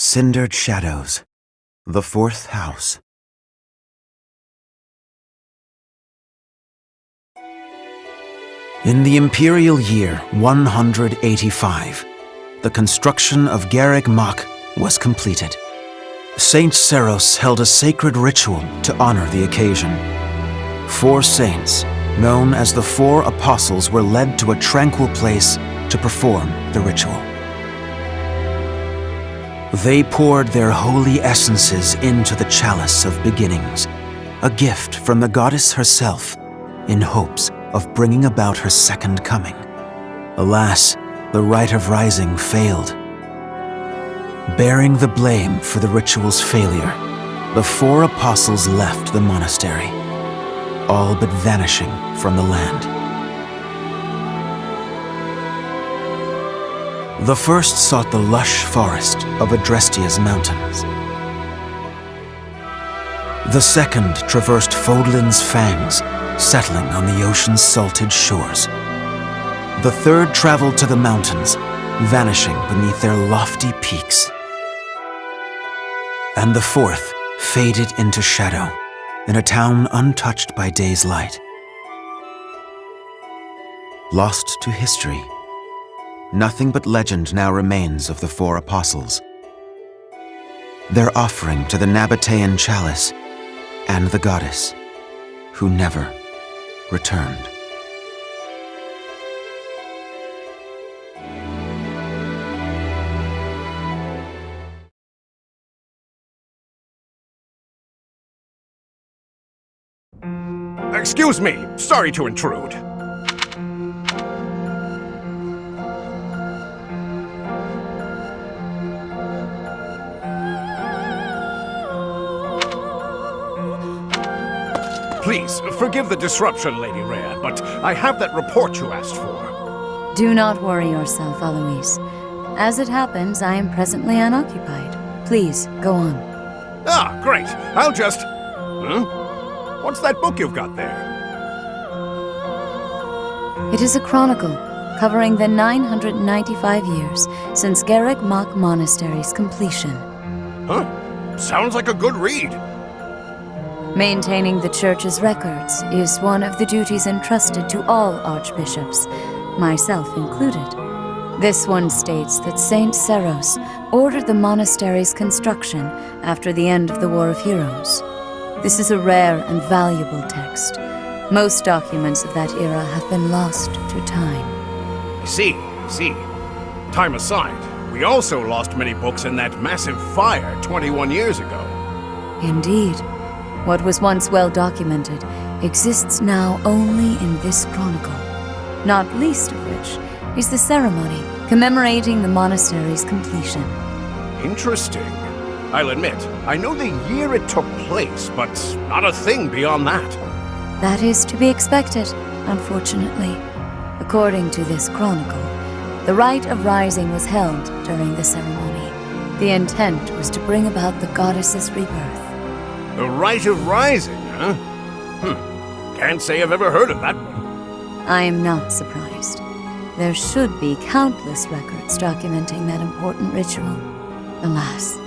Cindered Shadows, the Fourth House. In the imperial year 185, the construction of Garreg Mach was completed. Saint Seros held a sacred ritual to honor the occasion. 4 saints, known as the 4 Apostles, were led to a tranquil place to perform the ritual. They poured their holy essences into the chalice of beginnings, a gift from the goddess herself, in hopes of bringing about her second coming. Alas, the rite of rising failed. Bearing the blame for the ritual's failure, the 4 apostles left the monastery, all but vanishing from the land. The first sought the lush forest of Adrestia's mountains. The second traversed Fodlin's fangs, settling on the ocean's salted shores. The third traveled to the mountains, vanishing beneath their lofty peaks. And the fourth faded into shadow, in a town untouched by day's light. Lost to history, nothing but legend now remains of the 4 apostles. Their offering to the Nabatean chalice and the goddess, who never returned. Excuse me, sorry to intrude. Please, forgive the disruption, Lady Rhea, but I have that report you asked for. Do not worry yourself, Alois. As it happens, I am presently unoccupied. Please, go on. Ah, great. I'll just... What's that book you've got there? It is a chronicle covering the 995 years since Garreg Mach Monastery's completion. Huh? Sounds like a good read. Maintaining the church's records is one of the duties entrusted to all archbishops, myself included. This one states that Saint Seros ordered the monastery's construction after the end of the War of Heroes. This is a rare and valuable text. Most documents of that era have been lost to time. I see. Time aside, we also lost many books in that massive fire 21 years ago. Indeed. What was once well documented exists now only in this chronicle, not least of which is the ceremony commemorating the monastery's completion. Interesting. I'll admit, I know the year it took place, but not a thing beyond that. That is to be expected, unfortunately. According to this chronicle, the rite of rising was held during the ceremony. The intent was to bring about the goddess's rebirth. The Rite of Rising, huh? Can't say I've ever heard of that one. I am not surprised. There should be countless records documenting that important ritual. Alas,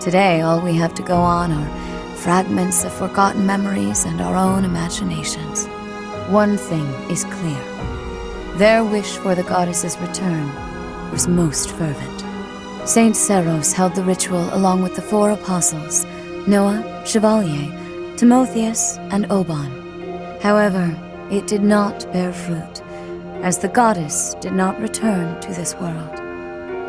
today all we have to go on are fragments of forgotten memories and our own imaginations. One thing is clear. Their wish for the goddess's return was most fervent. Saint Seros held the ritual along with the 4 apostles, Noah, Chevalier, Timotheus, and Oban. However, it did not bear fruit, as the goddess did not return to this world.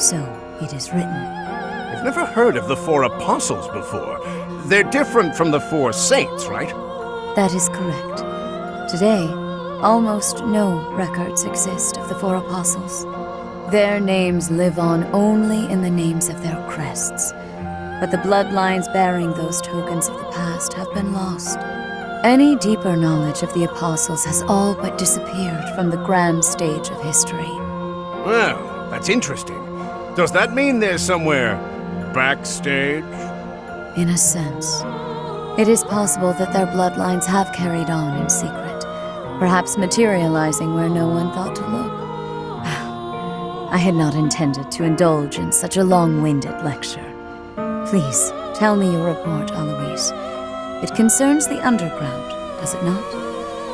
So it is written. I've never heard of the 4 apostles before. They're different from the 4 saints, right? That is correct. Today, almost no records exist of the 4 apostles. Their names live on only in the names of their crests. But the bloodlines bearing those tokens of the past have been lost. Any deeper knowledge of the apostles has all but disappeared from the grand stage of history. Well, that's interesting. Does that mean there's somewhere backstage? In a sense. It is possible that their bloodlines have carried on in secret, perhaps materializing where no one thought to look. I had not intended to indulge in such a long-winded lecture. Please, tell me your report, Alois. It concerns the underground, does it not?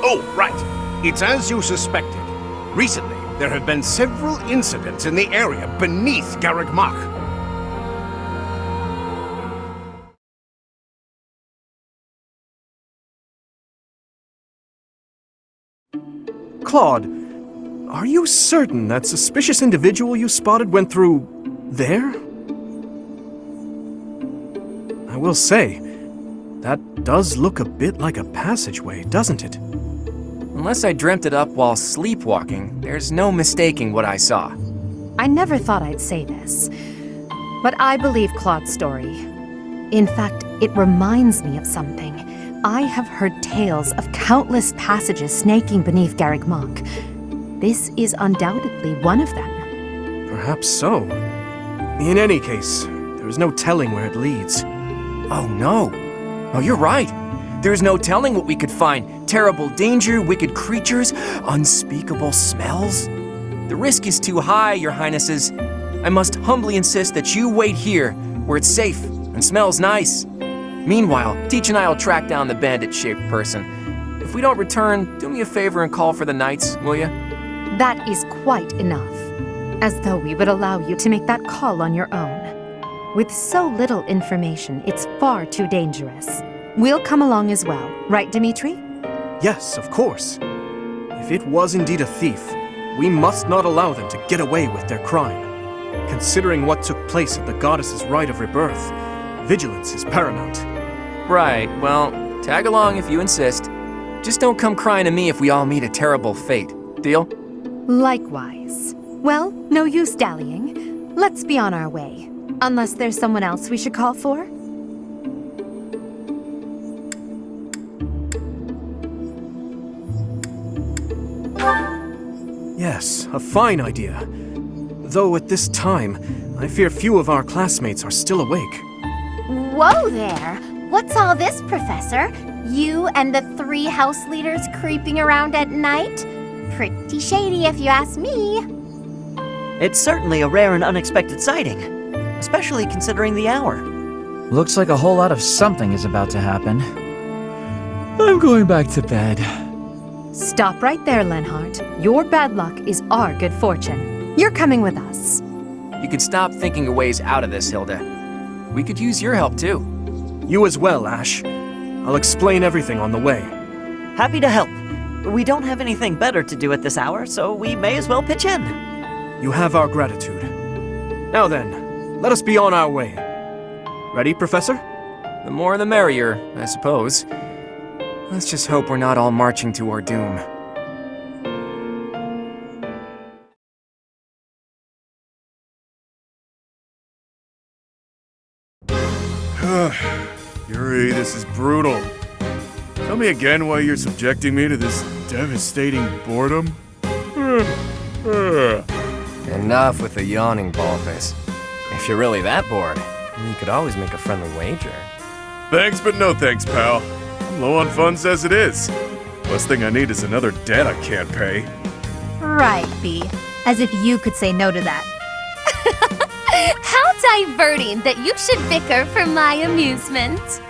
Oh, right. It's as you suspected. Recently, there have been several incidents in the area beneath Garrick Mach. Claude, are you certain that suspicious individual you spotted went through there? I will say, that does look a bit like a passageway, doesn't it? Unless I dreamt it up while sleepwalking, there's no mistaking what I saw. I never thought I'd say this, but I believe Claude's story. In fact, it reminds me of something. I have heard tales of countless passages snaking beneath Garrick Mach. This is undoubtedly one of them. Perhaps so. In any case, there is no telling where it leads. Oh no. Oh, you're right. There's no telling what we could find. Terrible danger, wicked creatures, unspeakable smells. The risk is too high, your highnesses. I must humbly insist that you wait here, where it's safe and smells nice. Meanwhile, Teach and I will track down the bandit-shaped person. If we don't return, do me a favor and call for the knights, will you? That is quite enough. As though we would allow you to make that call on your own. With so little information, it's far too dangerous. We'll come along as well, right, Dimitri? Yes, of course. If it was indeed a thief, we must not allow them to get away with their crime. Considering what took place at the goddess's rite of rebirth, vigilance is paramount. Right, well, tag along if you insist. Just don't come crying to me if we all meet a terrible fate. Deal? Likewise. Well, no use dallying. Let's be on our way. Unless there's someone else we should call for? Yes, a fine idea. Though at this time, I fear few of our classmates are still awake. Whoa there! What's all this, Professor? You and the 3 house leaders creeping around at night? Pretty shady if you ask me. It's certainly a rare and unexpected sighting, especially considering the hour. Looks like a whole lot of something is about to happen. I'm going back to bed. Stop right there, Lenhart. Your bad luck is our good fortune. You're coming with us. You could stop thinking of ways out of this, Hilda. We could use your help, too. You as well, Ash. I'll explain everything on the way. Happy to help. We don't have anything better to do at this hour, so we may as well pitch in. You have our gratitude. Now then, let us be on our way. Ready, Professor? The more the merrier, I suppose. Let's just hope we're not all marching to our doom. Yuri, this is brutal. Tell me again why you're subjecting me to this devastating boredom? Enough with the yawning, Baldface. If you're really that bored, you could always make a friendly wager. Thanks, but no thanks, pal. I'm low on funds as it is. Last thing I need is another debt I can't pay. Right, B. As if you could say no to that. How diverting that you should bicker for my amusement.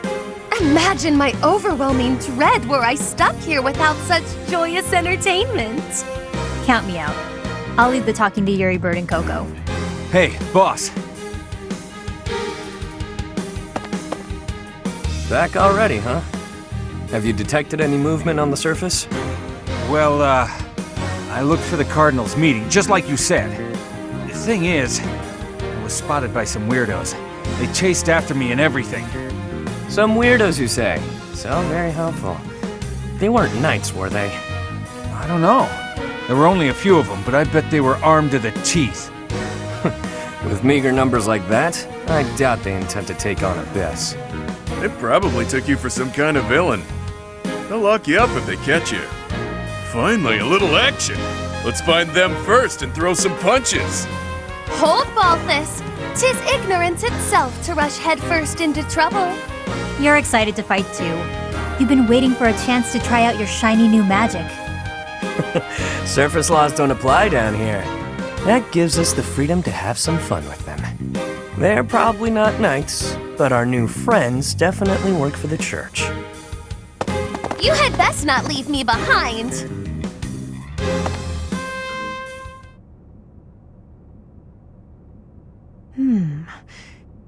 Imagine my overwhelming dread were I stuck here without such joyous entertainment. Count me out. I'll leave the talking to Yuri, Bird, and Coco. Hey, boss. Back already, huh? Have you detected any movement on the surface? Well, I looked for the Cardinals meeting, just like you said. The thing is, I was spotted by some weirdos. They chased after me and everything. Some weirdos, you say? So very helpful. They weren't knights, were they? I don't know. There were only a few of them, but I bet they were armed to the teeth. With meager numbers like that, I doubt they intend to take on Abyss. They probably took you for some kind of villain. They'll lock you up if they catch you. Finally, a little action. Let's find them first and throw some punches. Hold, Balthus. 'Tis ignorance itself to rush headfirst into trouble. You're excited to fight too. You've been waiting for a chance to try out your shiny new magic. Surface laws don't apply down here. That gives us the freedom to have some fun with them. They're probably not knights, but our new friends definitely work for the church. You had best not leave me behind.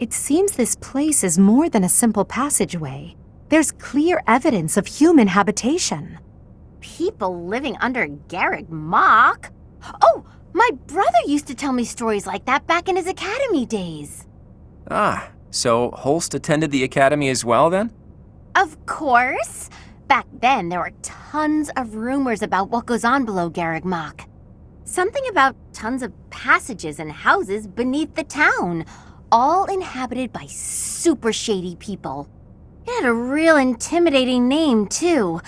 It seems this place is more than a simple passageway. There's clear evidence of human habitation. People living under Garrick Mach? Oh, my brother used to tell me stories like that back in his academy days. Ah, so Holst attended the academy as well then? Of course. Back then, there were tons of rumors about what goes on below Garrick Mach. Something about tons of passages and houses beneath the town, all inhabited by super shady people. It had a real intimidating name, too.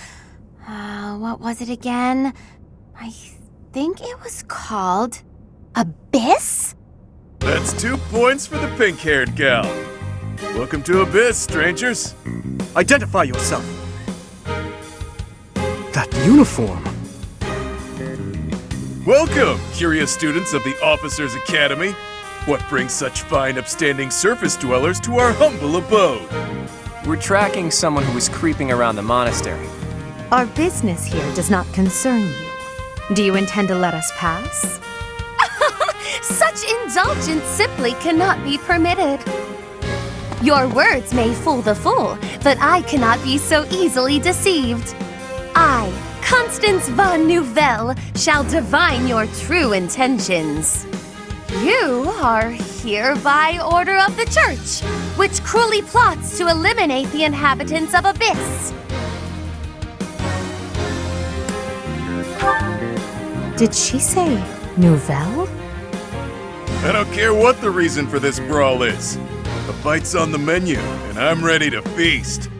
What was it again? I think it was called Abyss? That's 2 points for the pink-haired gal. Welcome to Abyss, strangers. Identify yourself. That uniform. Welcome, curious students of the Officers' Academy. What brings such fine, upstanding surface dwellers to our humble abode? We're tracking someone who was creeping around the monastery. Our business here does not concern you. Do you intend to let us pass? Such indulgence simply cannot be permitted. Your words may fool the fool, but I cannot be so easily deceived. I, Constance von Nouvelle, shall divine your true intentions. You are here by order of the church, which cruelly plots to eliminate the inhabitants of Abyss. Did she say Nouvelle? I don't care what the reason for this brawl is. A bite's on the menu, and I'm ready to feast.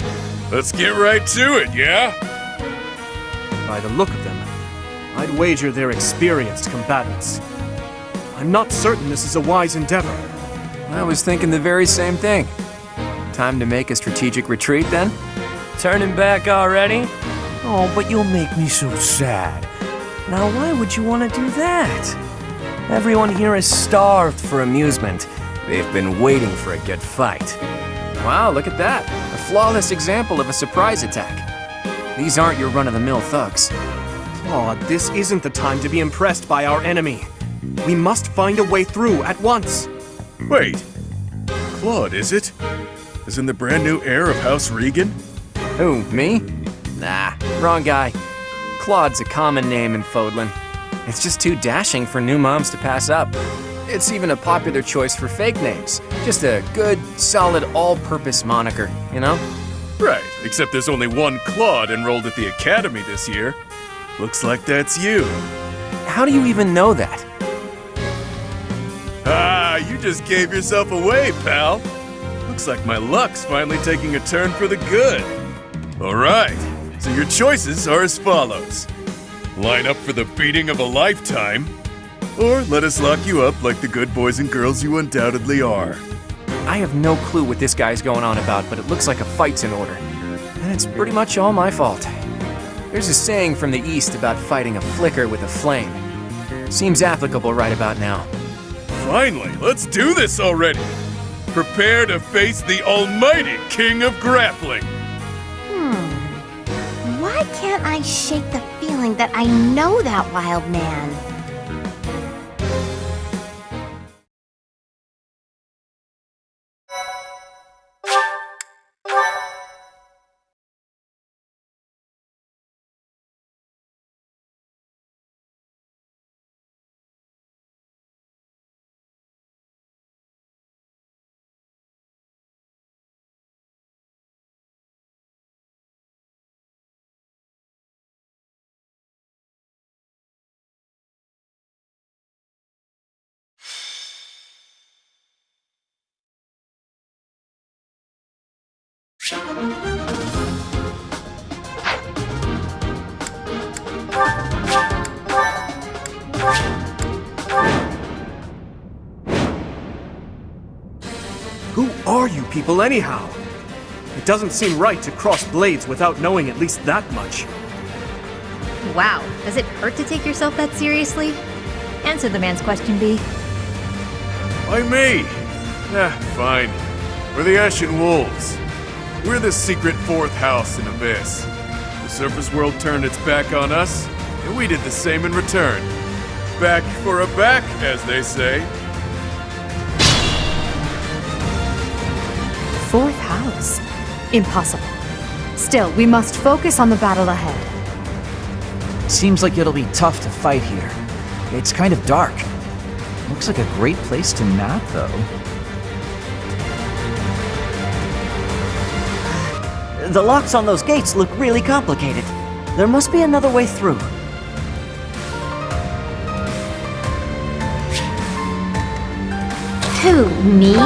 Let's get right to it, yeah? By the look of them, I'd wager they're experienced combatants. I'm not certain this is a wise endeavor. I was thinking the very same thing. Time to make a strategic retreat then? Turning back already? Oh, but you'll make me so sad. Now, why would you want to do that? Everyone here is starved for amusement. They've been waiting for a good fight. Wow, look at that. A flawless example of a surprise attack. These aren't your run-of-the-mill thugs. Claude, this isn't the time to be impressed by our enemy. We must find a way through at once. Wait. Claude, is it? As in the brand new heir of House Regan? Who, me? Nah, wrong guy. Claude's a common name in Fodlan. It's just too dashing for new moms to pass up. It's even a popular choice for fake names. Just a good, solid, all-purpose moniker, you know? Right, except there's only one Claude enrolled at the academy this year. Looks like that's you. How do you even know that? Ah, you just gave yourself away, pal. Looks like my luck's finally taking a turn for the good. All right, so your choices are as follows. Line up for the beating of a lifetime, or let us lock you up like the good boys and girls you undoubtedly are. I have no clue what this guy's going on about, but it looks like a fight's in order. And it's pretty much all my fault. There's a saying from the East about fighting a flicker with a flame. Seems applicable right about now. Finally, let's do this already! Prepare to face the almighty King of Grappling! Why can't I shake the feeling that I know that wild man? Who are you people anyhow? It doesn't seem right to cross blades without knowing at least that much. Wow, does it hurt to take yourself that seriously? Answer the man's question, B. Why me? Fine. We're the Ashen Wolves. We're the secret fourth house in Abyss. The surface world turned its back on us, and we did the same in return. Back for a back, as they say. Fourth house? Impossible. Still, we must focus on the battle ahead. Seems like it'll be tough to fight here. It's kind of dark. Looks like a great place to nap, though. The locks on those gates look really complicated. There must be another way through. Who, me?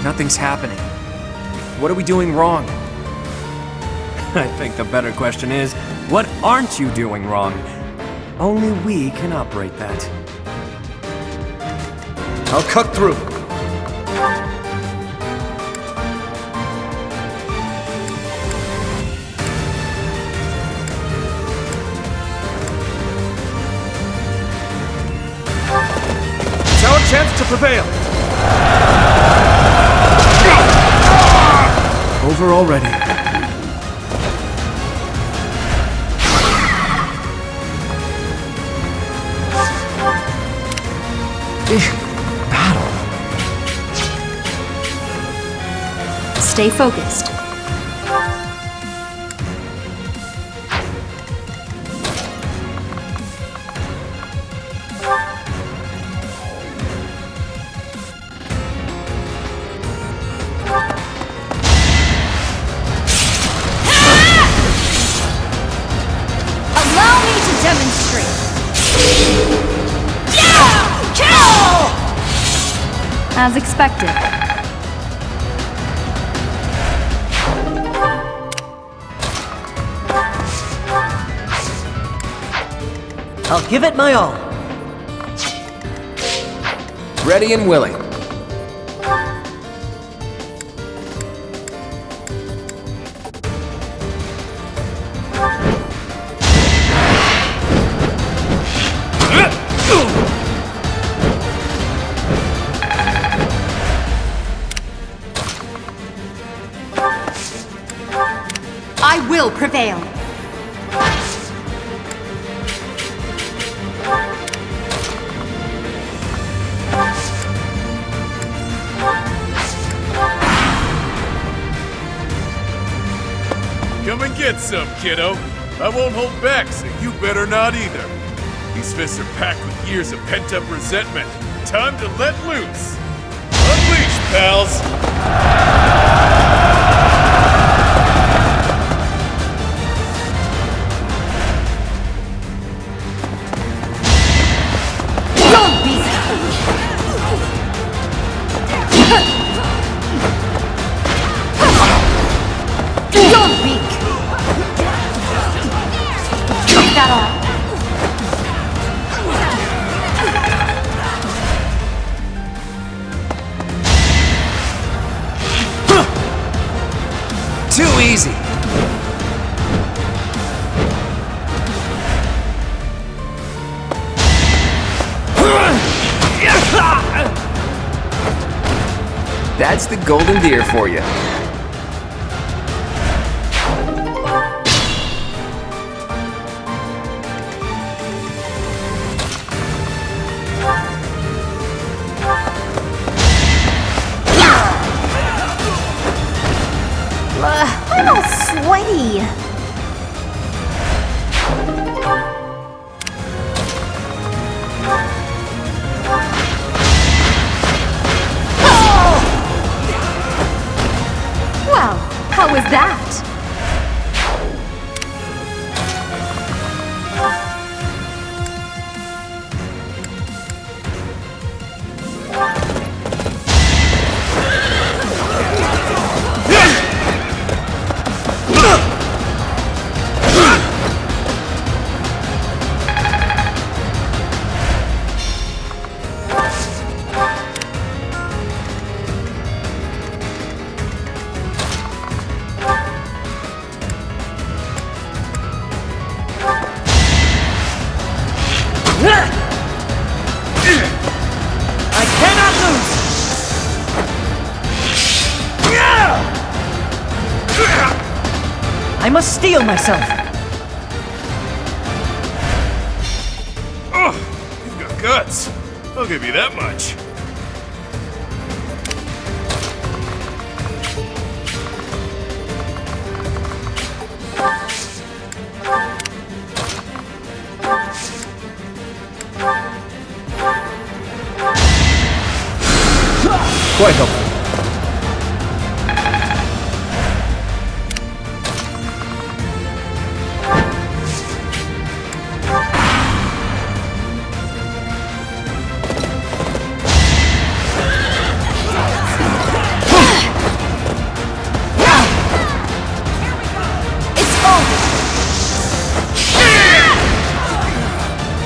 Nothing's happening. What are we doing wrong? I think the better question is, what aren't you doing wrong? Only we can operate that. I'll cut through. It's our chance to prevail! Over already. Stay focused. Allow me to demonstrate. As expected. I'll give it my all. Ready and willing. I will prevail. Come and get some, kiddo. I won't hold back, so you better not either. These fists are packed with years of pent-up resentment. Time to let loose. Unleash, pals! Too easy. That's the golden deer for you. I'm all sweaty. I must steel myself. Oh, you've got guts. I'll give you that much. Quite helpful.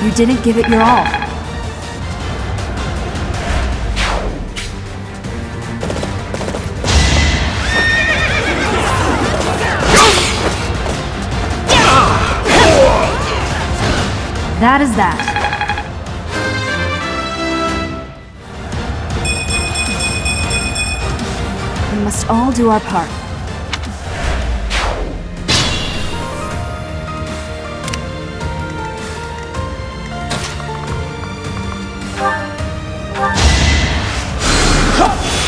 You didn't give it your all. That is that. We must all do our part.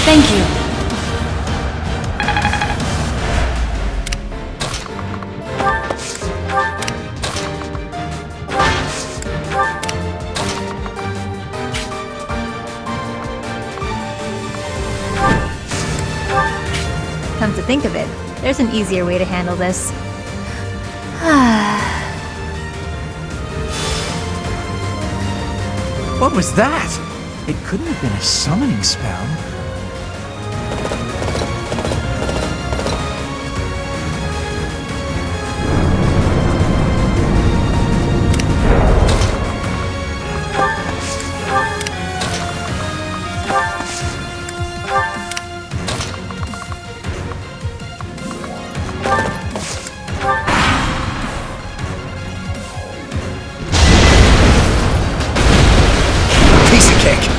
Thank you. Come to think of it, there's an easier way to handle this. What was that? It couldn't have been a summoning spell. Piece of cake.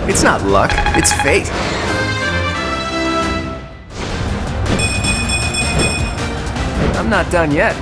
It's not luck, it's fate. I'm not done yet.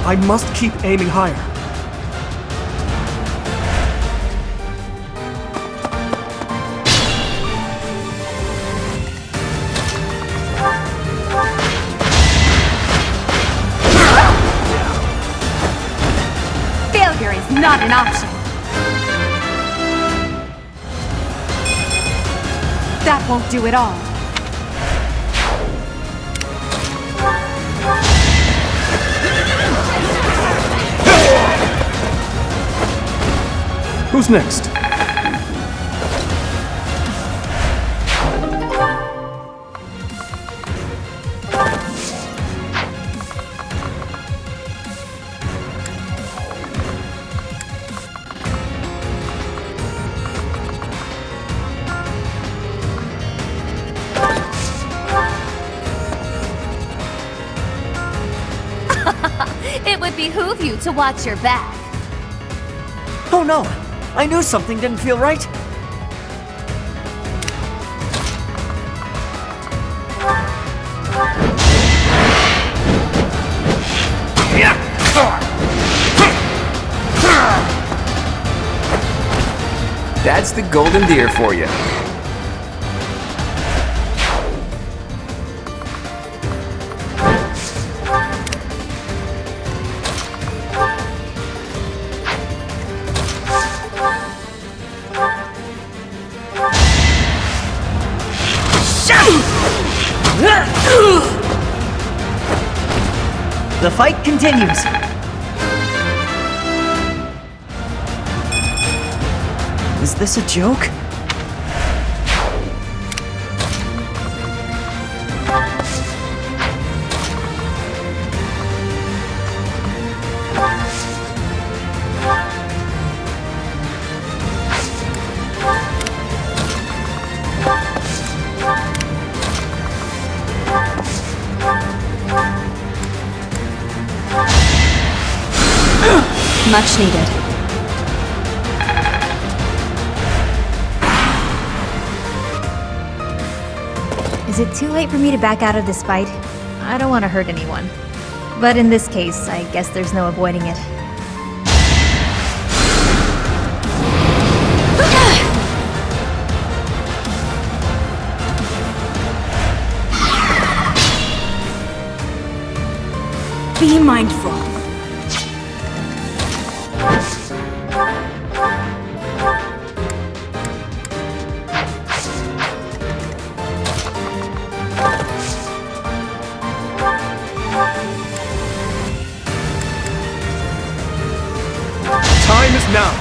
I must keep aiming higher. Failure is not an option. That won't do it all. Who's next? would behoove you to watch your back. Oh no! I knew something didn't feel right! That's the golden deer for you. The fight continues! Is this a joke? Much needed. Is it too late for me to back out of this fight? I don't want to hurt anyone. But in this case, I guess there's no avoiding it. Be mindful. Time is now.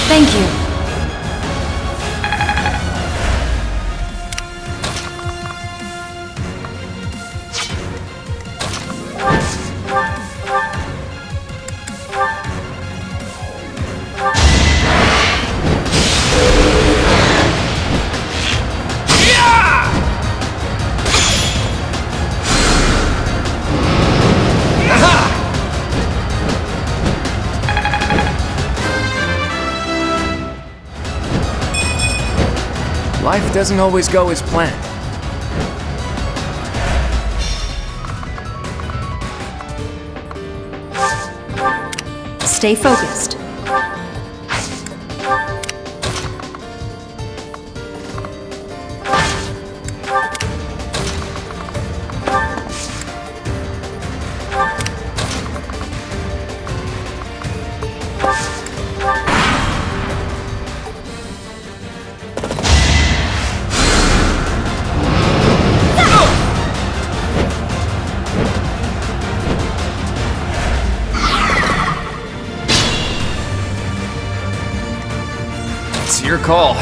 Thank you. Life doesn't always go as planned. Stay focused. It's your call.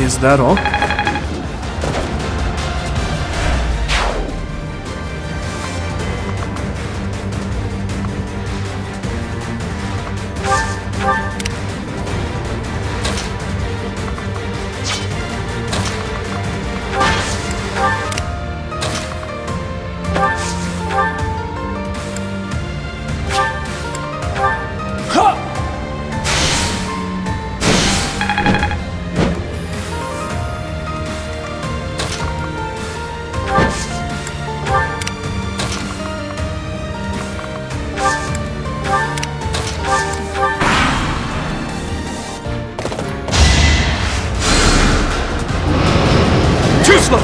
Is that all? Too slow!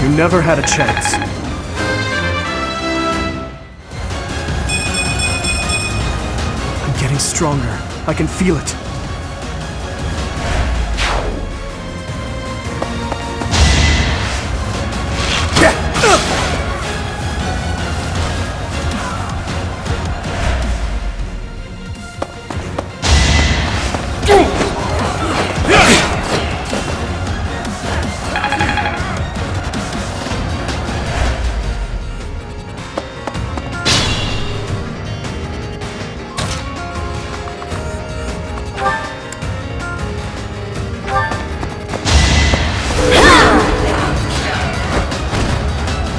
You never had a chance. stronger. I can feel it.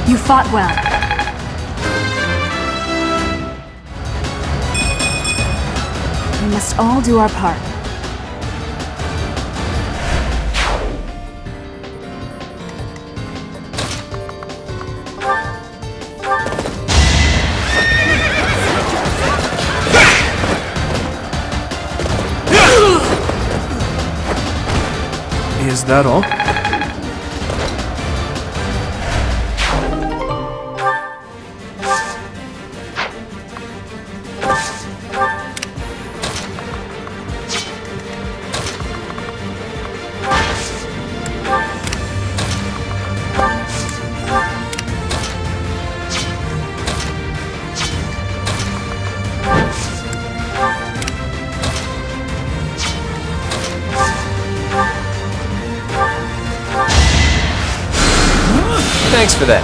You fought well. We must all do our part. Is that all? Thanks for that.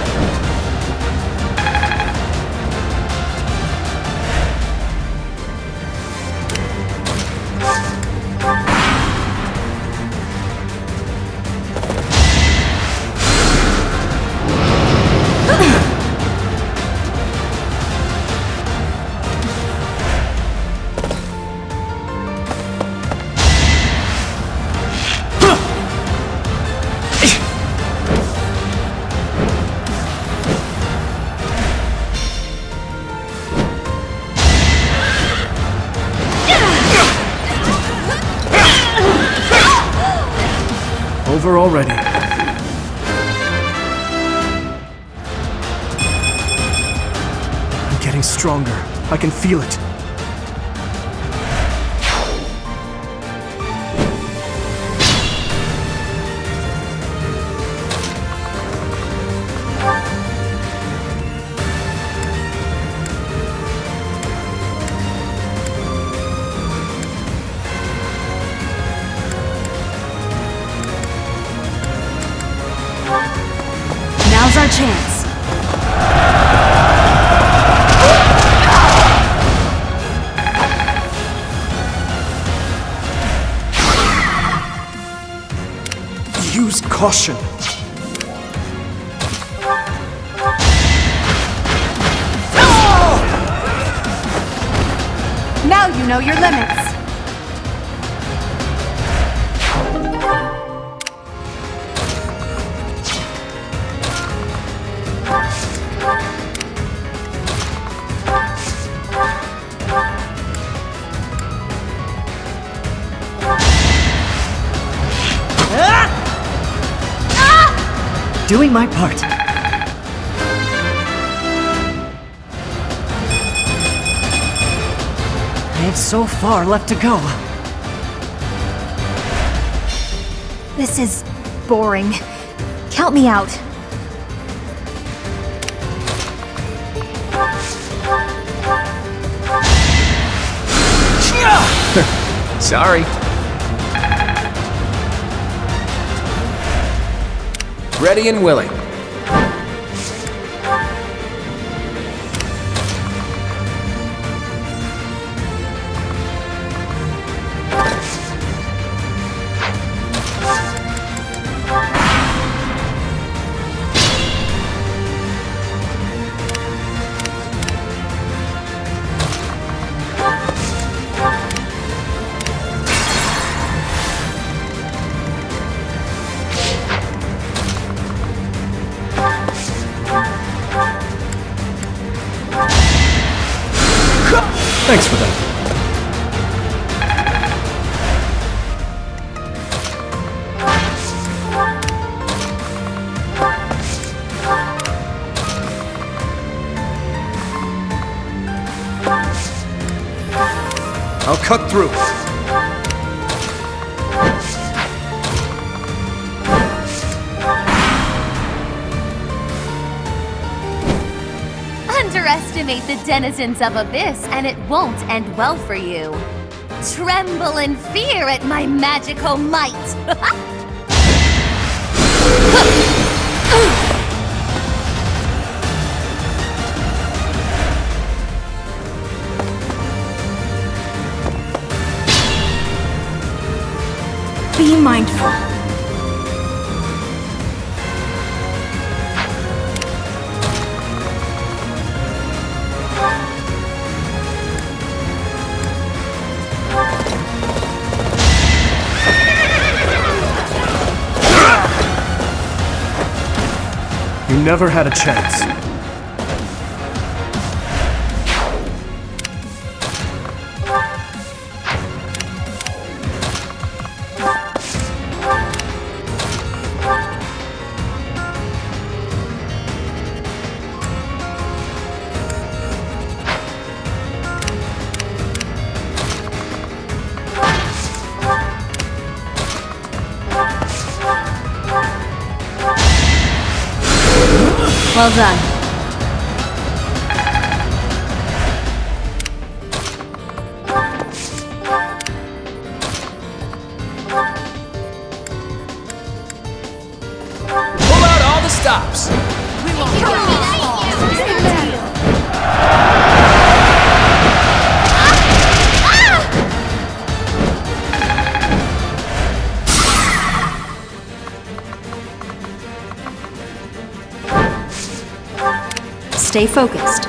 Over already. I'm getting stronger. I can feel it. Now's our chance. Use caution. Now you know your limits. Doing my part. I have so far left to go. This is boring. Count me out. Sorry. Ready and willing. Thanks for that. I'll cut through. Underestimate the denizens of Abyss, and it won't end well for you. Tremble in fear at my magical might! Be mindful. You never had a chance. Well done. Pull out all the stops. Stay focused.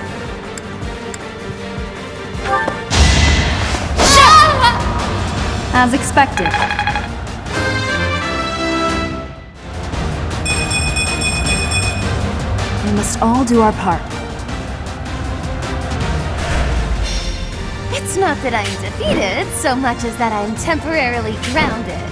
As expected. We must all do our part. It's not that I'm defeated, so much as that I'm temporarily grounded.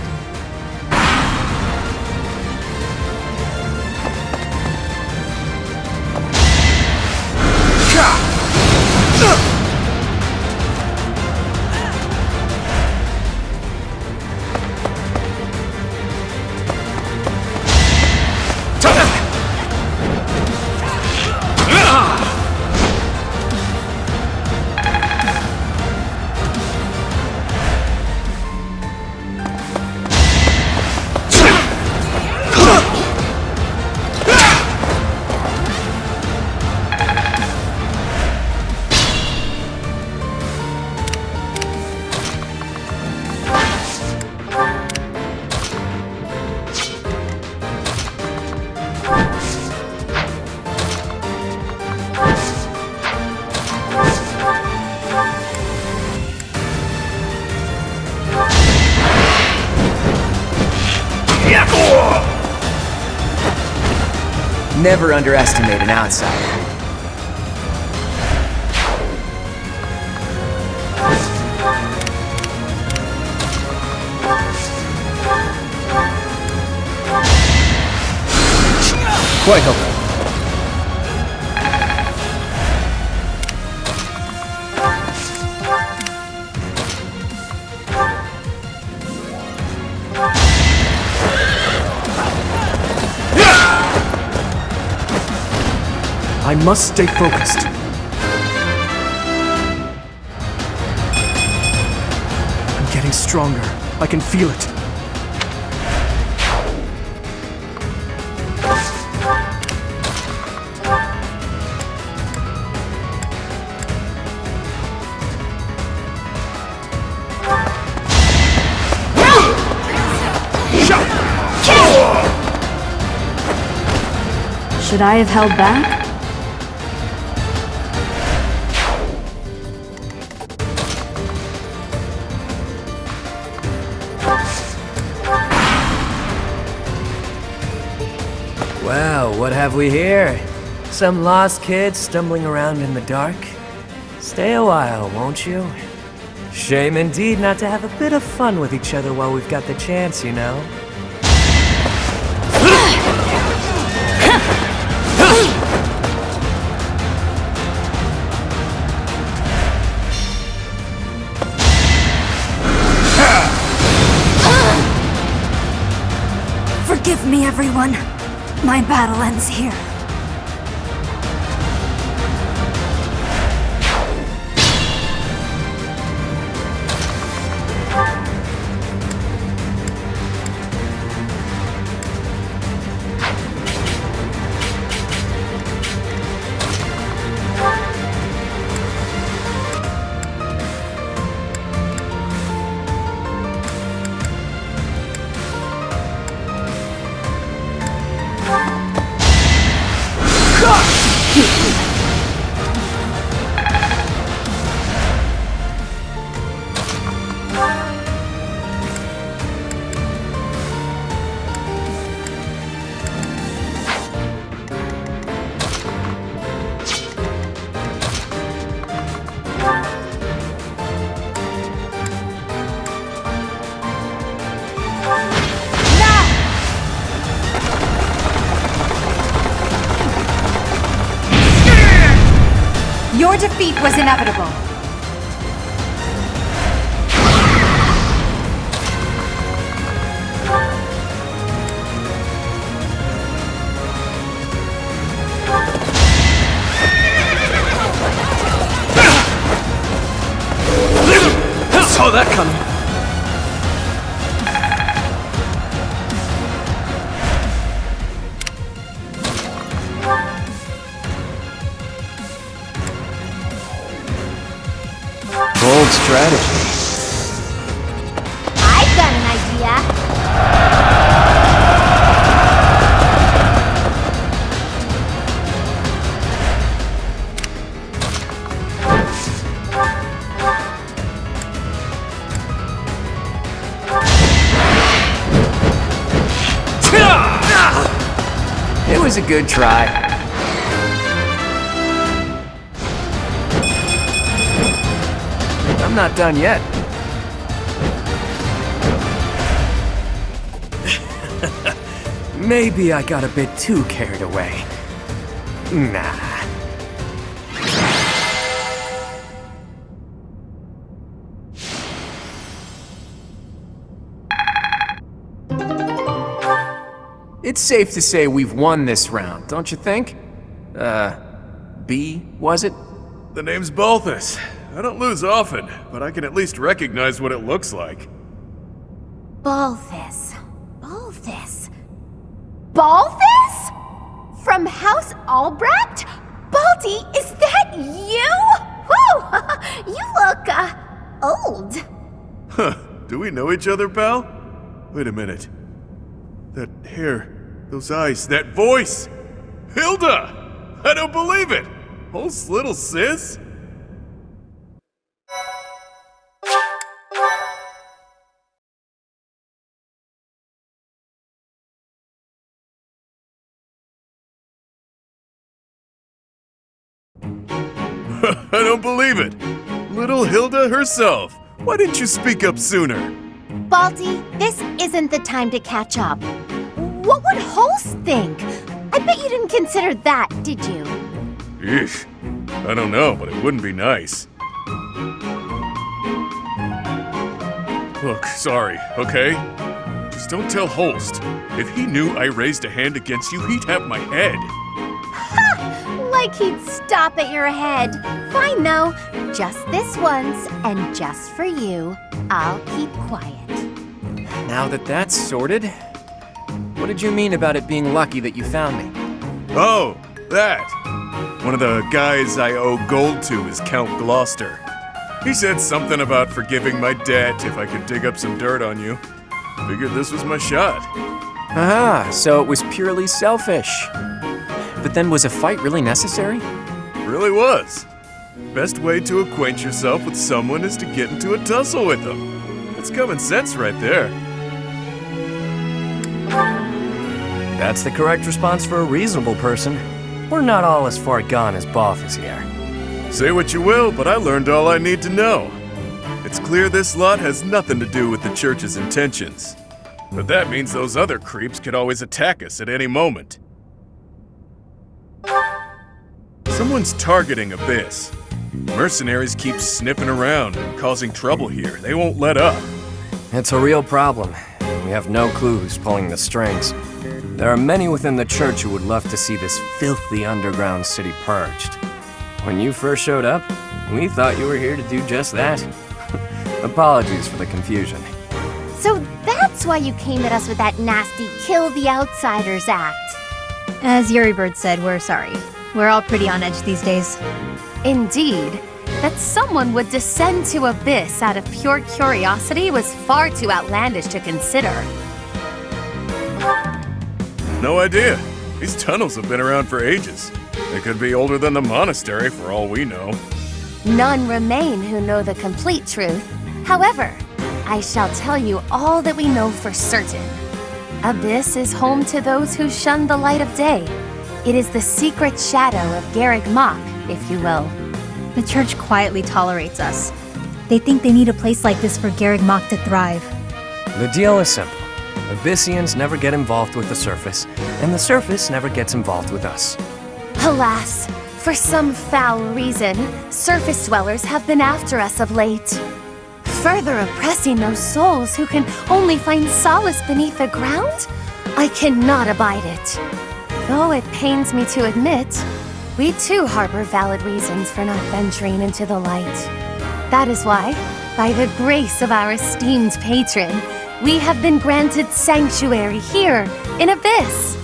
Never underestimate an outsider. Quite helpful. I must stay focused. I'm getting stronger. I can feel it. Should I have held back? Well, what have we here? Some lost kids stumbling around in the dark? Stay a while, won't you? Shame indeed not to have a bit of fun with each other while we've got the chance, you know? everyone. My battle ends here. Your defeat was inevitable. Saw that coming. Bold strategy. I've got an idea. It was a good try. I'm not done yet. Maybe I got a bit too carried away. Nah. It's safe to say we've won this round, don't you think? B, was it? The name's Balthus. I don't lose often, but I can at least recognize what it looks like. Balthus. Balthus. Balthus? From House Albrecht? Baldy, is that you? Whew! You look, old. Huh. Do we know each other, pal? Wait a minute. That hair, those eyes, that voice! Hilda! I don't believe it! Oh, little sis? I don't believe it! Little Hilda herself! Why didn't you speak up sooner? Baldy, this isn't the time to catch up. What would Holst think? I bet you didn't consider that, did you? Eesh. I don't know, but it wouldn't be nice. Look, sorry, okay? Just don't tell Holst. If he knew I raised a hand against you, he'd have my head. Ha! Like he'd stop at your head. Fine, though. Just this once, and just for you, I'll keep quiet. Now that that's sorted, what did you mean about it being lucky that you found me? Oh, that. One of the guys I owe gold to is Count Gloucester. He said something about forgiving my debt if I could dig up some dirt on you. Figured this was my shot. Aha, so it was purely selfish. But then was a fight really necessary? Really was. Best way to acquaint yourself with someone is to get into a tussle with them. That's common sense right there. That's the correct response for a reasonable person. We're not all as far gone as Balthus here. Say what you will, but I learned all I need to know. It's clear this lot has nothing to do with the church's intentions. But that means those other creeps could always attack us at any moment. Someone's targeting Abyss. Mercenaries keep sniffing around and causing trouble here. They won't let up. It's a real problem. We have no clue who's pulling the strings. There are many within the church who would love to see this filthy underground city purged. When you first showed up, we thought you were here to do just that. Apologies for the confusion. So that's why you came at us with that nasty Kill the Outsiders act. As Yuri Bird said, we're sorry. We're all pretty on edge these days. Indeed. That someone would descend to Abyss out of pure curiosity was far too outlandish to consider. No idea. These tunnels have been around for ages. They could be older than the monastery for all we know. None remain who know the complete truth. However, I shall tell you all that we know for certain. Abyss is home to those who shun the light of day. It is the secret shadow of Garreg Mach, if you will. The church quietly tolerates us. They think they need a place like this for Garreg Mach to thrive. The deal is simple. Abyssians never get involved with the surface, and the surface never gets involved with us. Alas, for some foul reason, surface dwellers have been after us of late. Further oppressing those souls who can only find solace beneath the ground? I cannot abide it. Though it pains me to admit, we too harbor valid reasons for not venturing into the light. That is why, by the grace of our esteemed patron, we have been granted sanctuary here in Abyss.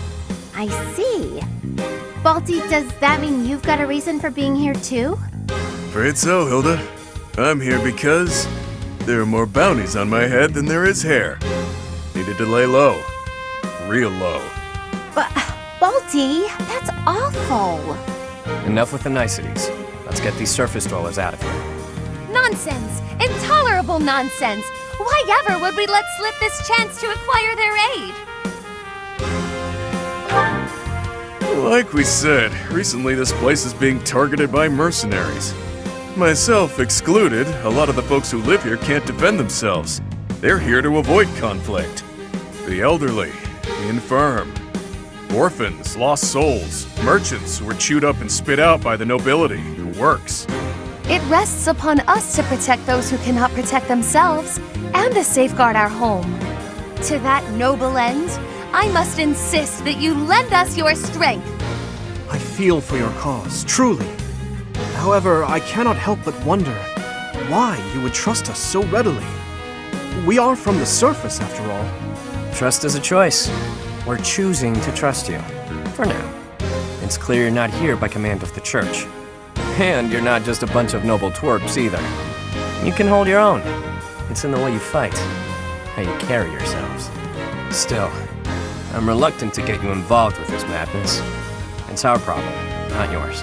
I see. Balti, does that mean you've got a reason for being here too? Afraid so, Hilda. I'm here because there are more bounties on my head than there is hair. Needed to lay low. Real low. But, Balti, that's awful. Enough with the niceties. Let's get these surface dwellers out of here. Nonsense! Intolerable nonsense! Why ever would we let slip this chance to acquire their aid? Like we said, recently this place is being targeted by mercenaries. Myself excluded, a lot of the folks who live here can't defend themselves. They're here to avoid conflict. The elderly, the infirm, orphans, lost souls, merchants who were chewed up and spit out by the nobility who works. It rests upon us to protect those who cannot protect themselves, and to safeguard our home. To that noble end, I must insist that you lend us your strength. I feel for your cause, truly. However, I cannot help but wonder why you would trust us so readily. We are from the surface, after all. Trust is a choice. We're choosing to trust you. For now. It's clear you're not here by command of the church. And you're not just a bunch of noble twerps either. You can hold your own. It's in the way you fight, how you carry yourselves. Still, I'm reluctant to get you involved with this madness. It's our problem, not yours.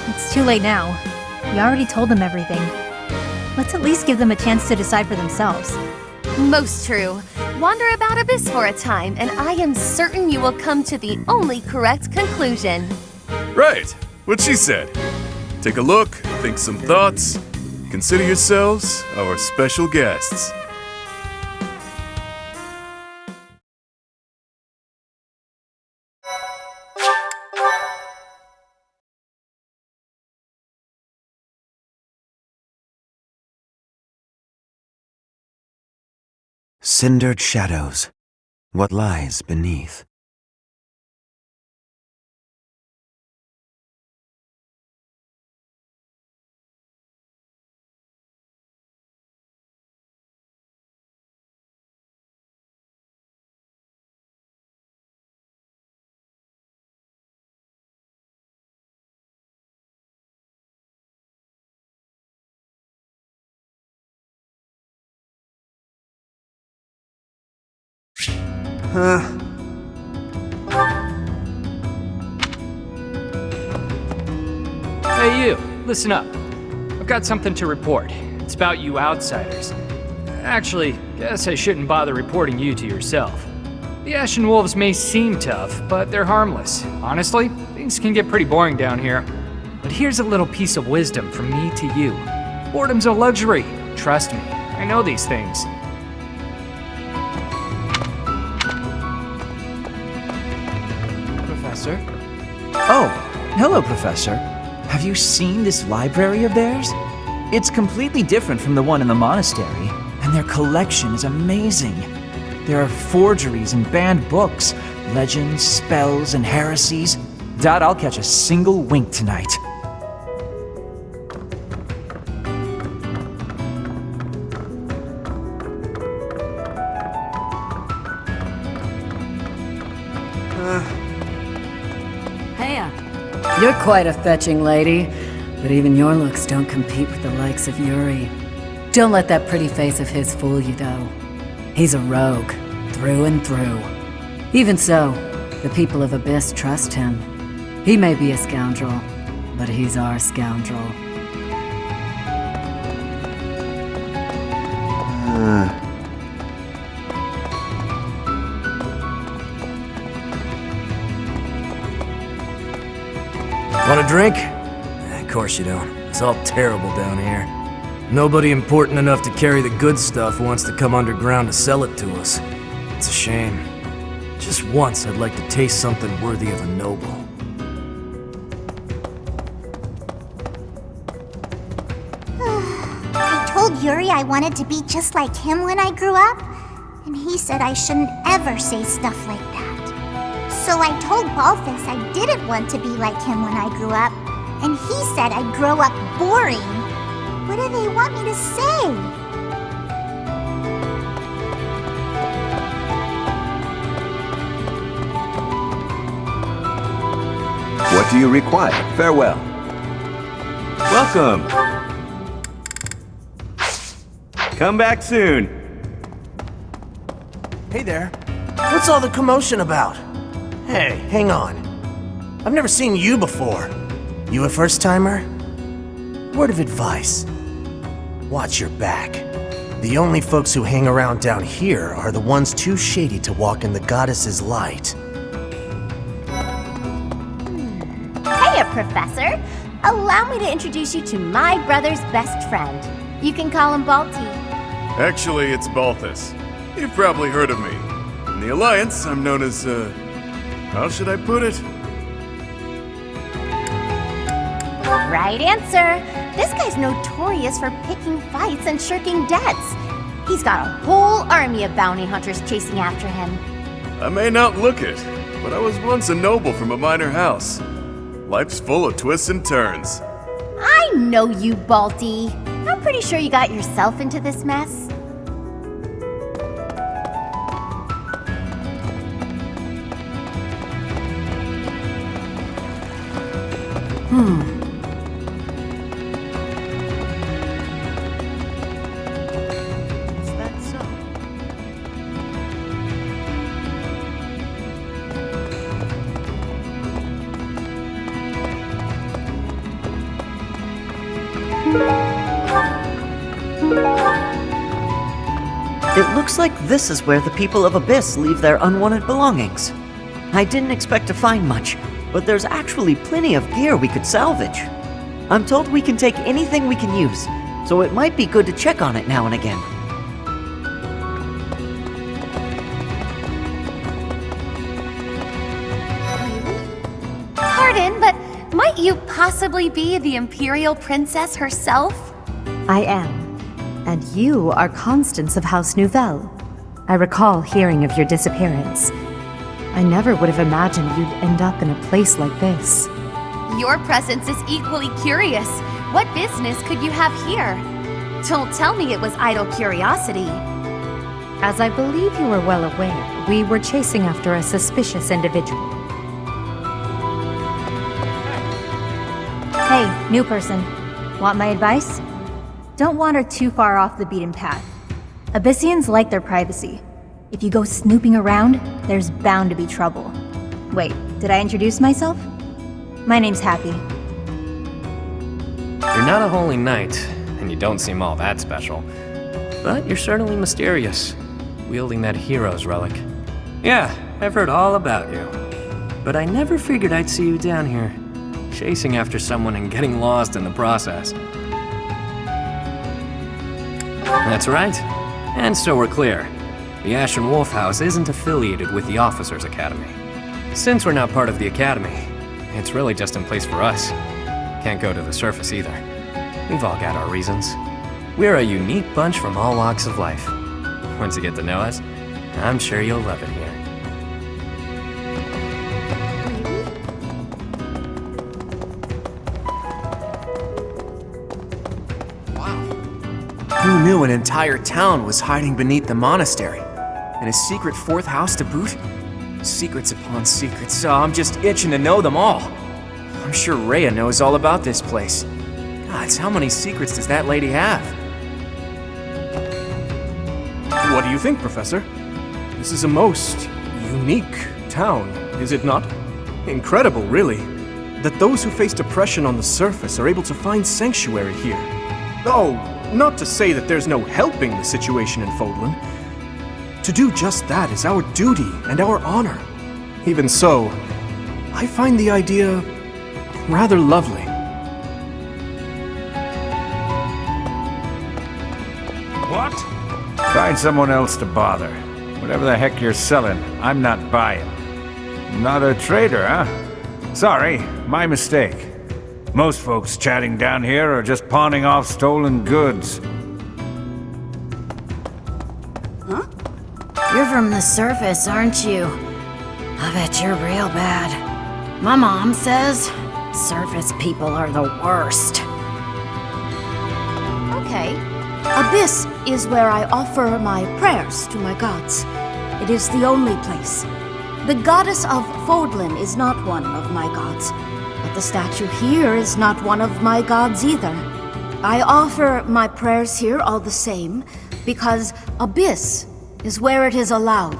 It's too late now. We already told them everything. Let's at least give them a chance to decide for themselves. Most true. Wander about Abyss for a time, and I am certain you will come to the only correct conclusion. Right, what she said. Take a look, think some thoughts. Consider yourselves our special guests. Cindered shadows. What lies beneath? Hey you, listen up. I've got something to report. It's about you outsiders. Actually, guess I shouldn't bother reporting you to yourself. The Ashen Wolves may seem tough, but they're harmless. Honestly, things can get pretty boring down here. But here's a little piece of wisdom from me to you. Boredom's a luxury. Trust me, I know these things. Professor? Oh, hello, Professor. Have you seen this library of theirs? It's completely different from the one in the monastery, and their collection is amazing. There are forgeries and banned books, Legends, spells, and heresies. Doubt I'll catch a single wink tonight. Heya. You're quite a fetching lady, but even your looks don't compete with the likes of Yuri. Don't let that pretty face of his fool you, though. He's a rogue, through and through. Even so, the people of Abyss trust him. He may be a scoundrel, but he's our scoundrel. Want a drink? Of course you don't. It's all terrible down here. Nobody important enough to carry the good stuff wants to come underground to sell it to us. It's a shame. Just once I'd like to taste something worthy of a noble. I told Yuri I wanted to be just like him when I grew up, and he said I shouldn't ever say stuff like that. So I told Balthus I didn't want to be like him when I grew up, and he said I'd grow up boring. What do they want me to say? What do you require? Farewell. Welcome. Come back soon. Hey there. What's all the commotion about? Hey, hang on. I've never seen you before. You a first-timer? Word of advice. Watch your back. The only folks who hang around down here are the ones too shady to walk in the goddess's light. Hiya, Professor. Allow me to introduce you to my brother's best friend. You can call him Balti. Actually, it's Balthus. You've probably heard of me. In the Alliance, I'm known as, how should I put it? Right answer. This guy's notorious for picking fights and shirking debts. He's got a whole army of bounty hunters chasing after him. I may not look it, but I was once a noble from a minor house. Life's full of twists and turns. I know you, Balti. I'm pretty sure you got yourself into this mess. It looks like this is where the people of Abyss leave their unwanted belongings. I didn't expect to find much, but there's actually plenty of gear we could salvage. I'm told we can take anything we can use, so it might be good to check on it now and again. Pardon, but might you possibly be the Imperial Princess herself? I am. And you are Constance of House Nouvelle. I recall hearing of your disappearance. I never would have imagined you'd end up in a place like this. Your presence is equally curious. What business could you have here? Don't tell me it was idle curiosity. As I believe you are well aware, we were chasing after a suspicious individual. Hey, new person. Want my advice? Don't wander too far off the beaten path. Abyssians like their privacy. If you go snooping around, there's bound to be trouble. Wait, did I introduce myself? My name's Happy. You're not a holy knight, and you don't seem all that special. But you're certainly mysterious, wielding that hero's relic. Yeah, I've heard all about you. But I never figured I'd see you down here, chasing after someone and getting lost in the process. That's right. And so we're clear. The Ashen Wolf House isn't affiliated with the Officers Academy. Since we're not part of the Academy, it's really just in place for us. Can't go to the surface either. We've all got our reasons. We're a unique bunch from all walks of life. Once you get to know us, I'm sure you'll love it here. Who knew an entire town was hiding beneath the monastery? And a secret fourth house to boot? Secrets upon secrets, so I'm just itching to know them all. I'm sure Rhea knows all about this place. Gods, how many secrets does that lady have? What do you think, Professor? This is a most unique town, is it not? Incredible, really, that those who face depression on the surface are able to find sanctuary here. Oh, not to say that there's no helping the situation in Fodlan. To do just that is our duty and our honor. Even so, I find the idea rather lovely. What? Find someone else to bother. Whatever the heck you're selling, I'm not buying. Not a trader, huh? Sorry, my mistake. Most folks chatting down here are just pawning off stolen goods. Huh? You're from the surface, aren't you? I bet you're real bad. My mom says surface people are the worst. Okay. Abyss is where I offer my prayers to my gods. It is the only place. The goddess of Fodlan is not one of my gods, but the statue here is not one of my gods either. I offer my prayers here all the same, because Abyss is where it is allowed.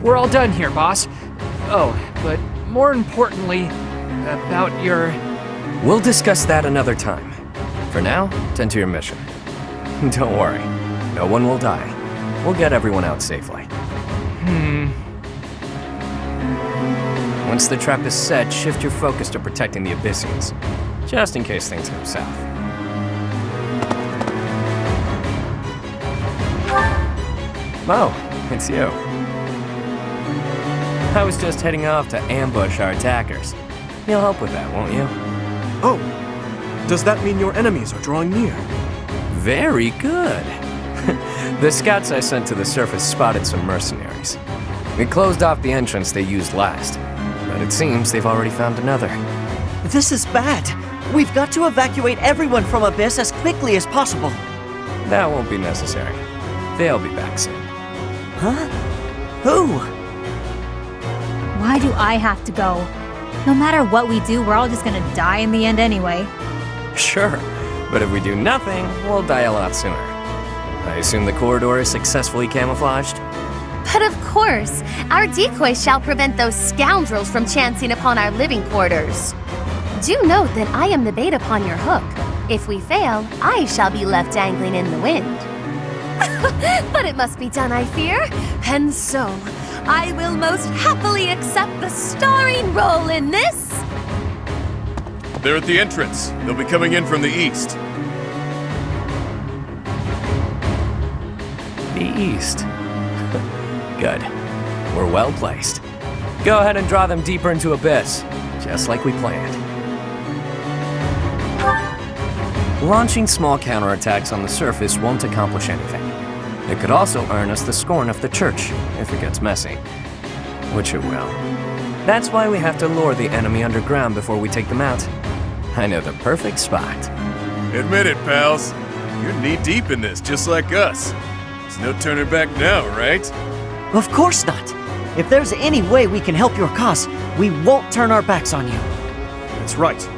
We're all done here, boss. Oh, but more importantly, about your... We'll discuss that another time. For now, tend to your mission. Don't worry, no one will die. We'll get everyone out safely. Once the trap is set, shift your focus to protecting the Abyssians, just in case things go south. Mo, it's you. I was just heading off to ambush our attackers. You'll help with that, won't you? Oh, does that mean your enemies are drawing near? Very good. The scouts I sent to the surface spotted some mercenaries. We closed off the entrance they used last, but it seems they've already found another. This is bad. We've got to evacuate everyone from Abyss as quickly as possible. That won't be necessary. They'll be back soon. Huh? Who? Why do I have to go? No matter what we do, we're all just gonna die in the end anyway. Sure, but if we do nothing, we'll die a lot sooner. I assume the corridor is successfully camouflaged? But of course, our decoy shall prevent those scoundrels from chancing upon our living quarters. Do note that I am the bait upon your hook. If we fail, I shall be left dangling in the wind. But it must be done, I fear, and so I will most happily accept the starring role in this. They're at the entrance. They'll be coming in from the east. The east. Good. We're well placed. Go ahead and draw them deeper into Abyss, just like we planned. Launching small counterattacks on the surface won't accomplish anything. It could also earn us the scorn of the church, if it gets messy. Which it will. That's why we have to lure the enemy underground before we take them out. I know the perfect spot. Admit it, pals. You're knee-deep in this, just like us. There's no turning back now, right? Of course not. If there's any way we can help your cause, we won't turn our backs on you. That's right.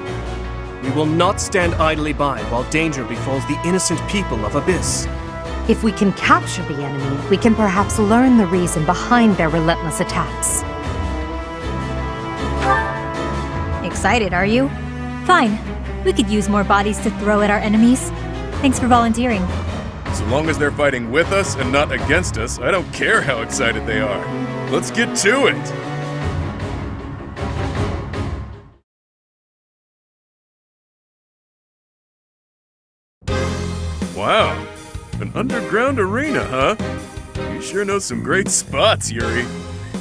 We will not stand idly by while danger befalls the innocent people of Abyss. If we can capture the enemy, we can perhaps learn the reason behind their relentless attacks. Excited, are you? Fine. We could use more bodies to throw at our enemies. Thanks for volunteering. So long as they're fighting with us and not against us, I don't care how excited they are. Let's get to it! Wow, an underground arena, huh? You sure know some great spots, Yuri.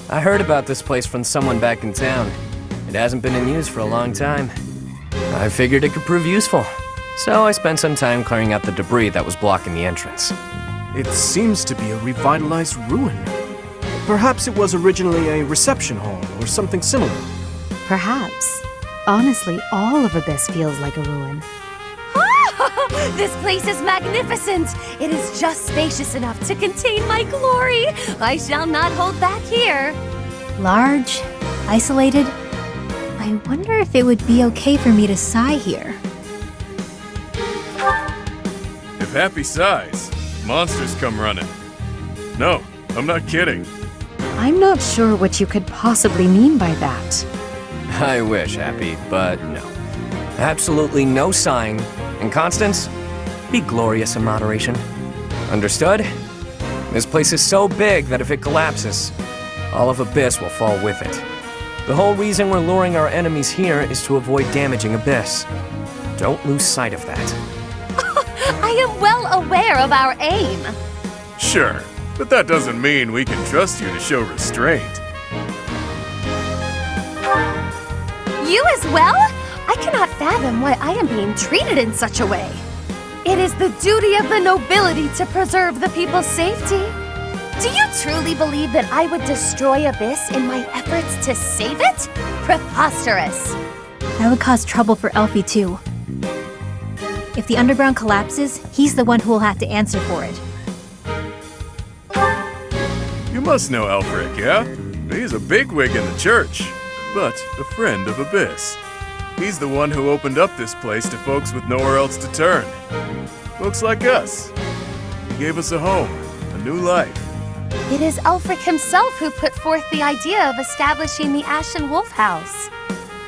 I heard about this place from someone back in town. It hasn't been in use for a long time. I figured it could prove useful. So I spent some time clearing out the debris that was blocking the entrance. It seems to be a revitalized ruin. Perhaps it was originally a reception hall or something similar. Perhaps. Honestly, all of Abyss feels like a ruin. This place is magnificent! It is just spacious enough to contain my glory! I shall not hold back here! Large, isolated. I wonder if it would be okay for me to sigh here. If Happy sighs, monsters come running. No, I'm not kidding. I'm not sure what you could possibly mean by that. I wish, Happy, but no. Absolutely no sighing. And Constance, be glorious in moderation. Understood? This place is so big that if it collapses, all of Abyss will fall with it. The whole reason we're luring our enemies here is to avoid damaging Abyss. Don't lose sight of that. I am well aware of our aim. Sure, but that doesn't mean we can trust you to show restraint. You as well? I cannot fathom why I am being treated in such a way. It is the duty of the nobility to preserve the people's safety. Do you truly believe that I would destroy Abyss in my efforts to save it? Preposterous. That would cause trouble for Elfie too. If the underground collapses, he's the one who will have to answer for it. You must know Elfric, yeah? He's a bigwig in the church, but a friend of Abyss. He's the one who opened up this place to folks with nowhere else to turn. Folks like us. He gave us a home, a new life. It is Ulfric himself who put forth the idea of establishing the Ashen Wolf House.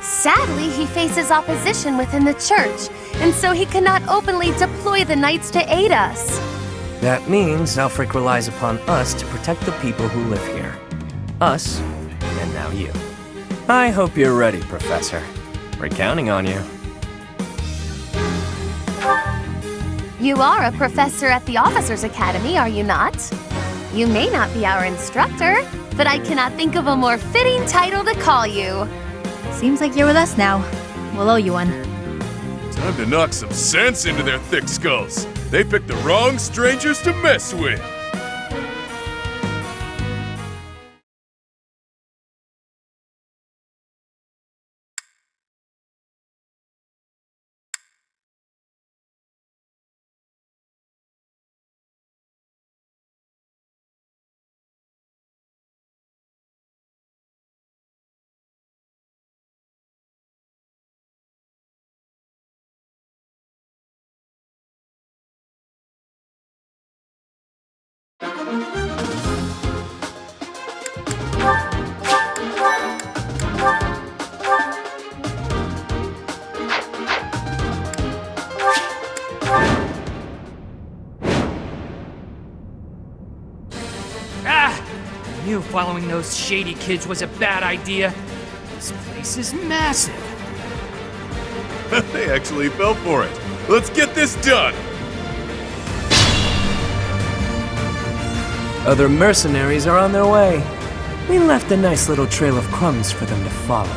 Sadly, he faces opposition within the church, and so he cannot openly deploy the knights to aid us. That means Ulfric relies upon us to protect the people who live here. Us, and now you. I hope you're ready, Professor. We're counting on you. You are a professor at the Officers' Academy, are you not? You may not be our instructor, but I cannot think of a more fitting title to call you. Seems like you're with us now. We'll owe you one. Time to knock some sense into their thick skulls. They picked the wrong strangers to mess with. I knew following those shady kids was a bad idea. This place is massive. They actually fell for it. Let's get this done! Other mercenaries are on their way. We left a nice little trail of crumbs for them to follow.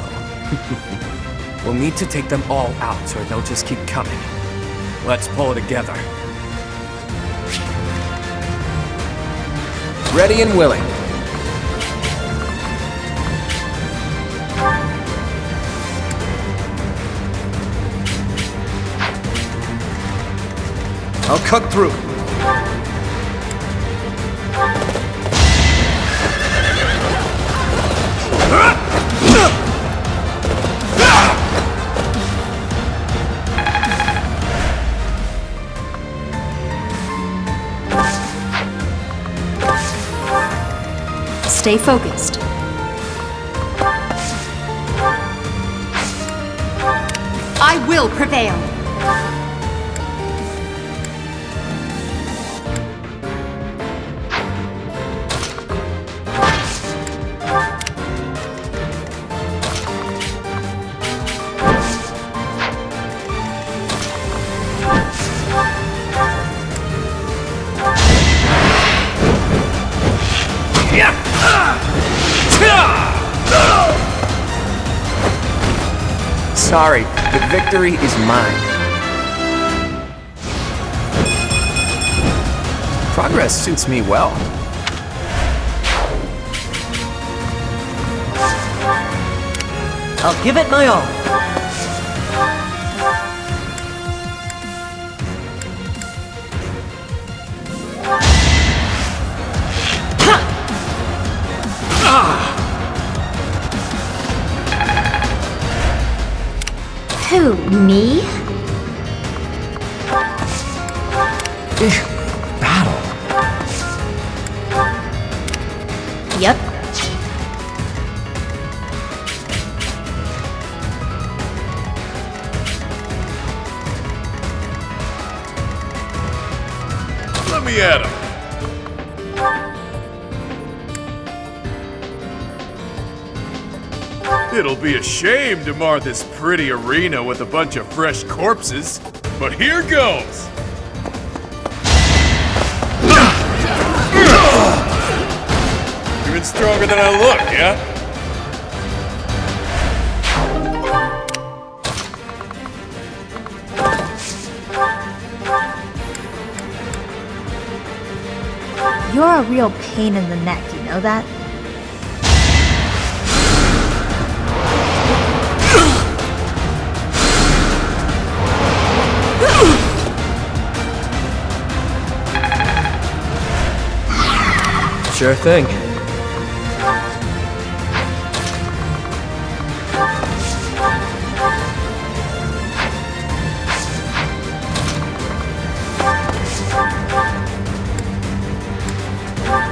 We'll need to take them all out, or they'll just keep coming. Let's pull together. Ready and willing. I'll cut through. Stay focused. I will prevail. sorry, but victory is mine. Progress suits me well. I'll give it my all. Who, me? Battle. Yep. Let me at him. It'll be a shame to mar this pretty arena with a bunch of fresh corpses, but here goes! Even stronger than I look, yeah? You're a real pain in the neck, you know that? Sure thing.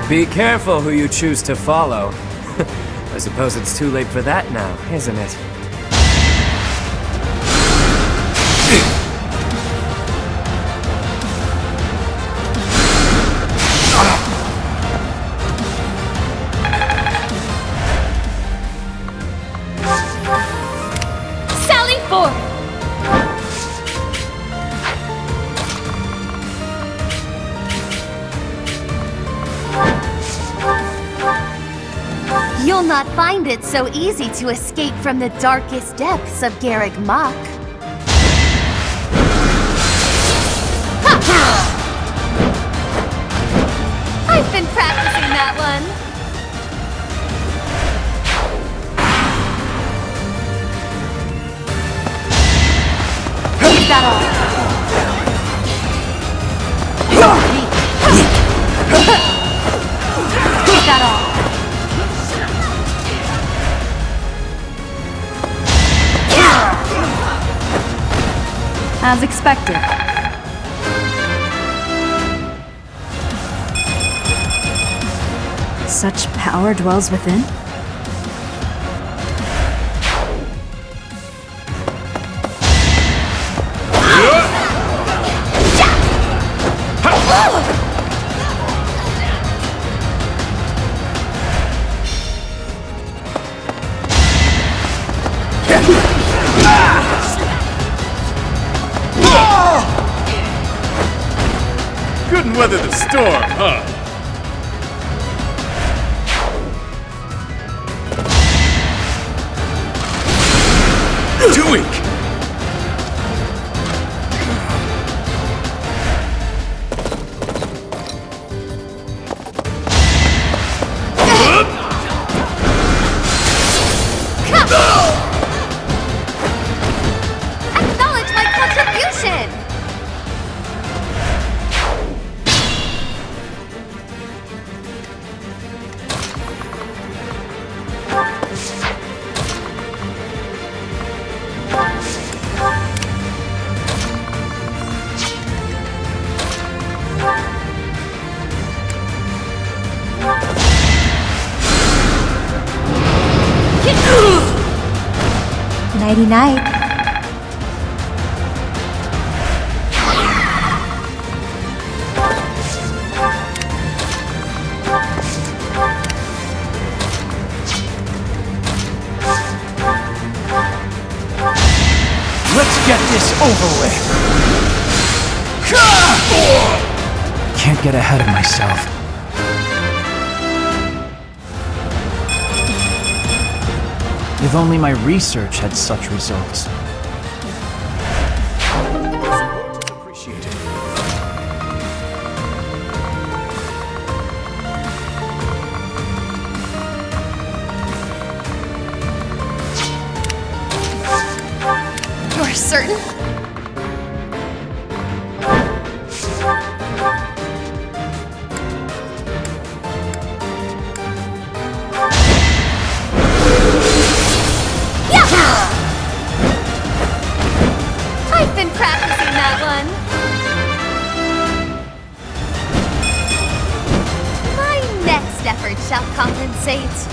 Be careful who you choose to follow. I suppose it's too late for that now, isn't it? Sally forth! You'll not find it so easy to escape from the darkest depths of Garrick Mach. I've been practicing that one. Is that all? Is that all? As expected. Such power dwells within? Couldn't weather the storm, huh? Too weak! Acknowledge my contribution! Nighty-night. Let's get this over with. Can't get ahead of myself. If only my research had such results. certain? I've been practicing that one. My next effort shall compensate.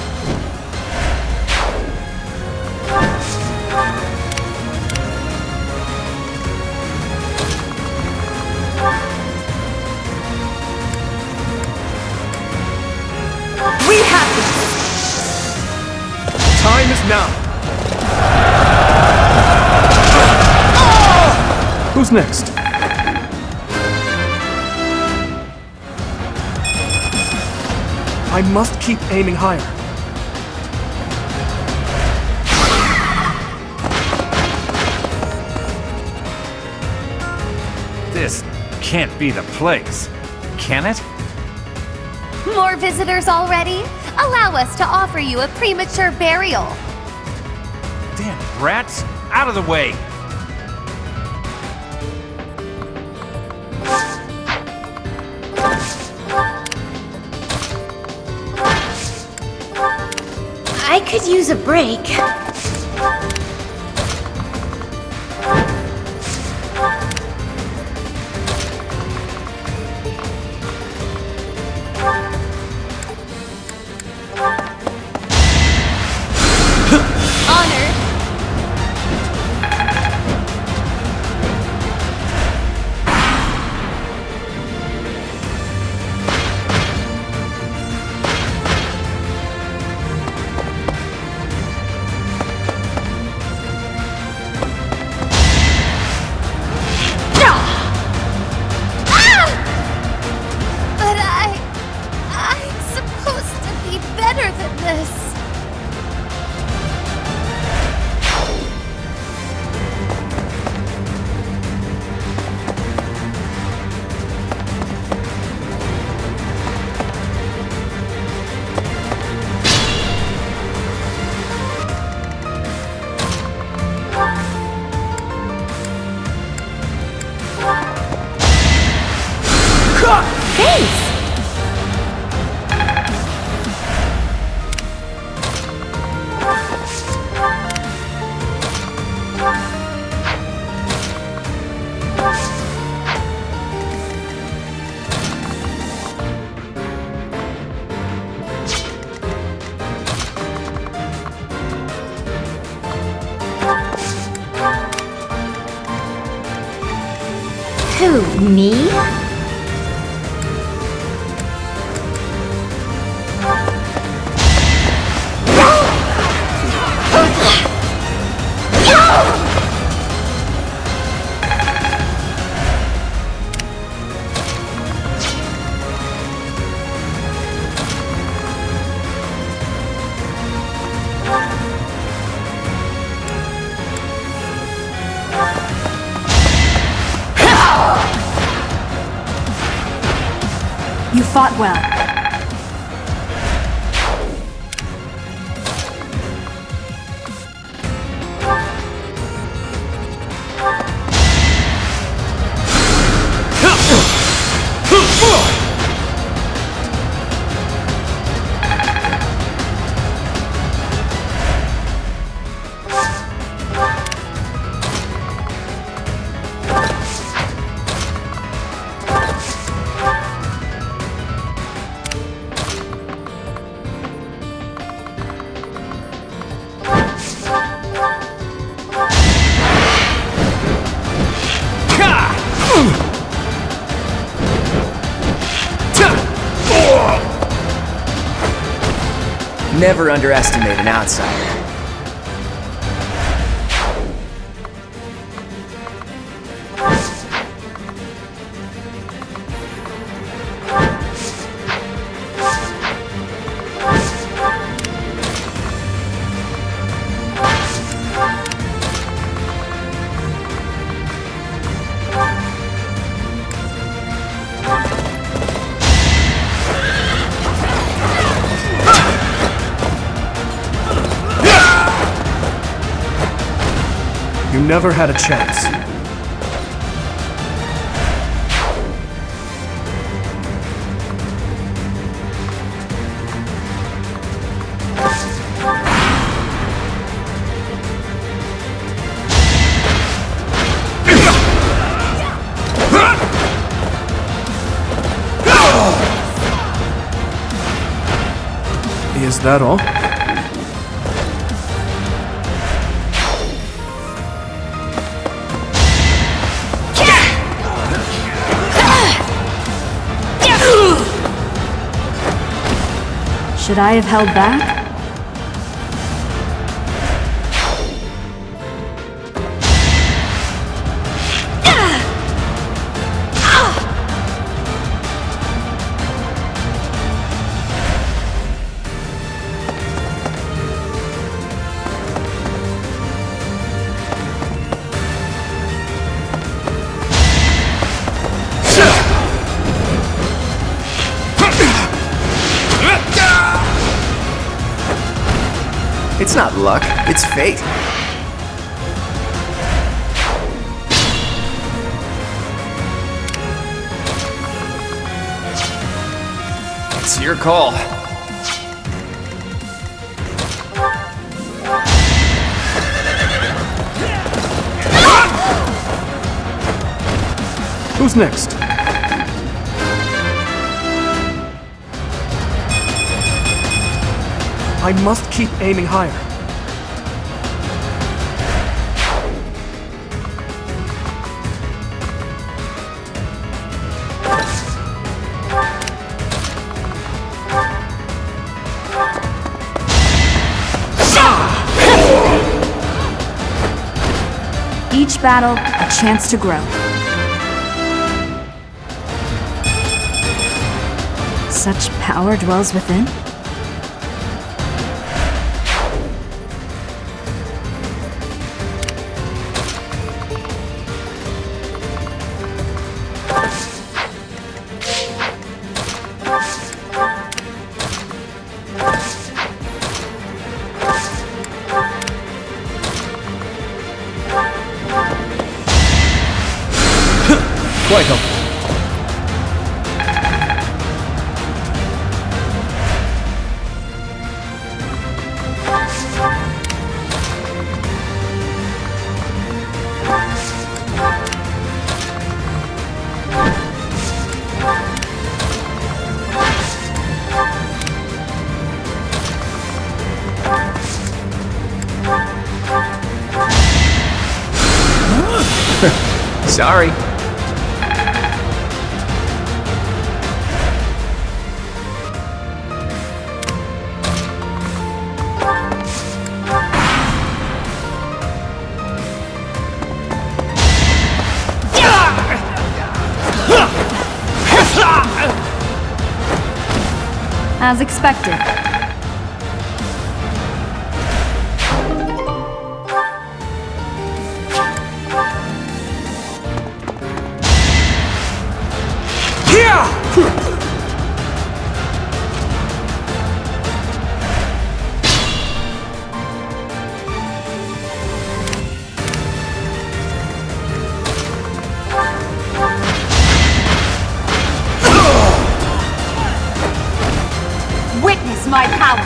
We have this! Time is now. Who's next? I must keep aiming higher. This can't be the place, can it? More visitors already? Allow us to offer you a premature burial. Damn rats! Out of the way! I could use a break. Who, me? You fought well. Never underestimate an outsider. Yeah! never had a chance. Is that all? Should I have held back? It's not luck, it's fate. It's your call. Who's next? I must keep aiming higher. Each battle, a chance to grow. Such power dwells within? Quite helpful. Sorry. As expected. Witness my power!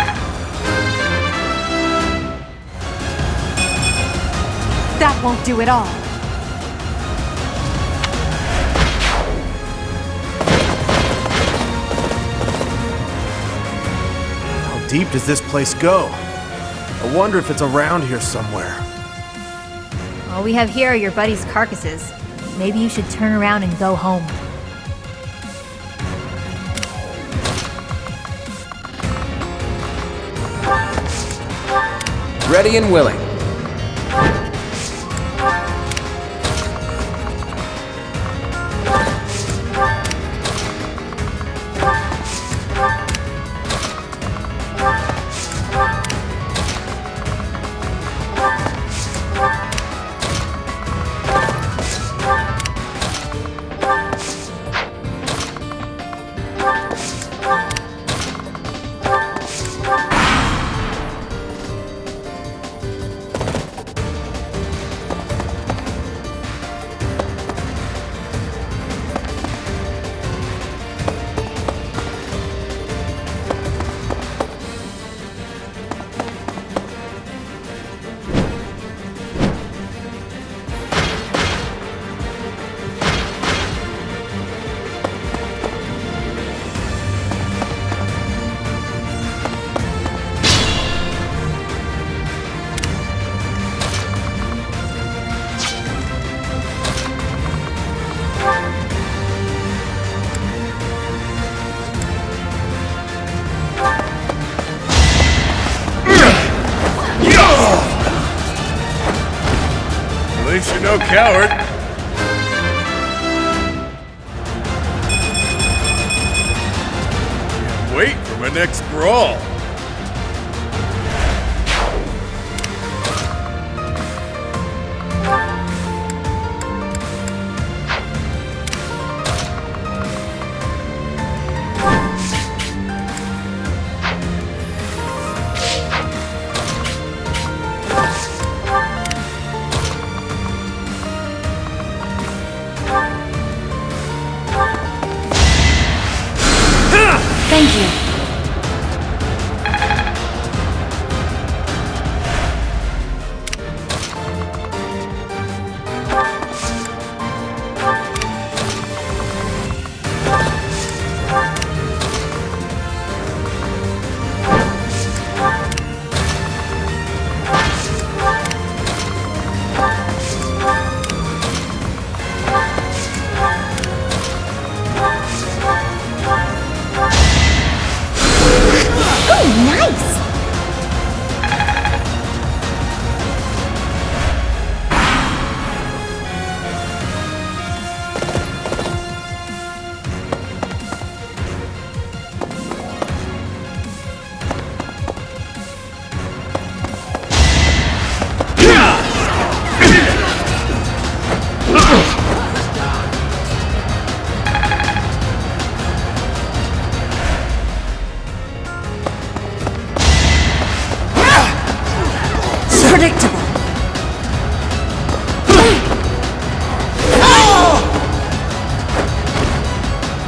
That won't do it all. How deep does this place go? I wonder if it's around here somewhere. All we have here are your buddies' carcasses. Maybe you should turn around and go home. Ready and willing. no coward. Can't wait for my next brawl. Thank you. Predictable.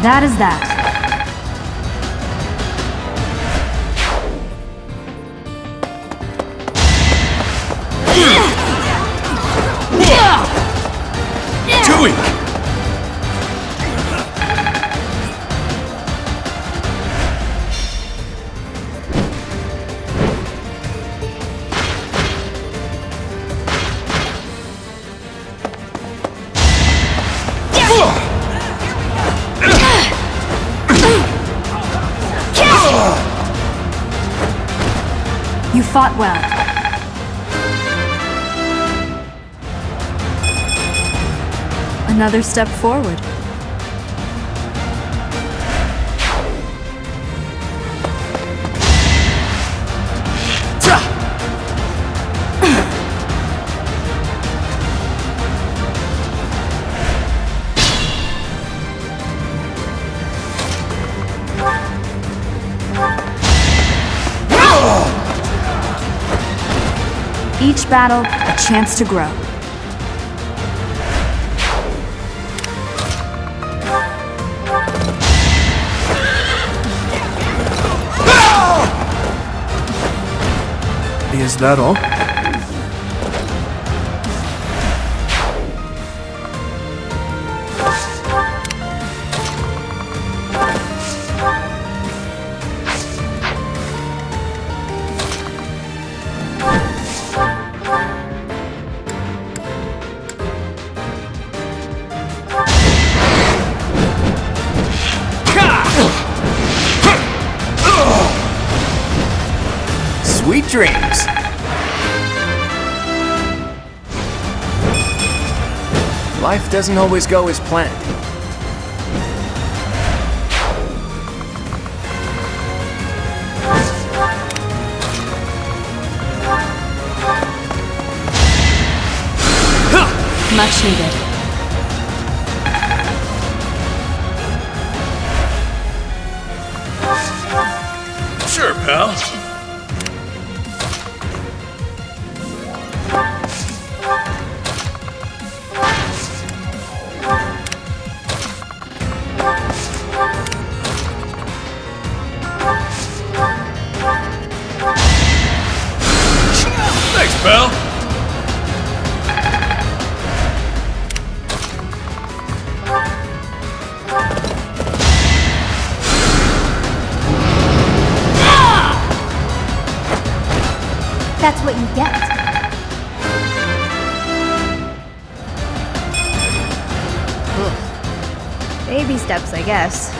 That is that. Too weak. You fought well. Another step forward. Each battle, a chance to grow. Is that all? Sweet dreams. Life doesn't always go as planned. Much needed. Sure, pal. Thanks, pal. That's what you get. Baby steps, I guess.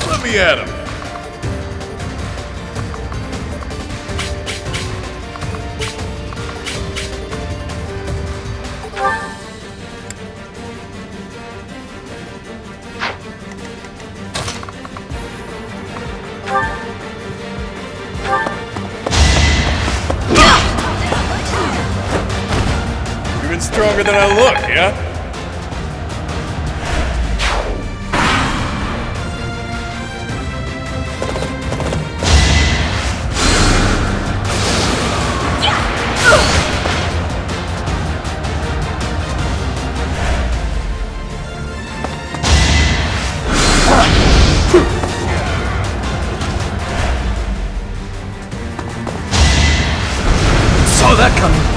Let me at him. stronger than I look, yeah? Saw that coming.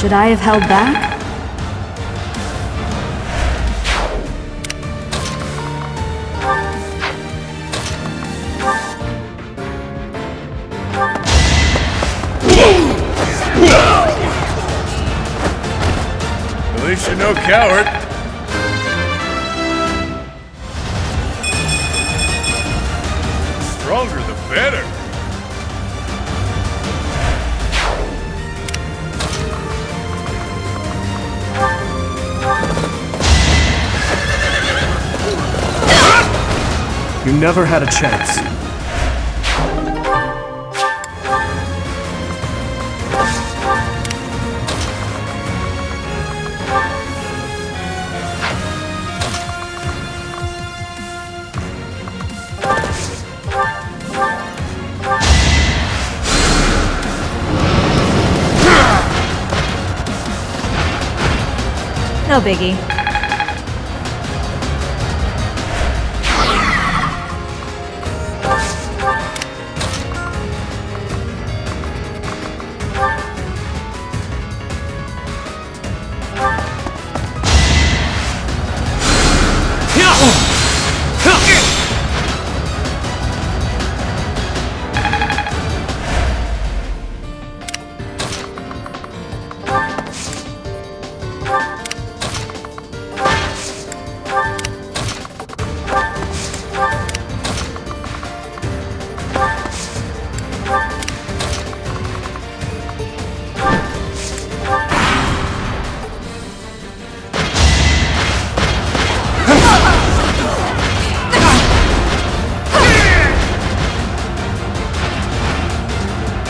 Should I have held back? At least you're no coward. Stronger the better. You never had a chance. No biggie.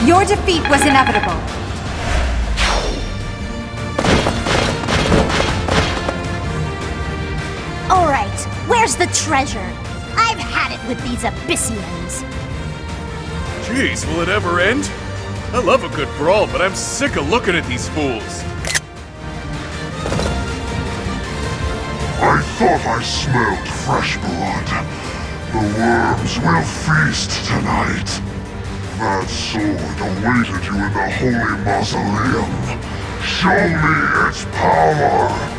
Your defeat was inevitable. All right, where's the treasure? I've had it with these Abyssians. Jeez, will it ever end? I love a good brawl, but I'm sick of looking at these fools. I thought I smelled fresh blood. The worms will feast tonight. That sword awaited you in the holy mausoleum. Show me its power!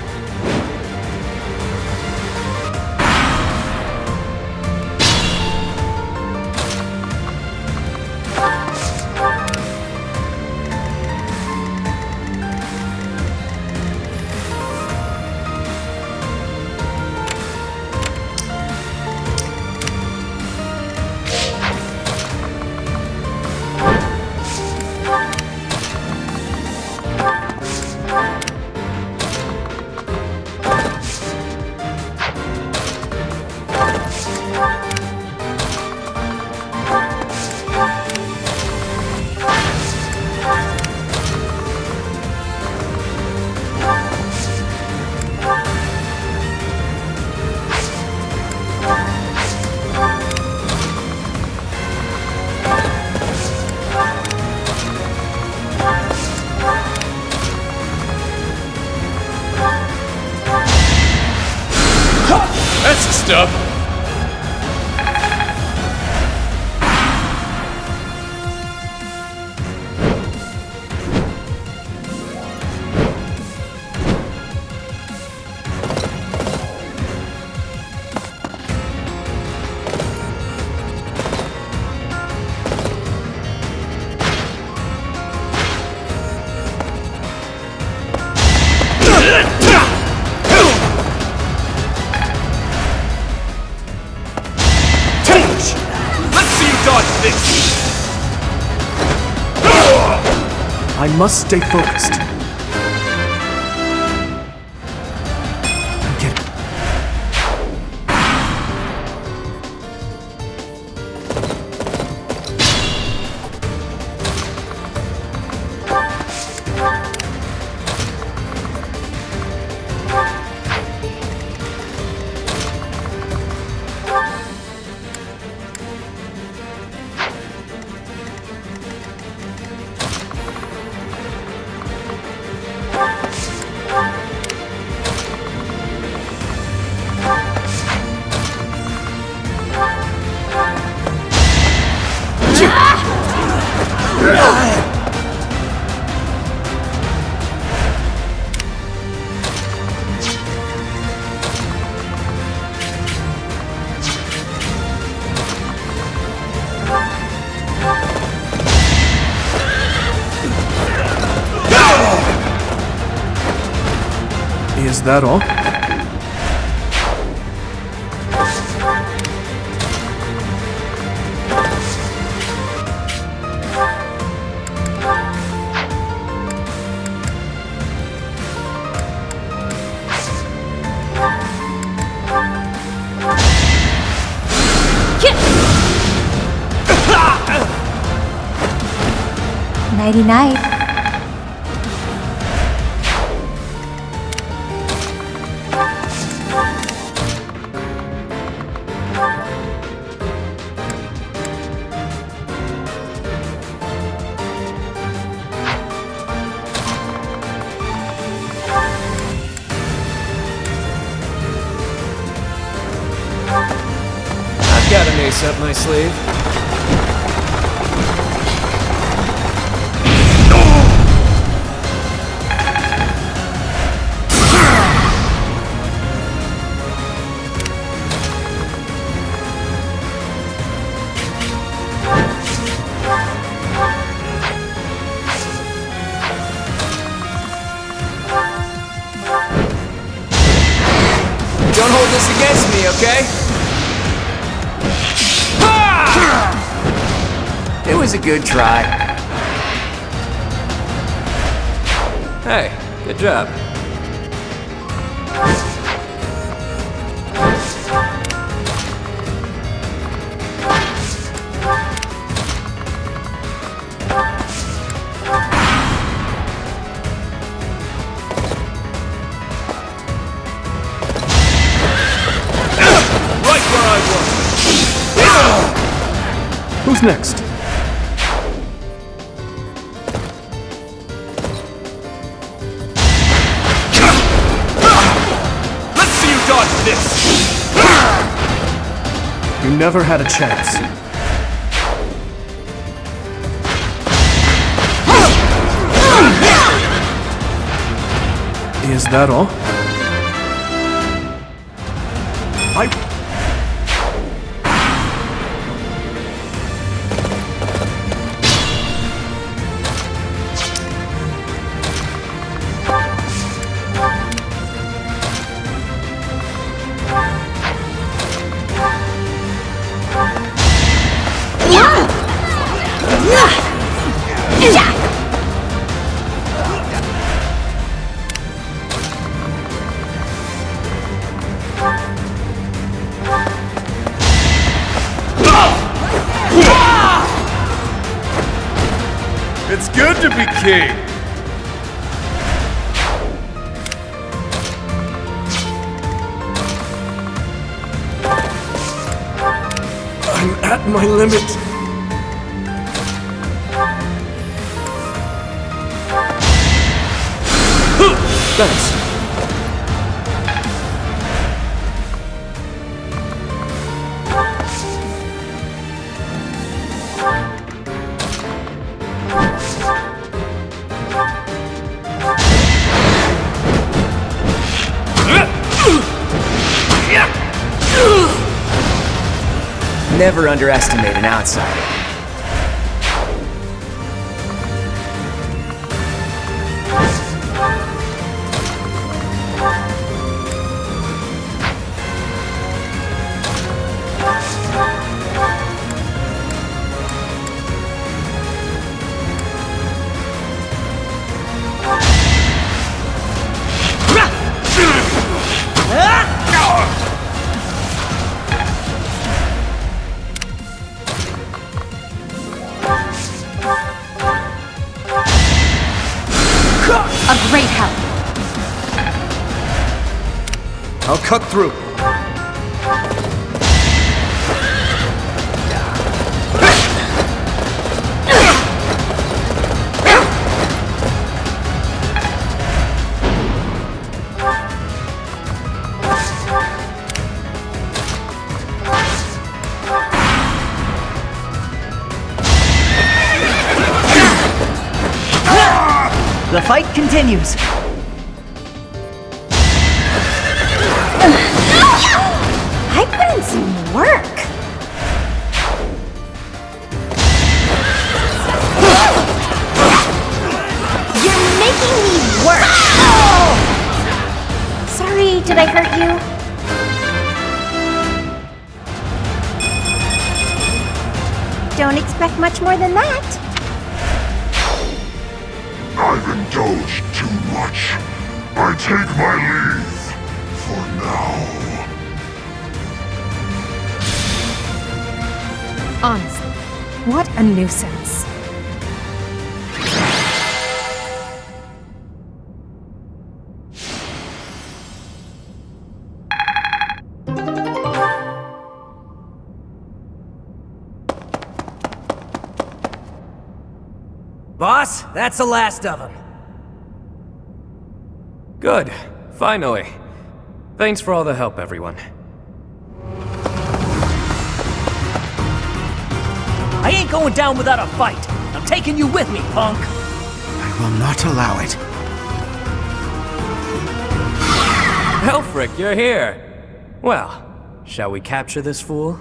That's the stuff. I must stay focused. I'm getting... Is that all? Nighty-night. I've got an ace up my sleeve. Don't hold this against me, okay? It was a good try. Hey, good job. Right where I was! Who's next? Let's see you dodge this! You never had a chance. Is that all? It's good to be king! I'm at my limit. Thanks. Never underestimate an outsider. A great help. I'll cut through. The fight continues. I put in some work. You're making me work. Sorry, did I hurt you? Don't expect much more than that. I've indulged too much. I take my leave for now. Honestly, what a nuisance. Boss, that's the last of them. Good. Finally. Thanks for all the help, everyone. I ain't going down without a fight. I'm taking you with me, punk. I will not allow it. Elfric, you're here. Well, shall we capture this fool?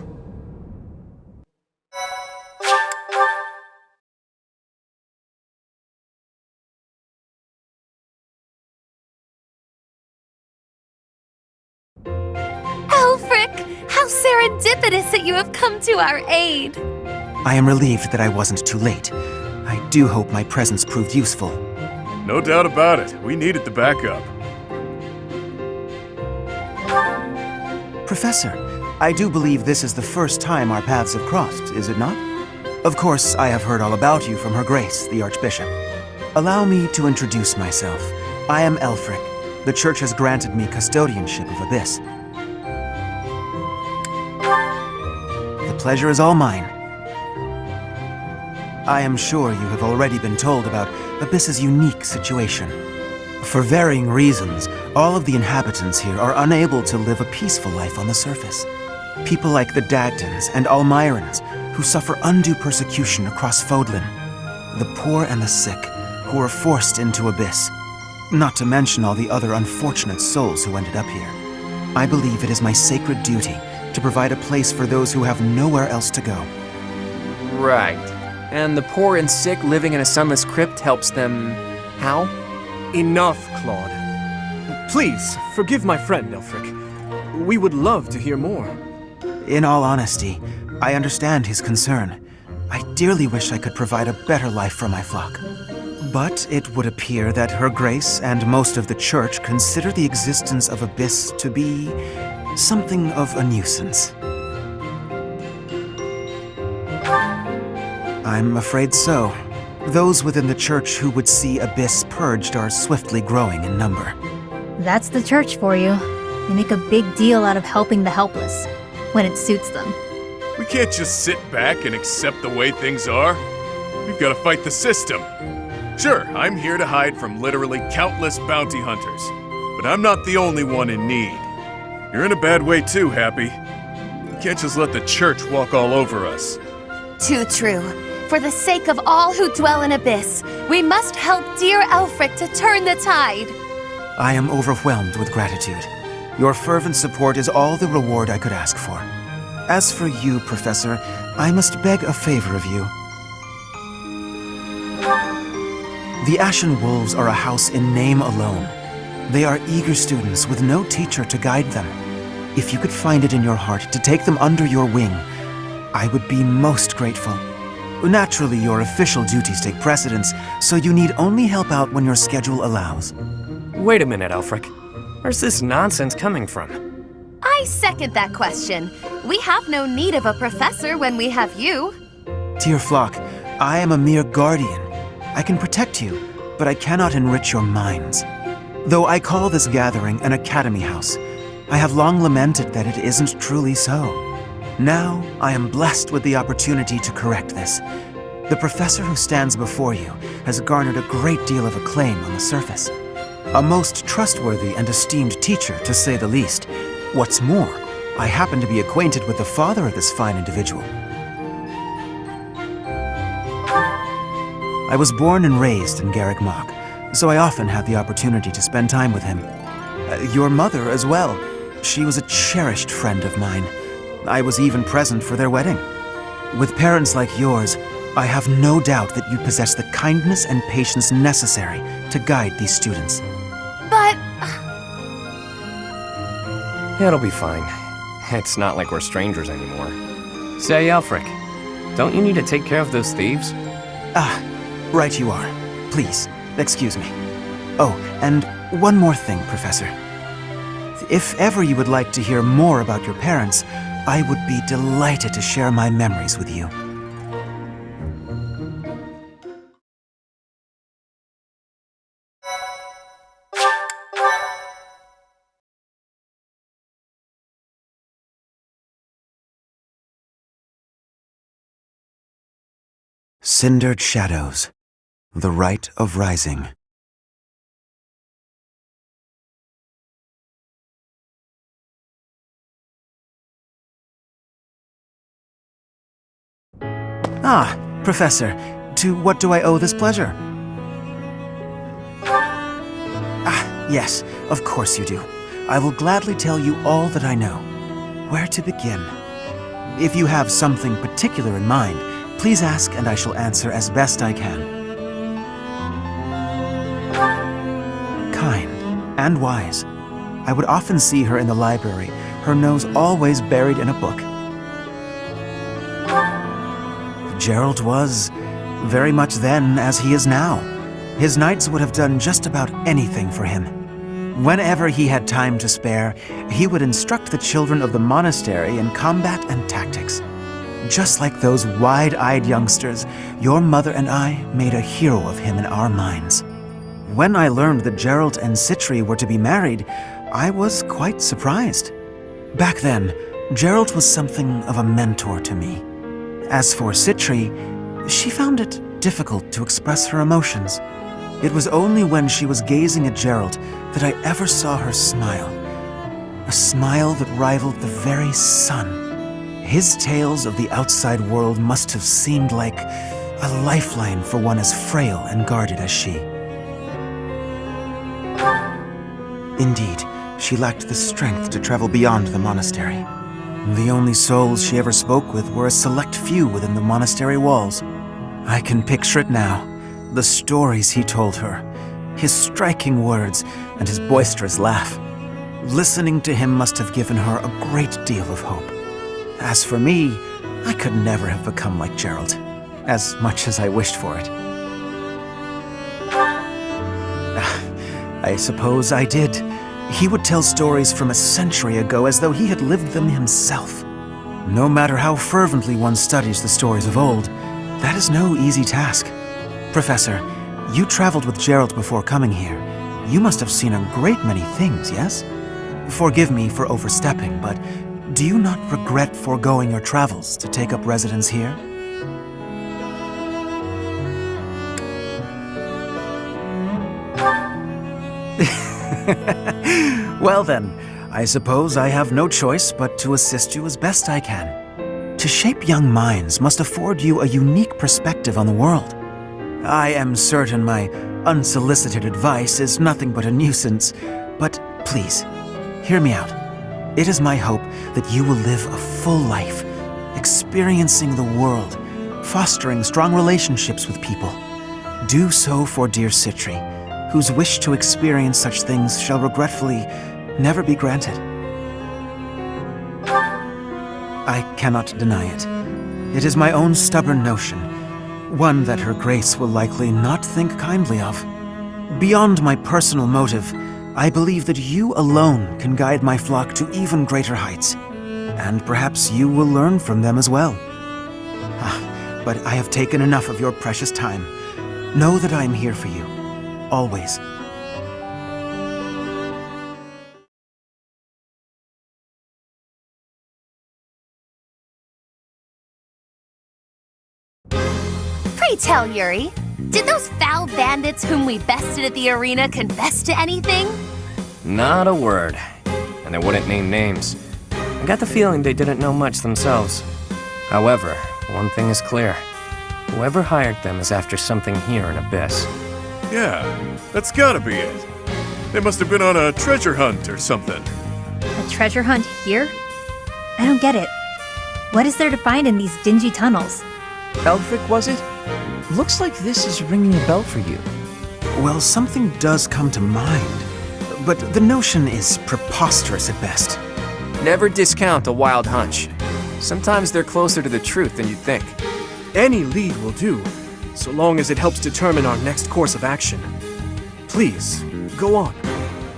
Elfric, how serendipitous that you have come to our aid. I am relieved that I wasn't too late. I do hope my presence proved useful. No doubt about it. We needed the backup. Professor, I do believe this is the first time our paths have crossed, is it not? Of course, I have heard all about you from Her Grace, the Archbishop. Allow me to introduce myself. I am Elfric. The Church has granted me custodianship of Abyss. The pleasure is all mine. I am sure you have already been told about Abyss's unique situation. For varying reasons, all of the inhabitants here are unable to live a peaceful life on the surface. People like the Dagdans and Almirans, who suffer undue persecution across Fodlan. The poor and the sick, who are forced into Abyss. Not to mention all the other unfortunate souls who ended up here. I believe it is my sacred duty to provide a place for those who have nowhere else to go. Right. And the poor and sick living in a sunless crypt helps them... how? Enough, Claude. Please, forgive my friend, Elfric. We would love to hear more. In all honesty, I understand his concern. I dearly wish I could provide a better life for my flock. But it would appear that Her Grace and most of the Church consider the existence of Abyss to be something of a nuisance. I'm afraid so. Those within the Church who would see Abyss purged are swiftly growing in number. That's the Church for you. They make a big deal out of helping the helpless, when it suits them. We can't just sit back and accept the way things are. We've got to fight the system. Sure, I'm here to hide from literally countless bounty hunters, but I'm not the only one in need. You're in a bad way too, Happy. You can't just let the Church walk all over us. Too true. For the sake of all who dwell in Abyss, we must help dear Elfric to turn the tide. I am overwhelmed with gratitude. Your fervent support is all the reward I could ask for. As for you, Professor, I must beg a favor of you. The Ashen Wolves are a house in name alone. They are eager students with no teacher to guide them. If you could find it in your heart to take them under your wing, I would be most grateful. Naturally, your official duties take precedence, so you need only help out when your schedule allows. Wait a minute, Elfric. Where's this nonsense coming from? I second that question. We have no need of a professor when we have you. Dear flock, I am a mere guardian. I can protect you, but I cannot enrich your minds. Though I call this gathering an academy house, I have long lamented that it isn't truly so. Now, I am blessed with the opportunity to correct this. The professor who stands before you has garnered a great deal of acclaim on the surface. A most trustworthy and esteemed teacher, to say the least. What's more, I happen to be acquainted with the father of this fine individual. I was born and raised in Garrick Mach, so I often had the opportunity to spend time with him. Your mother as well. She was a cherished friend of mine. I was even present for their wedding. With parents like yours, I have no doubt that you possess the kindness and patience necessary to guide these students. But... It'll be fine. It's not like we're strangers anymore. Say, Alfric, don't you need to take care of those thieves? Ah, right you are. Please, excuse me. Oh, and one more thing, Professor. If ever you would like to hear more about your parents, I would be delighted to share my memories with you. Cindered Shadows, The Rite of Rising. Ah, Professor, to what do I owe this pleasure? Ah, yes, of course you do. I will gladly tell you all that I know. Where to begin? If you have something particular in mind, please ask and I shall answer as best I can. Kind and wise. I would often see her in the library, her nose always buried in a book. Gerald was very much then as he is now. His knights would have done just about anything for him. Whenever he had time to spare, he would instruct the children of the monastery in combat and tactics. Just like those wide-eyed youngsters, your mother and I made a hero of him in our minds. When I learned that Gerald and Citri were to be married, I was quite surprised. Back then, Gerald was something of a mentor to me. As for Citri, she found it difficult to express her emotions. It was only when she was gazing at Gerald that I ever saw her smile. A smile that rivaled the very sun. His tales of the outside world must have seemed like a lifeline for one as frail and guarded as she. Indeed, she lacked the strength to travel beyond the monastery. The only souls she ever spoke with were a select few within the monastery walls. I can picture it now, the stories he told her, his striking words, and his boisterous laugh. Listening to him must have given her a great deal of hope. As for me, I could never have become like Gerald, as much as I wished for it. I suppose I did. He would tell stories from a century ago as though he had lived them himself. No matter how fervently one studies the stories of old, that is no easy task. Professor, you traveled with Gerald before coming here. You must have seen a great many things, yes? Forgive me for overstepping, but do you not regret foregoing your travels to take up residence here? Well then, I suppose I have no choice but to assist you as best I can. To shape young minds must afford you a unique perspective on the world. I am certain my unsolicited advice is nothing but a nuisance, but please, hear me out. It is my hope that you will live a full life, experiencing the world, fostering strong relationships with people. Do so for dear Citri, whose wish to experience such things shall regretfully never be granted. I cannot deny it. It is my own stubborn notion, one that Her Grace will likely not think kindly of. Beyond my personal motive, I believe that you alone can guide my flock to even greater heights, and perhaps you will learn from them as well. But I have taken enough of your precious time. Know that I am here for you. always. Pray tell, Yuri, did those foul bandits whom we bested at the arena confess to anything? Not a word. And they wouldn't name names. I got the feeling they didn't know much themselves. However, one thing is clear. Whoever hired them is after something here in Abyss. Yeah, that's gotta be it. They must have been on a treasure hunt or something. A treasure hunt here? I don't get it. What is there to find in these dingy tunnels? Elfric, was it? Looks like this is ringing a bell for you. Well, something does come to mind, but the notion is preposterous at best. Never discount a wild hunch. Sometimes they're closer to the truth than you'd think. Any lead will do, so long as it helps determine our next course of action. Please, go on.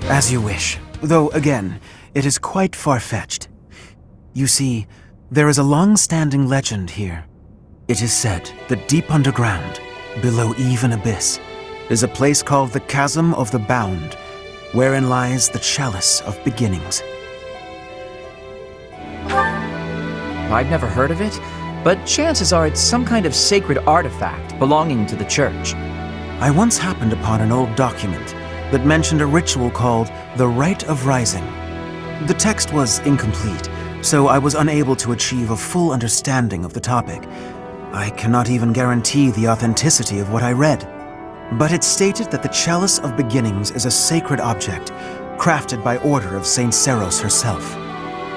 As you wish, though again, it is quite far-fetched. You see, there is a long-standing legend here. It is said that deep underground, below even Abyss, is a place called the Chasm of the Bound, wherein lies the Chalice of Beginnings. I'd never heard of it, but chances are it's some kind of sacred artifact belonging to the church. I once happened upon an old document that mentioned a ritual called the Rite of Rising. The text was incomplete, so I was unable to achieve a full understanding of the topic. I cannot even guarantee the authenticity of what I read. But it stated that the Chalice of Beginnings is a sacred object, crafted by order of Saint Seros herself.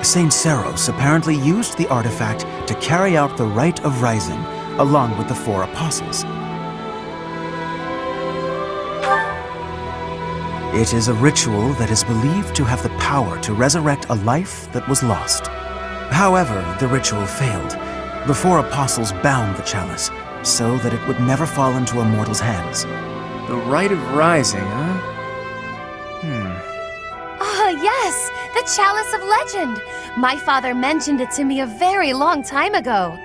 Saint Seros apparently used the artifact to carry out the Rite of Rising, along with the 4 apostles. It is a ritual that is believed to have the power to resurrect a life that was lost. However, the ritual failed. The 4 apostles bound the chalice, so that it would never fall into a mortal's hands. The Rite of Rising, huh? Ah, yes! The Chalice of Legend! My father mentioned it to me a very long time ago.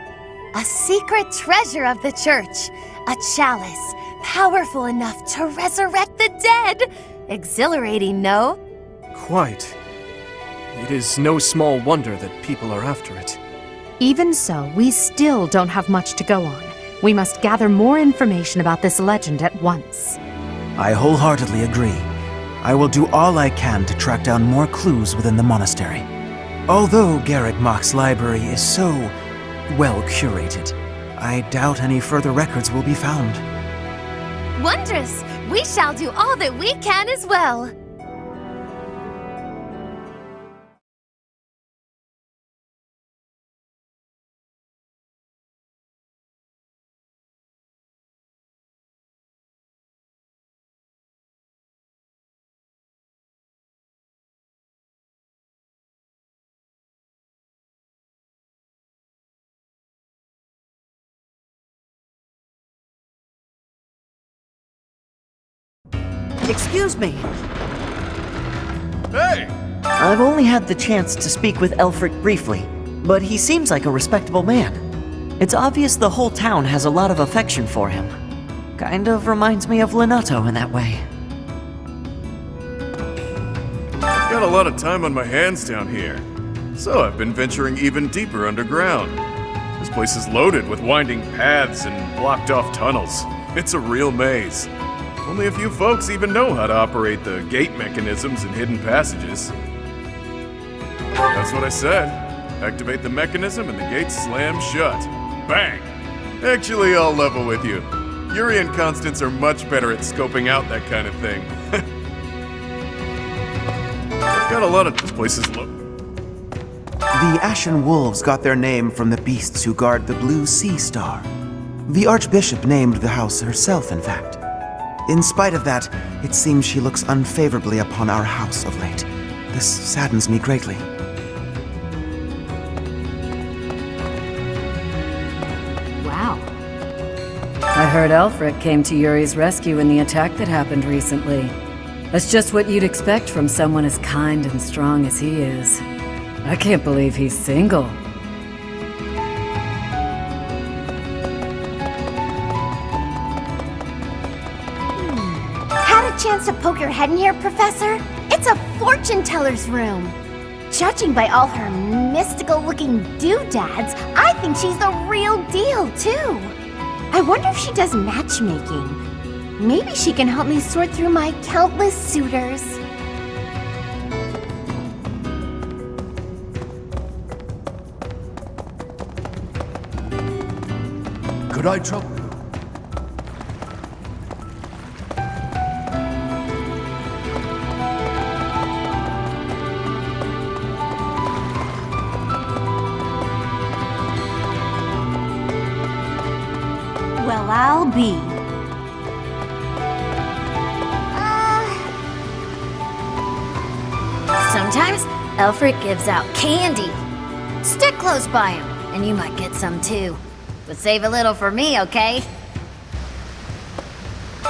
A secret treasure of the church. A chalice, powerful enough to resurrect the dead. Exhilarating, no? Quite. It is no small wonder that people are after it. Even so, we still don't have much to go on. We must gather more information about this legend at once. I wholeheartedly agree. I will do all I can to track down more clues within the monastery. Although Garreg Mach's library is so well curated, I doubt any further records will be found. Wondrous! We shall do all that we can as well. Excuse me. Hey! I've only had the chance to speak with Elfric briefly, but he seems like a respectable man. It's obvious the whole town has a lot of affection for him. Kind of reminds me of Lenato in that way. I've got a lot of time on my hands down here, so I've been venturing even deeper underground. This place is loaded with winding paths and blocked off tunnels. It's a real maze. Only a few folks even know how to operate the gate mechanisms and hidden passages. That's what I said. Activate the mechanism and the gates slam shut. Bang! Actually, I'll level with you. Yuri and Constance are much better at scoping out that kind of thing. I've got a lot of this place's The Ashen Wolves got their name from the beasts who guard the Blue Sea Star. The Archbishop named the house herself, in fact. In spite of that, it seems she looks unfavorably upon our house of late. This saddens me greatly. Wow. I heard Elfric came to Yuri's rescue in the attack that happened recently. That's just what you'd expect from someone as kind and strong as he is. I can't believe he's single. How chance to poke your head in here, Professor? It's a fortune teller's room. Judging by all her mystical-looking doodads, I think she's the real deal, too. I wonder if she does matchmaking. Maybe she can help me sort through my countless suitors. Could I trouble you? Well, I'll be. Sometimes Alfred gives out candy. Stick close by him, and you might get some too. But save a little for me, okay?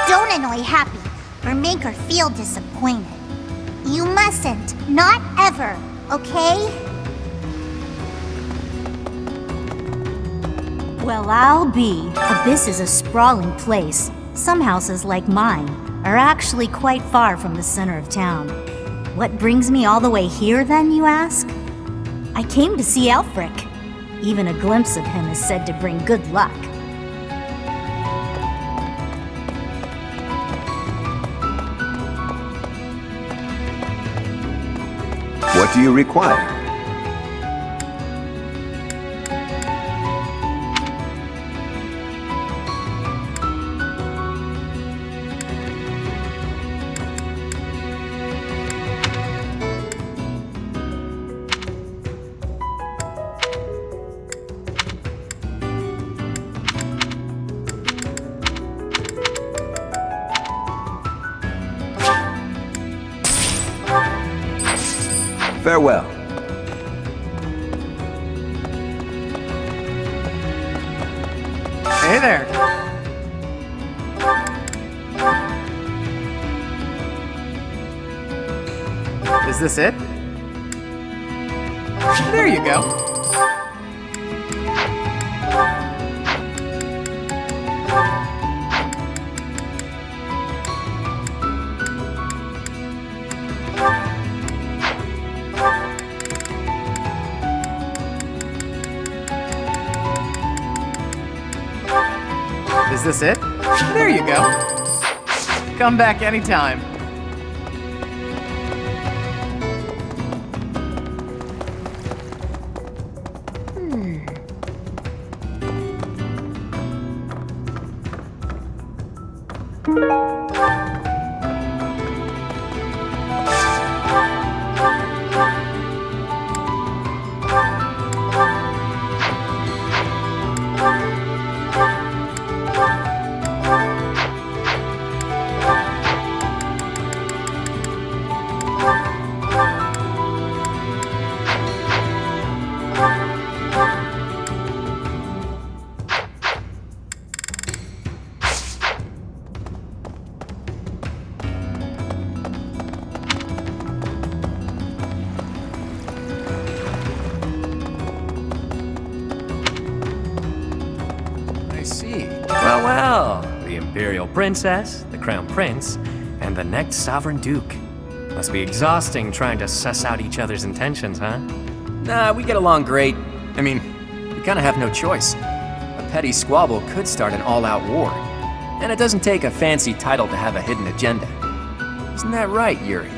Don't annoy Happy, or make her feel disappointed. You mustn't. Not ever, okay? Well, I'll be. Abyss is a sprawling place. Some houses, like mine, are actually quite far from the center of town. What brings me all the way here, then, you ask? I came to see Elfric. Even a glimpse of him is said to bring good luck. What do you require? Farewell. Hey there. Is this it? There you go. Is this it? There you go. Come back anytime. Well, the Imperial Princess, the Crown Prince, and the next Sovereign Duke. Must be exhausting trying to suss out each other's intentions, huh? Nah, we get along great. I mean, we kinda have no choice. A petty squabble could start an all-out war. And it doesn't take a fancy title to have a hidden agenda. Isn't that right, Yuri?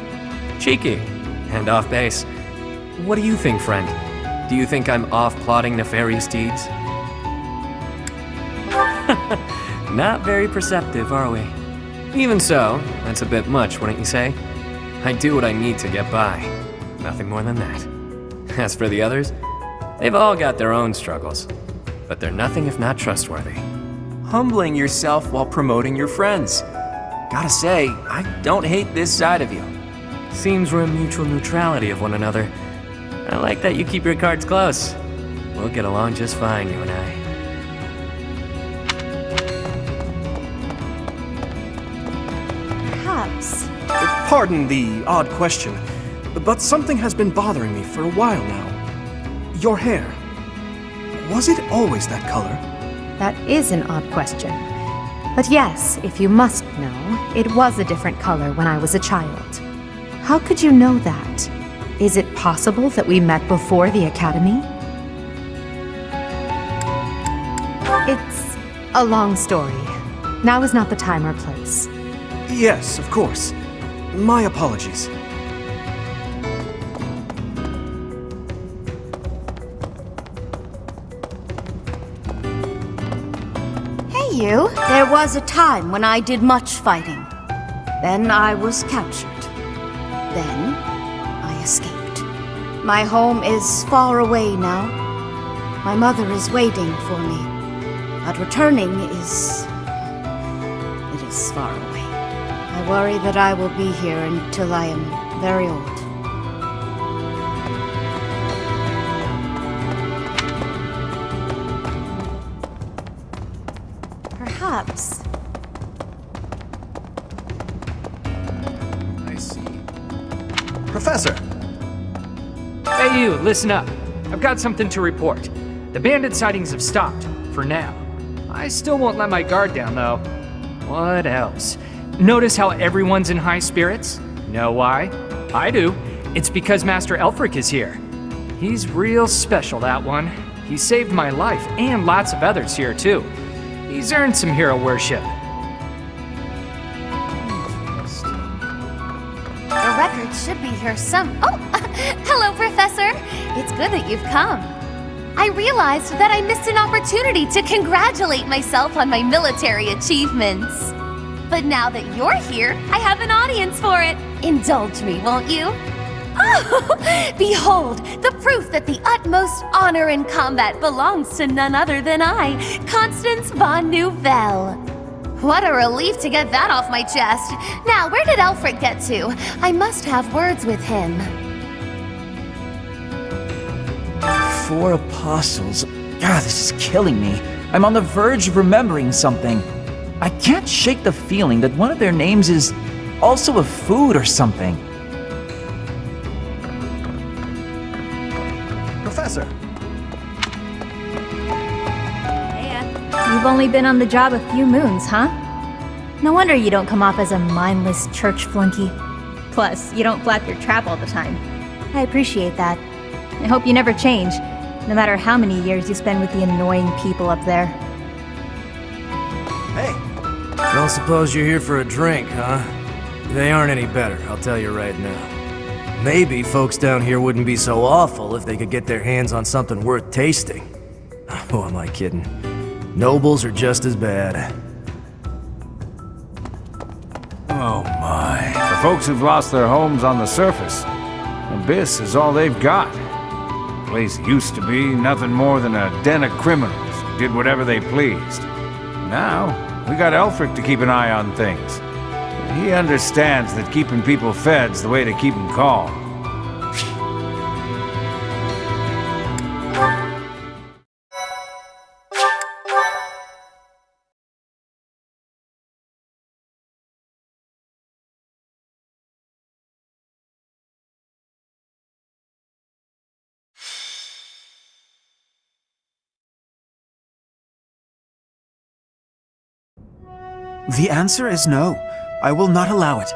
Cheeky. And off base. What do you think, friend? Do you think I'm off plotting nefarious deeds? Not very perceptive, are we? Even so, that's a bit much, wouldn't you say? I do what I need to get by. Nothing more than that. As for the others, they've all got their own struggles. But they're nothing if not trustworthy. Humbling yourself while promoting your friends. Gotta say, I don't hate this side of you. Seems we're in mutual neutrality of one another. I like that you keep your cards close. We'll get along just fine, you and I. Perhaps. Pardon the odd question, but something has been bothering me for a while now. Your hair. Was it always that color? That is an odd question. But yes, if you must know, It was a different color when I was a child. How could you know that? Is it possible that we met before the academy? It's a long story. Now is not the time or place. Yes, of course. My apologies. Hey, you. There was a time when I did much fighting. Then I was captured. Then I escaped. My home is far away now. My mother is waiting for me. But returning is far away. I worry that I will be here until I am very old. Perhaps. I see. Professor! Hey you, listen up. I've got something to report. The bandit sightings have stopped, for now. I still won't let my guard down, though. What else? Notice how everyone's in high spirits? Know why? I do. It's because Master Elfric is here. He's real special, that one. He saved my life, and lots of others here, too. He's earned some hero worship. The record should be here Oh, hello, Professor. It's good that you've come. I realized that I missed an opportunity to congratulate myself on my military achievements. But now that you're here, I have an audience for it. Indulge me, won't you? Oh, behold, the proof that the utmost honor in combat belongs to none other than I, Constance von Nouvelle. What a relief to get that off my chest. Now, where did Elfric get to? I must have words with him. 4 apostles. God, this is killing me. I'm on the verge of remembering something. I can't shake the feeling that one of their names is also a food or something. Professor! You've only been on the job a few moons, huh? No wonder you don't come off as a mindless church flunky. Plus, you don't flap your trap all the time. I appreciate that. I hope you never change, no matter how many years you spend with the annoying people up there. Hey! Don't suppose you're here for a drink, huh? They aren't any better, I'll tell you right now. Maybe folks down here wouldn't be so awful if they could get their hands on something worth tasting. Who am I kidding? Nobles are just as bad. Oh my. For folks who've lost their homes on the surface, Abyss is all they've got. The place used to be nothing more than a den of criminals who did whatever they pleased. Now, we got Elfric to keep an eye on things. He understands that keeping people fed's the way to keep them calm. The answer is no. I will not allow it.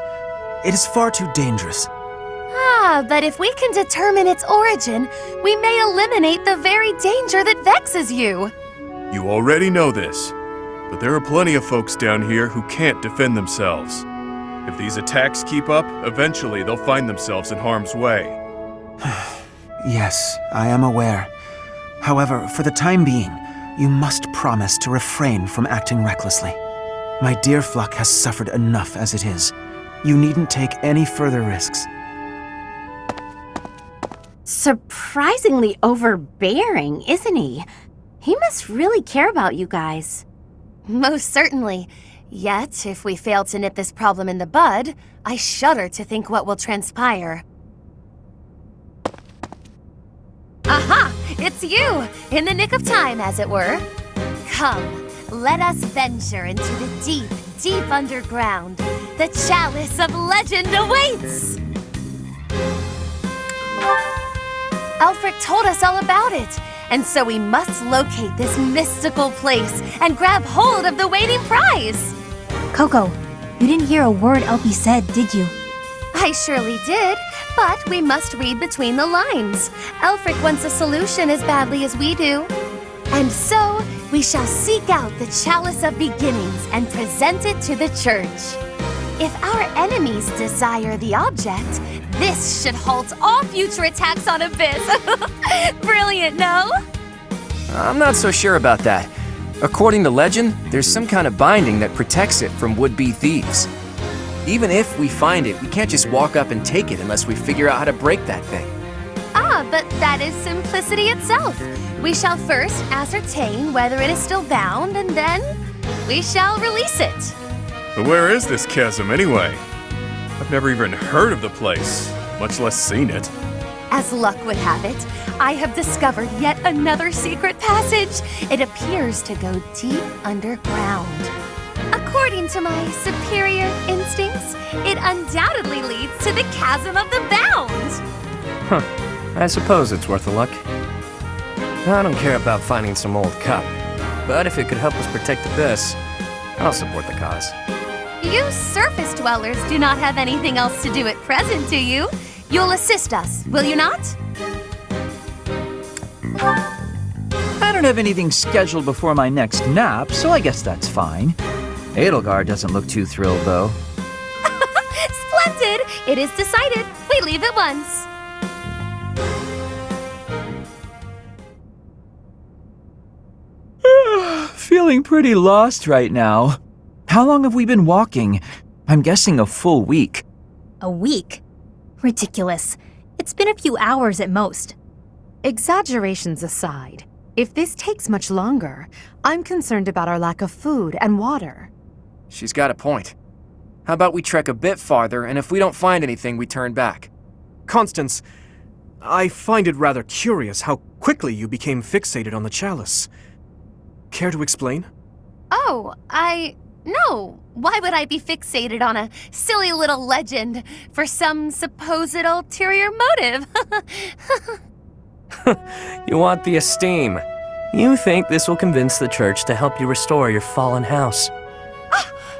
It is far too dangerous. Ah, but if we can determine its origin, we may eliminate the very danger that vexes you. You already know this, but there are plenty of folks down here who can't defend themselves. If these attacks keep up, eventually they'll find themselves in harm's way. Yes, I am aware. However, for the time being, you must promise to refrain from acting recklessly. My dear Fluck has suffered enough as it is. You needn't take any further risks. Surprisingly overbearing, isn't he? He must really care about you guys. Most certainly. Yet, if we fail to nip this problem in the bud, I shudder to think what will transpire. Aha! It's you! In the nick of time, as it were. Come, let us venture into the deep, deep underground. The chalice of legend awaits! Elfric told us all about it, and so we must locate this mystical place and grab hold of the waiting prize. Coco, You didn't hear a word Elpie said, did you? I surely did, but we must read between the lines. Elfric wants a solution as badly as we do. And so, we shall seek out the Chalice of Beginnings and present it to the church. If our enemies desire the object, this should halt all future attacks on Abyss. Brilliant, no? I'm not so sure about that. According to legend, there's some kind of binding that protects it from would-be thieves. Even if we find it, we can't just walk up and take it unless we figure out how to break that thing. Ah, but that is simplicity itself. We shall first ascertain whether it is still bound, and then we shall release it. But where is this chasm anyway? I've never even heard of the place, much less seen it. As luck would have it, I have discovered yet another secret passage. It appears to go deep underground. According to my superior instincts, it undoubtedly leads to the Chasm of the Bound. Huh. I suppose it's worth a look. I don't care about finding some old cup, but if it could help us protect Abyss, I'll support the cause. You surface dwellers do not have anything else to do at present, do you? You'll assist us, will you not? I don't have anything scheduled before my next nap, so I guess that's fine. Edelgard doesn't look too thrilled, though. Splendid! It is decided. We leave at once. Feeling pretty lost right now. How long have we been walking? I'm guessing a full week. A week? Ridiculous. It's been a few hours at most. Exaggerations aside, if this takes much longer, I'm concerned about our lack of food and water. She's got a point. How about we trek a bit farther, and if we don't find anything, we turn back? Constance, I find it rather curious how quickly you became fixated on the chalice. Care to explain? Oh, No. Why would I be fixated on a silly little legend for some supposed ulterior motive? You want the esteem. You think this will convince the church to help you restore your fallen house.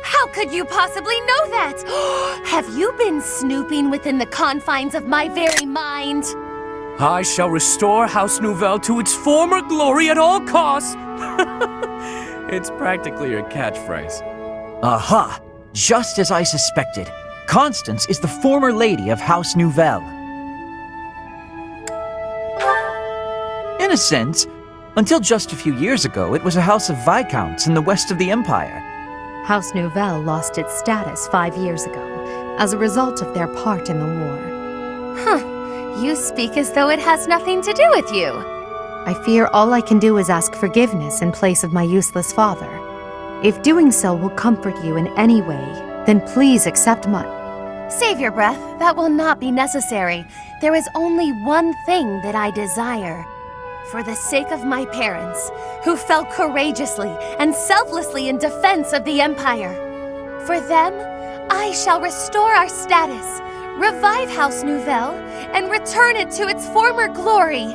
How could you possibly know that? Have you been snooping within the confines of my very mind? I shall restore House Nouvelle to its former glory at all costs. It's practically your catchphrase. Aha! Just as I suspected. Constance is the former lady of House Nouvelle. In a sense, until just a few years ago, it was a house of viscounts in the west of the Empire. House Nouvelle lost its status 5 years ago as a result of their part in the war. Huh. You speak as though it has nothing to do with you. I fear all I can do is ask forgiveness in place of my useless father. If doing so will comfort you in any way, then please accept my... Save your breath. That will not be necessary. There is only one thing that I desire. For the sake of my parents, who fell courageously and selflessly in defense of the Empire. For them, I shall restore our status, revive House Nouvelle, and return it to its former glory.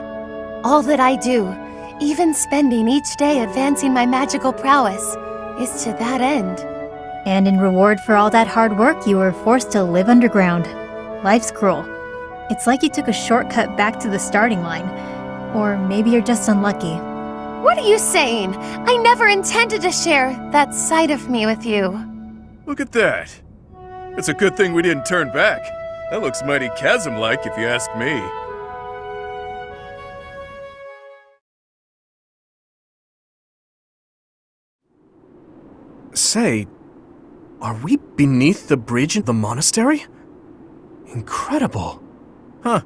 All that I do, even spending each day advancing my magical prowess, is to that end. And in reward for all that hard work, you were forced to live underground. Life's cruel. It's like you took a shortcut back to the starting line. Or maybe you're just unlucky. What are you saying? I never intended to share that side of me with you. Look at that. It's a good thing we didn't turn back. That looks mighty chasm-like if you ask me. Say, are we beneath the bridge in the monastery? Incredible. Huh.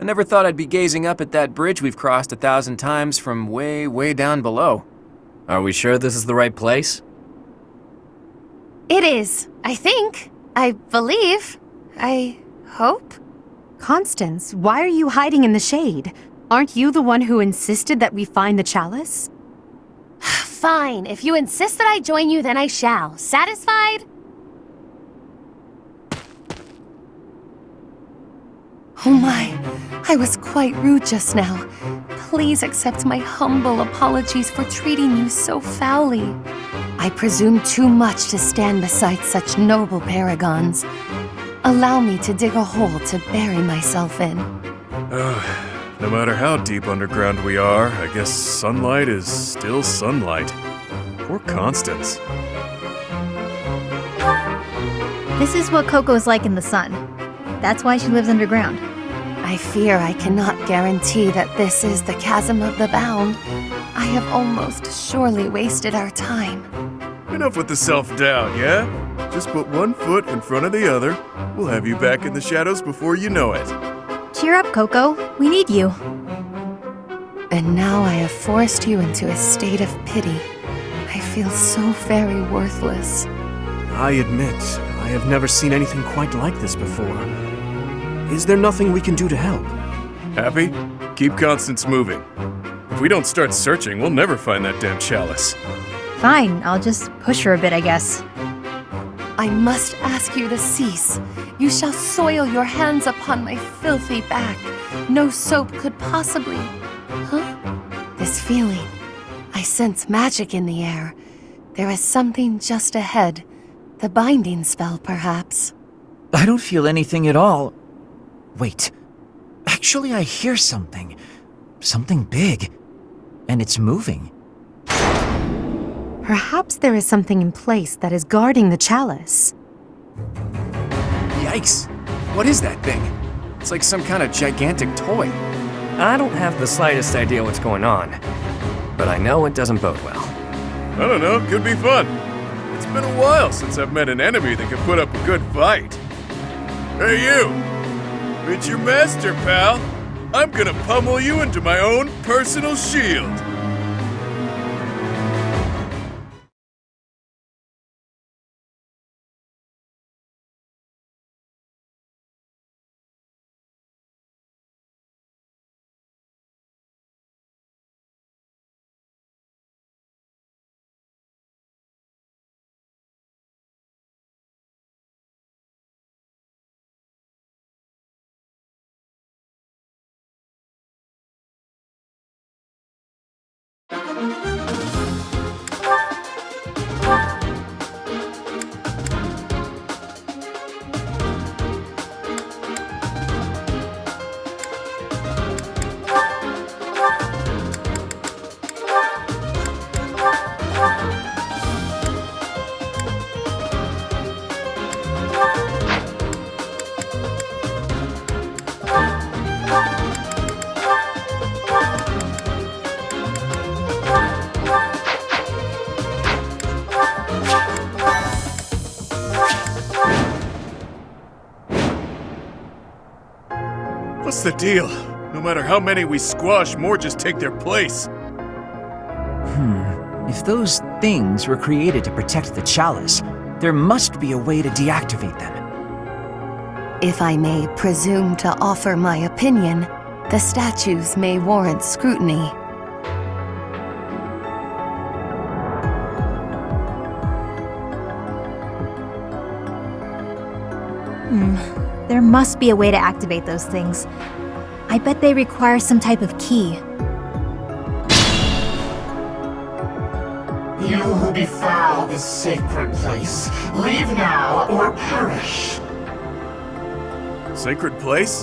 I never thought I'd be gazing up at that bridge we've crossed 1,000 times from way, way down below. Are we sure this is the right place? It is, I think. I believe. I hope. Constance, why are you hiding in the shade? Aren't you the one who insisted that we find the chalice? Fine. If you insist that I join you, then I shall. Satisfied? Oh my, I was quite rude just now. Please accept my humble apologies for treating you so foully. I presume too much to stand beside such noble paragons. Allow me to dig a hole to bury myself in. No matter how deep underground we are, I guess sunlight is still sunlight. Poor Constance. This is what Coco's like in the sun. That's why she lives underground. I fear I cannot guarantee that this is the chasm of the bound. I have almost surely wasted our time. Enough with the self-doubt, yeah? Just put one foot in front of the other. We'll have you back in the shadows before you know it. Cheer up, Coco. We need you. And now I have forced you into a state of pity. I feel so very worthless. I admit, I have never seen anything quite like this before. Is there nothing we can do to help? Happy? Keep Constance moving. If we don't start searching, we'll never find that damn chalice. Fine, I'll just push her a bit, I guess. I must ask you to cease. You shall soil your hands upon my filthy back. No soap could possibly... Huh? This feeling. I sense magic in the air. There is something just ahead. The binding spell, perhaps. I don't feel anything at all. Wait. Actually, I hear something. Something big. And it's moving. Perhaps there is something in place that is guarding the chalice. Yikes! What is that thing? It's like some kind of gigantic toy. I don't have the slightest idea what's going on, but I know it doesn't bode well. I don't know, could be fun. It's been a while since I've met an enemy that can put up a good fight. Hey you! Meet your master, pal! I'm gonna pummel you into my own personal shield! What's the deal? No matter how many we squash, more just take their place. If those things were created to protect the chalice, there must be a way to deactivate them. If I may presume to offer my opinion, the statues may warrant scrutiny. There must be a way to activate those things. I bet they require some type of key. You who befoul this sacred place, leave now or perish. Sacred place?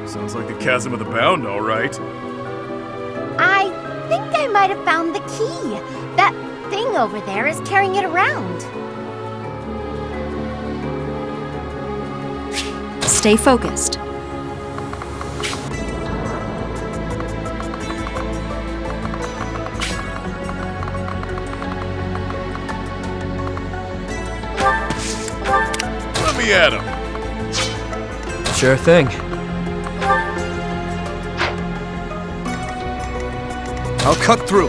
Sounds like the chasm of the bound, all right. I think I might have found the key. That thing over there is carrying it around. Stay focused. Let me at him. Sure thing. I'll cut through.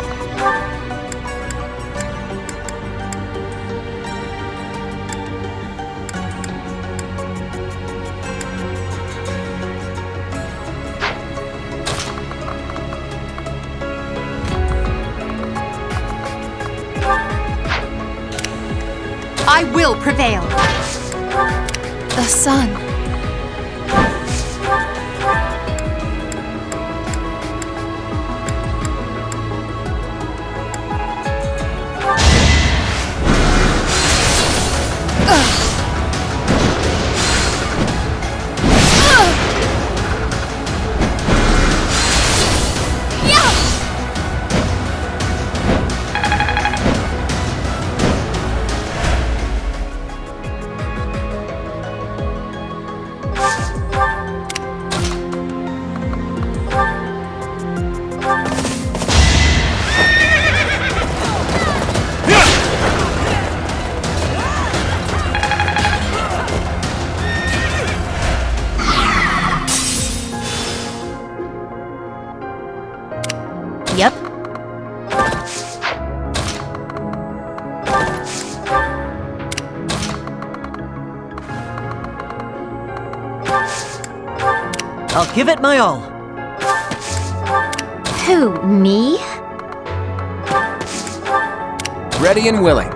I will prevail. The sun. I'll give it my all. Who, me? Ready and willing.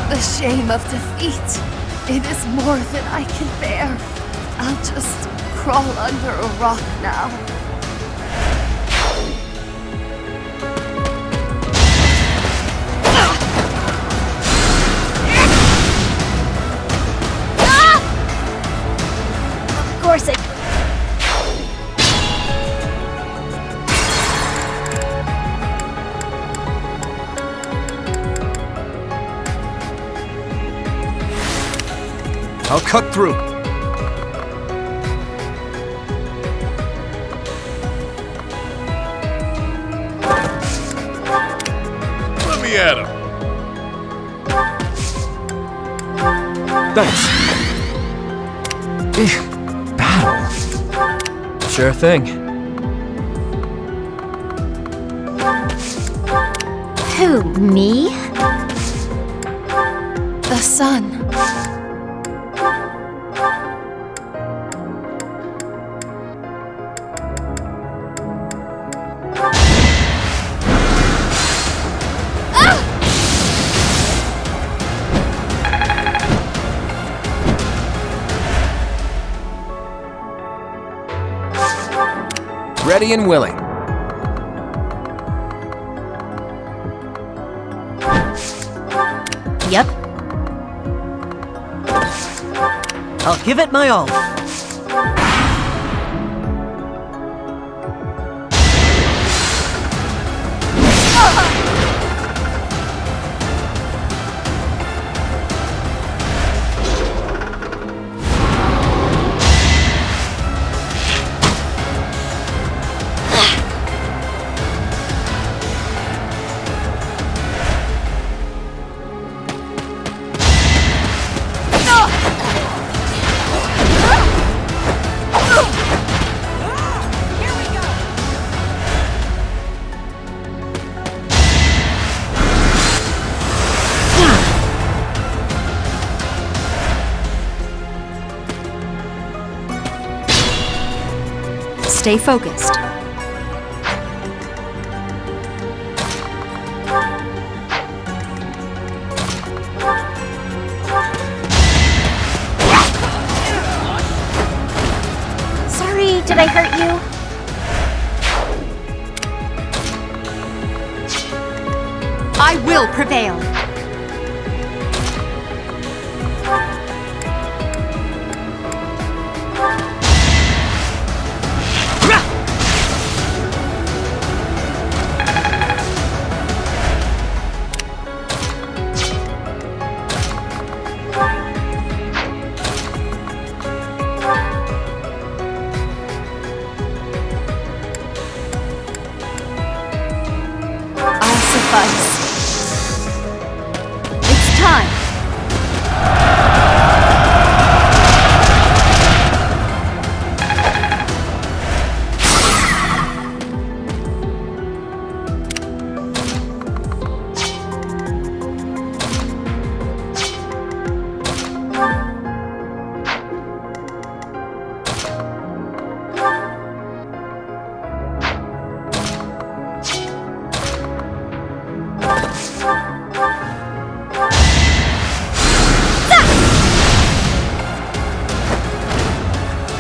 The shame of defeat. It is more than I can bear. I'll just crawl under a rock now. Of course it. I'll cut through. Let me at him. Thanks. Battle? Sure thing. Who, me? The sun. Ready and willing. Yep. I'll give it my all. Stay focused. Sorry, did I hurt you? I will prevail. I'll suffice. It's time.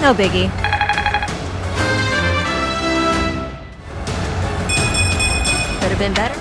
No biggie. Could have been better.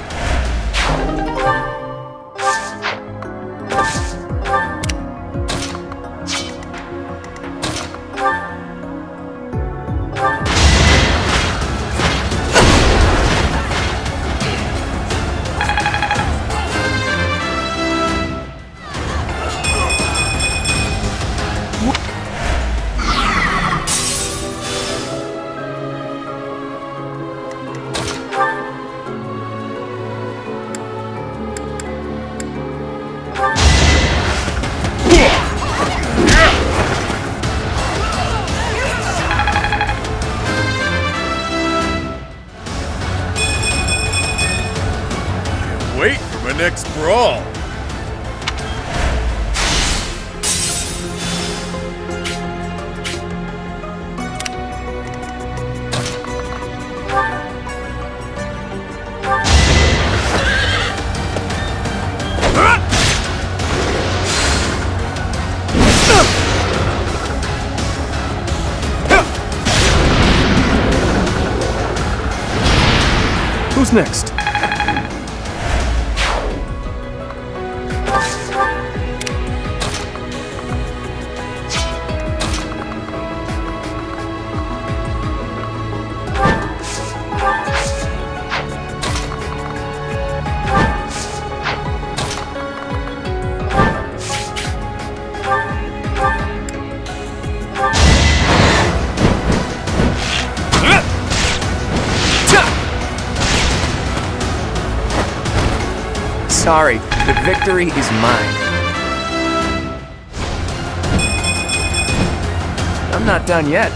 Wait for my next brawl. Who's next? Sorry, the victory is mine. I'm not done yet.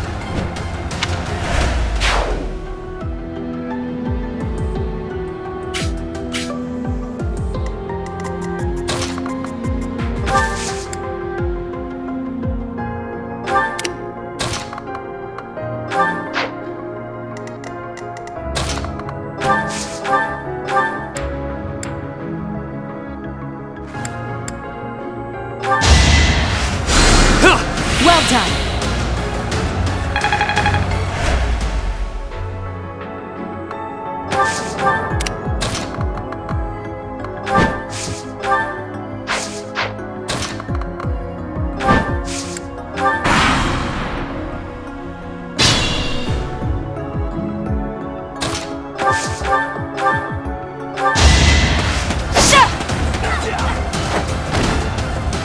Well done.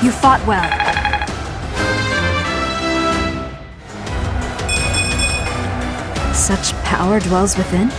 You fought well. Such power dwells within?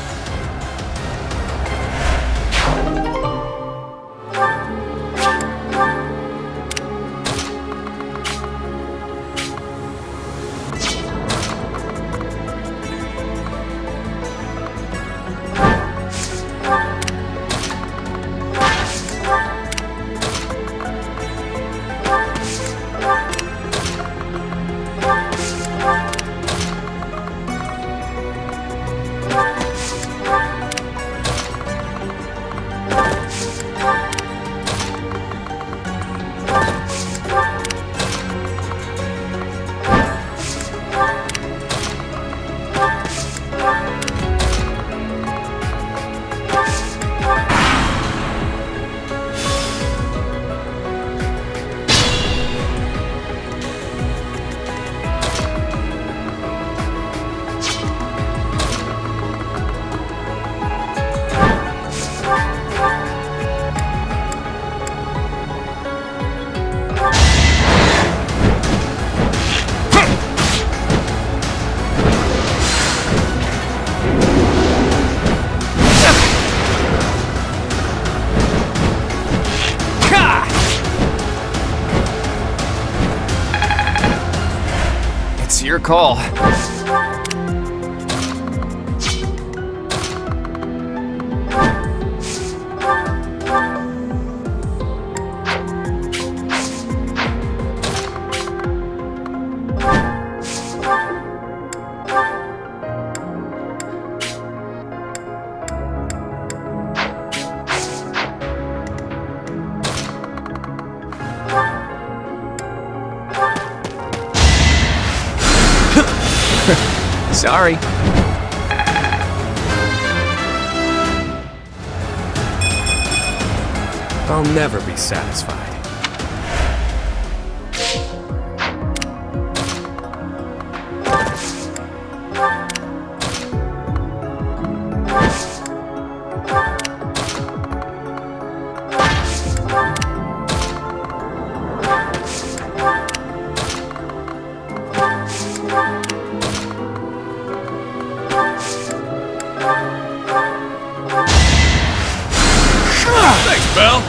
It's your call. Sorry. I'll never be satisfied. Thanks, pal.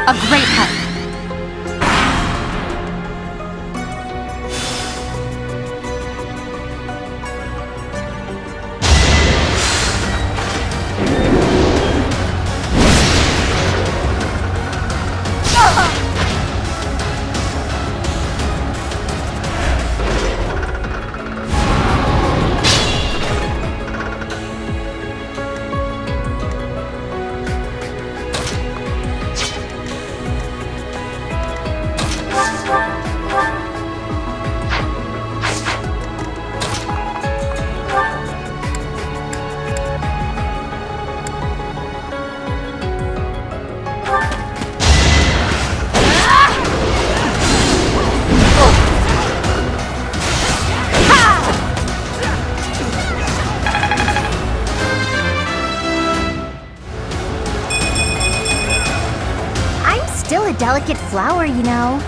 A great help. Still a delicate flower, you know.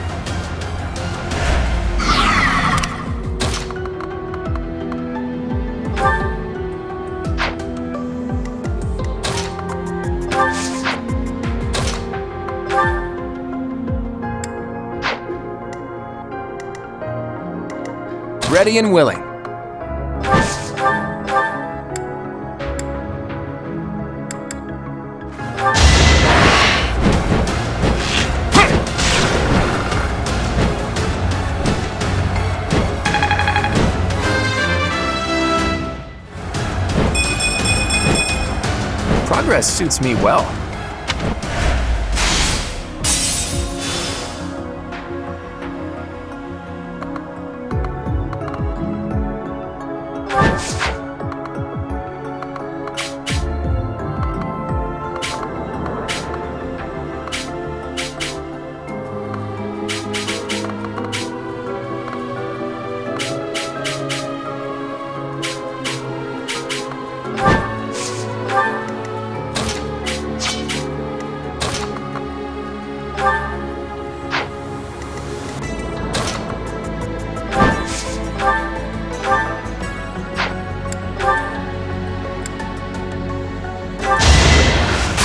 Ready and willing. Progress suits me well.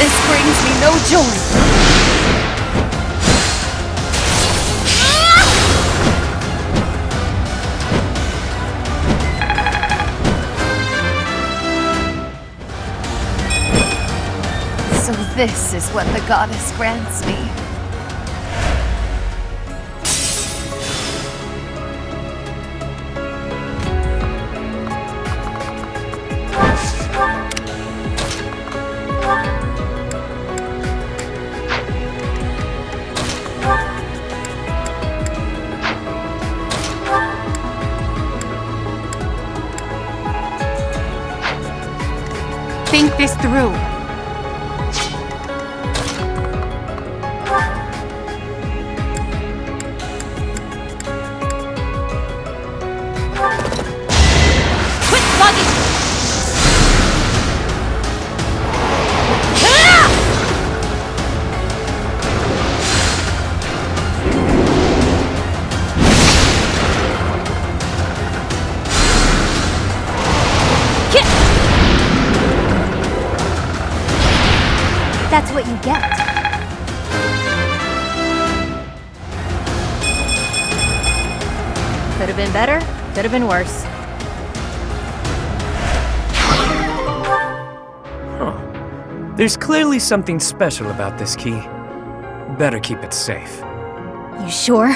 This brings me no joy. So this is what the goddess grants me. Think this through. Quit bugging! That's what you get. Could have been better, could have been worse. Huh. There's clearly something special about this key. Better keep it safe. You sure?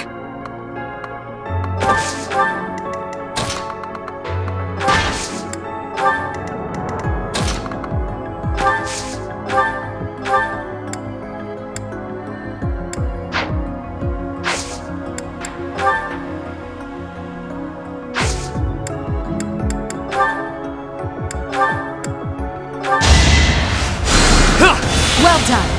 Well done.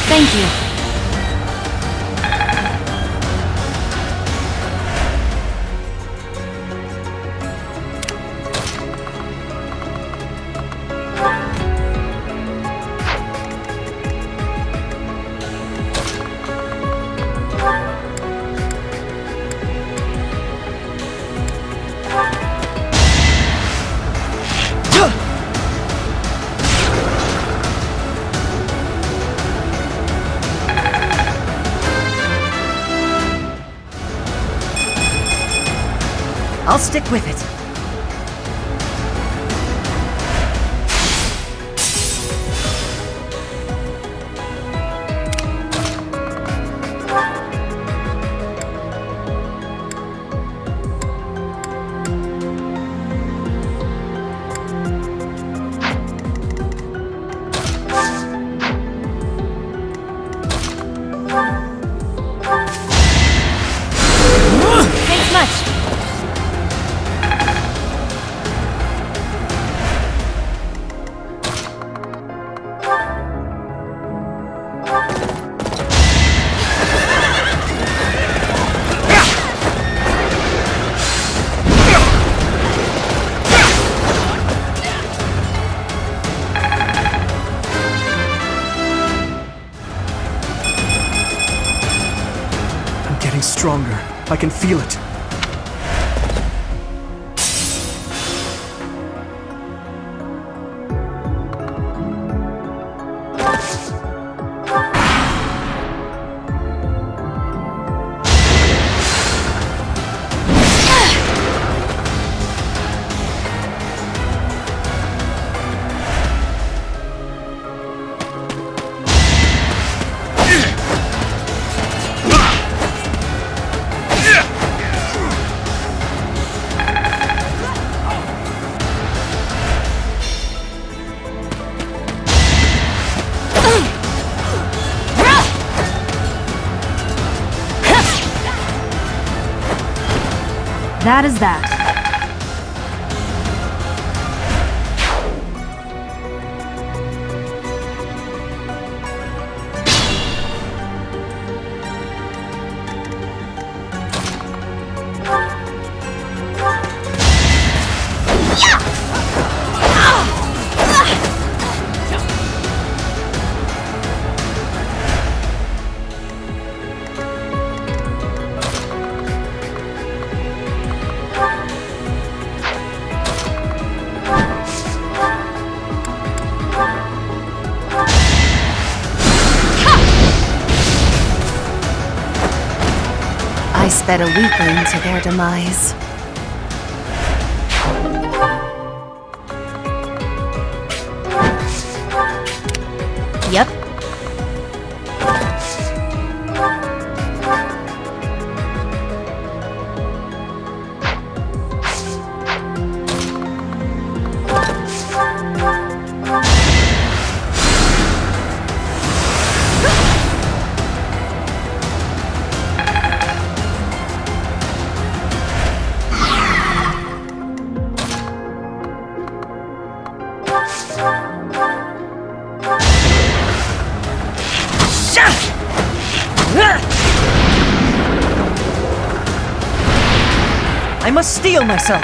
Thank you. I'll stick with it. Thanks much. Getting stronger. I can feel it. That is that. I sped a weakling to their demise. Yep. I must steel myself.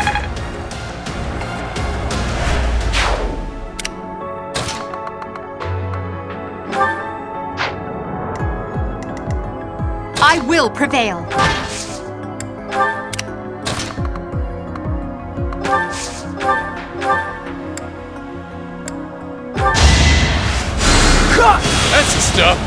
I will prevail. That's the stuff.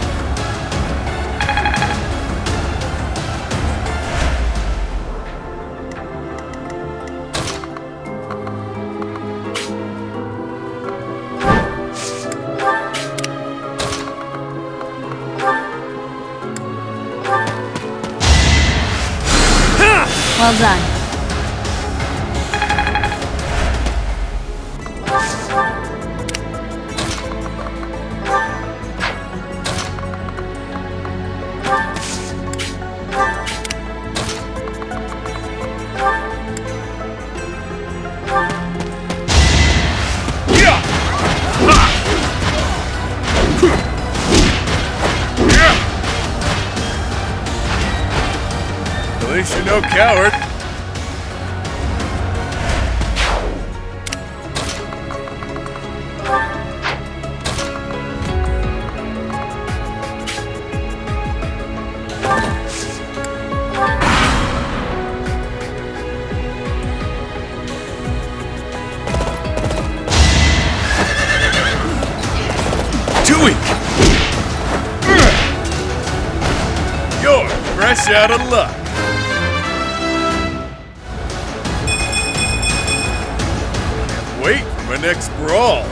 Well done. At least you're no coward. You're fresh out of luck. Can't wait for my next brawl.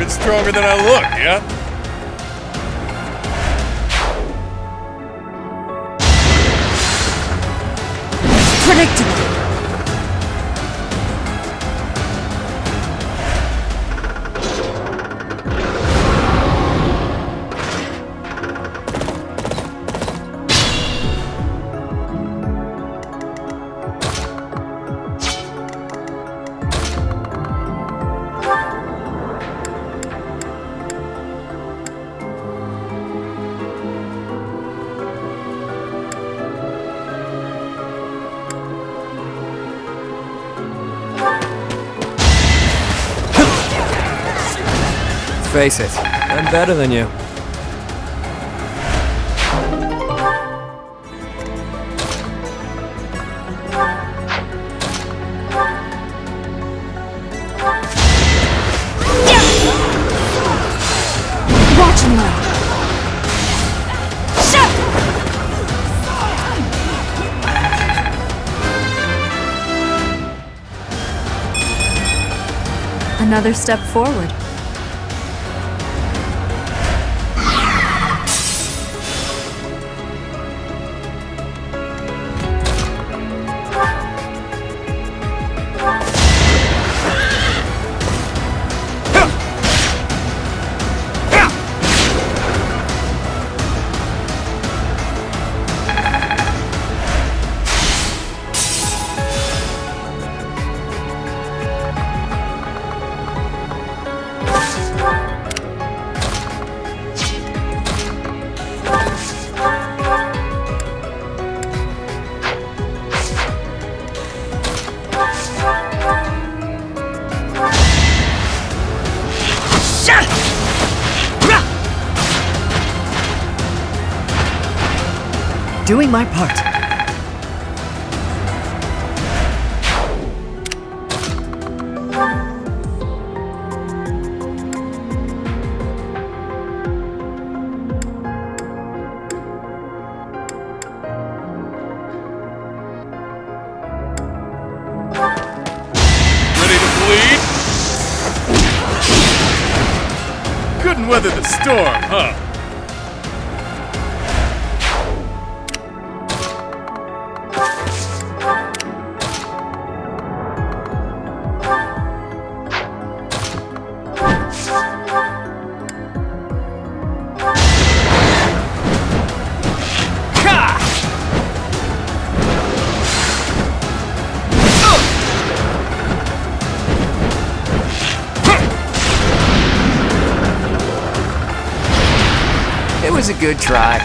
Stronger than I look, yeah? Predictable. Face it, I'm better than you. Watch me. Another step forward. Doing my part. Ready to bleed? Couldn't weather the storm, huh? It was a good try.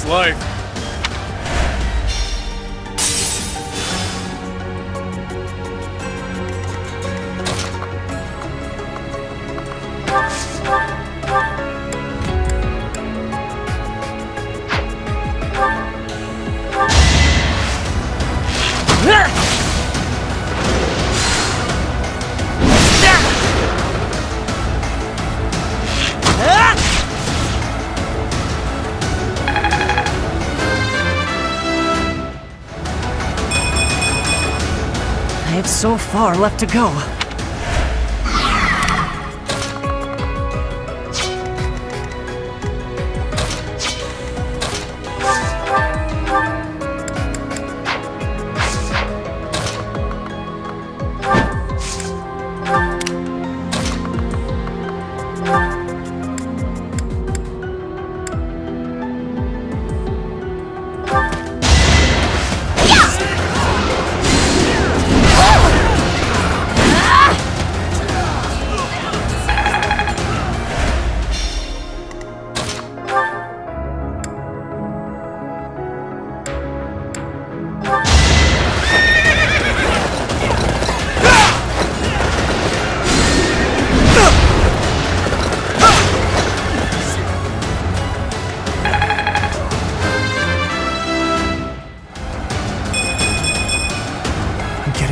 this life. I have so far left to go.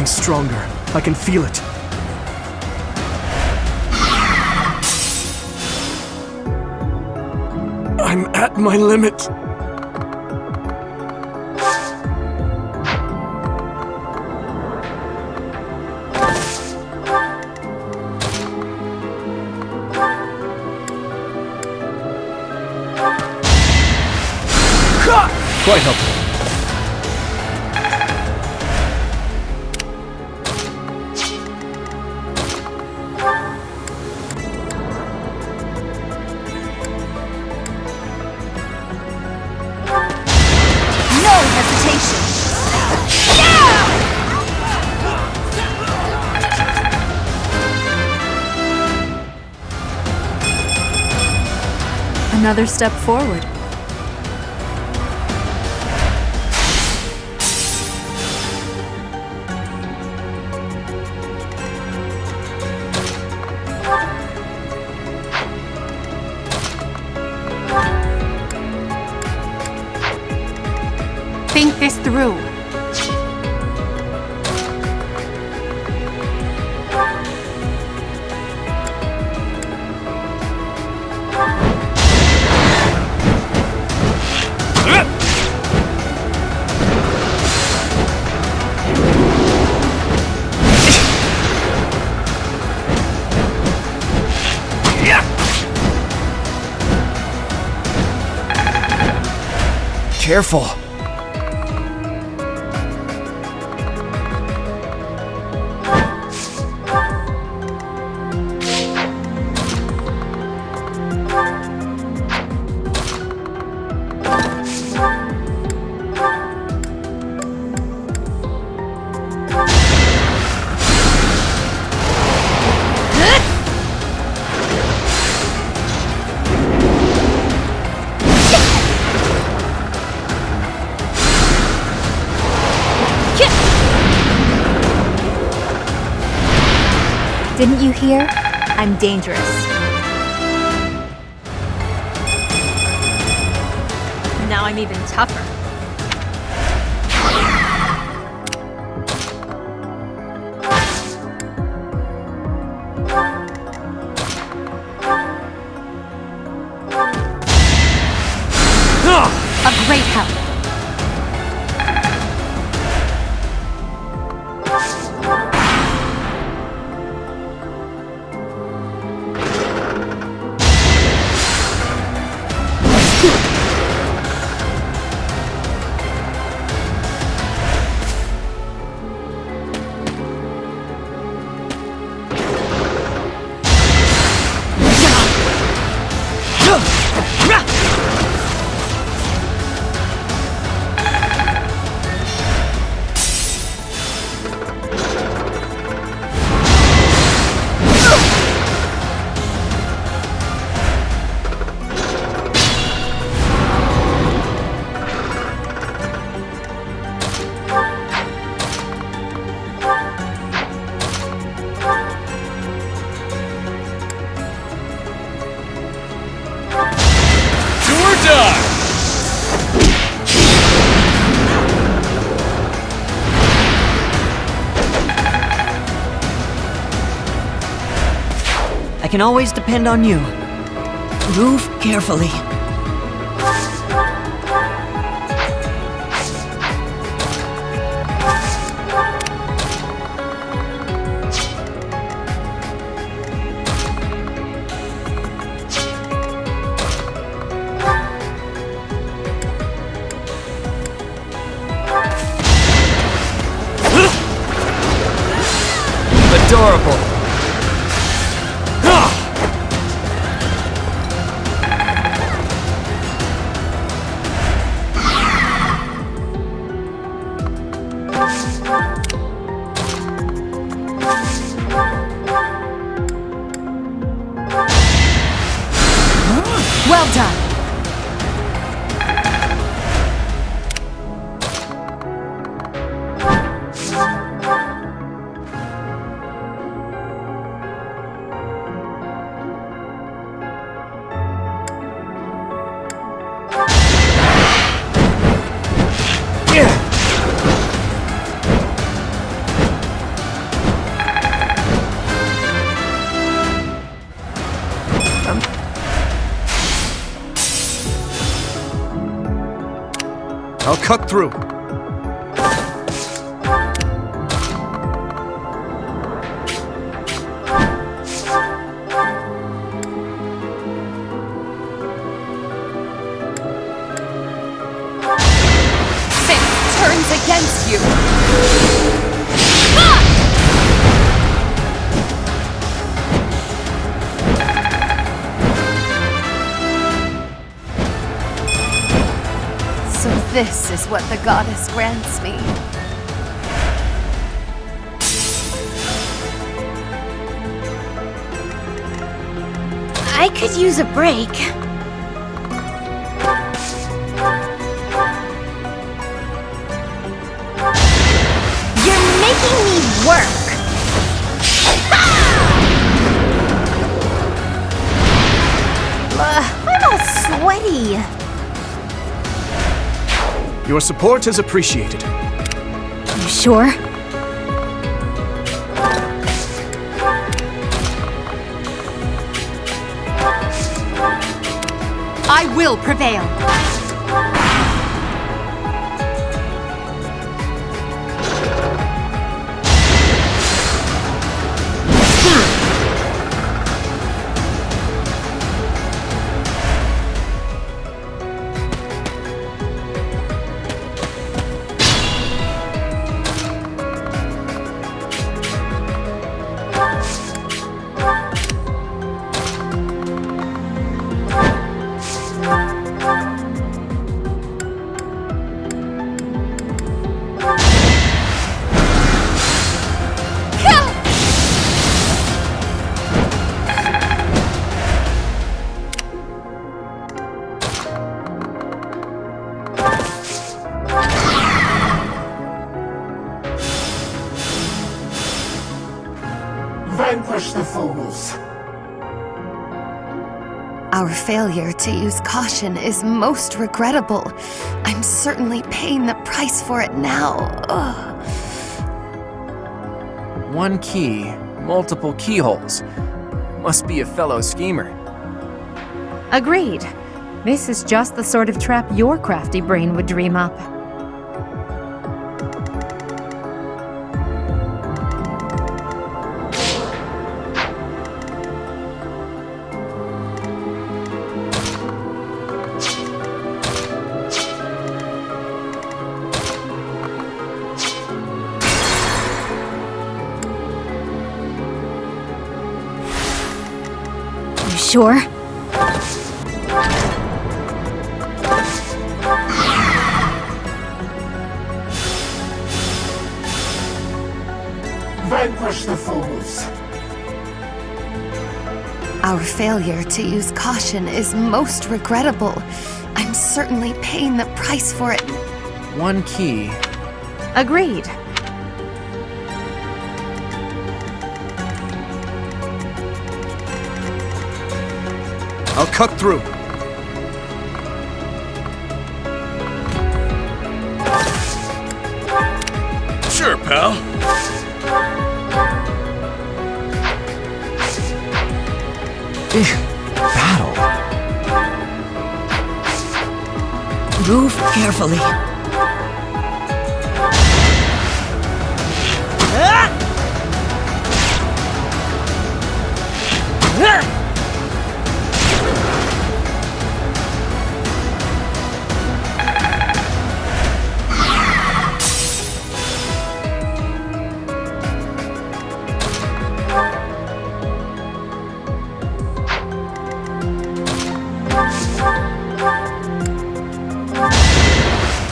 Stronger. I can feel it. I'm at my limit. Quite helpful. Another step forward. Think this through. Careful. Didn't you hear? I'm dangerous. Now I'm even tougher. A great help. can always depend on you. Move carefully. Adorable. Well done. I'll cut through. Fate turns against you. So this is what the goddess grants me. I could use a break. You're making me work. I'm all sweaty. Your support is appreciated. You sure? I will prevail. Vanquish the foes. Our failure to use caution is most regrettable. I'm certainly paying the price for it now. Ugh. One key, multiple keyholes. Must be a fellow schemer. Agreed. This is just the sort of trap your crafty brain would dream up. You sure? Vanquish the foes. Our failure to use caution is most regrettable. I'm certainly paying the price for it. One key. Agreed. I'll cut through. Sure, pal. battle. Move carefully.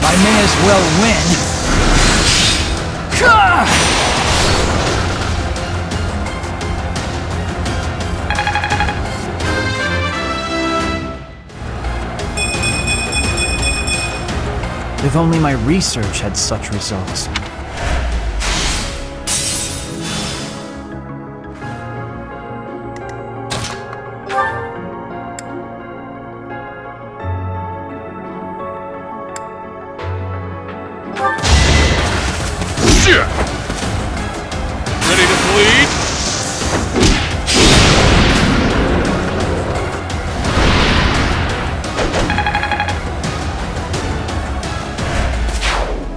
I may as well win. If only my research had such results. Ready to bleed?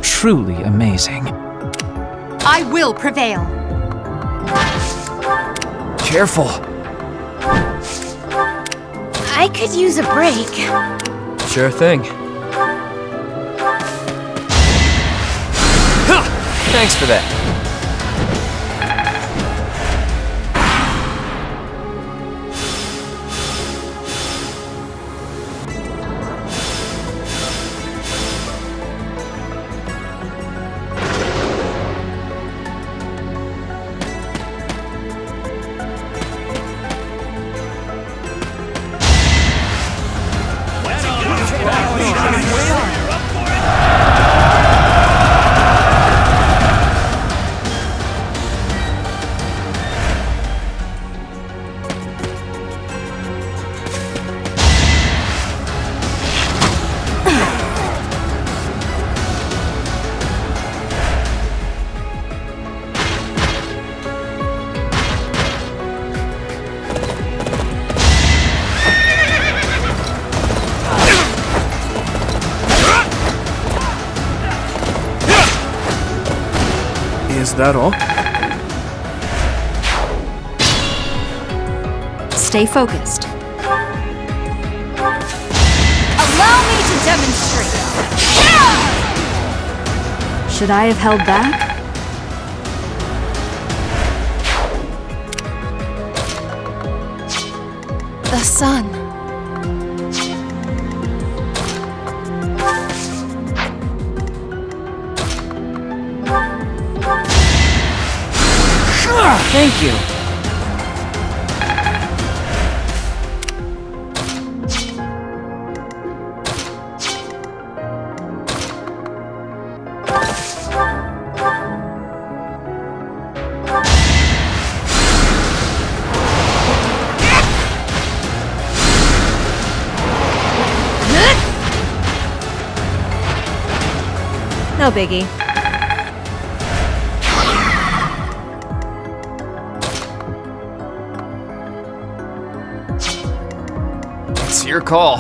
Truly amazing. I will prevail. Careful. I could use a break. Sure thing. Thanks for that. Is that all? Stay focused. Allow me to demonstrate. Should I have held back? The sun. Thank you. No biggie. It's your call.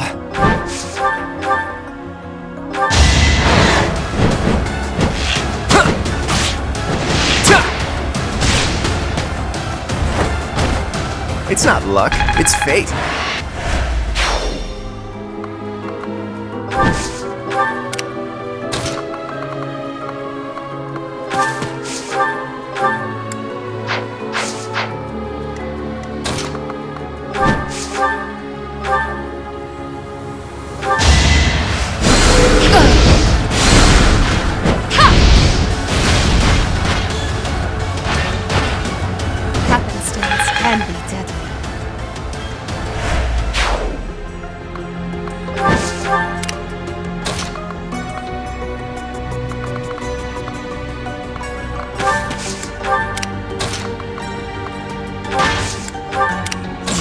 It's not luck, it's fate. Happenstance can be deadly.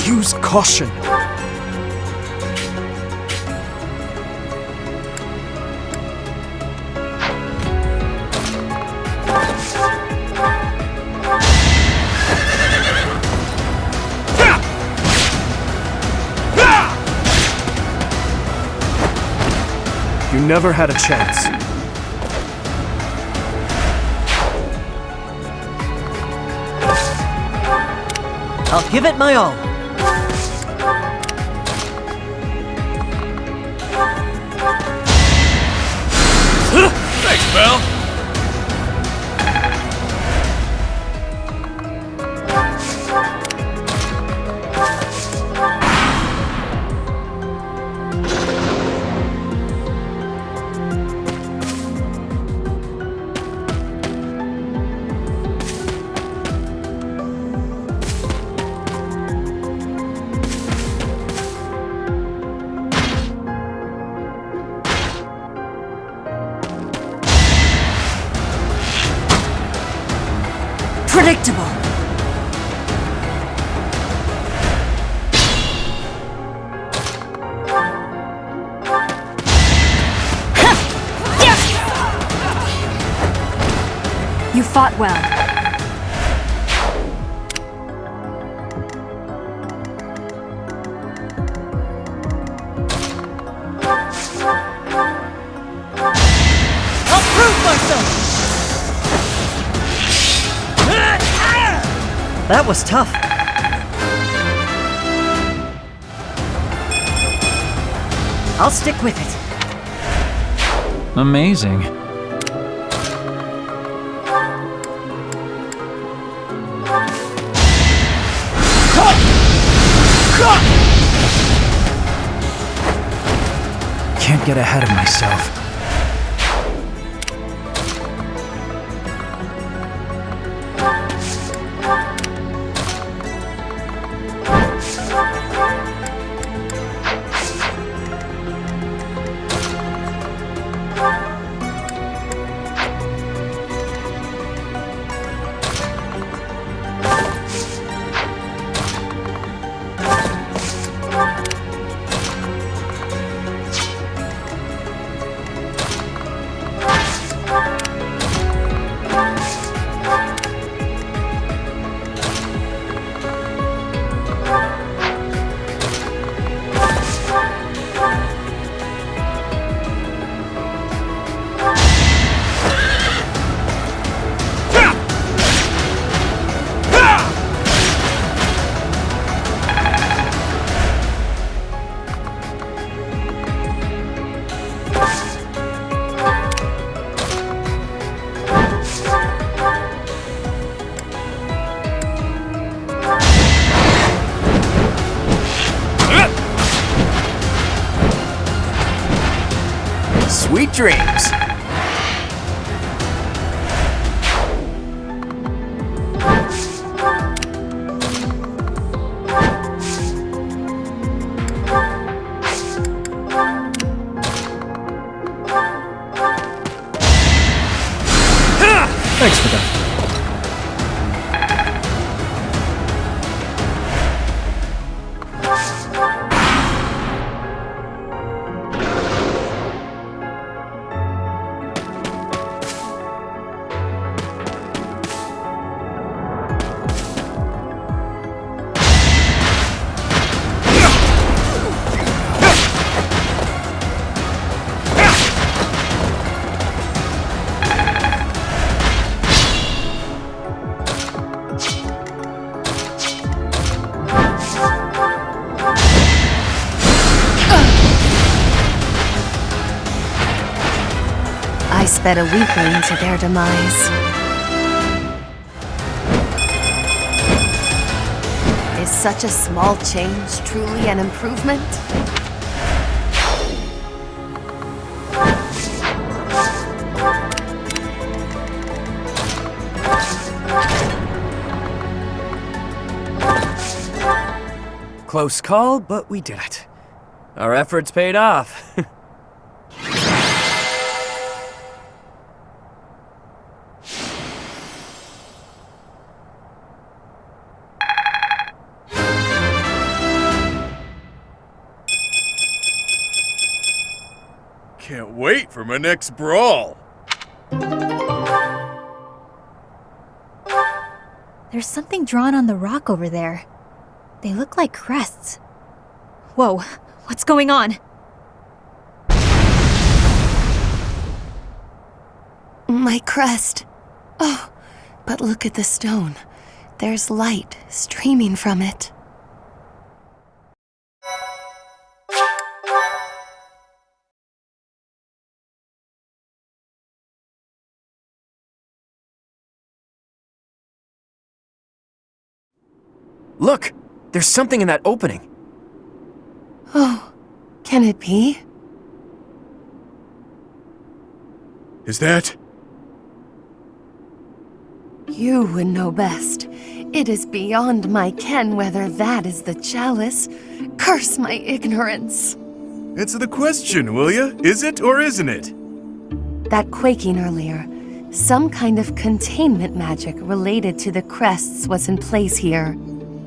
Use caution. You never had a chance. I'll give it my all. Thanks, pal. Predictable. You fought well. I'll prove myself! That was tough. I'll stick with it. Amazing. Can't get ahead of myself. Sweet dreams. Thanks for that. I sped a weakling to their demise. Is such a small change truly an improvement? Close call, but we did it. Our efforts paid off. Can't wait for my next brawl. There's something drawn on the rock over there. They look like crests. Whoa, what's going on? My crest. Oh, but look at the stone. There's light streaming from it. Look! There's something in that opening. Oh, can it be? Is that? You would know best. It is beyond my ken whether that is the chalice. Curse my ignorance. Answer the question, will ya? Is it or isn't it? That quaking earlier. Some kind of containment magic related to the crests was in place here.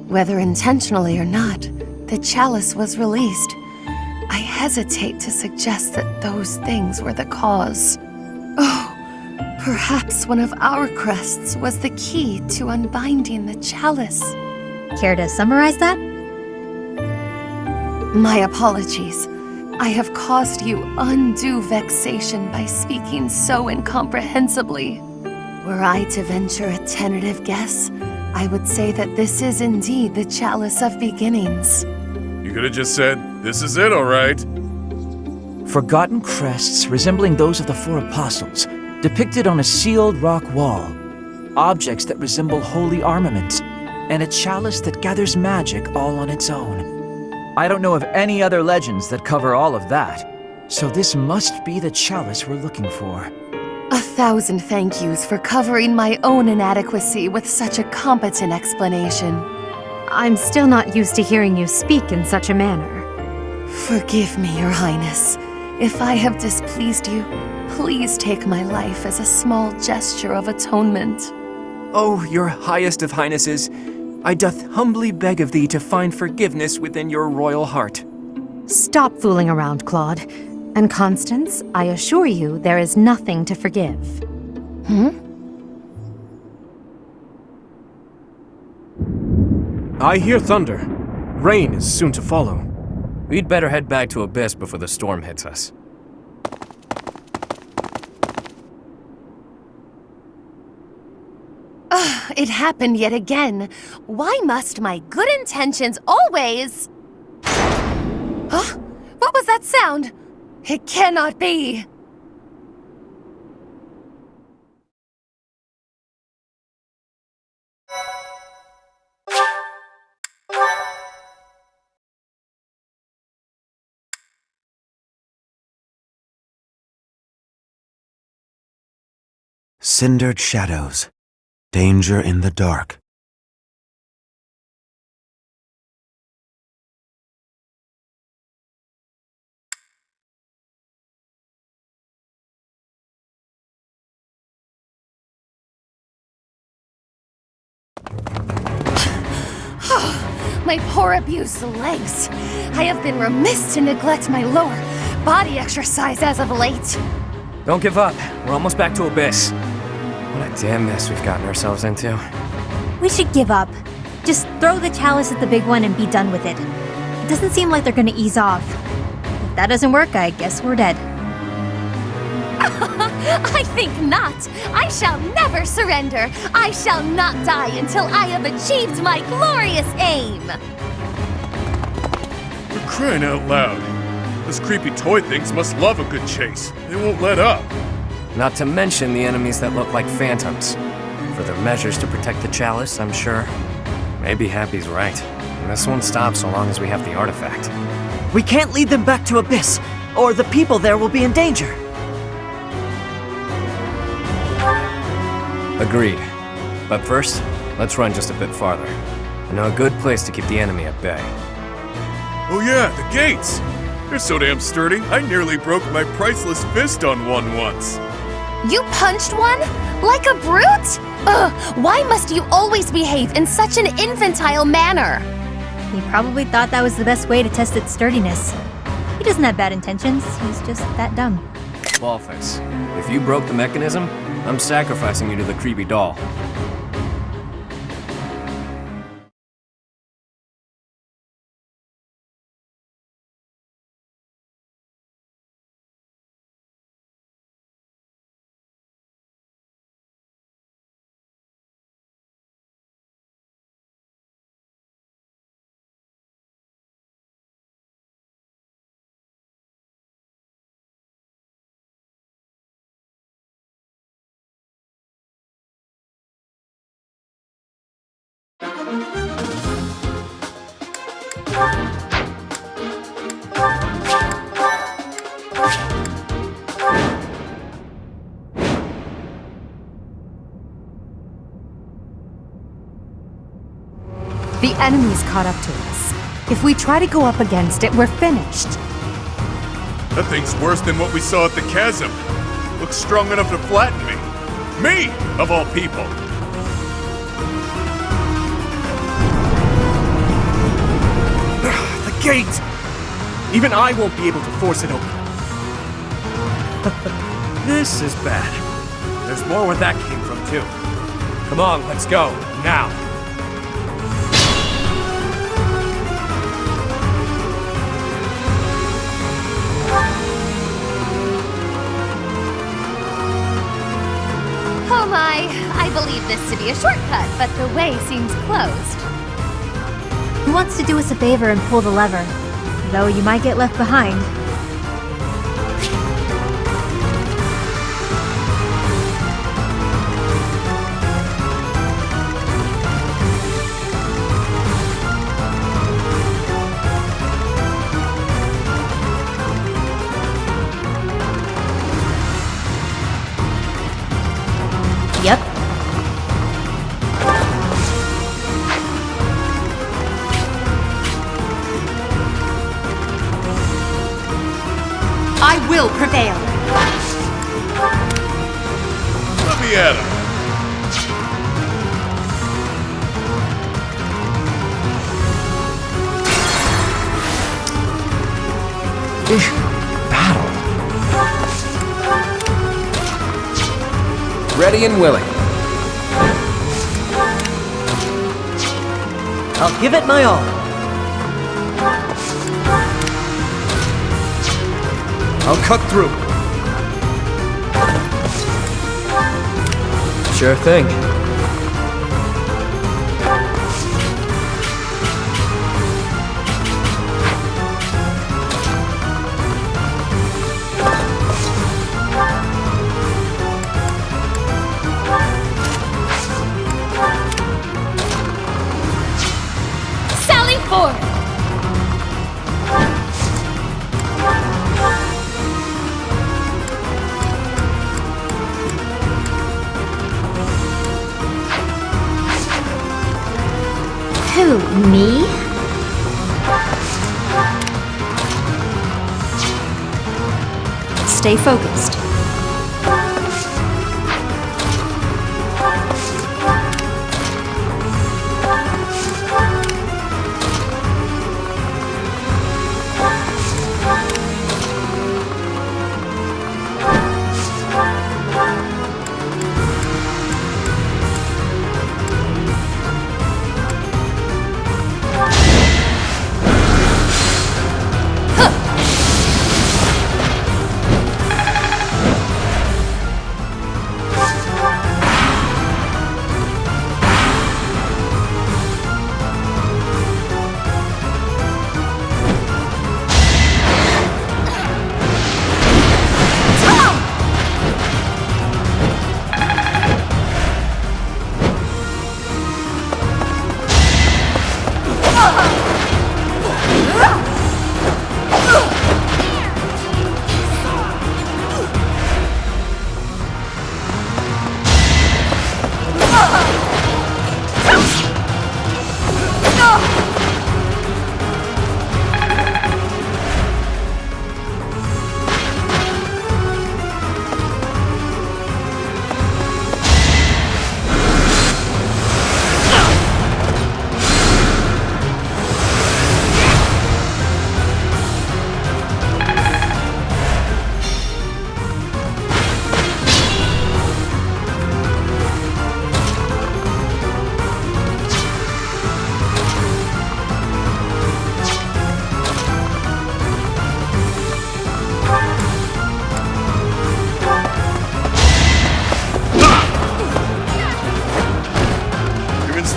Whether intentionally or not, the chalice was released. I hesitate to suggest that those things were the cause. Oh, perhaps one of our crests was the key to unbinding the chalice. Care to summarize that? My apologies. I have caused you undue vexation by speaking so incomprehensibly. Were I to venture a tentative guess, I would say that this is indeed the chalice of beginnings. You could have just said, this is it, all right. Forgotten crests resembling those of the four apostles, depicted on a sealed rock wall. Objects that resemble holy armaments, and a chalice that gathers magic all on its own. I don't know of any other legends that cover all of that, so this must be the chalice we're looking for. 1,000 thank yous for covering my own inadequacy with such a competent explanation. I'm still not used to hearing you speak in such a manner. Forgive me, Your Highness. If I have displeased you, please take my life as a small gesture of atonement. Oh, your highest of highnesses, I doth humbly beg of thee to find forgiveness within your royal heart. Stop fooling around, Claude. And Constance, I assure you there is nothing to forgive. I hear thunder. Rain is soon to follow. We'd better head back to Abyss before the storm hits us. Ugh, it happened yet again. Why must my good intentions always... Huh? What was that sound? It cannot be! Cindered shadows. Danger in the dark. My poor abused legs. I have been remiss to neglect my lower body exercise as of late. Don't give up. We're almost back to Abyss. What a damn mess we've gotten ourselves into. We should give up. Just throw the chalice at the big one and be done with it. It doesn't seem like they're gonna ease off. If that doesn't work, I guess we're dead. I think not. I shall never surrender. I shall not die until I have achieved my glorious aim. For crying out loud. Those creepy toy things must love a good chase. They won't let up. Not to mention the enemies that look like phantoms. For their measures to protect the chalice, I'm sure. Maybe Happy's right. And this won't stop so long as we have the artifact. We can't lead them back to Abyss, or the people there will be in danger. Agreed. But first, let's run just a bit farther. I know a good place to keep the enemy at bay. Oh yeah, the gates! They're so damn sturdy, I nearly broke my priceless fist on one once. You punched one? Like a brute? Ugh, why must you always behave in such an infantile manner? He probably thought that was the best way to test its sturdiness. He doesn't have bad intentions, he's just that dumb. Ballface, if you broke the mechanism, I'm sacrificing you to the creepy doll. The enemy's caught up to us. If we try to go up against it, we're finished. That thing's worse than what we saw at the chasm. Looks strong enough to flatten me. Me, of all people. The gate! Even I won't be able to force it open. This is bad. There's more where that came from, too. Come on, let's go, now. Oh my, I believe this to be a shortcut, but the way seems closed. Who wants to do us a favor and pull the lever? Though you might get left behind. Yep. I will prevail. Let me at him. Battle. Ready and willing. I'll give it my all. I'll cut through. Sure thing. Sally forth! Who, me? Stay focused.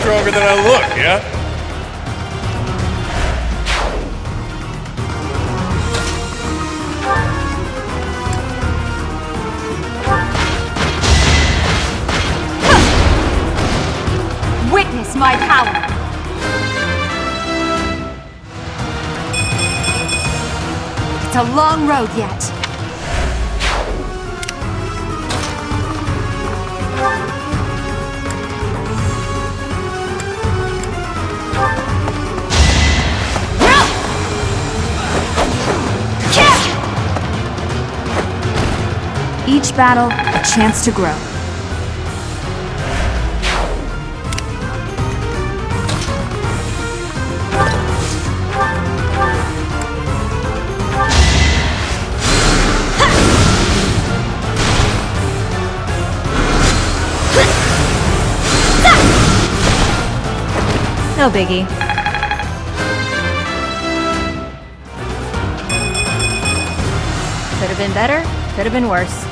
Stronger than I look, yeah? Witness my power. a long road yet. Each battle, a chance to grow. No biggie. Could have been better, could have been worse.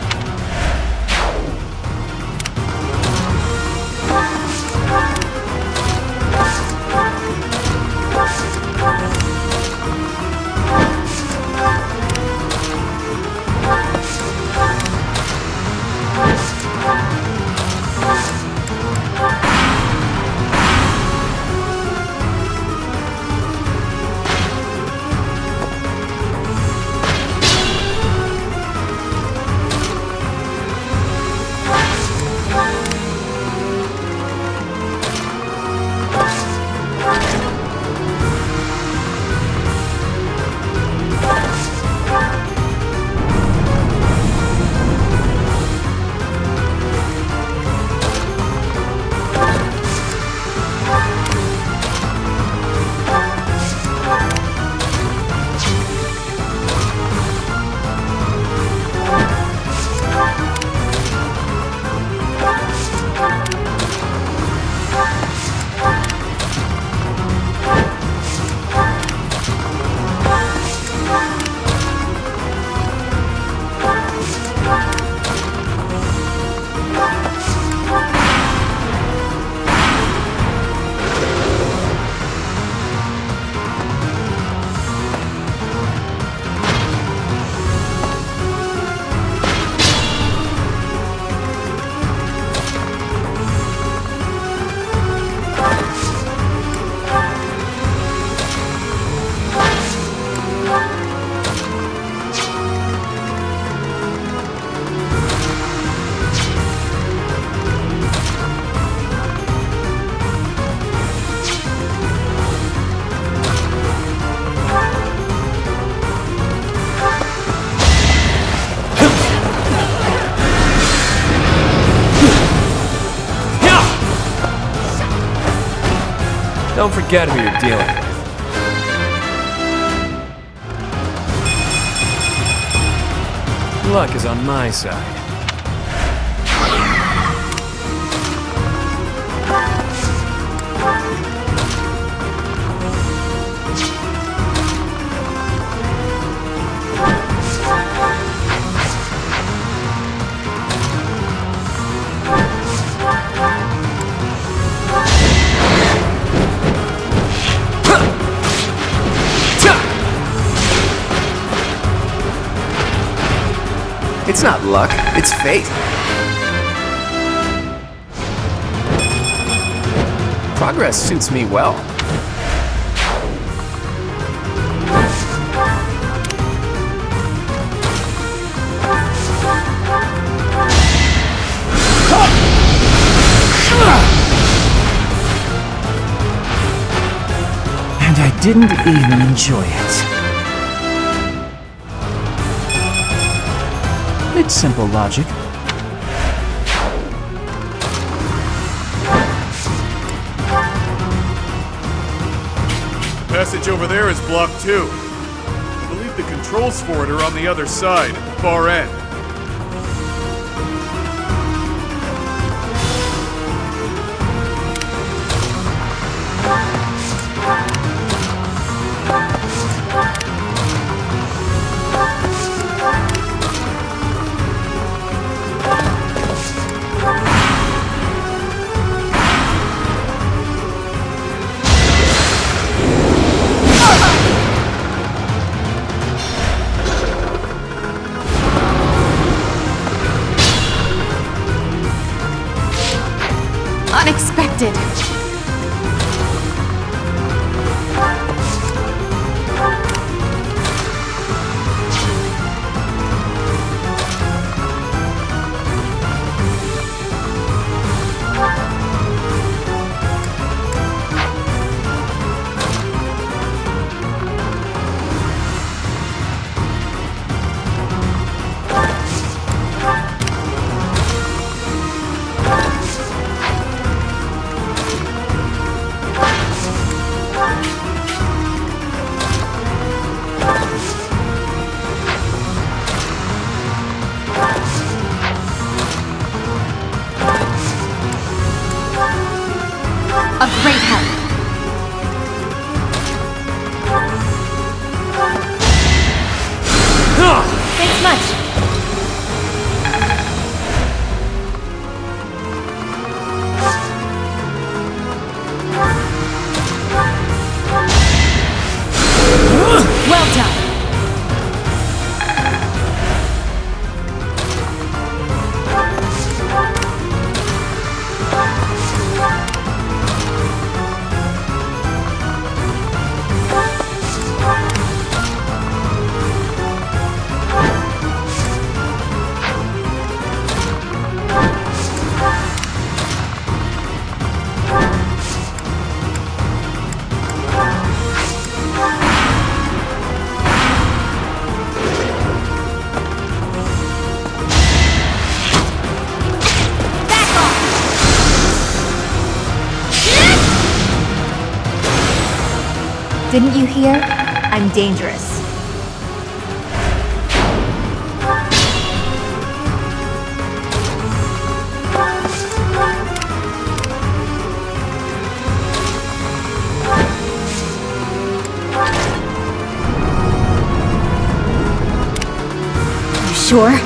Don't forget who you're dealing with. Luck is on my side. It's not luck, it's fate. Progress suits me well. And I didn't even enjoy it. It's simple logic. Passage over there is blocked too. I believe the controls for it are on the other side, at the far end. Thanks much. Well done. Didn't you hear? I'm dangerous. You sure?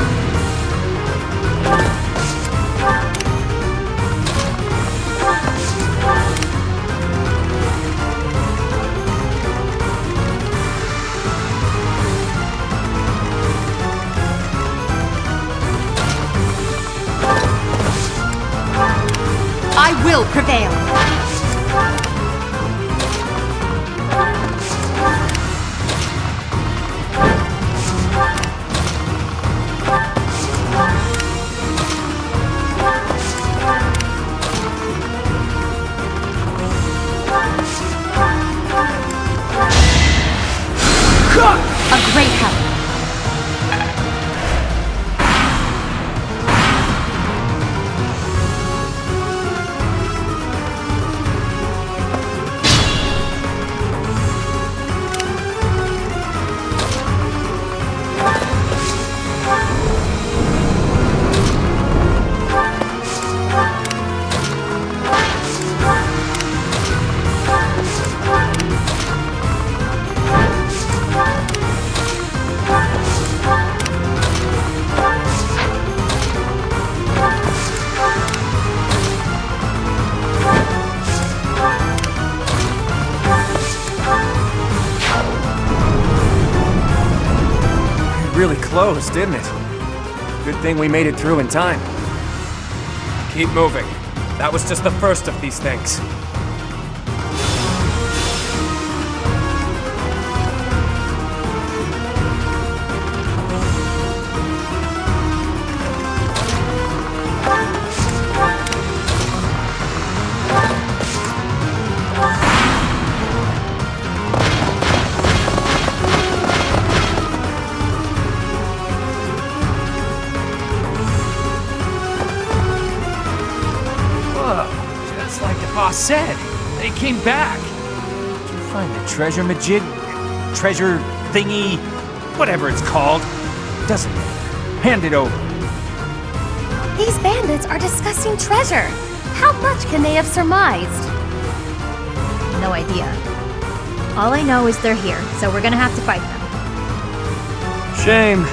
I will prevail. A great help. Really close, didn't it? Good thing we made it through in time. Keep moving. That was just the first of these things. Boss said. They came back. Did you find the treasure majig? Treasure thingy? Whatever it's called. Doesn't matter. Hand it over. These bandits are discussing treasure. How much can they have surmised? No idea. All I know is they're here, so we're gonna have to fight them. Shame.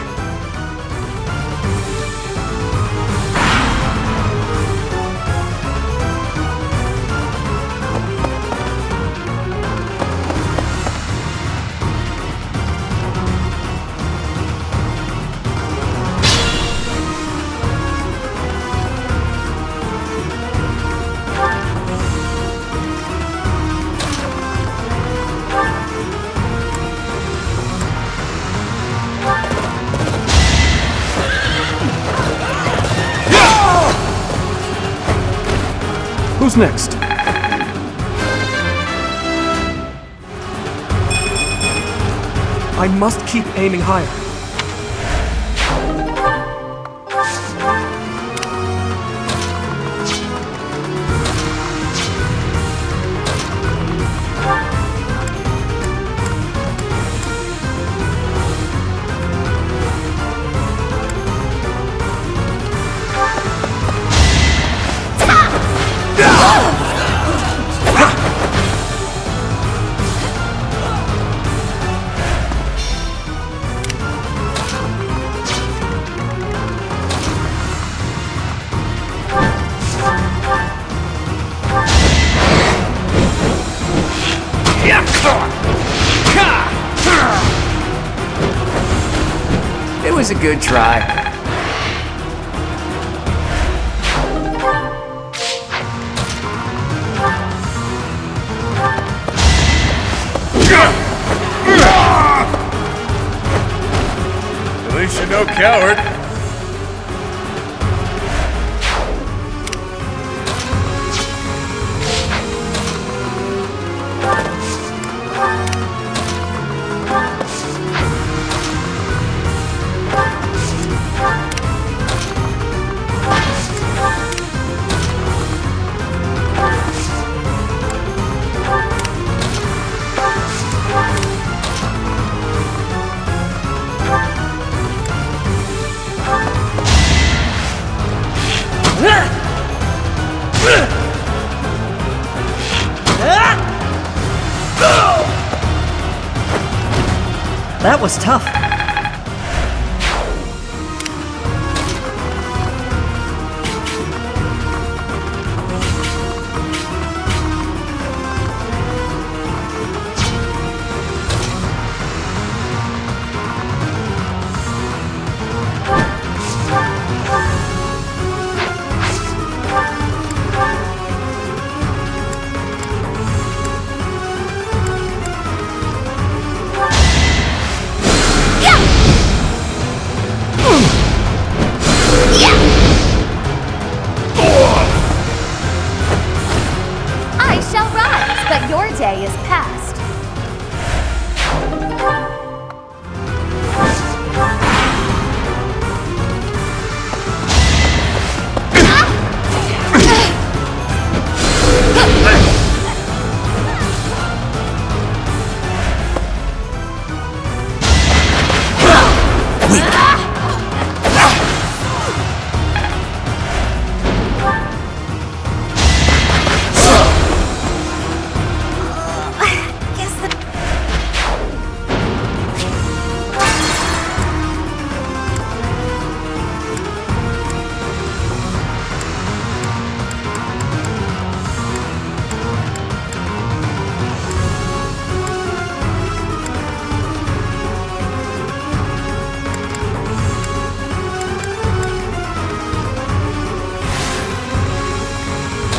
Who's next? I must keep aiming higher. It was a good try. At least you're no coward. That was tough. I shall rise, but your day is past.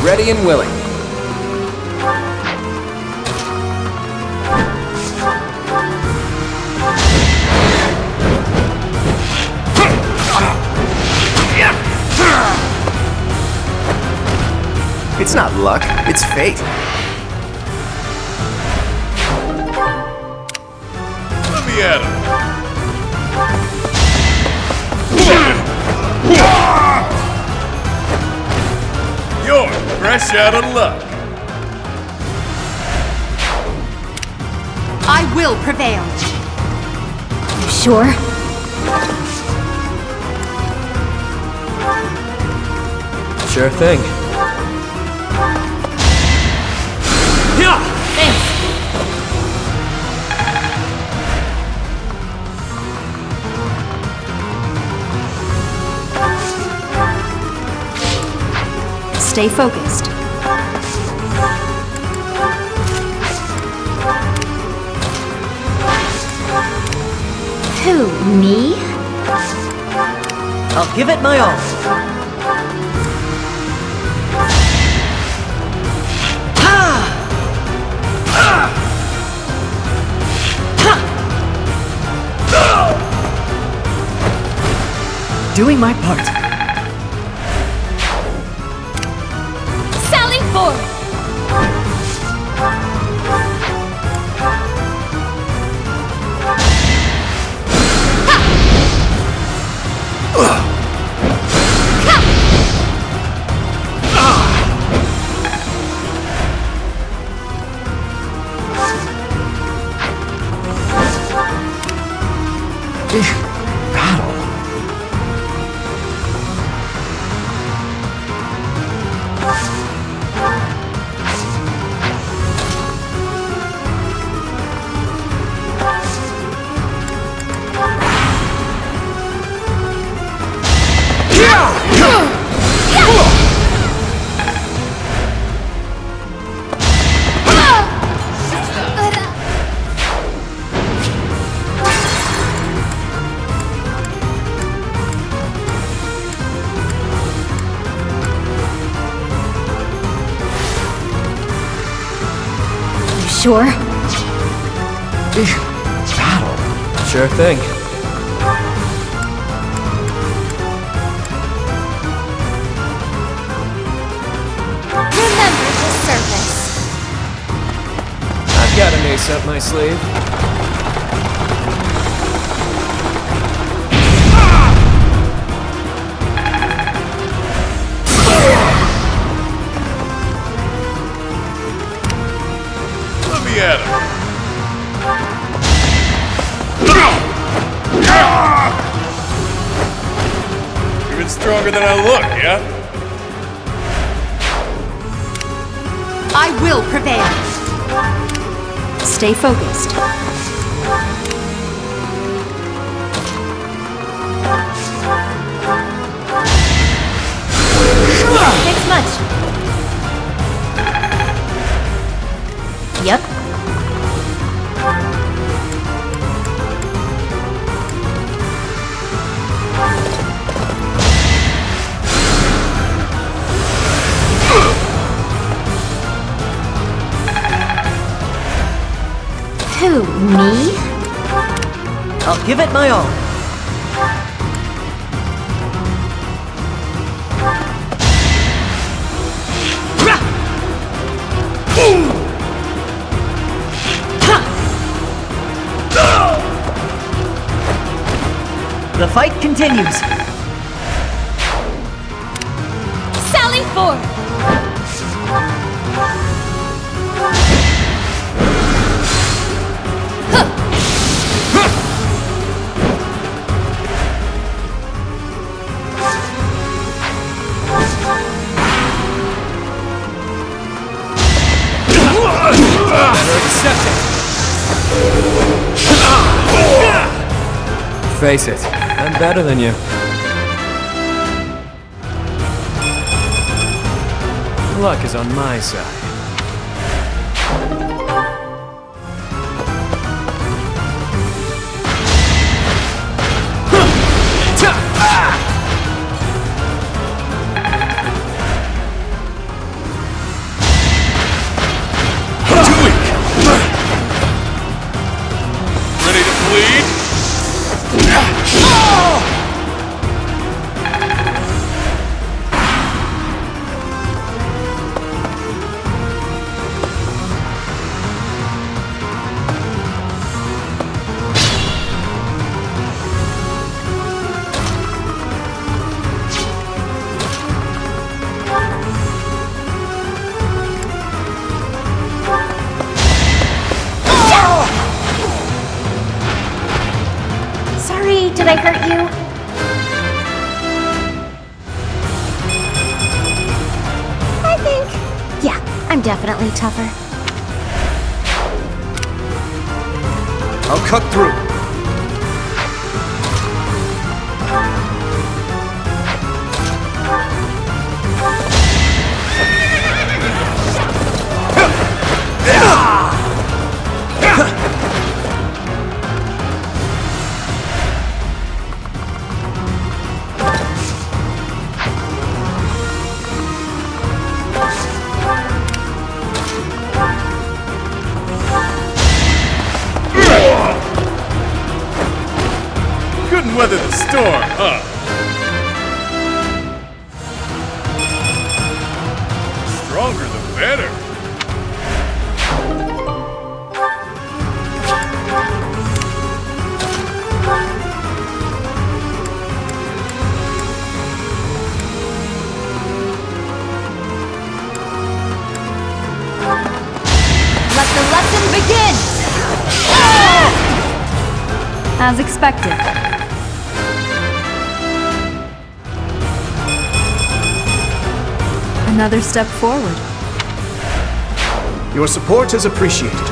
Ready and willing. It's not luck, it's fate. Let me at him. You're fresh out of luck. I will prevail. You sure? Sure thing. Stay focused. Who, me? I'll give it my all. Doing my part. Sally forth! Sure? Big battle. Sure thing. Remember the surface. I've got an ace up my sleeve. Let me at him. Even stronger than I look, yeah? I will prevail. Stay focused. Thanks much. Yep. Who, me? I'll give it my all. The fight continues. Sally forth! Face it, I'm better than you. Luck is on my side. Ready to bleed? Sorry, did I hurt you? I think. Yeah, I'm definitely tougher. I'll cut through. Couldn't weather the storm, huh? Stronger the better. Let the lesson begin! As expected. Another step forward. Your support is appreciated.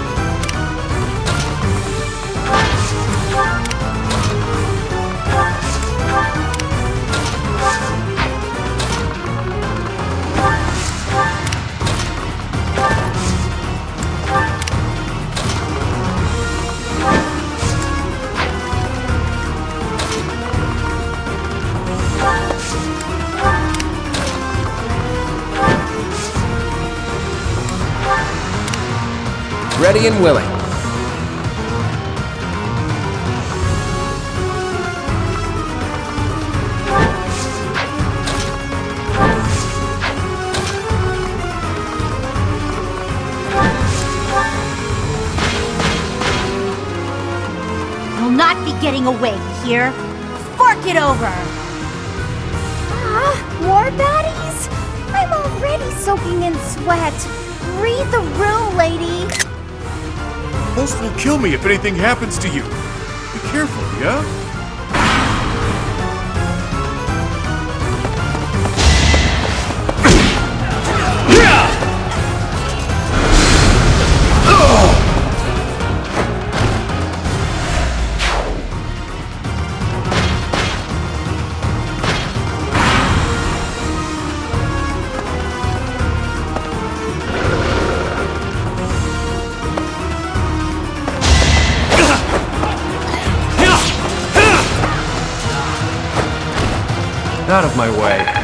ready and willing. You'll not be getting away here. Fork it over! War baddies? I'm already soaking in sweat. Read the room, lady. Ghost will kill me if anything happens to you. Be careful, yeah? Out of my way.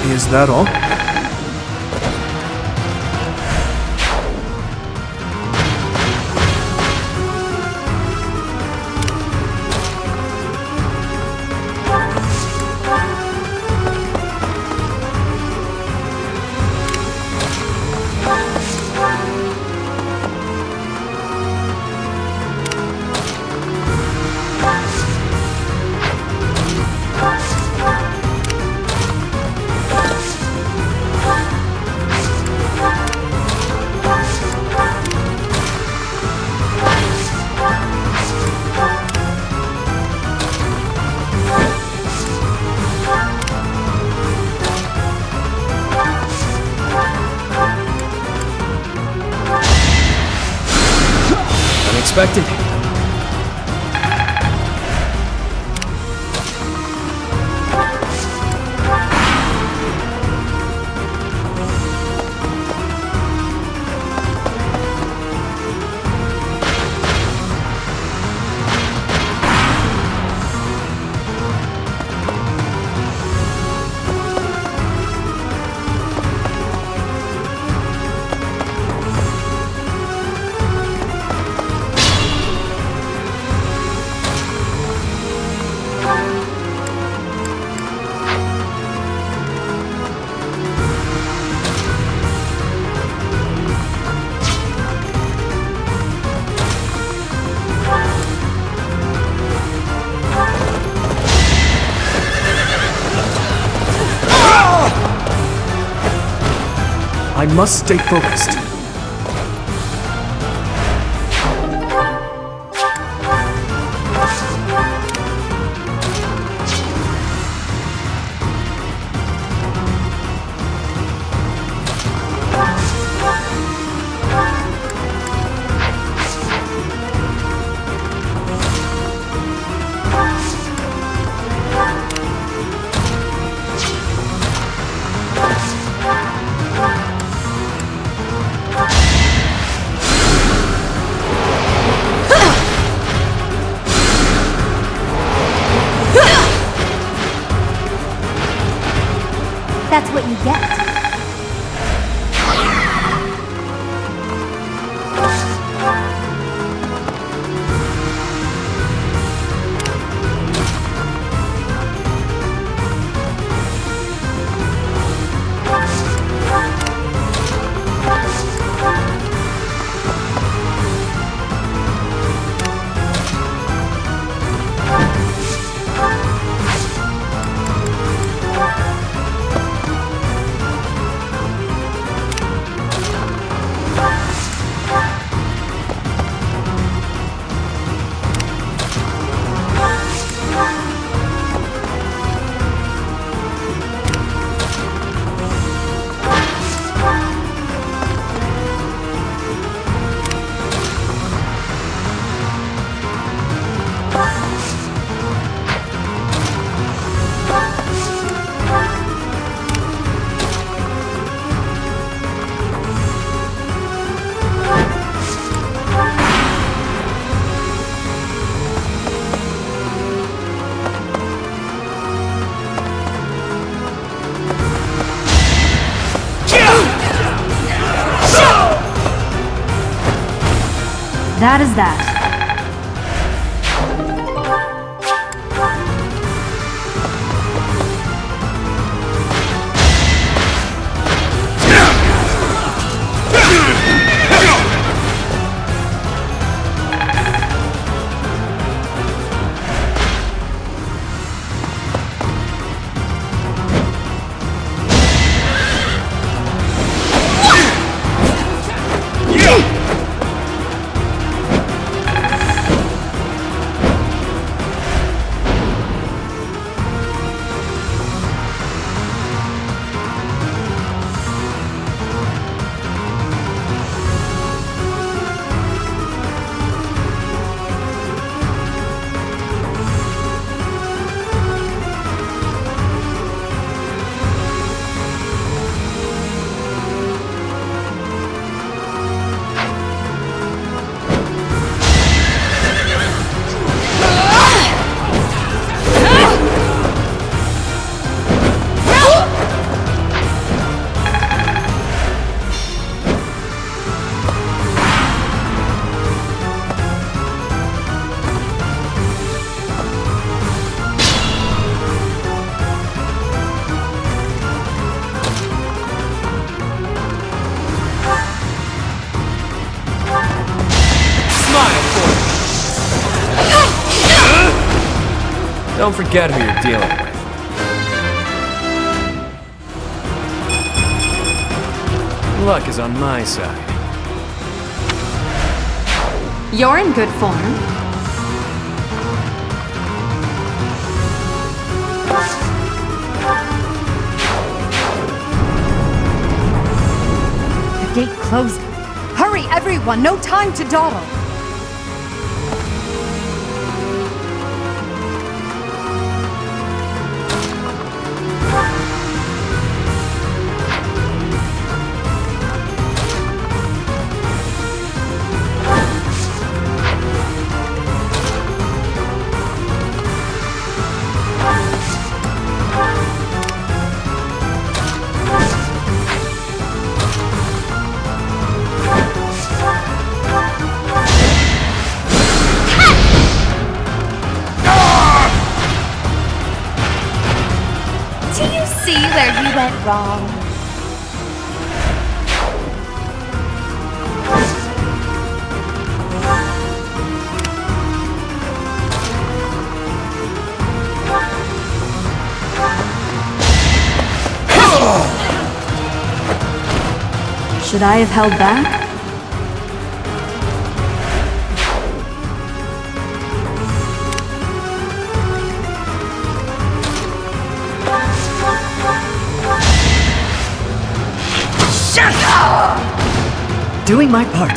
Is that all? Unexpected. I must stay focused. That's what you get. That is that. Don't forget who you're dealing with. Luck is on my side. You're in good form. The gate closed. Hurry, everyone! No time to dawdle! Where you went wrong. Should I have held back? Doing my part.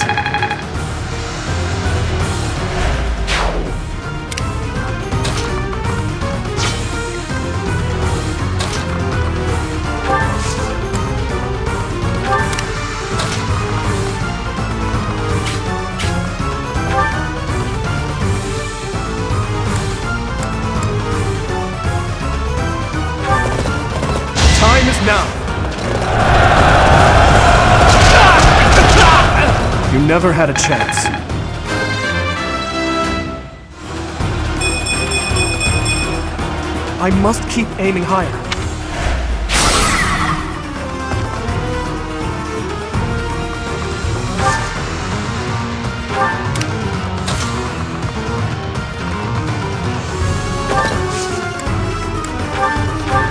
Time is now. You never had a chance. I must keep aiming higher.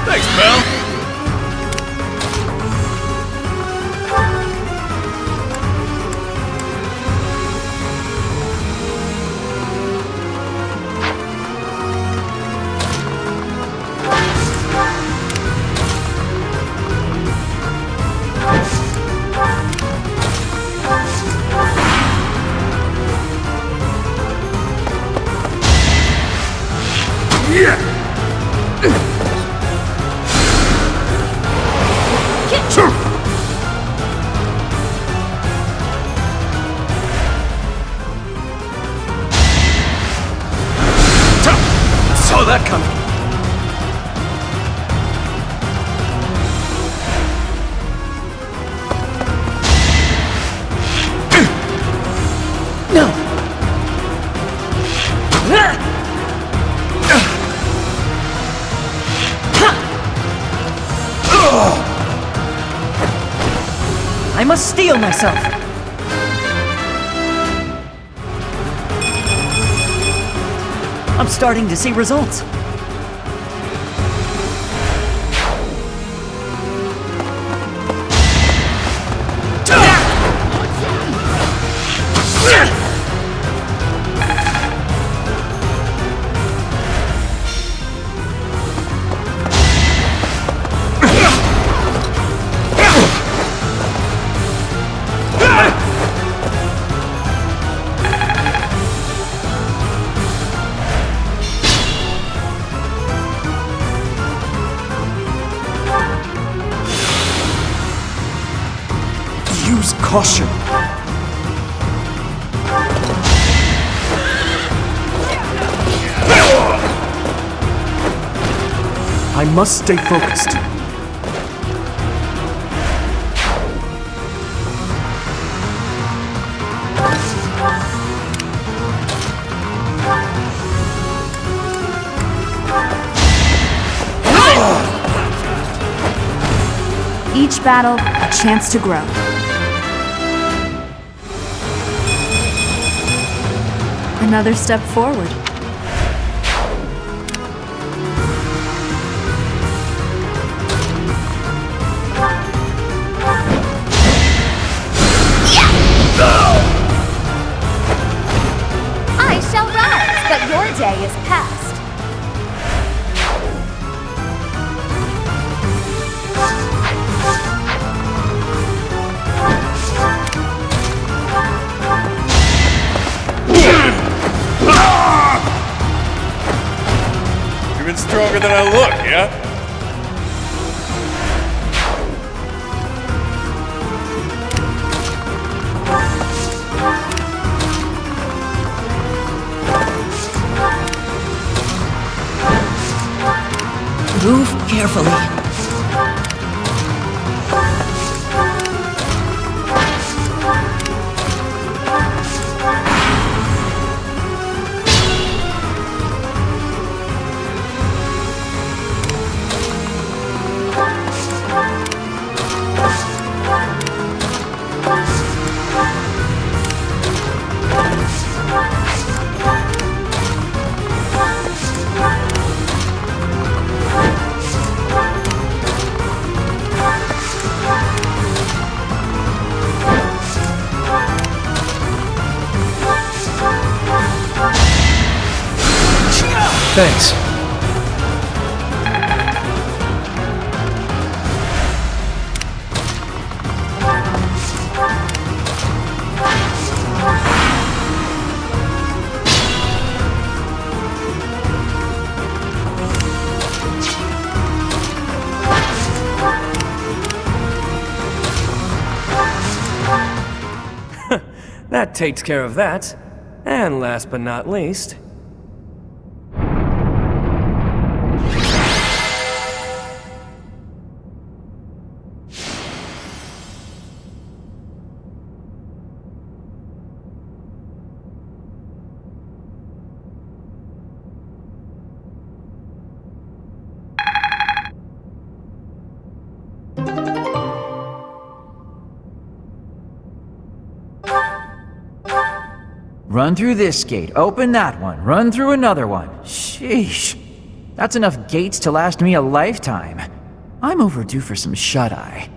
Thanks, pal. Saw that coming. No! must steel myself! I'm starting to see results. Use caution. I must stay focused. Each battle, a chance to grow. Another step forward. I shall rise, but your day is past. You're even stronger than I look, yeah? Move carefully. Thanks. That takes care of that. And last but not least... Run through this gate, open that one, run through another one. Sheesh. That's enough gates to last me a lifetime. I'm overdue for some shut-eye.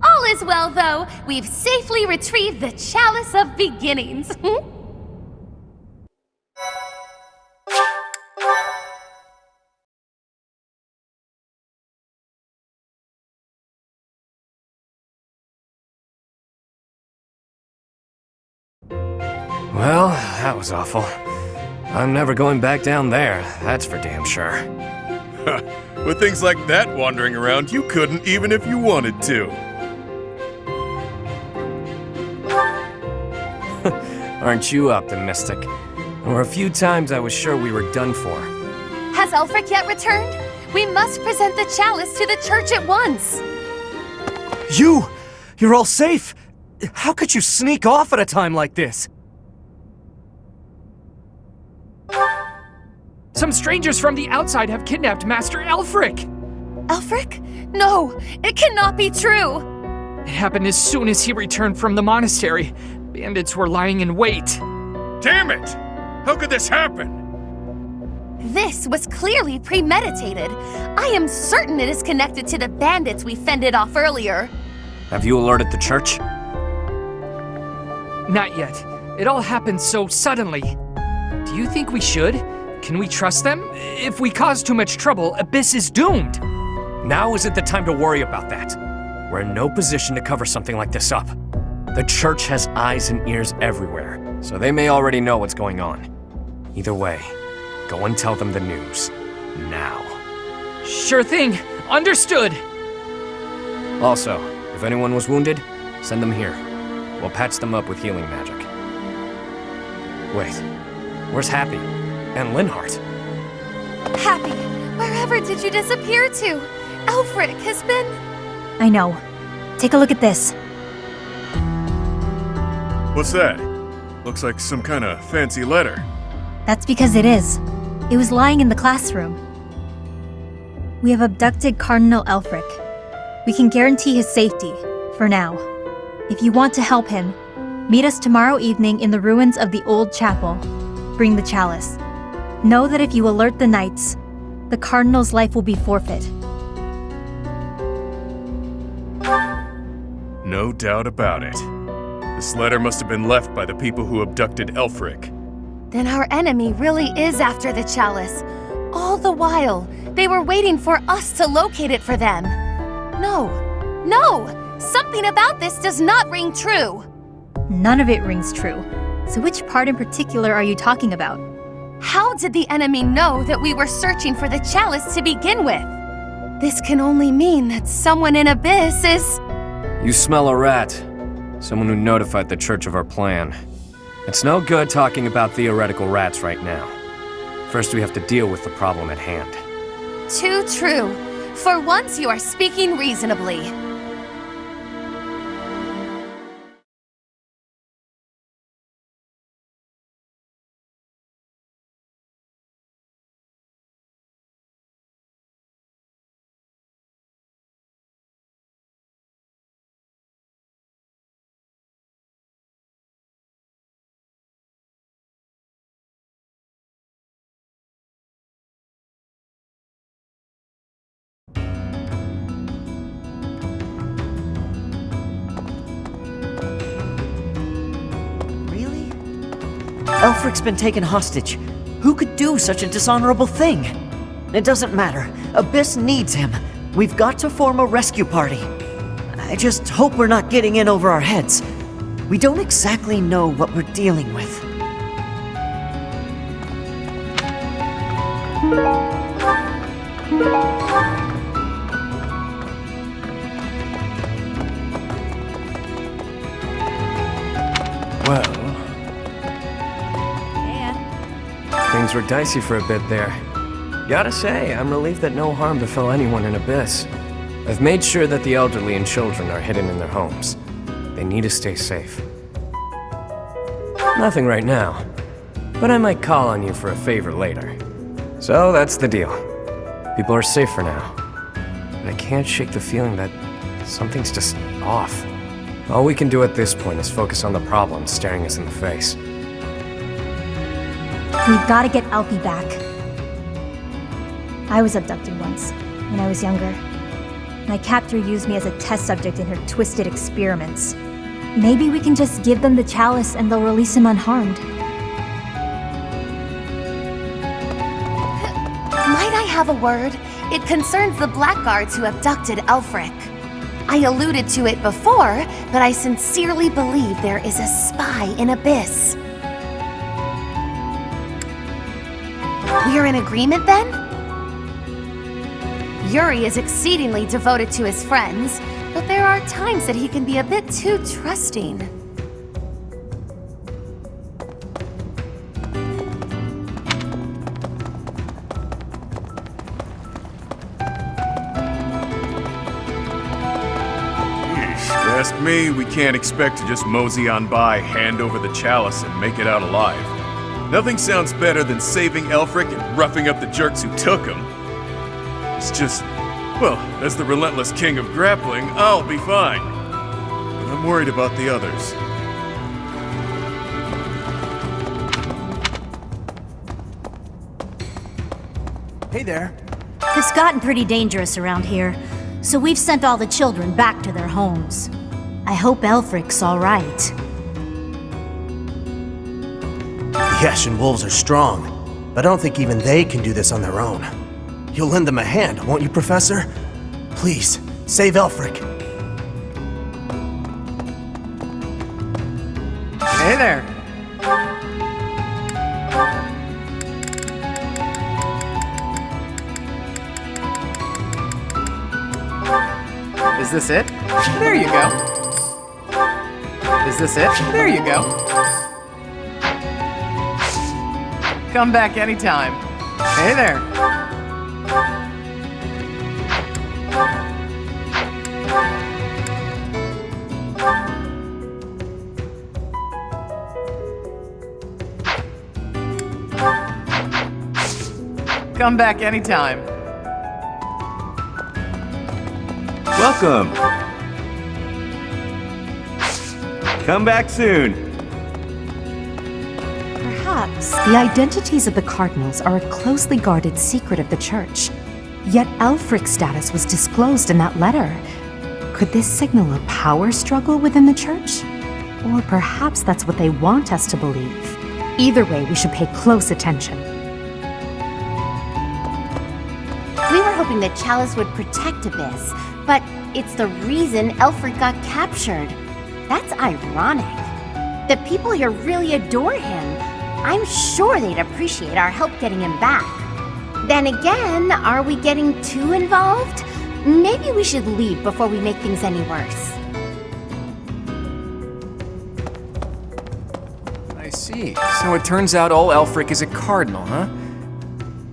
All is well, though. We've safely retrieved the Chalice of Beginnings. Well, that was awful. I'm never going back down there, that's for damn sure. With things like that wandering around, you couldn't even if you wanted to. Aren't you optimistic? There were a few times I was sure we were done for. Has Ulfric yet returned? We must present the chalice to the church at once. You're all safe? How could you sneak off at a time like this? Some strangers from the outside have kidnapped Master Elfric! Elfric? No, it cannot be true! It happened as soon as he returned from the monastery. Bandits were lying in wait. Damn it! How could this happen? This was clearly premeditated. I am certain it is connected to the bandits we fended off earlier. Have you alerted the church? Not yet. It all happened so suddenly. Do you think we should? Can we trust them? If we cause too much trouble, Abyss is doomed. Now isn't the time to worry about that. We're in no position to cover something like this up. The church has eyes and ears everywhere, so they may already know what's going on. Either way, go and tell them the news. Now. Sure thing. Understood. Also, if anyone was wounded, send them here. We'll patch them up with healing magic. Wait, where's Happy? And Linhart? Happy, wherever did you disappear to? Elfric has been... I know. Take a look at this. What's that? Looks like some kind of fancy letter. That's because it is. It was lying in the classroom. We have abducted Cardinal Elfric. We can guarantee his safety, for now. If you want to help him, meet us tomorrow evening in the ruins of the old chapel. Bring the chalice. Know that if you alert the knights, the Cardinal's life will be forfeit. No doubt about it. This letter must have been left by the people who abducted Elfric. Then our enemy really is after the chalice. All the while, they were waiting for us to locate it for them. No! Something about this does not ring true. None of it rings true. So which part in particular are you talking about? How did the enemy know that we were searching for the chalice to begin with? This can only mean that someone in Abyss is... You smell a rat. Someone who notified the church of our plan. It's no good talking about theoretical rats right now. First, we have to deal with the problem at hand. Too true. For once, you are speaking reasonably. Elfric's been taken hostage. Who could do such a dishonorable thing? It doesn't matter. Abyss needs him. We've got to form a rescue party. I just hope we're not getting in over our heads. We don't exactly know what we're dealing with. Well... Things were dicey for a bit there. Gotta say, I'm relieved that no harm befell anyone in Abyss. I've made sure that the elderly and children are hidden in their homes. They need to stay safe. Nothing right now, but I might call on you for a favor later. So that's the deal. People are safe for now. But I can't shake the feeling that something's just off. All we can do at this point is focus on the problem staring us in the face. We've got to get Alfie back. I was abducted once, when I was younger. My captor used me as a test subject in her twisted experiments. Maybe we can just give them the chalice and they'll release him unharmed. Might I have a word? It concerns the blackguards who abducted Elfric. I alluded to it before, but I sincerely believe there is a spy in Abyss. We're in agreement then? Yuri is exceedingly devoted to his friends, but there are times that he can be a bit too trusting. Ask me, we can't expect to just mosey on by, hand over the chalice, and make it out alive. Nothing sounds better than saving Elfric and roughing up the jerks who took him. It's just, well, as the relentless king of grappling, I'll be fine. I'm worried about the others. Hey there. It's gotten pretty dangerous around here, so we've sent all the children back to their homes. I hope Elfric's all right. The Ashen Wolves are strong, but I don't think even they can do this on their own. You'll lend them a hand, won't you, Professor? Please, save Elfric. Hey there. Is this it? There you go. Is this it? There you go. Come back anytime. Hey there. Come back anytime. Welcome. Come back soon. Perhaps the identities of the cardinals are a closely guarded secret of the church. Yet Elfric's status was disclosed in that letter. Could this signal a power struggle within the church? Or perhaps that's what they want us to believe. Either way, we should pay close attention. We were hoping that Chalice would protect Abyss, but it's the reason Elfric got captured. That's ironic. The people here really adore him. I'm sure they'd appreciate our help getting him back. Then again, are we getting too involved? Maybe we should leave before we make things any worse. I see. So it turns out old Elfric is a cardinal, huh?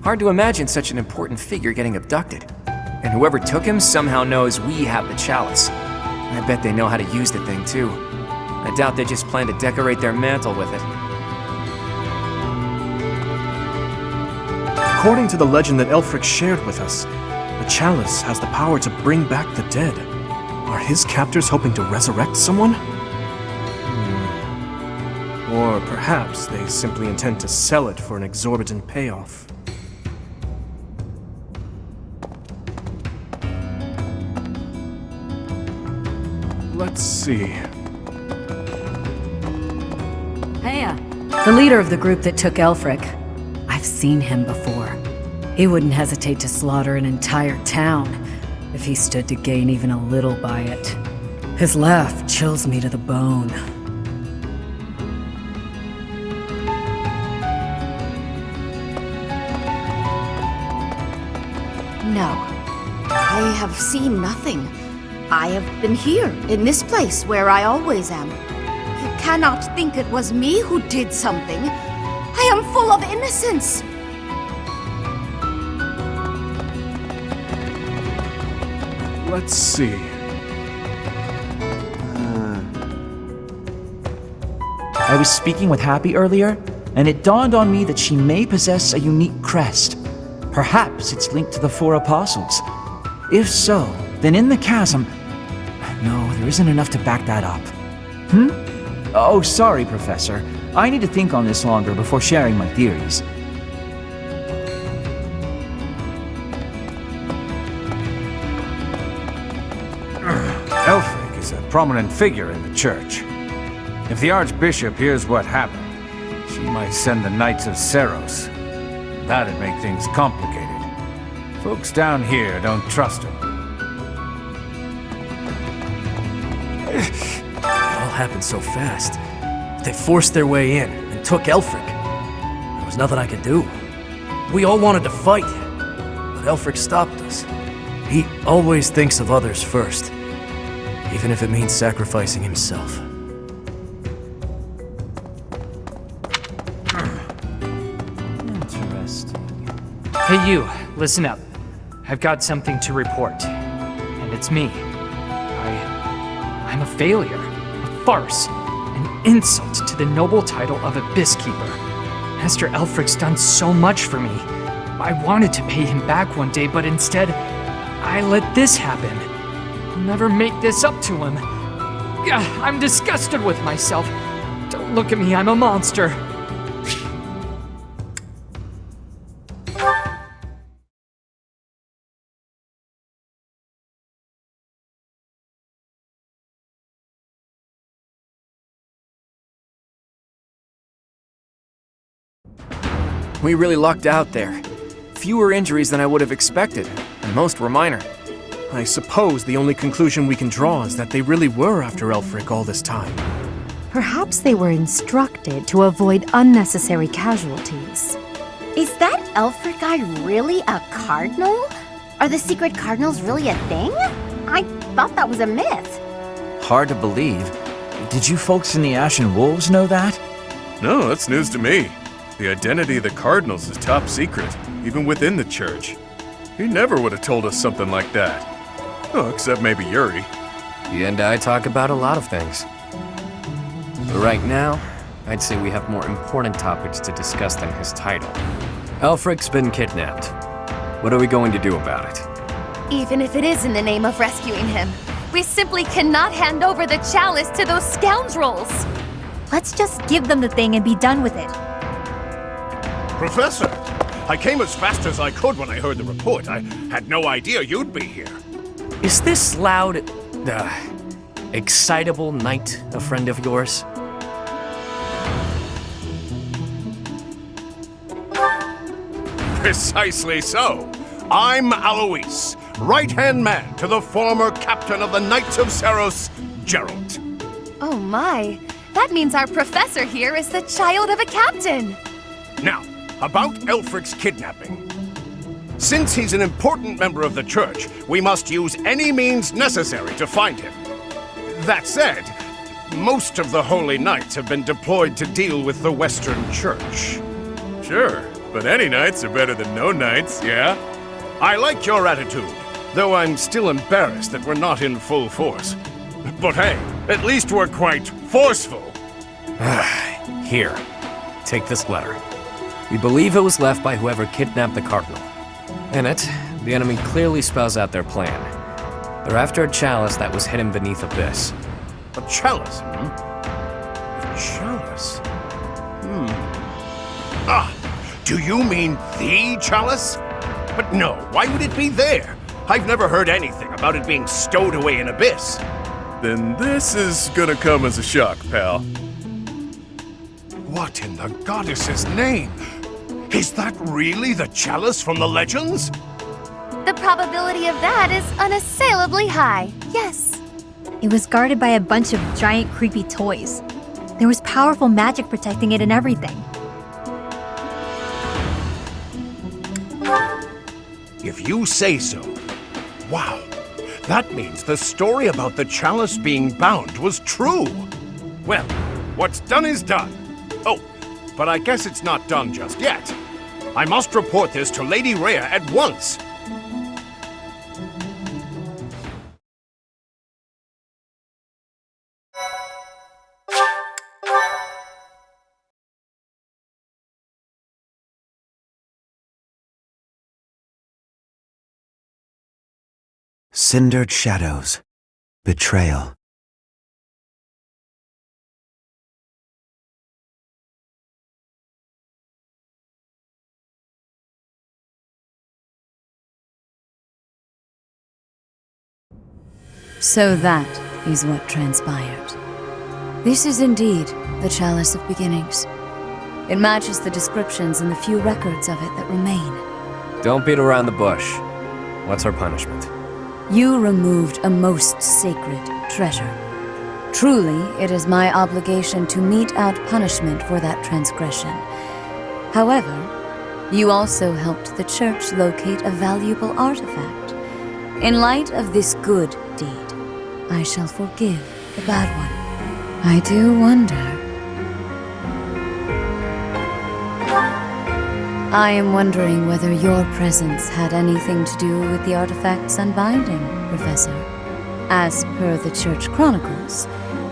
Hard to imagine such an important figure getting abducted. And whoever took him somehow knows we have the chalice. I bet they know how to use the thing, too. I doubt they just plan to decorate their mantle with it. According to the legend that Elfric shared with us, the chalice has the power to bring back the dead. Are his captors hoping to resurrect someone? Or perhaps they simply intend to sell it for an exorbitant payoff. Let's see. Heya, the leader of the group that took Elfric. I've seen him before. He wouldn't hesitate to slaughter an entire town if he stood to gain even a little by it. His laugh chills me to the bone. No, I have seen nothing. I have been here, in this place where I always am. You cannot think it was me who did something. I am full of innocence. Let's see. I was speaking with Happy earlier, and it dawned on me that she may possess a unique crest. Perhaps it's linked to the Four Apostles. If so, then in the chasm... No, there isn't enough to back that up. Oh, sorry, Professor. I need to think on this longer before sharing my theories. Elfric is a prominent figure in the church. If the Archbishop hears what happened, she might send the Knights of Seros. That'd make things complicated. Folks down here don't trust him. It all happened so fast. They forced their way in and took Elfric. There was nothing I could do. We all wanted to fight, but Elfric stopped us. He always thinks of others first, even if it means sacrificing himself. Interesting. Hey you, listen up. I've got something to report. And it's me. I'm a failure, a farce, an insult to the noble title of Abyss Keeper. Master Elfric's done so much for me. I wanted to pay him back one day, but instead, I let this happen. I'll never make this up to him. I'm disgusted with myself. Don't look at me, I'm a monster. We really lucked out there. Fewer injuries than I would have expected, and most were minor. I suppose the only conclusion we can draw is that they really were after Elfric all this time. Perhaps they were instructed to avoid unnecessary casualties. Is that Elfric guy really a cardinal? Are the secret cardinals really a thing? I thought that was a myth. Hard to believe. Did you folks in the Ashen Wolves know that? No, that's news to me. The identity of the Cardinals is top secret, even within the church. He never would have told us something like that. Oh, except maybe Yuri. He and I talk about a lot of things. But right now, I'd say we have more important topics to discuss than his title. Elfric's been kidnapped. What are we going to do about it? Even if it is in the name of rescuing him, we simply cannot hand over the chalice to those scoundrels. Let's just give them the thing and be done with it. Professor, I came as fast as I could when I heard the report. I had no idea you'd be here. Is this loud, excitable knight a friend of yours? Precisely so. I'm Alois, right-hand man to the former captain of the Knights of Saros, Geralt. Oh my, that means our professor here is the child of a captain. Now, about Elfric's kidnapping. Since he's an important member of the church, we must use any means necessary to find him. That said, most of the Holy Knights have been deployed to deal with the Western Church. Sure, but any knights are better than no knights, yeah? I like your attitude, though I'm still embarrassed that we're not in full force. But hey, at least we're quite forceful. Here, take this letter. We believe it was left by whoever kidnapped the Cardinal. In it, the enemy clearly spells out their plan. They're after a chalice that was hidden beneath Abyss. A chalice, A chalice? Ah, do you mean the chalice? But no, why would it be there? I've never heard anything about it being stowed away in Abyss. Then this is gonna come as a shock, pal. What in the goddess's name? Is that really the chalice from the legends? The probability of that is unassailably high, yes. It was guarded by a bunch of giant creepy toys. There was powerful magic protecting it and everything. If you say so. Wow. That means the story about the chalice being bound was true. Well, what's done is done. Oh, but I guess it's not done just yet. I must report this to Lady Rhea at once. Cindered shadows. Betrayal. So that is what transpired. This is indeed the Chalice of Beginnings. It matches the descriptions and the few records of it that remain. Don't beat around the bush. What's our punishment? You removed a most sacred treasure. Truly, it is my obligation to mete out punishment for that transgression. However, you also helped the church locate a valuable artifact. In light of this good deed, I shall forgive the bad one. I do wonder. I am wondering whether your presence had anything to do with the artifact's unbinding, Professor. As per the Church Chronicles,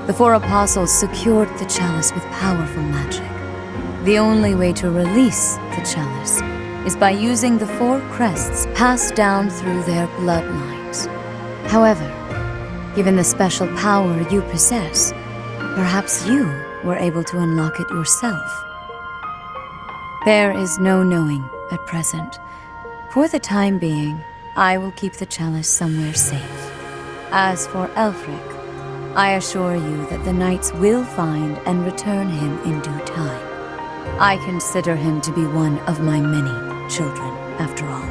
the four apostles secured the chalice with powerful magic. The only way to release the chalice is by using the four crests passed down through their bloodlines. However, Given the special power you possess, perhaps you were able to unlock it yourself. There is no knowing at present. For the time being, I will keep the chalice somewhere safe. As for Elfric, I assure you that the knights will find and return him in due time. I consider him to be one of my many children, after all.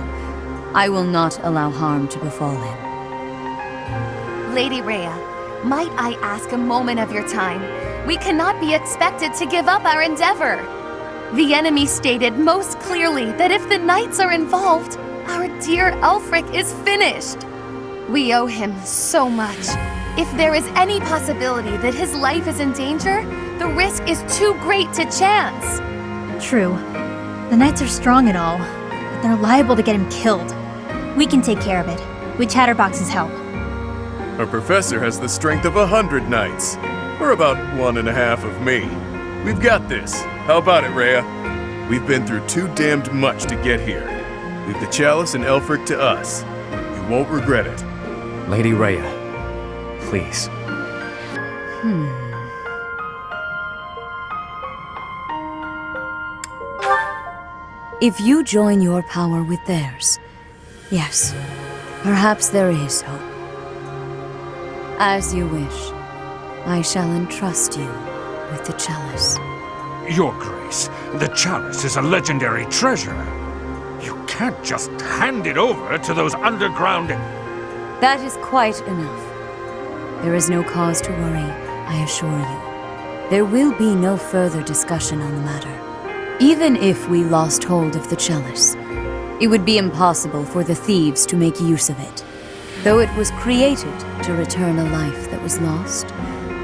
I will not allow harm to befall him. Lady Rhea, might I ask a moment of your time? We cannot be expected to give up our endeavor. The enemy stated most clearly that if the knights are involved, our dear Elfric is finished. We owe him so much. If there is any possibility that his life is in danger, the risk is too great to chance. True. The knights are strong and all, but they're liable to get him killed. We can take care of it, with Chatterbox's help. Our professor has the strength of 100 knights, or about 1.5 of me. We've got this. How about it, Rhea? We've been through too damned much to get here. Leave the chalice and Elfric to us. You won't regret it. Lady Rhea, please. If you join your power with theirs, yes, perhaps there is hope. As you wish, I shall entrust you with the chalice. Your Grace, the chalice is a legendary treasure. You can't just hand it over to those underground... That is quite enough. There is no cause to worry, I assure you. There will be no further discussion on the matter. Even if we lost hold of the chalice, it would be impossible for the thieves to make use of it. Though it was created to return a life that was lost,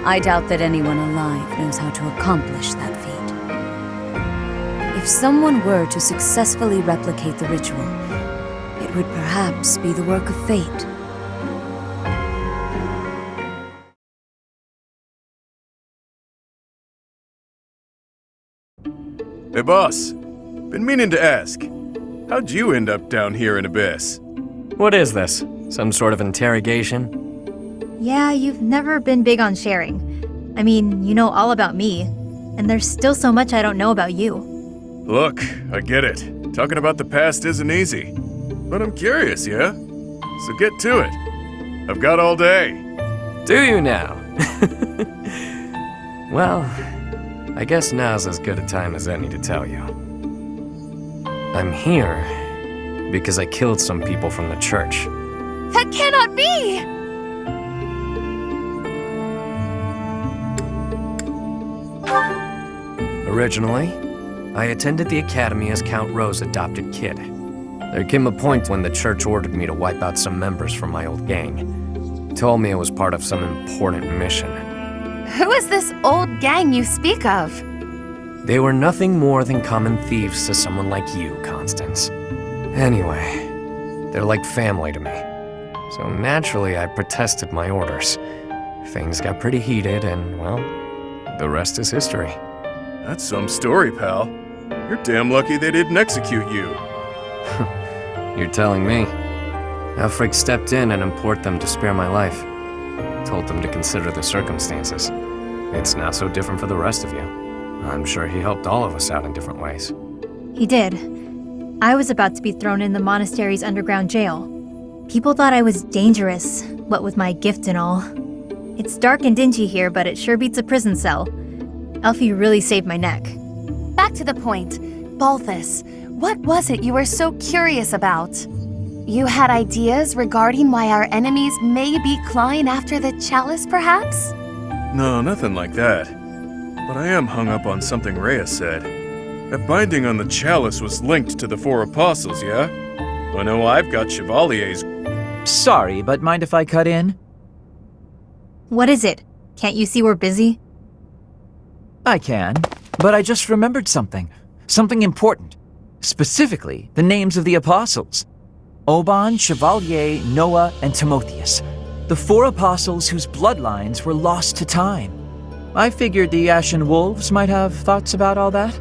I doubt that anyone alive knows how to accomplish that feat. If someone were to successfully replicate the ritual, it would perhaps be the work of fate. Hey, boss. Been meaning to ask. How'd you end up down here in Abyss? What is this? Some sort of interrogation? Yeah, you've never been big on sharing. I mean, you know all about me, and there's still so much I don't know about you. Look, I get it. Talking about the past isn't easy. But I'm curious, yeah? So get to it. I've got all day. Do you now? Well, I guess now's as good a time as any to tell you. I'm here because I killed some people from the church. That cannot be! Originally, I attended the academy as Count Rowe's adopted kid. There came a point when the church ordered me to wipe out some members from my old gang. Told me it was part of some important mission. Who is this old gang you speak of? They were nothing more than common thieves to someone like you, Constance. Anyway, they're like family to me. So naturally, I protested my orders. Things got pretty heated, and, well, the rest is history. That's some story, pal. You're damn lucky they didn't execute you. You're telling me. Elfric stepped in and implored them to spare my life. Told them to consider the circumstances. It's not so different for the rest of you. I'm sure he helped all of us out in different ways. He did. I was about to be thrown in the monastery's underground jail. People thought I was dangerous, what with my gift and all. It's dark and dingy here, but it sure beats a prison cell. Elfie really saved my neck. Back to the point. Balthus, what was it you were so curious about? You had ideas regarding why our enemies may be clawing after the chalice, perhaps? No, nothing like that. But I am hung up on something Rhea said. That binding on the chalice was linked to the 4 apostles, yeah? I know I've got Chevalier's... Sorry, but mind if I cut in? What is it? Can't you see we're busy? I can, but I just remembered something. Something important. Specifically, the names of the apostles. Oban, Chevalier, Noah, and Timotheus. The 4 apostles whose bloodlines were lost to time. I figured the Ashen Wolves might have thoughts about all that.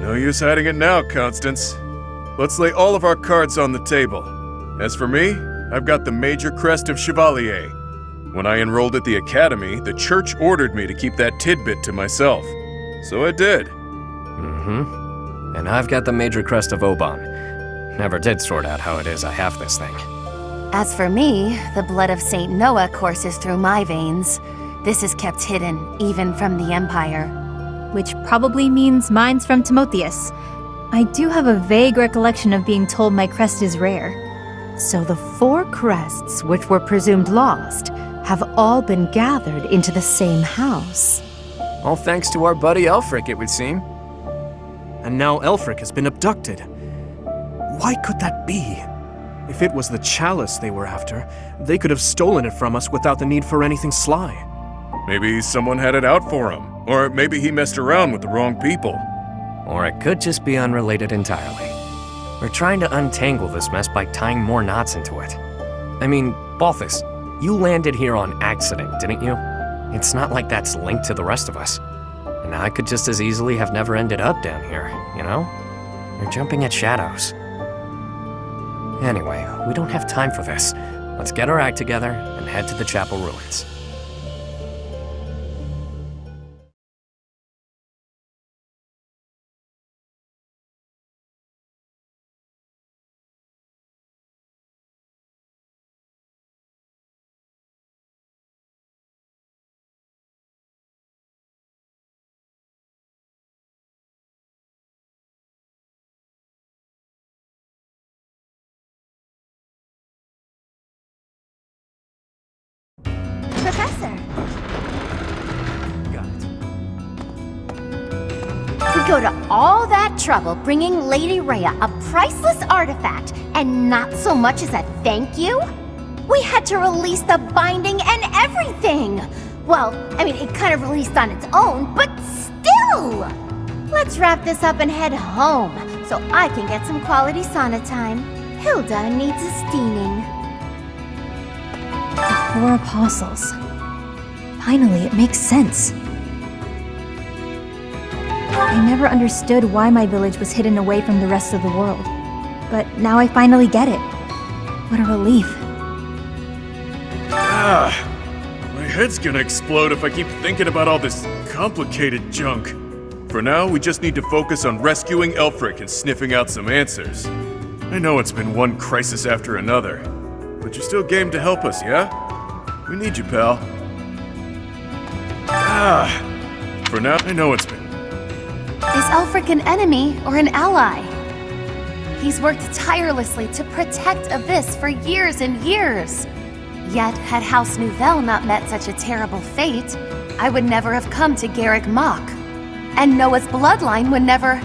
No use hiding it now, Constance. Let's lay all of our cards on the table. As for me, I've got the Major Crest of Chevalier. When I enrolled at the academy, the church ordered me to keep that tidbit to myself. So I did. Mm-hmm. And I've got the Major Crest of Oban. Never did sort out how it is I have this thing. As for me, the blood of Saint Noah courses through my veins. This is kept hidden, even from the Empire. Which probably means mine's from Timotheus. I do have a vague recollection of being told my crest is rare. So the 4 crests, which were presumed lost, have all been gathered into the same house. All thanks to our buddy Elfric, it would seem. And now Elfric has been abducted. Why could that be? If it was the chalice they were after, they could have stolen it from us without the need for anything sly. Maybe someone had it out for him. Or maybe he messed around with the wrong people. Or it could just be unrelated entirely. We're trying to untangle this mess by tying more knots into it. I mean, Balthus, you landed here on accident, didn't you? It's not like that's linked to the rest of us. And I could just as easily have never ended up down here, you know? You're jumping at shadows. Anyway, we don't have time for this. Let's get our act together and head to the chapel ruins. Professor! We go to all that trouble bringing Lady Rhea a priceless artifact, and not so much as a thank you? We had to release the binding and everything! Well, I mean, it kind of released on its own, but still! Let's wrap this up and head home, so I can get some quality sauna time. Hilda needs a steaming. The 4 apostles. Finally, it makes sense. I never understood why my village was hidden away from the rest of the world. But now I finally get it. What a relief. My head's gonna explode if I keep thinking about all this complicated junk. For now, we just need to focus on rescuing Elfric and sniffing out some answers. I know it's been one crisis after another, but you're still game to help us, yeah? We need you, pal. For now, I know it's been... Is Elfric an enemy or an ally? He's worked tirelessly to protect Abyss for years and years. Yet, had House Nouvelle not met such a terrible fate, I would never have come to Garreg Mach. And Noah's bloodline would never...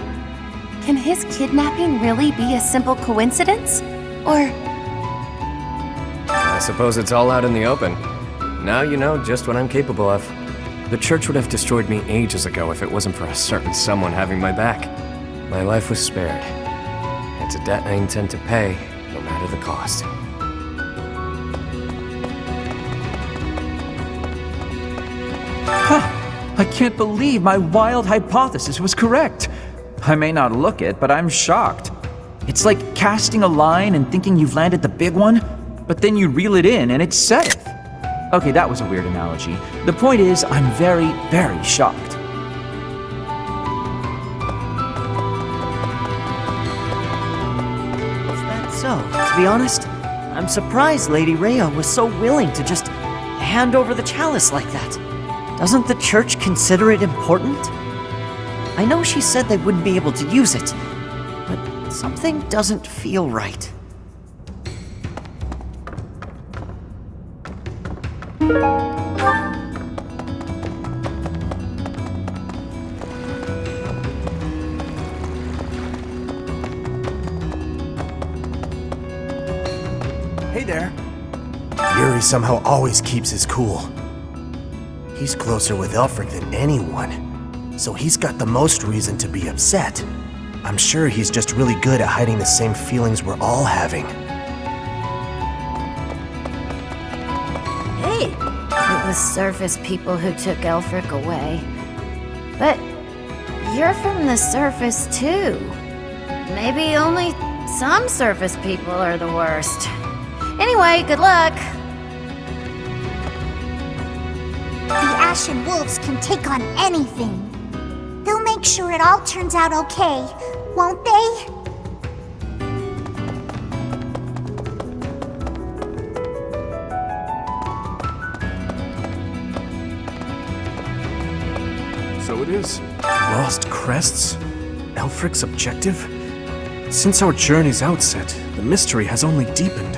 Can his kidnapping really be a simple coincidence? Or... I suppose it's all out in the open. Now you know just what I'm capable of. The church would have destroyed me ages ago if it wasn't for a certain someone having my back. My life was spared. It's a debt I intend to pay, no matter the cost. I can't believe my wild hypothesis was correct. I may not look it, but I'm shocked. It's like casting a line and thinking you've landed the big one, but then you reel it in and it's Seth. Okay, that was a weird analogy. The point is, I'm very, very shocked. Is that so? To be honest, I'm surprised Lady Rhea was so willing to just hand over the chalice like that. Doesn't the church consider it important? I know she said they wouldn't be able to use it, but something doesn't feel right. Hey there. Yuri somehow always keeps his cool. He's closer with Elfric than anyone, so he's got the most reason to be upset. I'm sure he's just really good at hiding the same feelings we're all having. Hey! It was surface people who took Elfric away. But you're from the surface too. Maybe only some surface people are the worst. Anyway, good luck. The Ashen Wolves can take on anything. They'll make sure it all turns out okay, won't they? So it is. Lost crests? Elfric's objective? Since our journey's outset, the mystery has only deepened.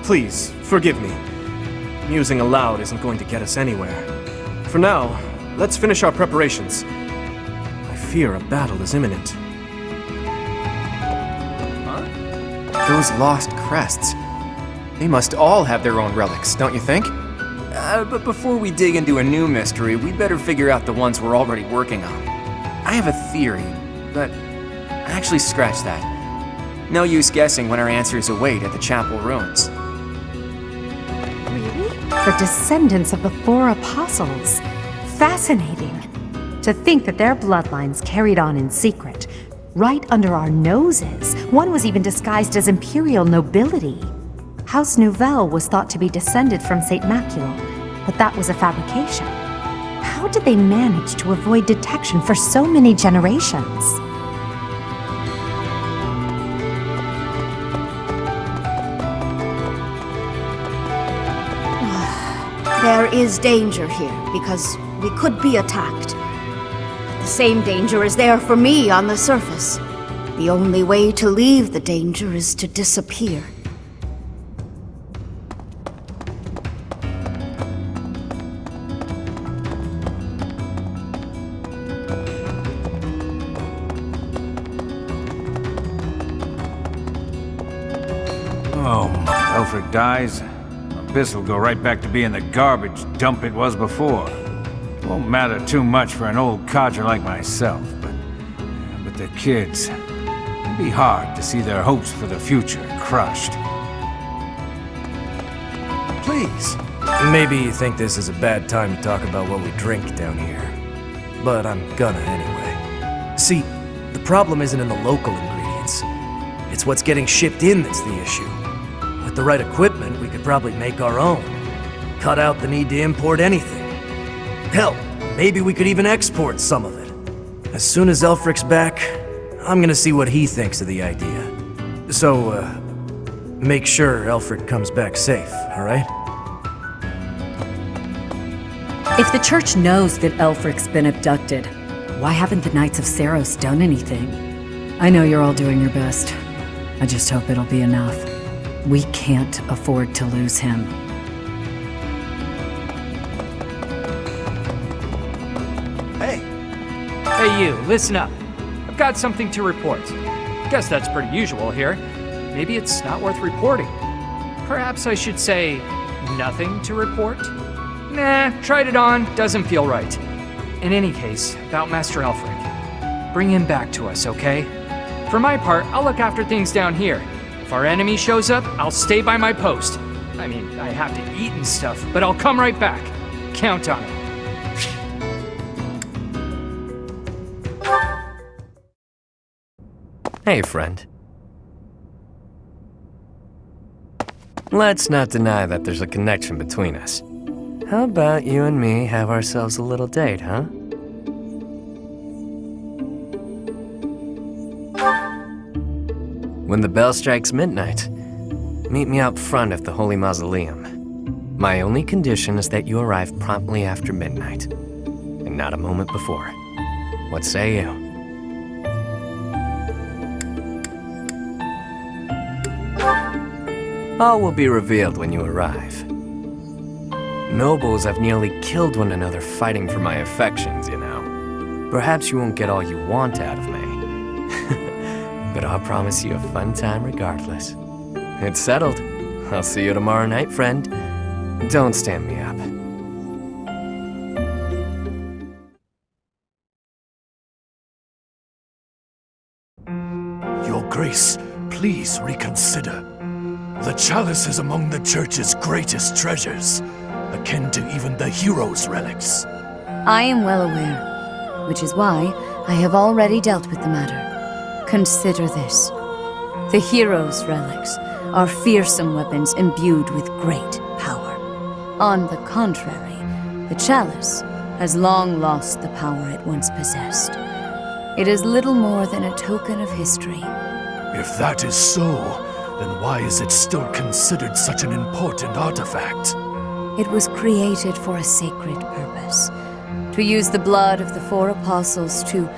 Please, forgive me. Musing aloud isn't going to get us anywhere. For now, let's finish our preparations. I fear a battle is imminent. Those lost crests. They must all have their own relics, don't you think? But before we dig into a new mystery, we better figure out the ones we're already working on. I have a theory, but actually scratch that. No use guessing when our answers await at the chapel ruins. The descendants of the four apostles. Fascinating. To think that their bloodlines carried on in secret, right under our noses. One was even disguised as imperial nobility. House Nouvelle was thought to be descended from Saint Macula, but that was a fabrication. How did they manage to avoid detection for so many generations? There is danger here, because we could be attacked. The same danger is there for me on the surface. The only way to leave the danger is to disappear. Oh, Elfric dies. Abyss will go right back to being the garbage dump it was before. Won't matter too much for an old codger like myself, but the kids, it'd be hard to see their hopes for the future crushed. Please. Maybe you think this is a bad time to talk about what we drink down here. But I'm gonna anyway. See, the problem isn't in the local ingredients. It's what's getting shipped in that's the issue. With the right equipment, we could probably make our own. Cut out the need to import anything. Hell, maybe we could even export some of it. As soon as Elfric's back, I'm gonna see what he thinks of the idea. So, make sure Elfric comes back safe, alright? If the church knows that Elfric's been abducted, why haven't the Knights of Saros done anything? I know you're all doing your best. I just hope it'll be enough. We can't afford to lose him. Hey you, listen up. I've got something to report. Guess that's pretty usual here. Maybe it's not worth reporting. Perhaps I should say nothing to report? Nah, tried it on, doesn't feel right. In any case, about Master Elfric. Bring him back to us, okay? For my part, I'll look after things down here. If our enemy shows up, I'll stay by my post. I mean, I have to eat and stuff, but I'll come right back. Count on it. Hey, friend. Let's not deny that there's a connection between us. How about you and me have ourselves a little date, huh? When the bell strikes midnight, meet me out front of the Holy Mausoleum. My only condition is that you arrive promptly after midnight, and not a moment before. What say you? All will be revealed when you arrive. Nobles have nearly killed one another fighting for my affections, you know. Perhaps you won't get all you want out of me. But I'll promise you a fun time regardless. It's settled. I'll see you tomorrow night, friend. Don't stand me up. Your Grace, please reconsider. The chalice is among the Church's greatest treasures, akin to even the heroes' relics. I am well aware, which is why I have already dealt with the matter. Consider this. The heroes' relics are fearsome weapons imbued with great power. On the contrary, the chalice has long lost the power it once possessed. It is little more than a token of history. If that is so, then why is it still considered such an important artifact? It was created for a sacred purpose, to use the blood of the 4 apostles to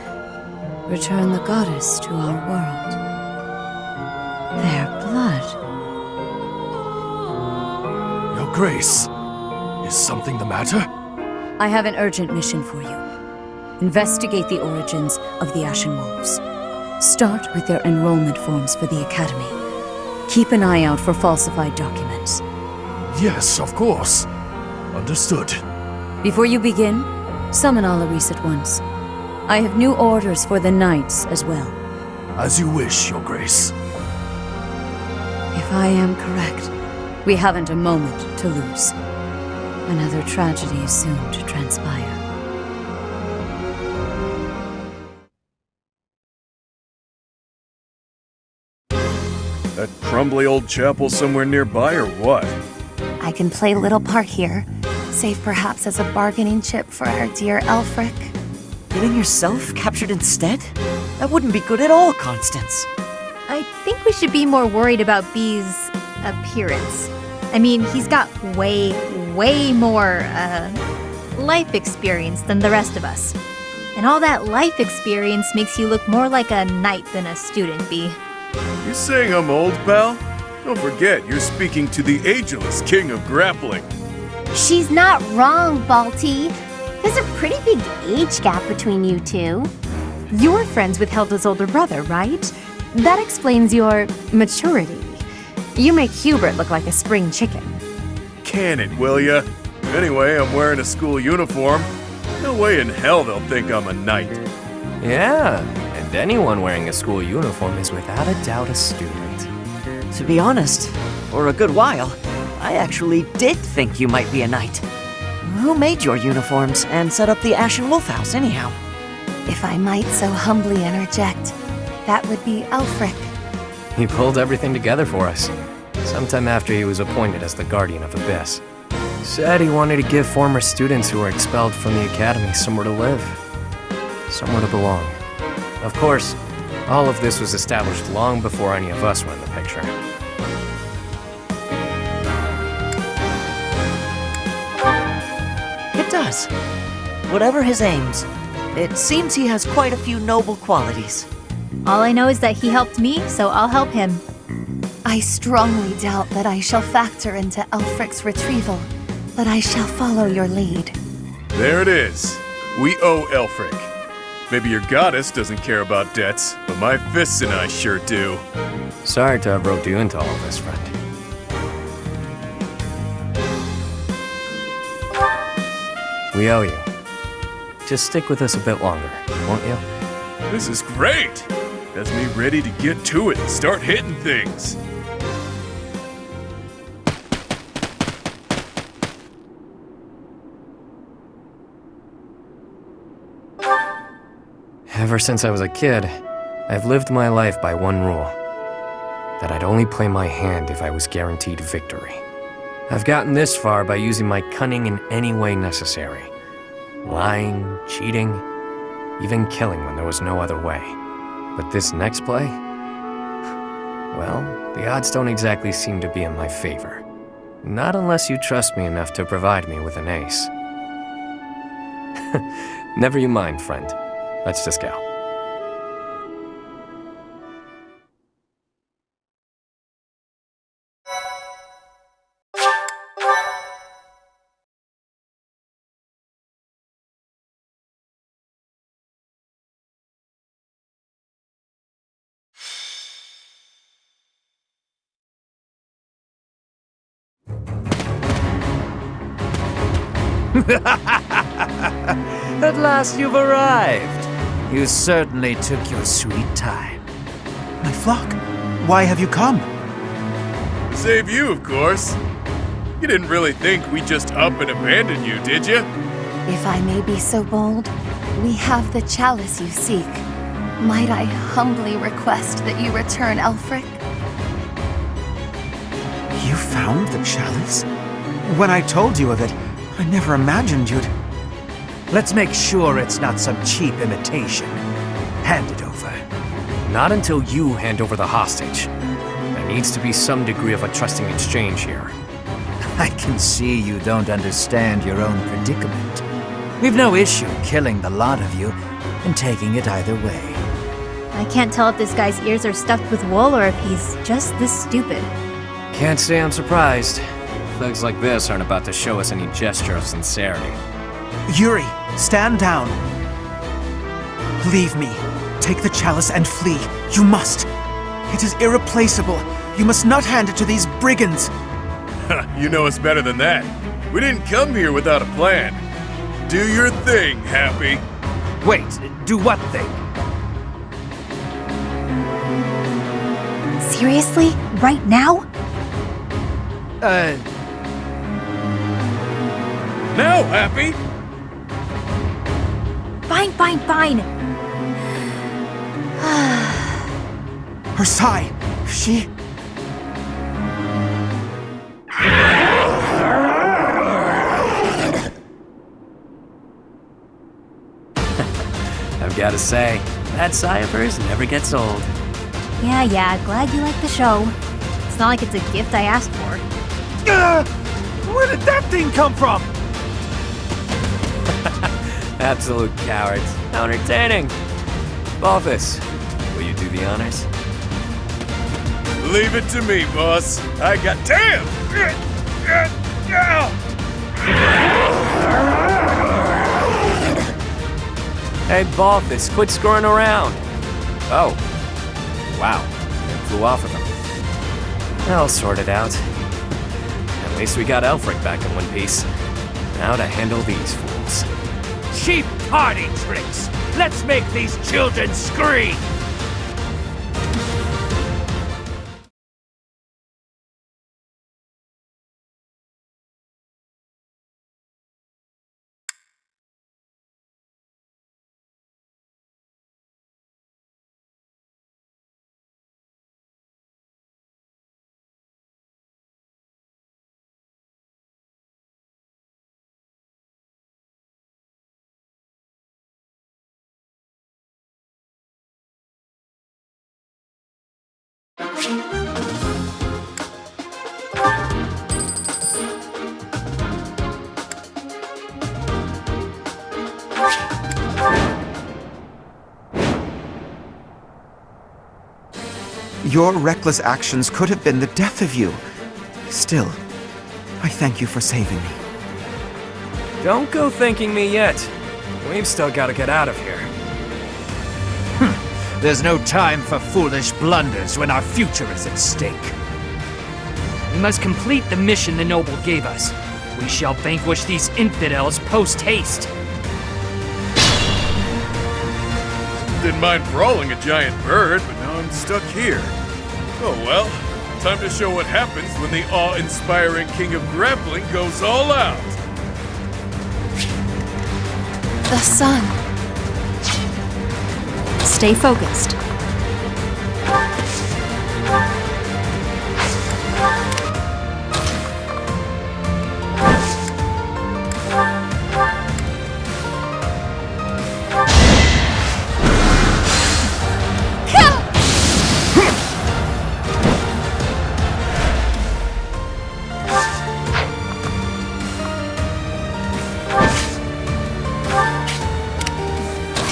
return the goddess to our world. Their blood. Your Grace, is something the matter? I have an urgent mission for you. Investigate the origins of the Ashen Wolves. Start with their enrollment forms for the Academy. Keep an eye out for falsified documents. Yes, of course. Understood. Before you begin, summon Alaris at once. I have new orders for the Knights as well. As you wish, Your Grace. If I am correct, we haven't a moment to lose. Another tragedy is soon to transpire. That crumbly old chapel somewhere nearby, or what? I can play little part here, save perhaps as a bargaining chip for our dear Elfric. Getting yourself captured instead? That wouldn't be good at all, Constance. I think we should be more worried about B's appearance. I mean, he's got way more life experience than the rest of us. And all that life experience makes you look more like a knight than a student, B. You saying I'm old, pal? Don't forget, you're speaking to the ageless king of grappling. She's not wrong, Balti. There's a pretty big age gap between you two. You're friends with Hilda's older brother, right? That explains your maturity. You make Hubert look like a spring chicken. Can it, will ya? Anyway, I'm wearing a school uniform. No way in hell they'll think I'm a knight. Yeah, and anyone wearing a school uniform is without a doubt a student. To be honest, for a good while, I actually did think you might be a knight. Who made your uniforms and set up the Ashen Wolf House, anyhow? If I might so humbly interject, that would be Elfric. He pulled everything together for us, sometime after he was appointed as the Guardian of Abyss. Said he wanted to give former students who were expelled from the Academy somewhere to live, somewhere to belong. Of course, all of this was established long before any of us were in the picture. It does. Whatever his aims, it seems he has quite a few noble qualities. All I know is that he helped me, so I'll help him. I strongly doubt that I shall factor into Elfric's retrieval, but I shall follow your lead. There it is. We owe Elfric. Maybe your goddess doesn't care about debts, but my fists and I sure do. Sorry to have roped you into all of this, friend. We owe you. Just stick with us a bit longer, won't you? This is great! Has me ready to get to it and start hitting things. Ever since I was a kid, I've lived my life by one rule. That I'd only play my hand if I was guaranteed victory. I've gotten this far by using my cunning in any way necessary. Lying, cheating, even killing when there was no other way. But this next play? Well, the odds don't exactly seem to be in my favor. Not unless you trust me enough to provide me with an ace. Never you mind, friend. Let's just go. At last you've arrived. You certainly took your sweet time. My flock, why have you come? Save you, of course. You didn't really think we'd just up and abandon you, did you? If I may be so bold, we have the chalice you seek. Might I humbly request that you return Elfric? You found the chalice? When I told you of it, I never imagined you'd... Let's make sure it's not some cheap imitation. Hand it over. Not until you hand over the hostage. There needs to be some degree of a trusting exchange here. I can see you don't understand your own predicament. We've no issue killing the lot of you and taking it either way. I can't tell if this guy's ears are stuffed with wool or if he's just this stupid. Can't say I'm surprised. Thugs like this aren't about to show us any gesture of sincerity. Yuri, stand down. Leave me. Take the chalice and flee. You must. It is irreplaceable. You must not hand it to these brigands. You know us better than that. We didn't come here without a plan. Do your thing, Happy. Wait, do what thing? Seriously? Right now? Now, Happy! Fine. Her sigh. She... I've gotta say, that sigh of hers never gets old. Yeah, glad you like the show. It's not like it's a gift I asked for. Where did that thing come from? Absolute cowards. How entertaining. Office, will you do the honors? Leave it to me, boss. I got... Damn! Hey, Balthus, quit screwing around. Oh. Wow. It flew off of him. I'll sort it out. At least we got Elfric back in one piece. Now to handle these fools. Cheap party tricks! Let's make these children scream! Your reckless actions could have been the death of you. Still, I thank you for saving me. Don't go thanking me yet. We've still got to get out of here. There's no time for foolish blunders when our future is at stake. We must complete the mission the noble gave us. We shall vanquish these infidels post-haste. Didn't mind brawling a giant bird, but now I'm stuck here. Oh well, time to show what happens when the awe-inspiring king of grappling goes all out. The sun. Stay focused.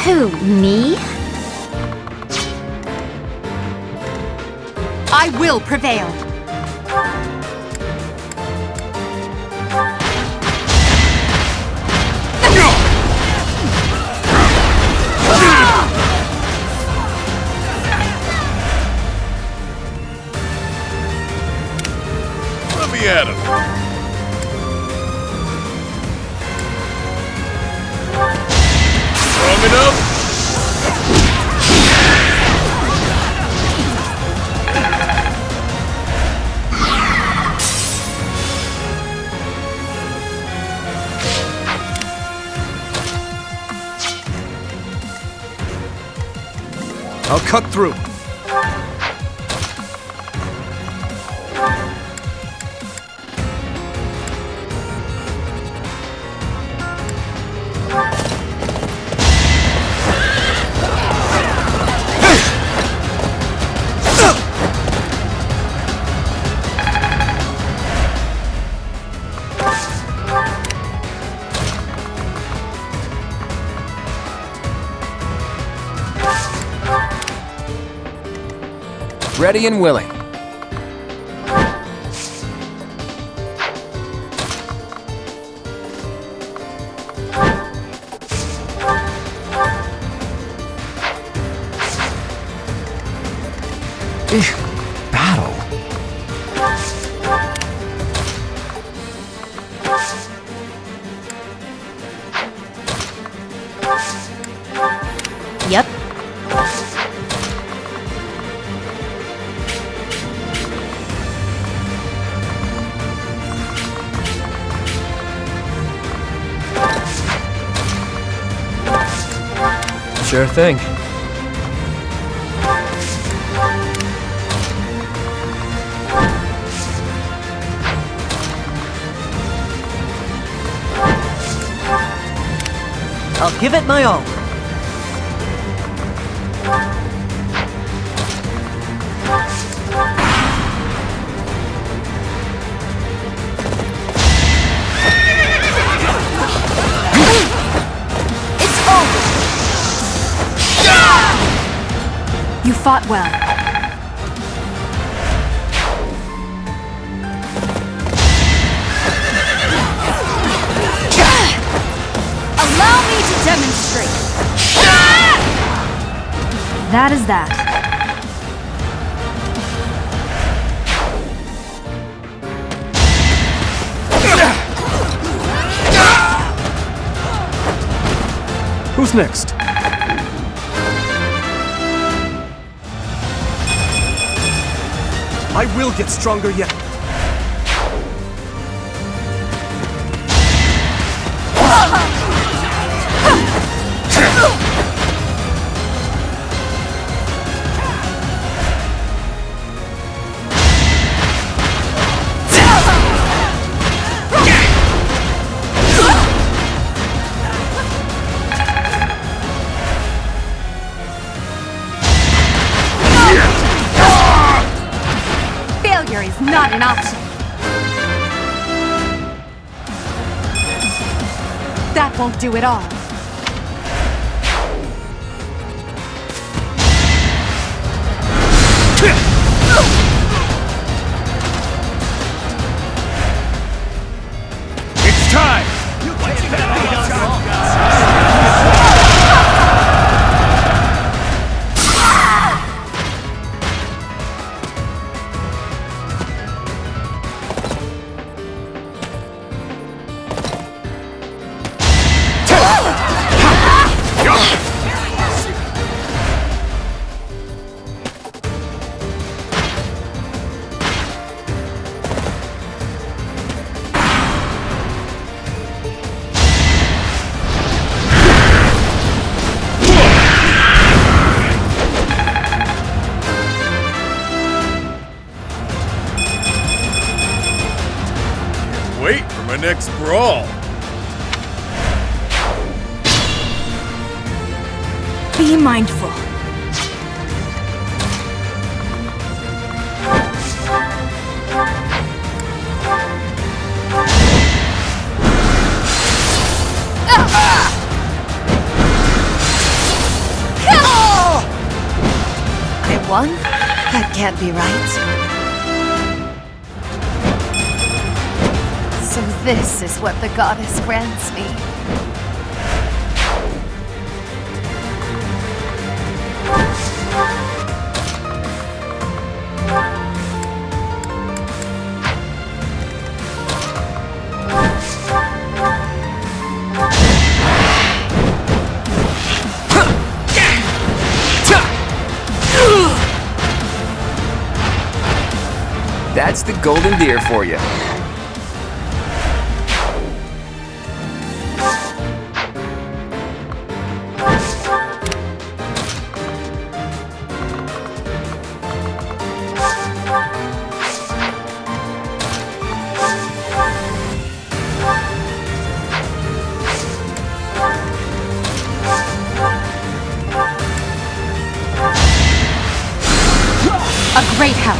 Who, me? I will prevail. Let me at him. Strong enough? I'll cut through. Ready and willing. Battle? Yep. Sure thing. I'll give it my all. It's over! You fought well. Allow me to demonstrate. That is that. Who's next? I will get stronger yet. Failure is not an option. That won't do it all. It's time! Wait for my next brawl. Be mindful. I won? That can't be right. So this is what the goddess grants me. That's the golden deer for you. A great help.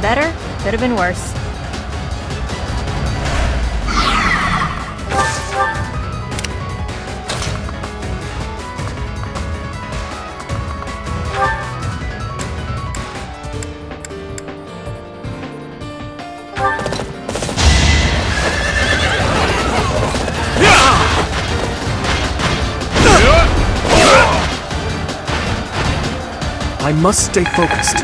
been better, could have been worse. I must stay focused.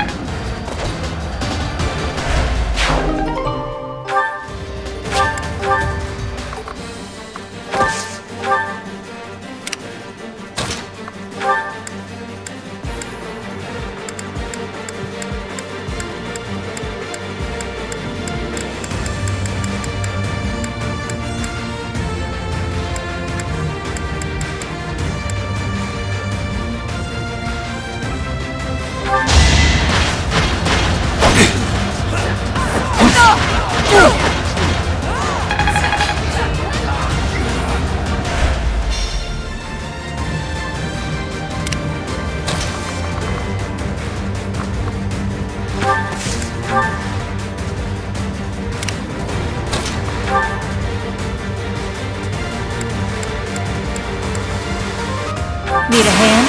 Need a hand?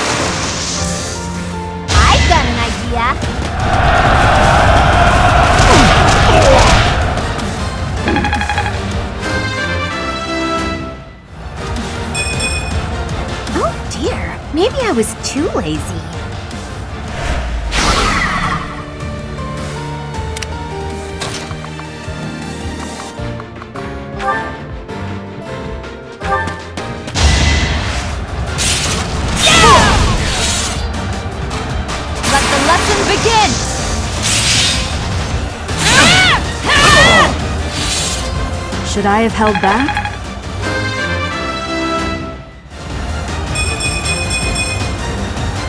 I've got an idea. Oh dear, maybe I was too lazy. Let the lesson begin! Should I have held back?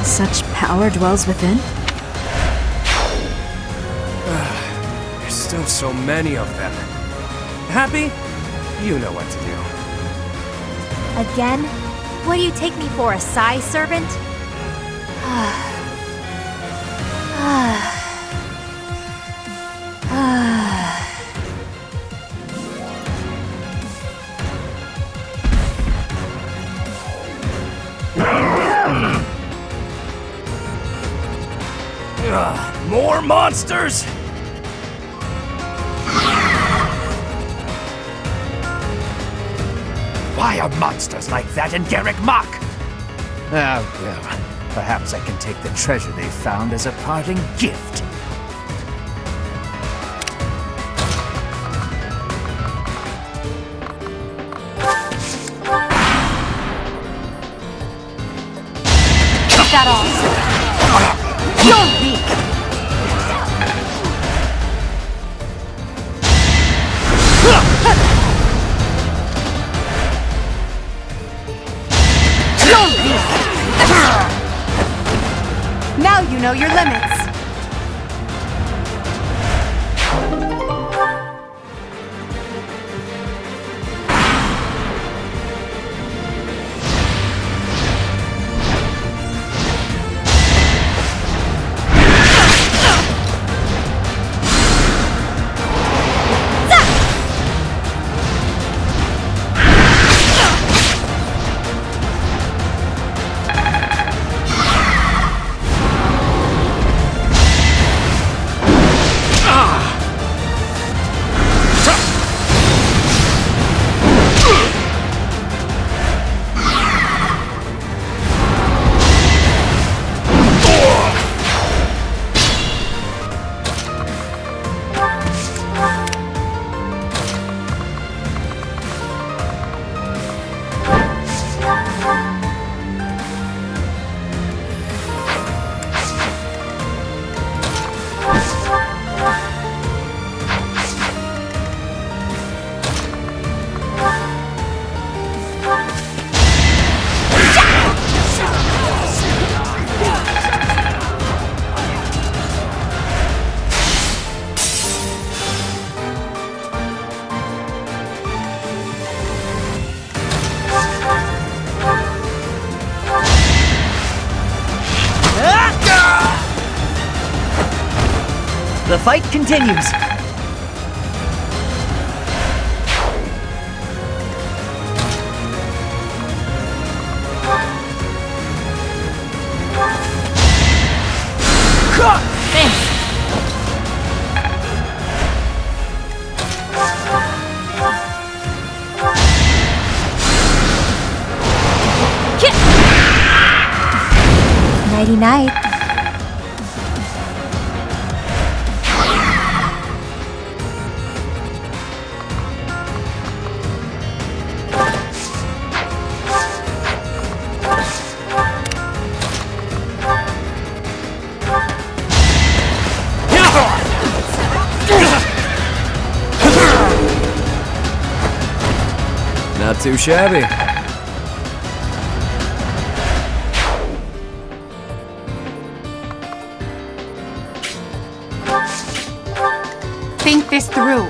Such power dwells within? There's still so many of them. Happy? You know what to do. Again? What do you take me for, a Psy servant? More monsters? Why are monsters like that in Garrick Mach? Ah, well, perhaps I can take the treasure they found as a parting gift. Is that all? You're weak! You're weak! Now you know your limits! The fight continues. Nighty night. Not too shabby. Think this through.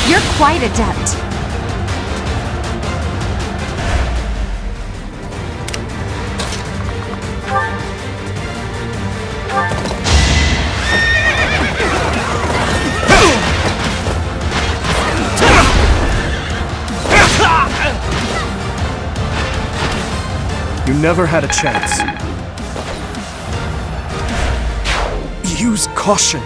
You're quite adept. You never had a chance. Use caution.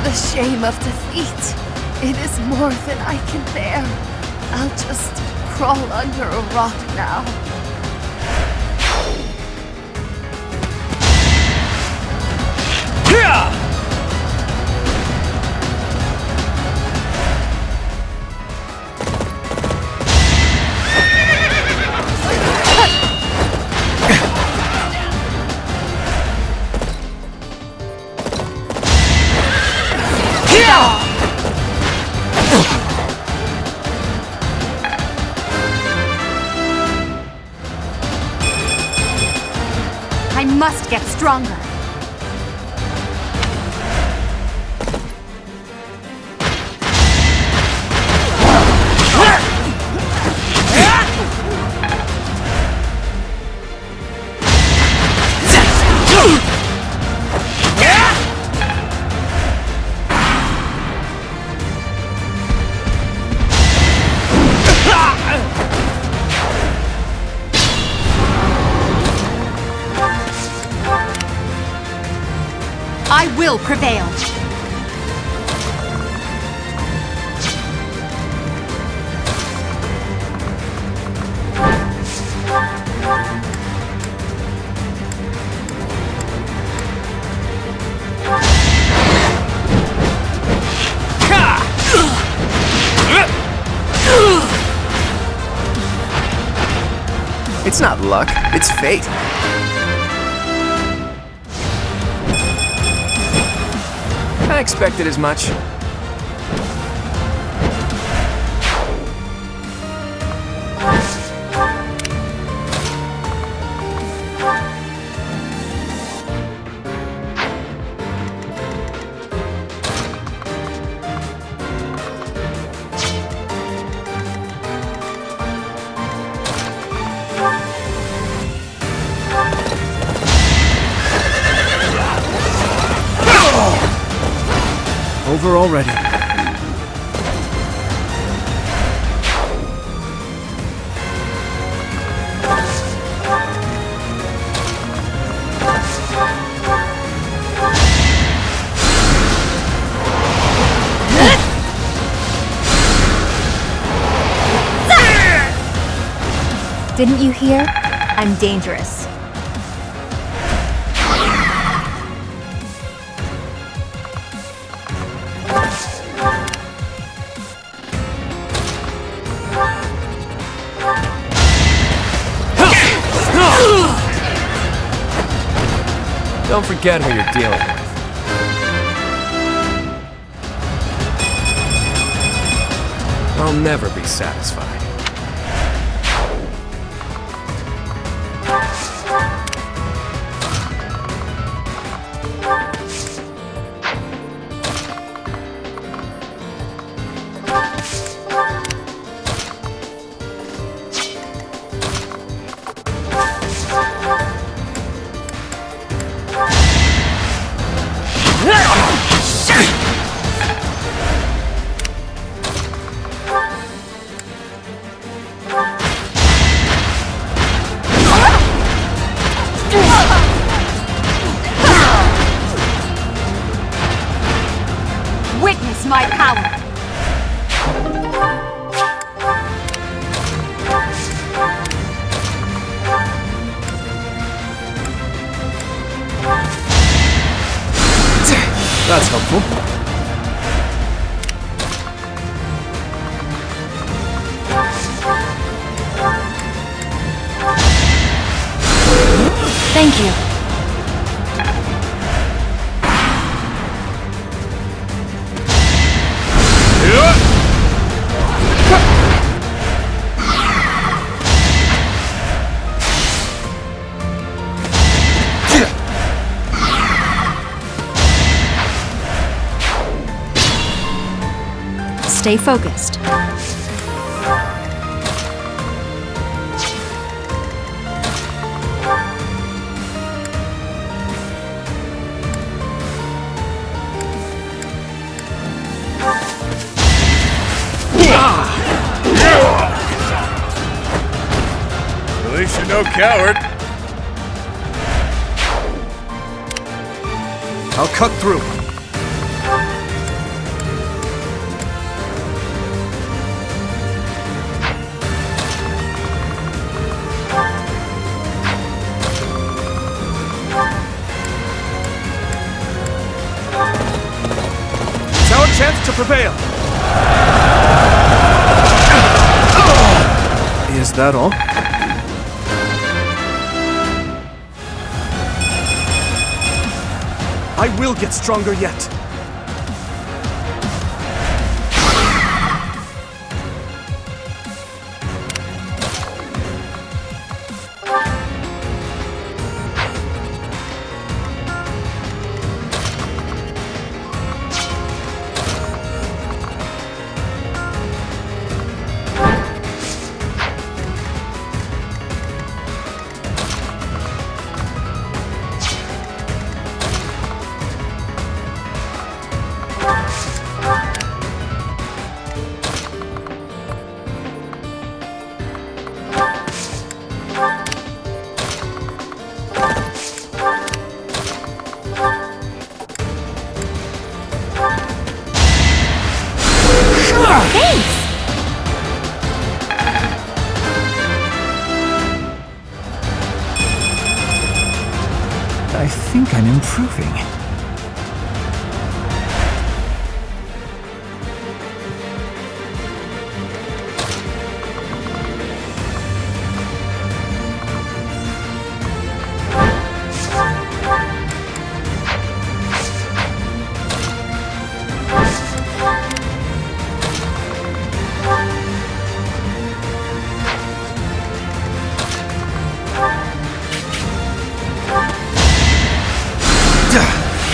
The shame of defeat. It is more than I can bear. I'll just crawl under a rock now. I must get stronger. I will prevail. It's not luck, it's fate. I expected as much. Over already. Didn't you hear? I'm dangerous. Don't forget who you're dealing with. I'll never be satisfied. Witness my power! That's helpful. Thank you. Stay focused. At least you're no coward. I'll cut through. It's our chance to prevail. Is that all? I will get stronger yet. I think I'm improving.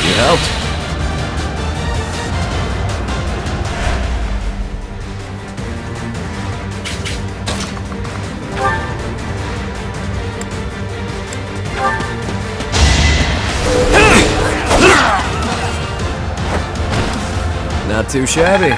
You helped. Not too shabby.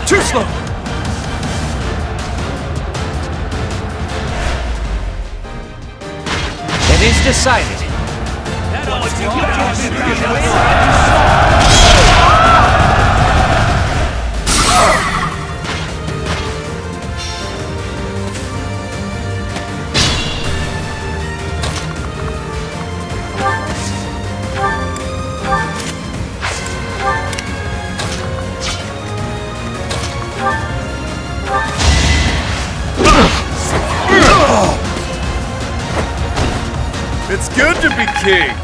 Too slow! It is decided. It's good to be king!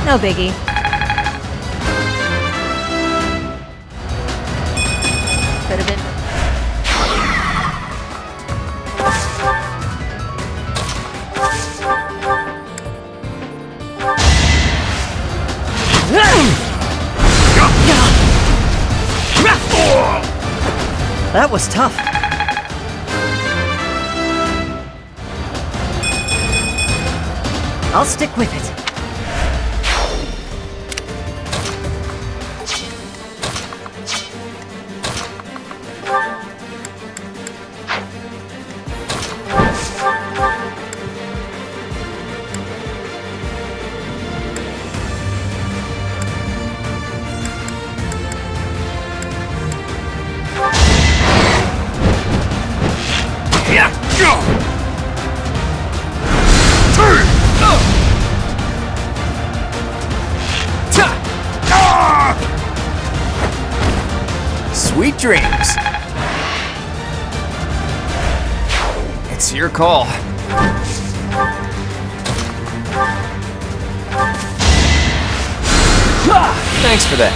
No biggie. Could have been. That was tough. I'll stick with it. Sweet dreams. It's your call. Thanks for that.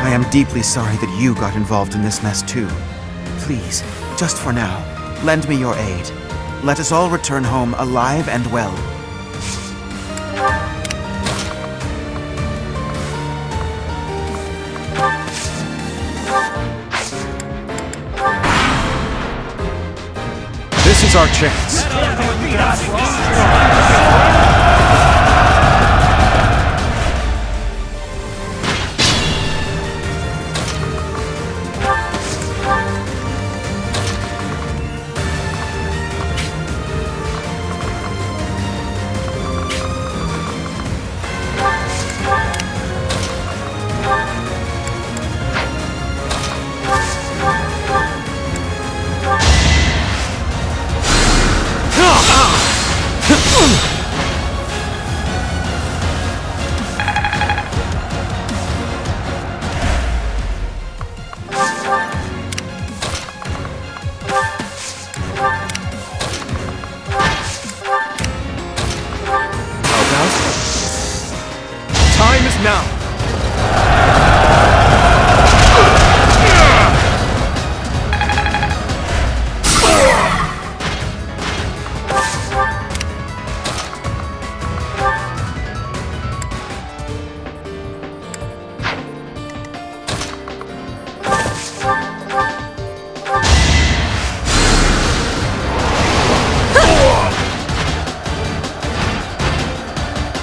I am deeply sorry that you got involved in this mess too. Please, just for now, lend me your aid. Let us all return home alive and well. This is our chance. Time is now.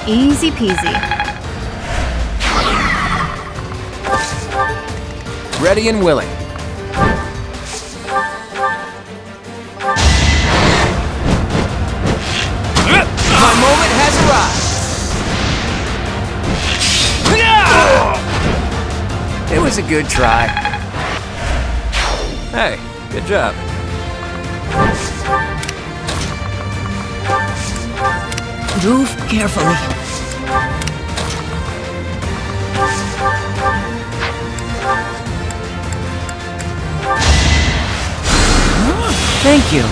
Easy peasy. Ready and willing. try! It was a good try. Hey, good job. Move carefully. Thank you.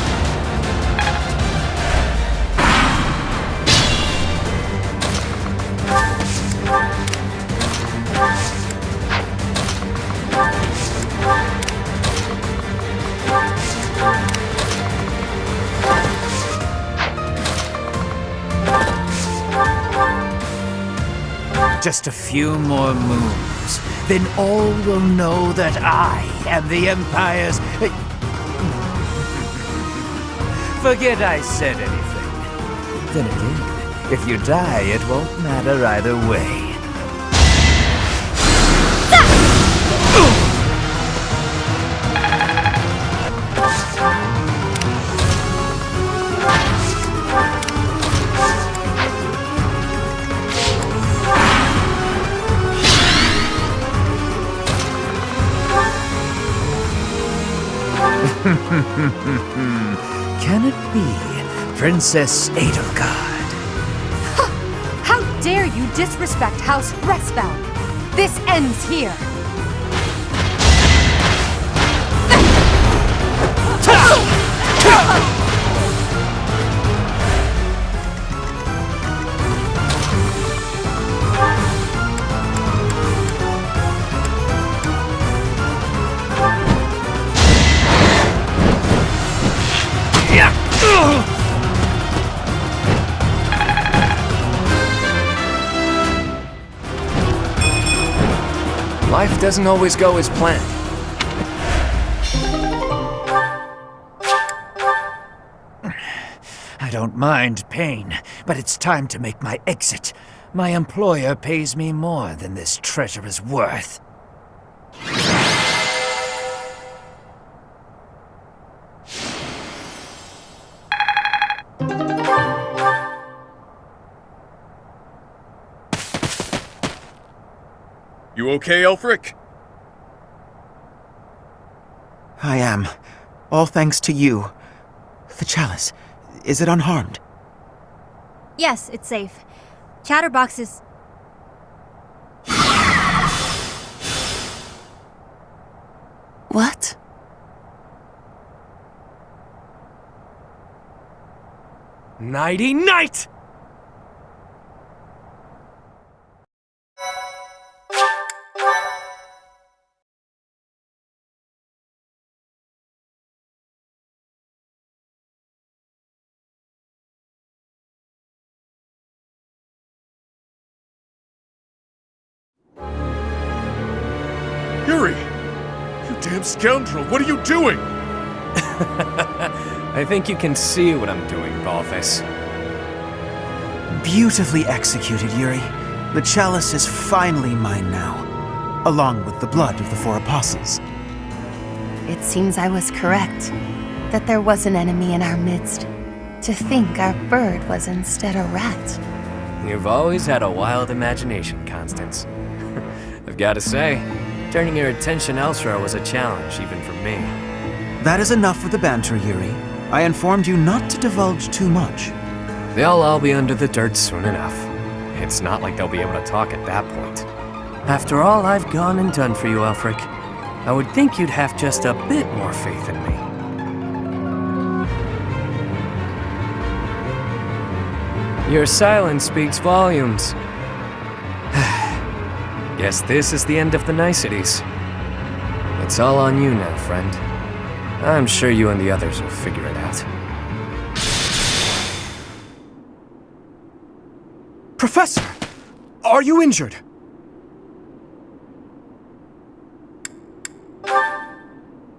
Just a few more moves, then all will know that I am the Empire's... Forget I said anything. Then again, if you die, it won't matter either way. Can it be Princess Edelgard? How dare you disrespect House Restbound? This ends here. Life doesn't always go as planned. I don't mind pain, but it's time to make my exit. My employer pays me more than this treasure is worth. You okay, Elfric? I am. All thanks to you. The chalice, is it unharmed? Yes, it's safe. Chatterbox is... What? Nighty-night! Yuri! You damn scoundrel, what are you doing? I think you can see what I'm doing, Balthus. Beautifully executed, Yuri. The chalice is finally mine now, along with the blood of the 4 apostles. It seems I was correct, that there was an enemy in our midst. To think our bird was instead a rat. You've always had a wild imagination, Constance. I've got to say, turning your attention elsewhere was a challenge, even for me. That is enough of the banter, Yuri. I informed you not to divulge too much. They'll all be under the dirt soon enough. It's not like they'll be able to talk at that point. After all I've gone and done for you, Elfric, I would think you'd have just a bit more faith in me. Your silence speaks volumes. Guess this is the end of the niceties. It's all on you now, friend. I'm sure you and the others will figure it out. Professor! Are you injured?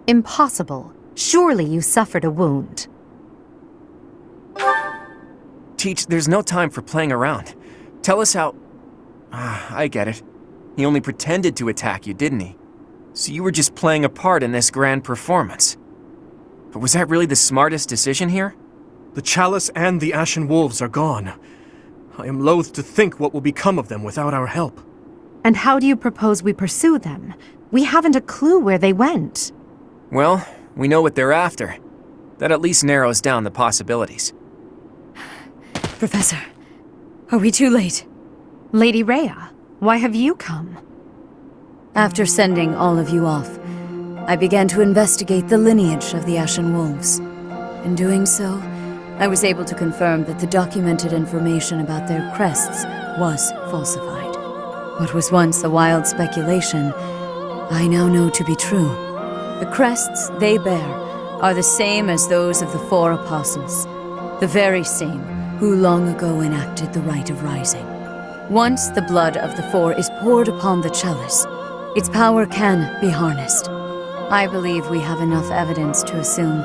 Impossible. Surely you suffered a wound. Teach, there's no time for playing around. Tell us how... I get it. He only pretended to attack you, didn't he? So you were just playing a part in this grand performance. But was that really the smartest decision here? The chalice and the Ashen Wolves are gone. I am loath to think what will become of them without our help. And how do you propose we pursue them? We haven't a clue where they went. Well, we know what they're after. That at least narrows down the possibilities. Professor, are we too late? Lady Rhea, why have you come? After sending all of you off, I began to investigate the lineage of the Ashen Wolves. In doing so, I was able to confirm that the documented information about their crests was falsified. What was once a wild speculation, I now know to be true. The crests they bear are the same as those of the four apostles, the very same who long ago enacted the Rite of Rising. Once the blood of the four is poured upon the chalice, its power can be harnessed. I believe we have enough evidence to assume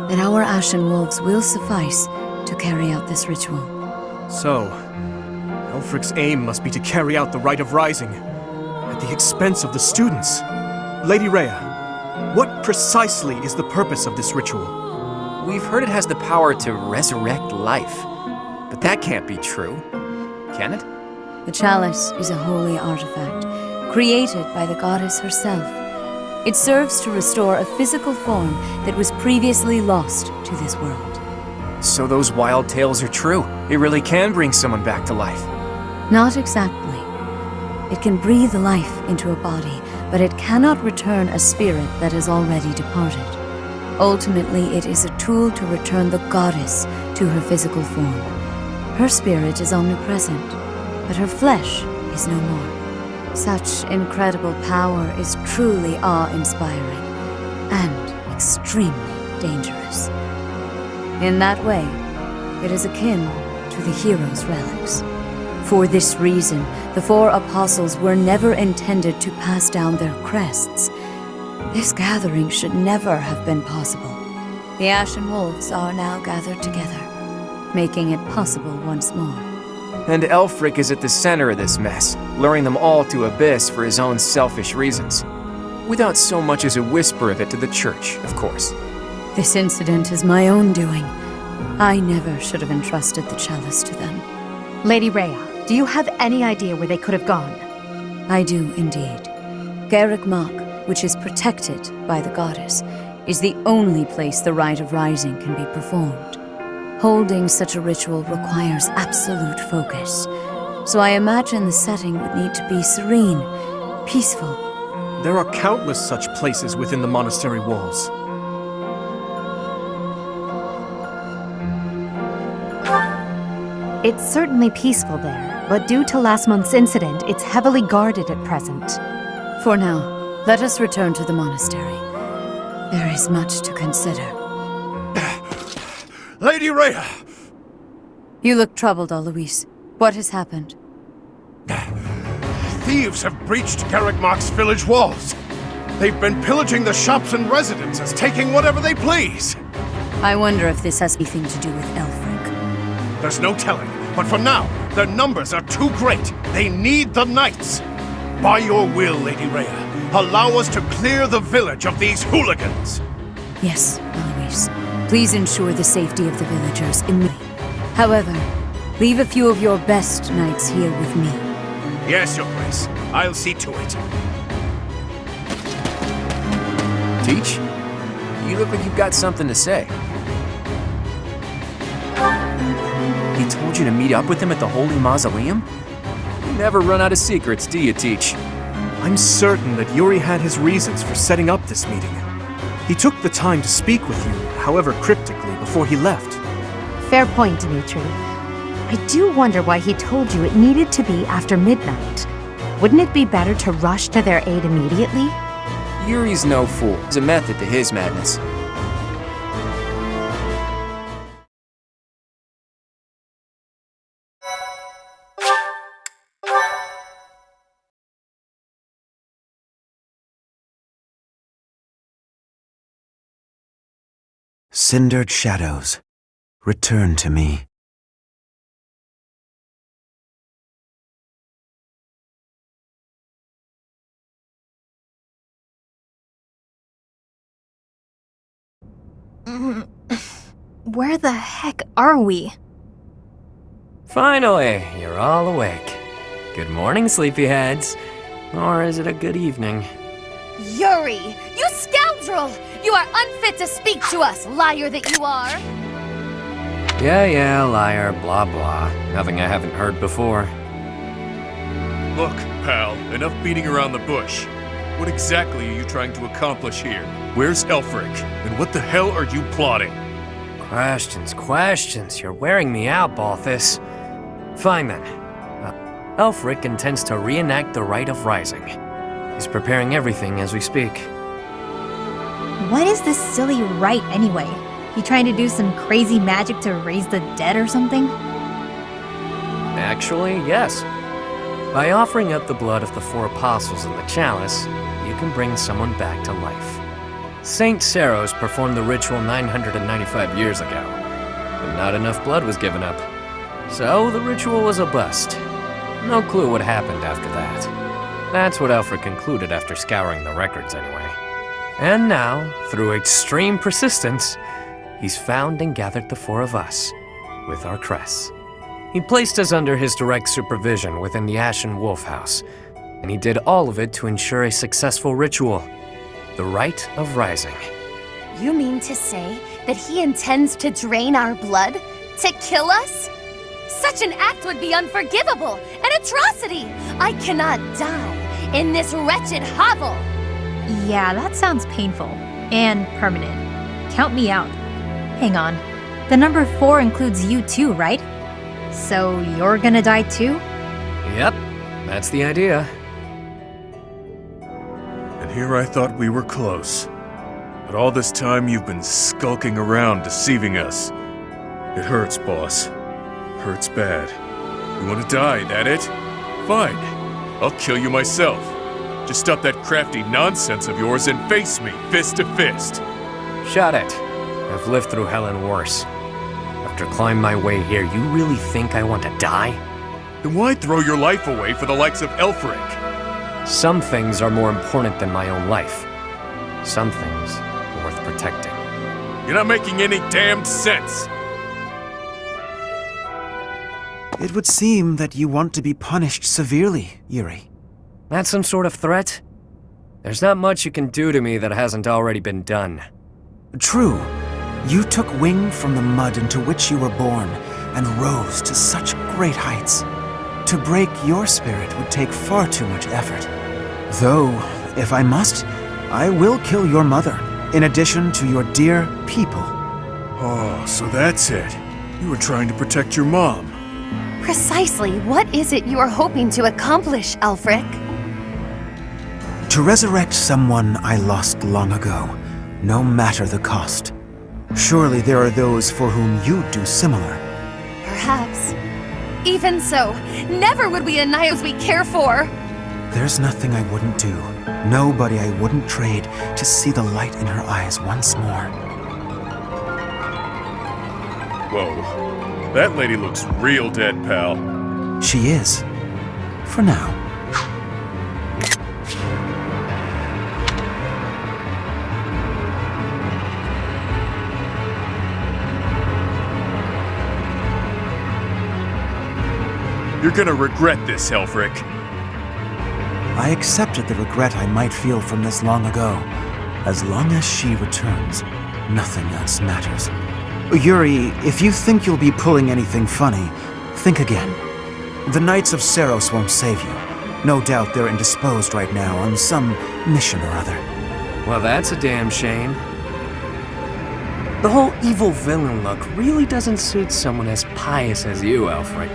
that our Ashen Wolves will suffice to carry out this ritual. So, Elfric's aim must be to carry out the Rite of Rising at the expense of the students. Lady Rhea, what precisely is the purpose of this ritual? We've heard it has the power to resurrect life, but that can't be true, can it? The chalice is a holy artifact, created by the goddess herself. It serves to restore a physical form that was previously lost to this world. So those wild tales are true. It really can bring someone back to life. Not exactly. It can breathe life into a body, but it cannot return a spirit that has already departed. Ultimately, it is a tool to return the goddess to her physical form. Her spirit is omnipresent, but her flesh is no more. Such incredible power is truly awe-inspiring and extremely dangerous. In that way, it is akin to the hero's relics. For this reason, the four apostles were never intended to pass down their crests. This gathering should never have been possible. The Ashen Wolves are now gathered together, making it possible once more. And Elfric is at the center of this mess, luring them all to Abyss for his own selfish reasons. Without so much as a whisper of it to the church, of course. This incident is my own doing. I never should have entrusted the chalice to them. Lady Rhea, do you have any idea where they could have gone? I do indeed. Garreg Mach, which is protected by the goddess, is the only place the Rite of Rising can be performed. Holding such a ritual requires absolute focus, so I imagine the setting would need to be serene, peaceful. There are countless such places within the monastery walls. It's certainly peaceful there, but due to last month's incident, it's heavily guarded at present. For now, let us return to the monastery. There is much to consider. Lady Rhea! You look troubled, Alois. What has happened? Thieves have breached Garreg Mach's village walls. They've been pillaging the shops and residences, taking whatever they please. I wonder if this has anything to do with Elfric. There's no telling, but for now, their numbers are too great. They need the knights. By your will, Lady Rhea, allow us to clear the village of these hooligans. Yes, Alois. Please ensure the safety of the villagers immediately. However, leave a few of your best knights here with me. Yes, Your Grace. I'll see to it. Teach? You look like you've got something to say. He told you to meet up with him at the Holy Mausoleum? You never run out of secrets, do you, Teach? I'm certain that Yuri had his reasons for setting up this meeting. He took the time to speak with you, however cryptically, before he left. Fair point, Dimitri. I do wonder why he told you it needed to be after midnight. Wouldn't it be better to rush to their aid immediately? Yuri's no fool. There's a method to his madness. Cindered shadows, return to me. Where the heck are we? Finally, you're all awake. Good morning, sleepyheads. Or is it a good evening? Yuri, you scoundrel! You are unfit to speak to us, liar that you are! Yeah, liar, blah blah. Nothing I haven't heard before. Look, pal, enough beating around the bush. What exactly are you trying to accomplish here? Where's Elfric? And what the hell are you plotting? Questions. You're wearing me out, Balthus. Fine then. Elfric intends to reenact the Rite of Rising. He's preparing everything as we speak. What is this silly rite anyway? You trying to do some crazy magic to raise the dead or something? Actually, yes. By offering up the blood of the 4 apostles in the chalice, you can bring someone back to life. Saint Saros performed the ritual 995 years ago, but not enough blood was given up. So the ritual was a bust. No clue what happened after that. That's what Elfric concluded after scouring the records anyway. And now, through extreme persistence, he's found and gathered the 4 of us, with our crests. He placed us under his direct supervision within the Ashen Wolf House, and he did all of it to ensure a successful ritual, the Rite of Rising. You mean to say that he intends to drain our blood? To kill us? Such an act would be unforgivable, an atrocity! I cannot die in this wretched hovel! Yeah, that sounds painful. And permanent. Count me out. Hang on. The number 4 includes you too, right? So you're gonna die too? Yep, that's the idea. And here I thought we were close. But all this time you've been skulking around, deceiving us. It hurts, boss. Hurts bad. You want to die, that it? Fine. I'll kill you myself. Just stop that crafty nonsense of yours and face me, fist to fist. Shut it. I've lived through hell and worse. After climbing my way here, you really think I want to die? Then why throw your life away for the likes of Elfric? Some things are more important than my own life. Some things are worth protecting. You're not making any damned sense. It would seem that you want to be punished severely, Yuri. That's some sort of threat? There's not much you can do to me that hasn't already been done. True. You took wing from the mud into which you were born and rose to such great heights. To break your spirit would take far too much effort. Though, if I must, I will kill your mother, in addition to your dear people. Oh, so that's it. You were trying to protect your mom. Precisely what is it you are hoping to accomplish, Elfric? To resurrect someone I lost long ago, no matter the cost. Surely there are those for whom you'd do similar. Perhaps. Even so, never would we annihilate those we care for. There's nothing I wouldn't do. Nobody I wouldn't trade to see the light in her eyes once more. Whoa. That lady looks real dead, pal. She is. For now. You're gonna regret this, Elfric. I accepted the regret I might feel from this long ago. As long as she returns, nothing else matters. Yuri, if you think you'll be pulling anything funny, think again. The Knights of Saros won't save you. No doubt they're indisposed right now on some mission or other. Well, that's a damn shame. The whole evil villain look really doesn't suit someone as pious as you, Elfric.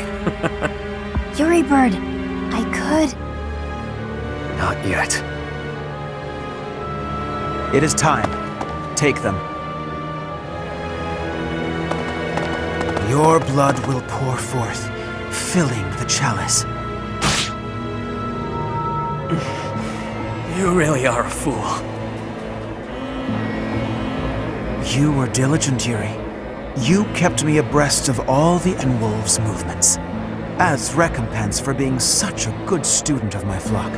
Yuri Bird, I could... Not yet. It is time. Take them. Your blood will pour forth, filling the chalice. You really are a fool. You were diligent, Yuri. You kept me abreast of all the Enwolves' movements. As recompense for being such a good student of my flock,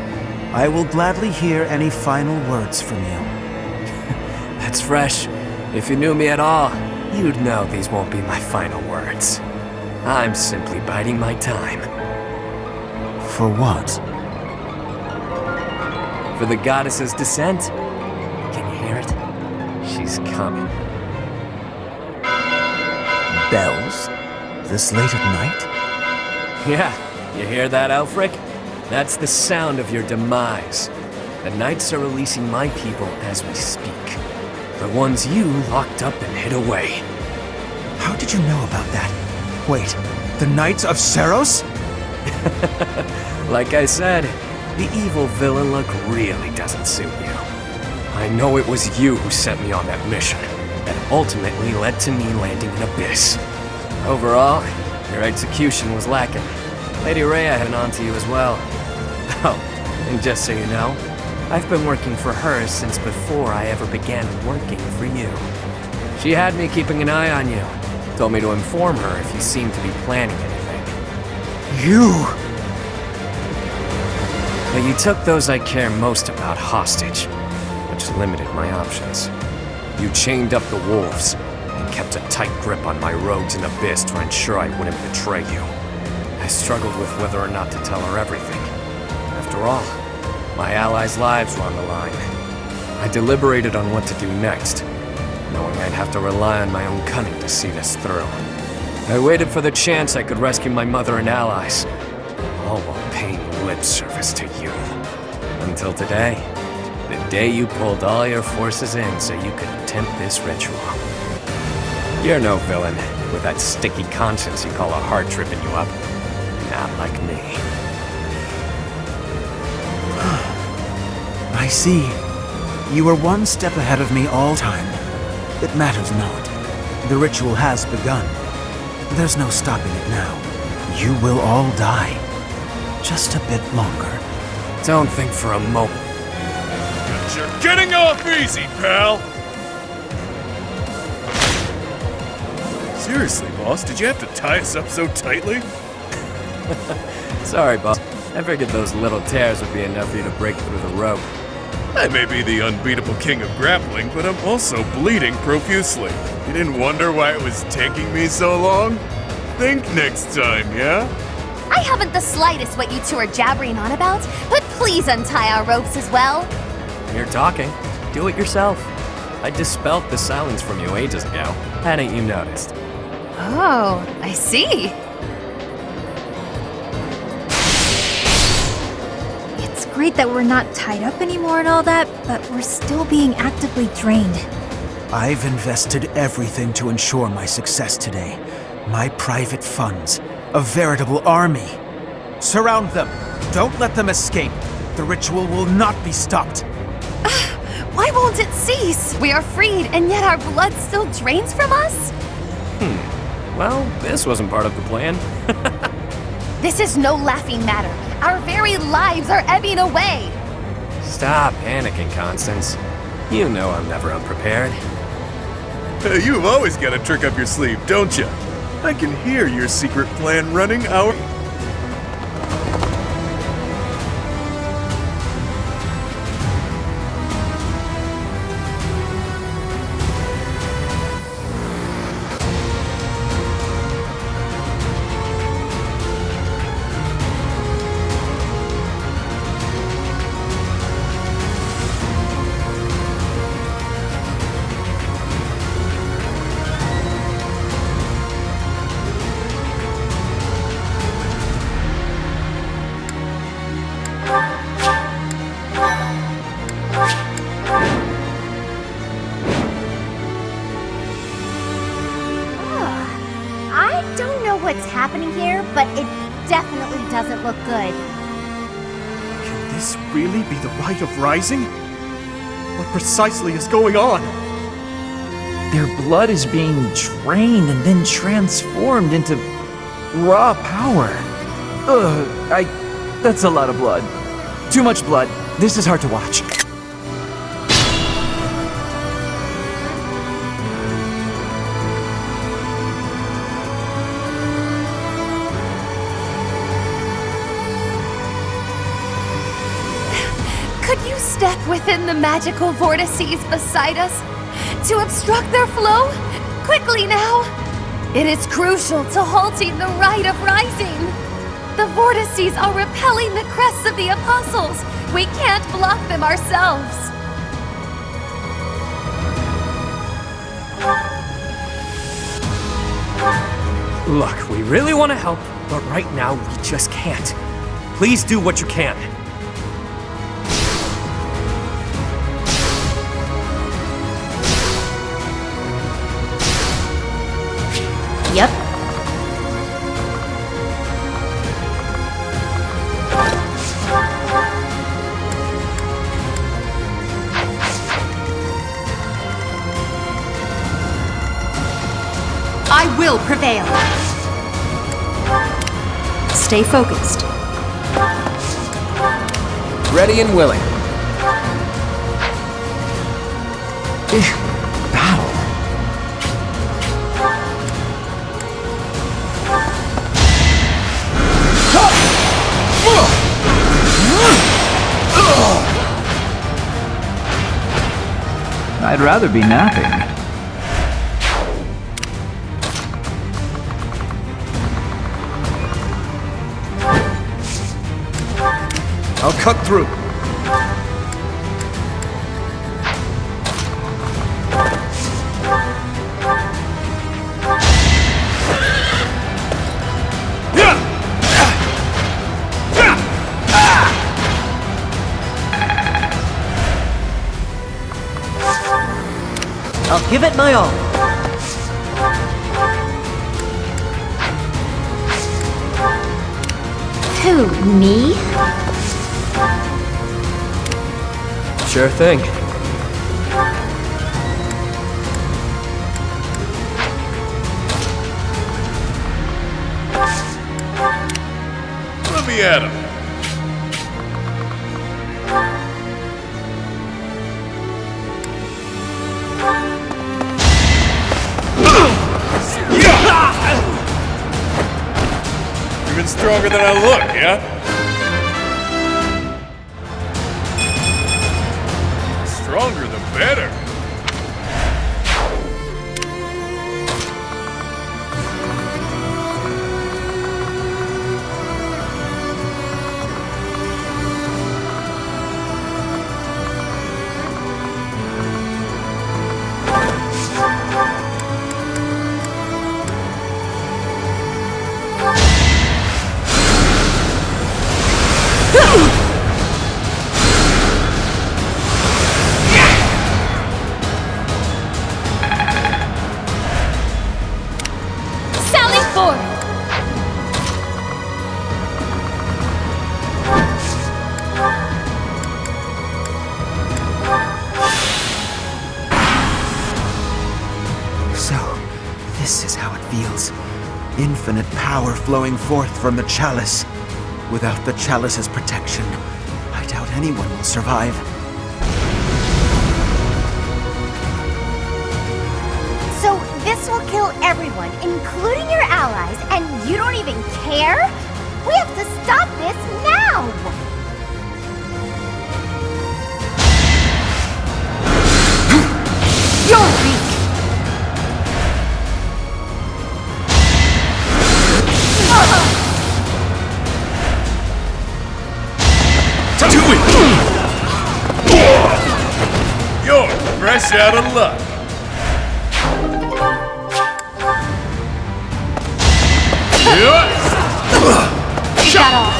I will gladly hear any final words from you. That's fresh. If you knew me at all, you'd know these won't be my final words. I'm simply biding my time. For what? For the goddess's descent. Can you hear it? She's coming. Bells? This late at night? Yeah, you hear that, Elfric? That's the sound of your demise. The Knights are releasing my people as we speak. The ones you locked up and hid away. How did you know about that? Wait, the Knights of Seros? Like I said, the evil villain look really doesn't suit you. I know it was you who sent me on that mission, that ultimately led to me landing in Abyss. Overall, your execution was lacking. Lady Rhea had an on to you as well. Oh, and just so you know, I've been working for her since before I ever began working for you. She had me keeping an eye on you. Told me to inform her if you seemed to be planning anything. You! But you took those I care most about hostage, which limited my options. You chained up the wolves and kept a tight grip on my rogues in Abyss to ensure I wouldn't betray you. I struggled with whether or not to tell her everything. After all, my allies' lives were on the line. I deliberated on what to do next, knowing I'd have to rely on my own cunning to see this through. I waited for the chance I could rescue my mother and allies, all while paying lip service to you. Until today, the day you pulled all your forces in so you could attempt this ritual. You're no villain, with that sticky conscience you call a heart tripping you up. Not like me. I see. You were one step ahead of me all time. It matters not. The ritual has begun. There's no stopping it now. You will all die. Just a bit longer. Don't think for a moment. But you're getting off easy, pal! Seriously, boss, did you have to tie us up so tightly? Sorry, boss. I figured those little tears would be enough for you to break through the rope. I may be the unbeatable king of grappling, but I'm also bleeding profusely. You didn't wonder why it was taking me so long? Think next time, yeah? I haven't the slightest what you two are jabbering on about, but please untie our ropes as well. You're talking. Do it yourself. I dispelled the silence from you ages ago. Hadn't you noticed? Oh, I see. It's great that we're not tied up anymore and all that, but we're still being actively drained. I've invested everything to ensure my success today. My private funds. A veritable army. Surround them. Don't let them escape. The ritual will not be stopped. Why won't it cease? We are freed, and yet our blood still drains from us? Well, this wasn't part of the plan. This is no laughing matter. Our very lives are ebbing away. Stop panicking, Constance. You know I'm never unprepared. You've always got a trick up your sleeve, don't you? I can hear your secret plan running our... I don't know what's happening here, but it definitely doesn't look good. Can this really be the rite of rising? What precisely is going on? Their blood is being drained and then transformed into raw power. That's a lot of blood. Too much blood. This is hard to watch. Could you step within the magical vortices beside us to obstruct their flow? Quickly now! It is crucial to halting the rite of rising. The vortices are repelling the crests of the apostles. We can't block them ourselves. Look, we really want to help, but right now we just can't. Please do what you can. Yep. I will prevail. Stay focused. Ready and willing. I'd rather be napping. I'll cut through. I'll give it my all. Who, me? Sure thing. Let me at him. Even stronger than I look, yeah? Stronger the better. This is how it feels. Infinite power flowing forth from the chalice. Without the chalice's protection, I doubt anyone will survive. So this will kill everyone, including your allies, and you don't even care? We have to stop this now! You're weak! You're fresh out of luck. Shut up!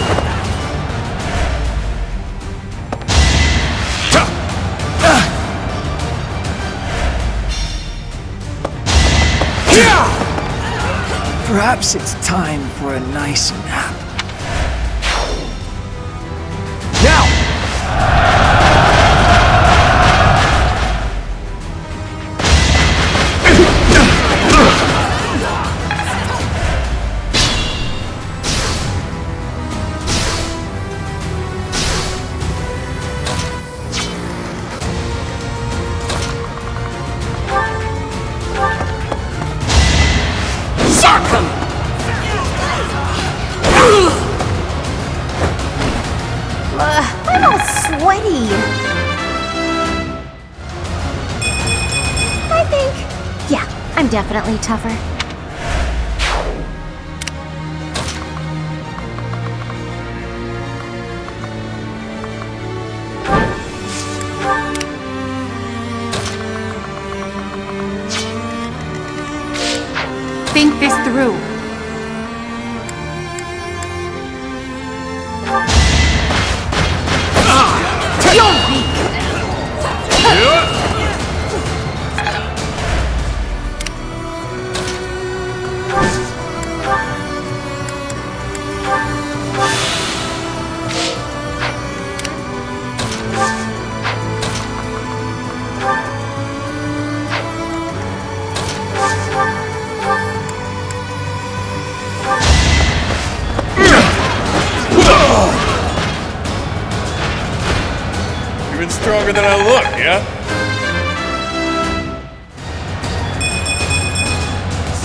Perhaps it's time for a nice nap. I'm all sweaty. I think, yeah, I'm definitely tougher. think this through. You're weak. Even stronger than I look, yeah?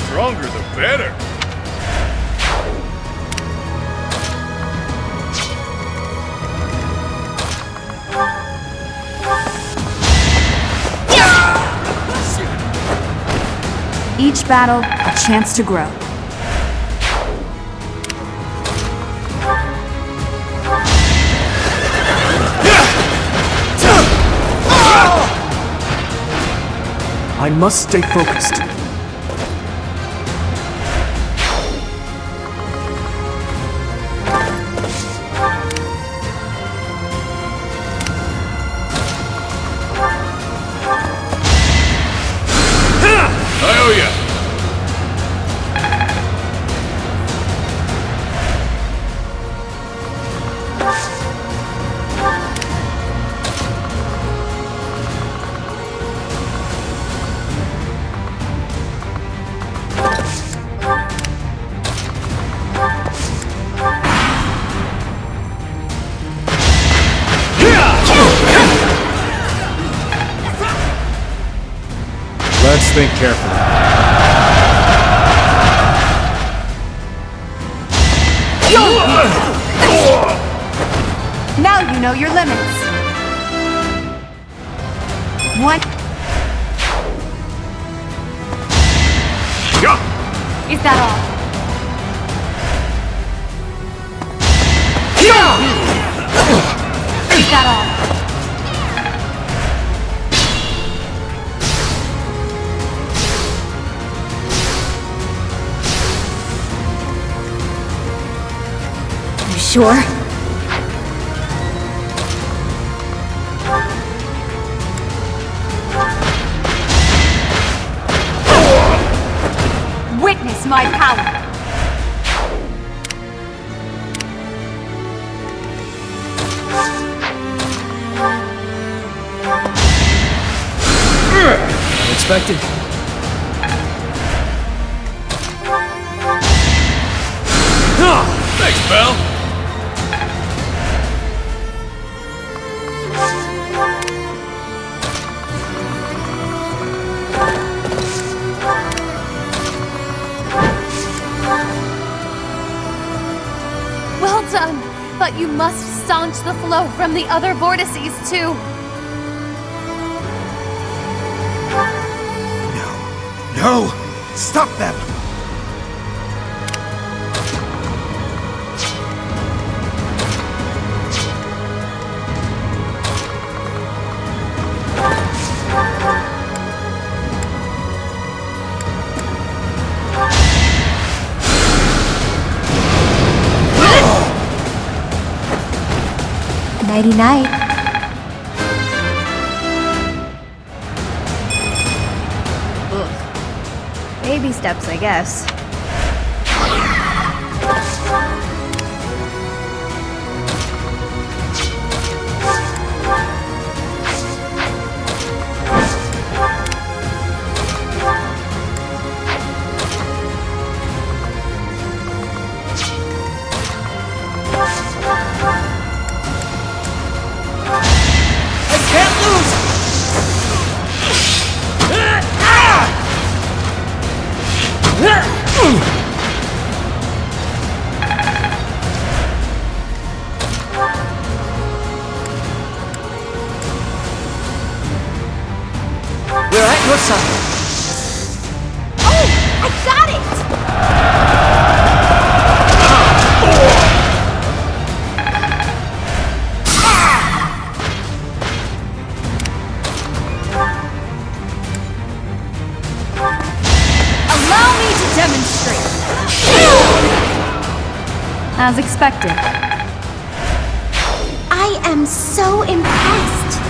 Stronger the better. Each battle, a chance to grow. I must stay focused. I owe ya. Let's think carefully. Now you know your limits. One. Is that all? Is that all? You sure? Witness my power. Unexpected. Thanks, pal. Well done, but you must staunch the flow from the other vortices too. No! Stop them! Nighty-night. Baby steps, I guess. demonstrate. As expected. I am so impressed.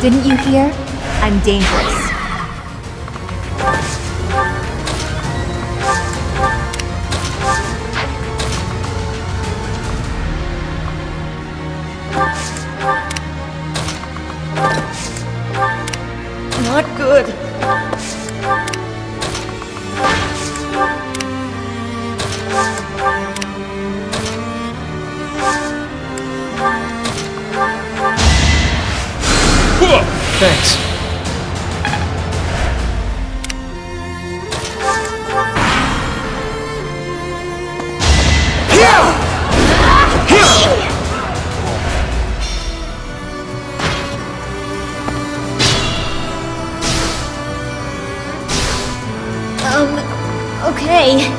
Didn't you hear? I'm dangerous. Not good. Thanks. Okay.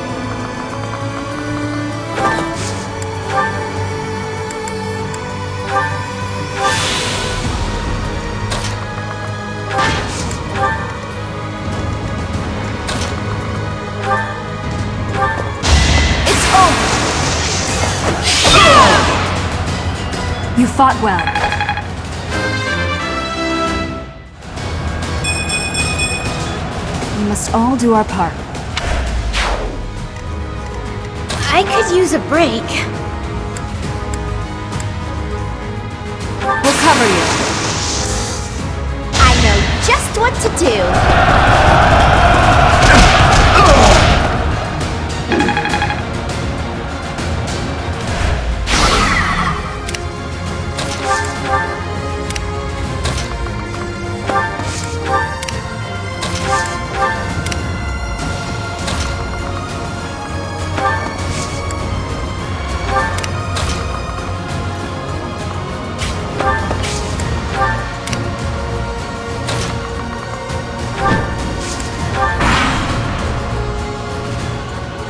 You fought well. We must all do our part. I could use a break. We'll cover you. I know just what to do.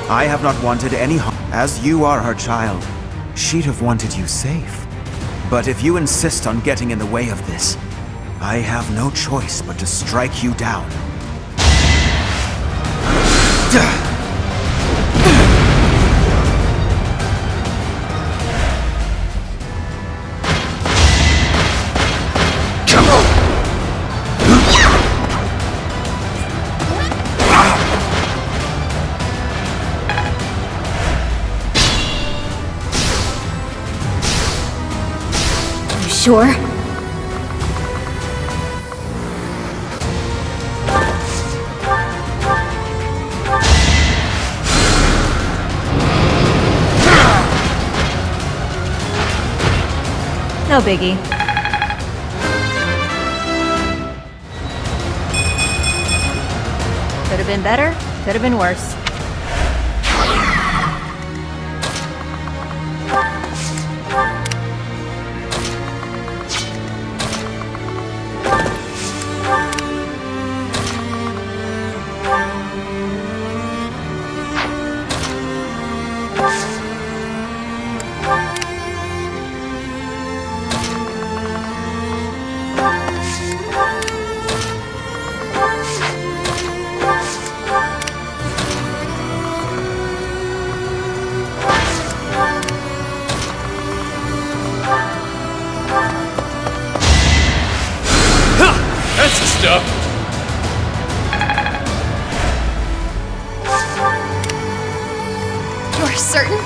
I have not wanted any harm. As you are her child, she'd have wanted you safe. But if you insist on getting in the way of this, I have no choice but to strike you down. Sure. No biggie. Could have been better, could have been worse. That's the stuff! You're certain?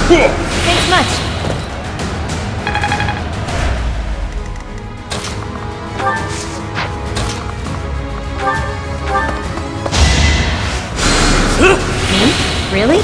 Thanks much. Me? Really?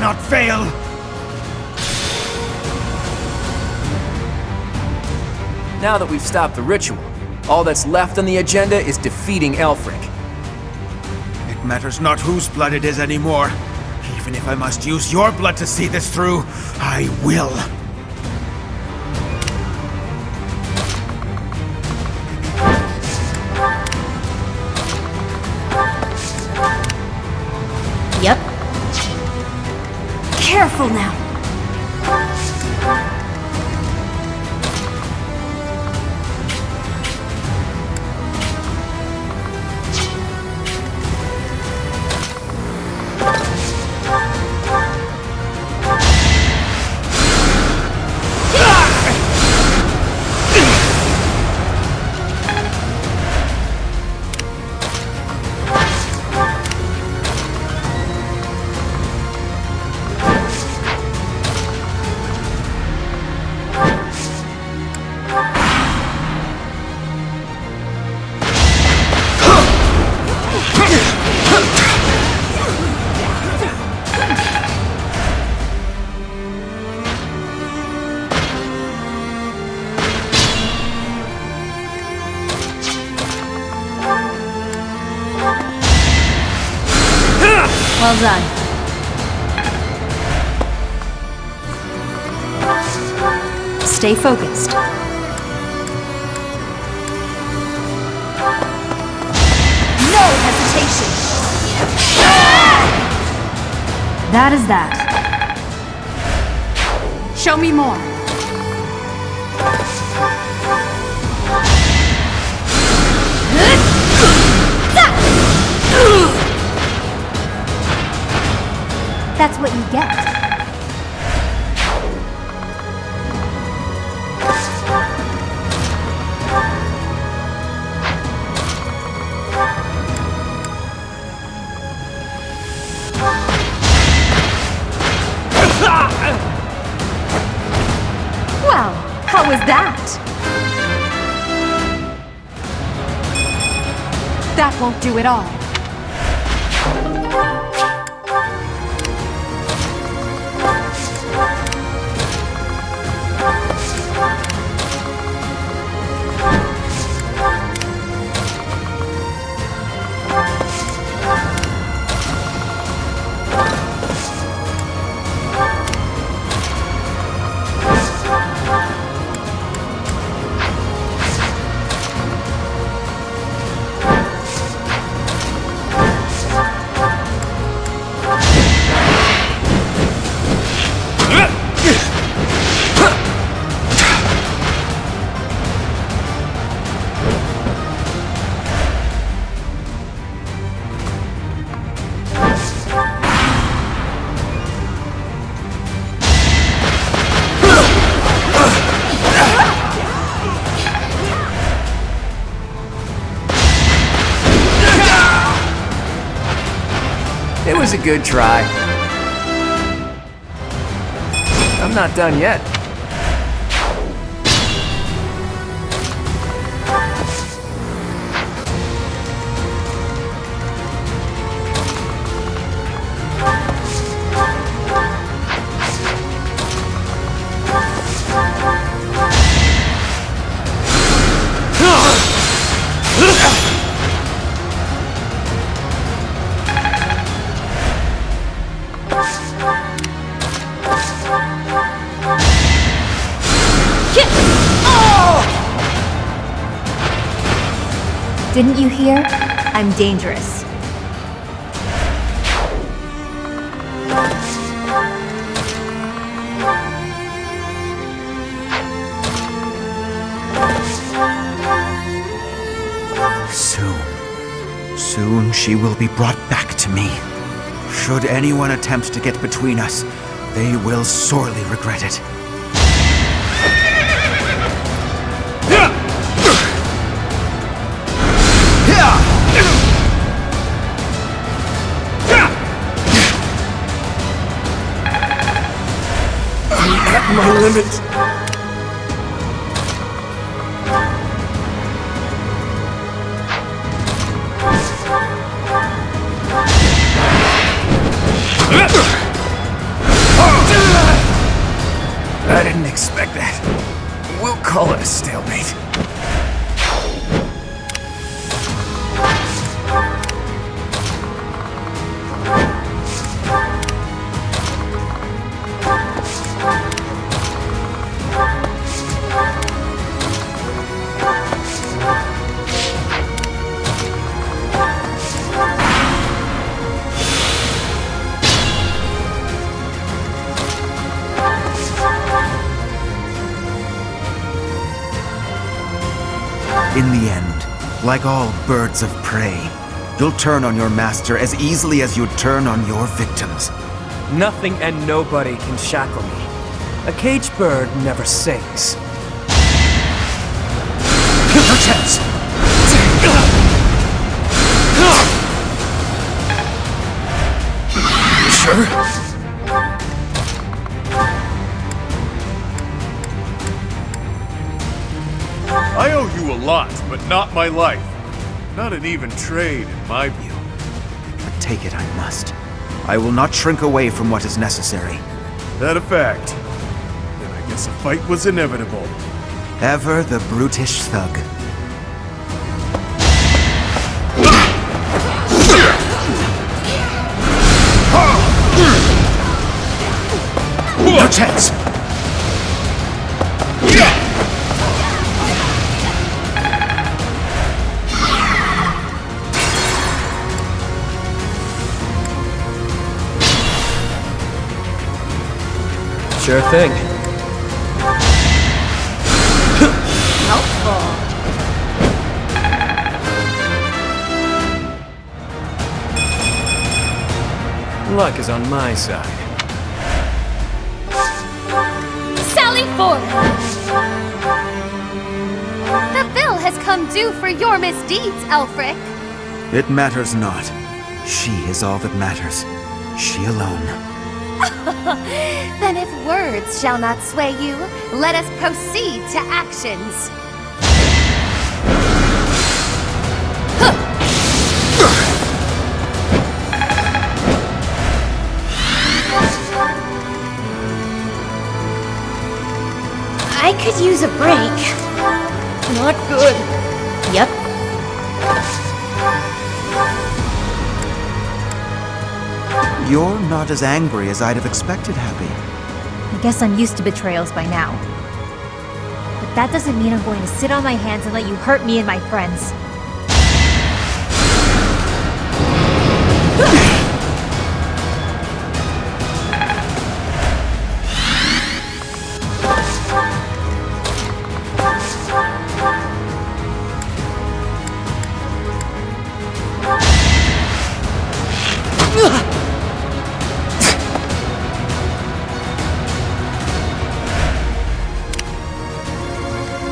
cannot fail! Now that we've stopped the ritual, all that's left on the agenda is defeating Elfric. It matters not whose blood it is anymore. Even if I must use your blood to see this through, I will. Yep. Careful now. Well done. Stay focused. No hesitation! That is that. Show me more. That's what you get. Well, how was that? That won't do it all. It was a good try. I'm not done yet. Didn't you hear? I'm dangerous. Soon she will be brought back to me. Should anyone attempt to get between us, they will sorely regret it. I'm at my limit. I didn't expect that. We'll call it a stalemate. In the end, like all birds of prey, you'll turn on your master as easily as you'd turn on your victims. Nothing and nobody can shackle me. A caged bird never sings. No chance! Sure? I owe you a lot, but not my life. Not an even trade, in my view. But take it I must. I will not shrink away from what is necessary. That a fact? Then I guess a fight was inevitable. Ever the brutish thug. No chance! Sure thing. Helpful. Luck is on my side. Sally forward! The bill has come due for your misdeeds, Elfric. It matters not. She is all that matters. She alone. Then if words shall not sway you, let us proceed to actions. I could use a break. Not good. Yep. You're not as angry as I'd have expected, Happy. I guess I'm used to betrayals by now. But that doesn't mean I'm going to sit on my hands and let you hurt me and my friends.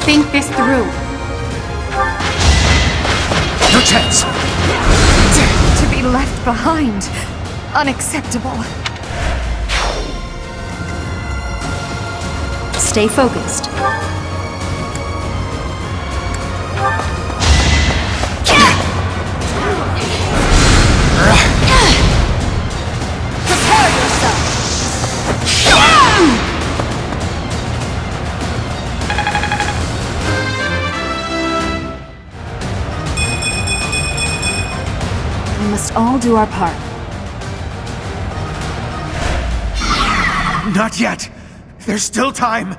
Think this through. No chance! To be left behind. Unacceptable. Stay focused. Prepare yourself. We must all do our part. Not yet! There's still time!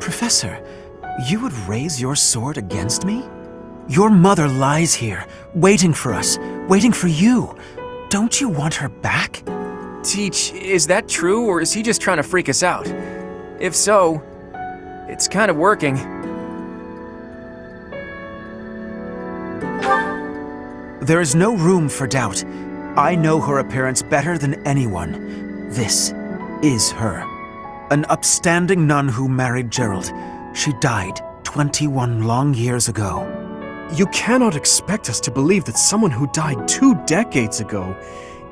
Professor, you would raise your sword against me? Your mother lies here, waiting for us, waiting for you. Don't you want her back? Teach, is that true, or is he just trying to freak us out? If so, it's kind of working. There is no room for doubt. I know her appearance better than anyone. This is her. An upstanding nun who married Gerald. She died 21 long years ago. You cannot expect us to believe that someone who died 2 decades ago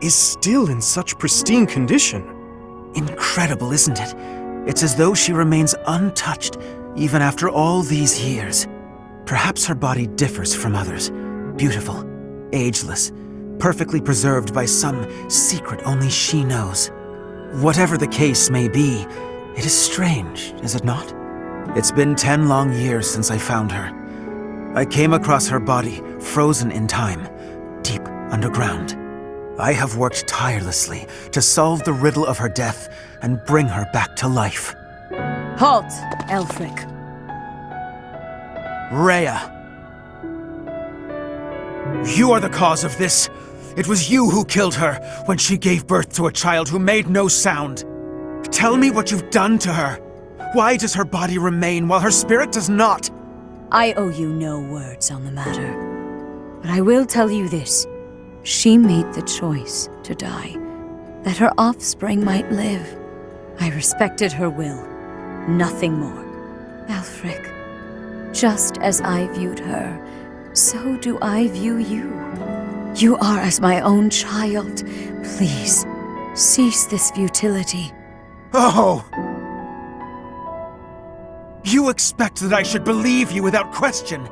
is still in such pristine condition. Incredible, isn't it? It's as though she remains untouched, even after all these years. Perhaps her body differs from others. Beautiful, ageless, perfectly preserved by some secret only she knows. Whatever the case may be, it is strange, is it not? It's been 10 long years since I found her. I came across her body, frozen in time, deep underground. I have worked tirelessly to solve the riddle of her death and bring her back to life. Halt, Elfric. Rhea. You are the cause of this. It was you who killed her when she gave birth to a child who made no sound. Tell me what you've done to her. Why does her body remain while her spirit does not? I owe you no words on the matter. But I will tell you this. She made the choice to die, that her offspring might live. I respected her will, nothing more. Elfric, just as I viewed her, so do I view you. You are as my own child. Please, cease this futility. Oh! You expect that I should believe you without question.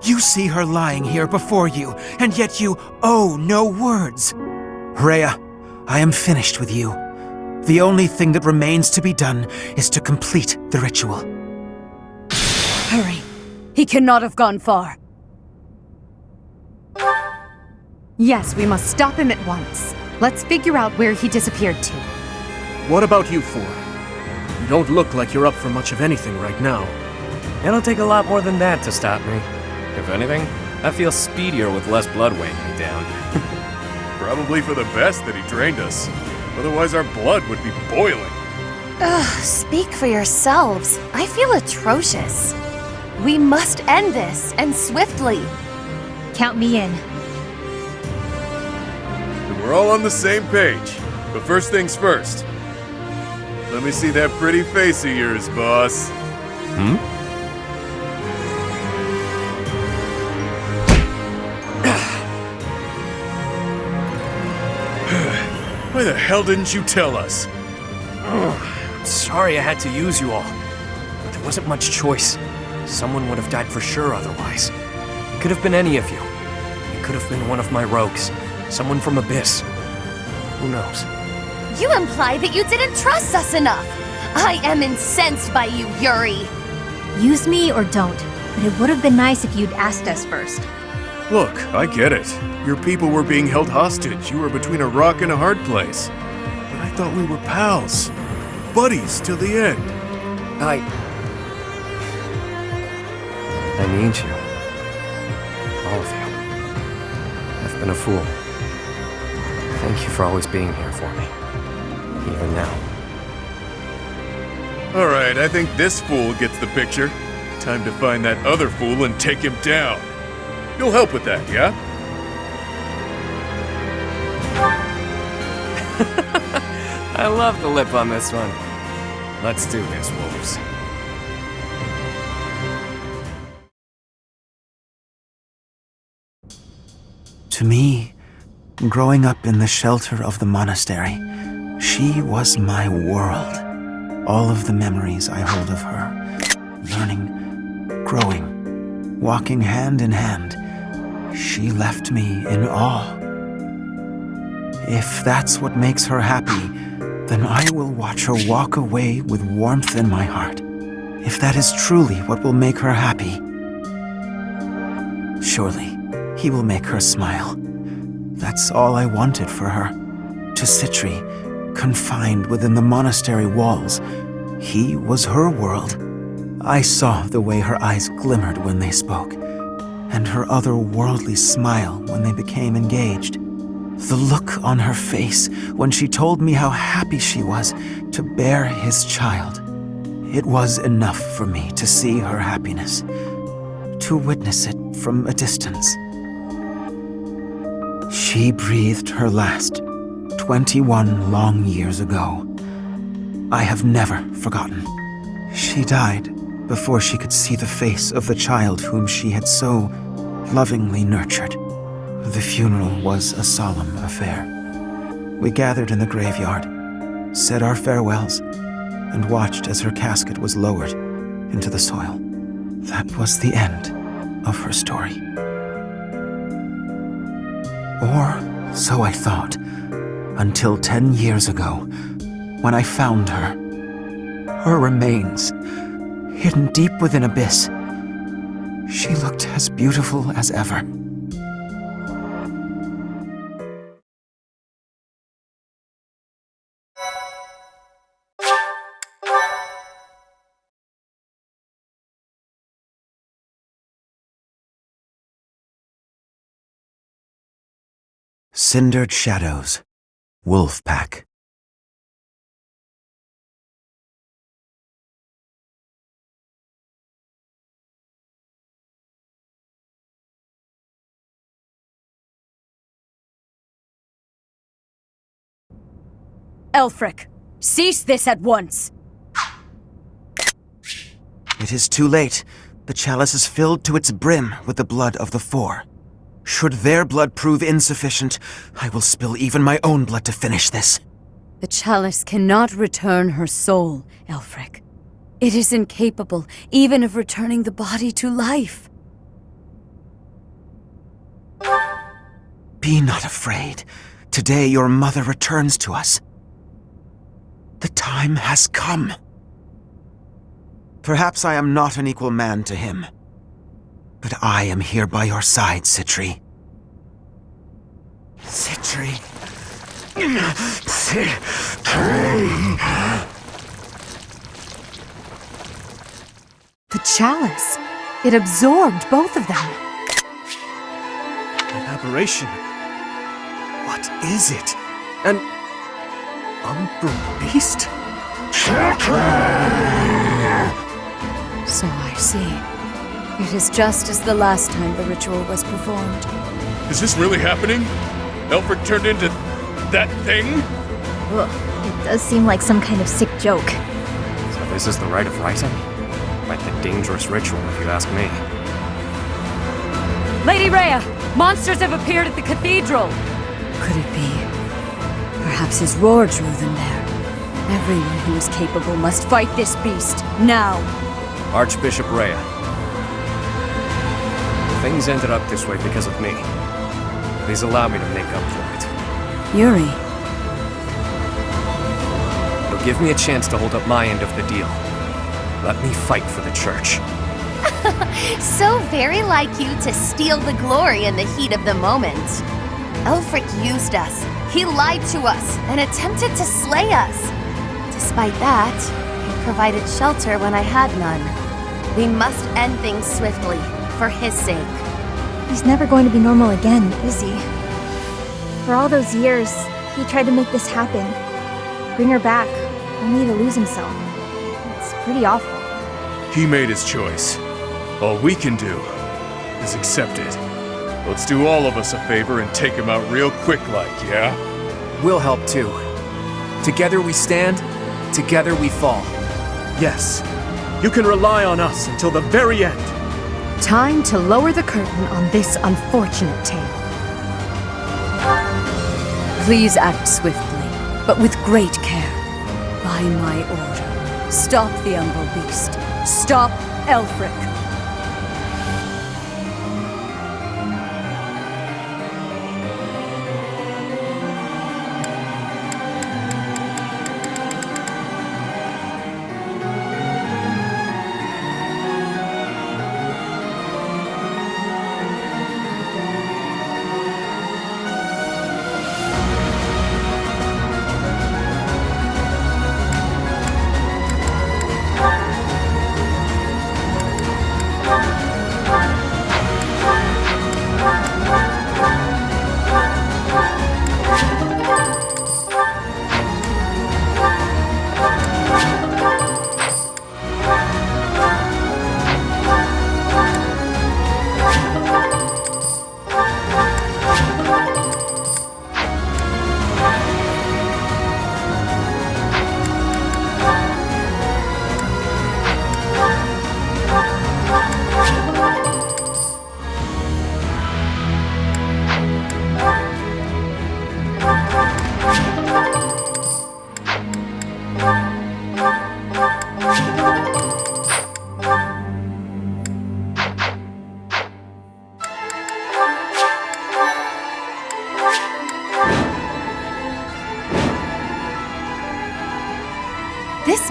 You see her lying here before you, and yet you owe no words. Rhea, I am finished with you. The only thing that remains to be done is to complete the ritual. Hurry. He cannot have gone far. Yes, we must stop him at once. Let's figure out where he disappeared to. What about you four? You don't look like you're up for much of anything right now. It'll take a lot more than that to stop me. If anything, I feel speedier with less blood weighing me down. Probably for the best that he drained us. Otherwise our blood would be boiling. Ugh, speak for yourselves. I feel atrocious. We must end this, and swiftly. Count me in. We're all on the same page. But first things first. Let me see that pretty face of yours, boss. Why the hell didn't you tell us? I'm sorry I had to use you all. But there wasn't much choice. Someone would have died for sure otherwise. It could have been any of you. It could have been one of my rogues. Someone from Abyss. Who knows? You imply that you didn't trust us enough. I am incensed by you, Yuri. Use me or don't, but it would have been nice if you'd asked us first. Look, I get it. Your people were being held hostage. You were between a rock and a hard place. But I thought we were pals. Buddies till the end. I need you. All of you. I've been a fool. Thank you for always being here for me. Even now. Alright, I think this fool gets the picture. Time to find that other fool and take him down. You'll help with that, yeah? I love the lip on this one. Let's do this, wolves. To me, growing up in the shelter of the monastery, she was my world. All of the memories I hold of her, learning, growing, walking hand in hand, she left me in awe. If that's what makes her happy, then I will watch her walk away with warmth in my heart. If that is truly what will make her happy, surely he will make her smile. That's all I wanted for her. To Citri, confined within the monastery walls, he was her world. I saw the way her eyes glimmered when they spoke, and her otherworldly smile when they became engaged. The look on her face when she told me how happy she was to bear his child. It was enough for me to see her happiness, to witness it from a distance. She breathed her last 21 long years ago. I have never forgotten. She died before she could see the face of the child whom she had so lovingly nurtured. The funeral was a solemn affair. We gathered in the graveyard, said our farewells, and watched as her casket was lowered into the soil. That was the end of her story. Or so I thought, until 10 years ago, when I found her. Her remains, hidden deep within Abyss. She looked as beautiful as ever. Cindered Shadows, Wolf Pack. Elfric, cease this at once! It is too late. The chalice is filled to its brim with the blood of the Four. Should their blood prove insufficient, I will spill even my own blood to finish this. The chalice cannot return her soul, Elfric. It is incapable even of returning the body to life. Be not afraid. Today your mother returns to us. The time has come. Perhaps I am not an equal man to him, but I am here by your side, Citri. Citri. The chalice. It absorbed both of them. An aberration. What is it? An Umbra beast? So I see. It is just as the last time the ritual was performed. Is this really happening? Elfric turned into that thing? Ugh, it does seem like some kind of sick joke. So this is the rite of rising? Quite the dangerous ritual, if you ask me. Lady Rhea! Monsters have appeared at the cathedral! Could it be? Perhaps his roar drew them there. Everyone who is capable must fight this beast, now! Archbishop Rhea. Things ended up this way because of me. Please allow me to make up for it. Yuri. You'll give me a chance to hold up my end of the deal. Let me fight for the church. So very like you to steal the glory in the heat of the moment. Elfric used us. He lied to us and attempted to slay us. Despite that, he provided shelter when I had none. We must end things swiftly, for his sake. He's never going to be normal again, is he? For all those years, he tried to make this happen. Bring her back, only to lose himself. It's pretty awful. He made his choice. All we can do is accept it. Let's do all of us a favor and take him out real quick like, yeah? We'll help too. Together we stand, together we fall. Yes, you can rely on us until the very end. Time to lower the curtain on this unfortunate tale. Please act swiftly, but with great care. By my order, stop the Umbral Beast. Stop Elfric.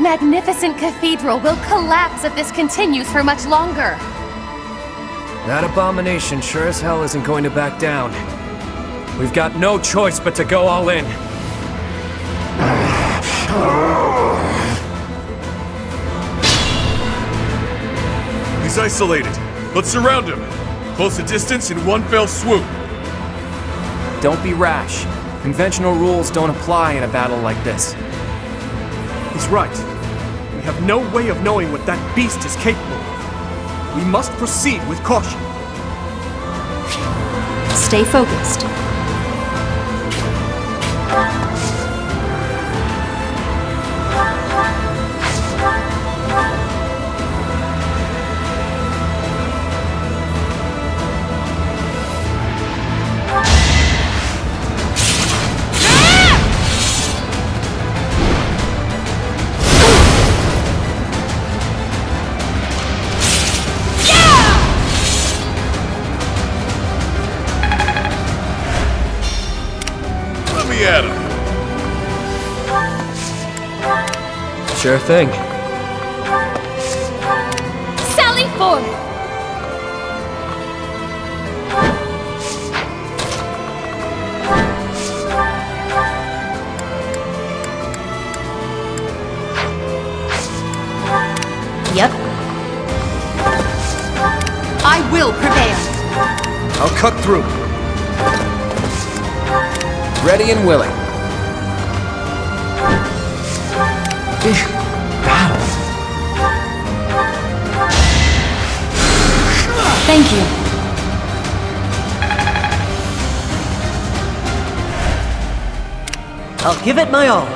This magnificent cathedral will collapse if this continues for much longer. That abomination sure as hell isn't going to back down. We've got no choice but to go all in. He's isolated. Let's surround him. Close the distance in one fell swoop. Don't be rash. Conventional rules don't apply in a battle like this. He's right. We have no way of knowing what that beast is capable of. We must proceed with caution. Stay focused. At him. Sure thing. Sally forth! Yep. I will prevail. I'll cut through. Ready and willing. Thank you. I'll give it my all.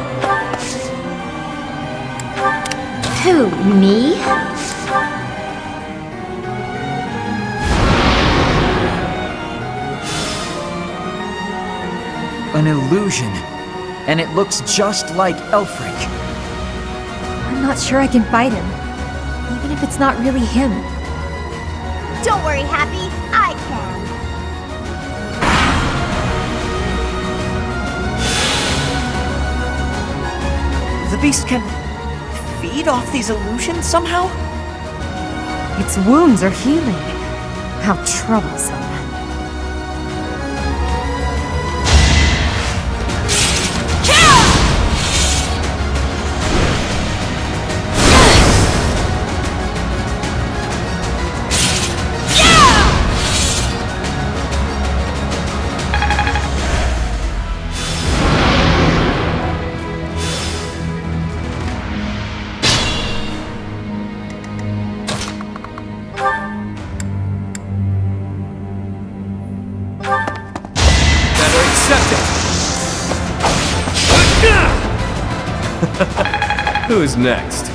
Who, me? An illusion. And it looks just like Elfric. I'm not sure I can fight him, even if it's not really him. Don't worry, Happy. I can. The beast can feed off these illusions somehow? Its wounds are healing. How troublesome. Who's next?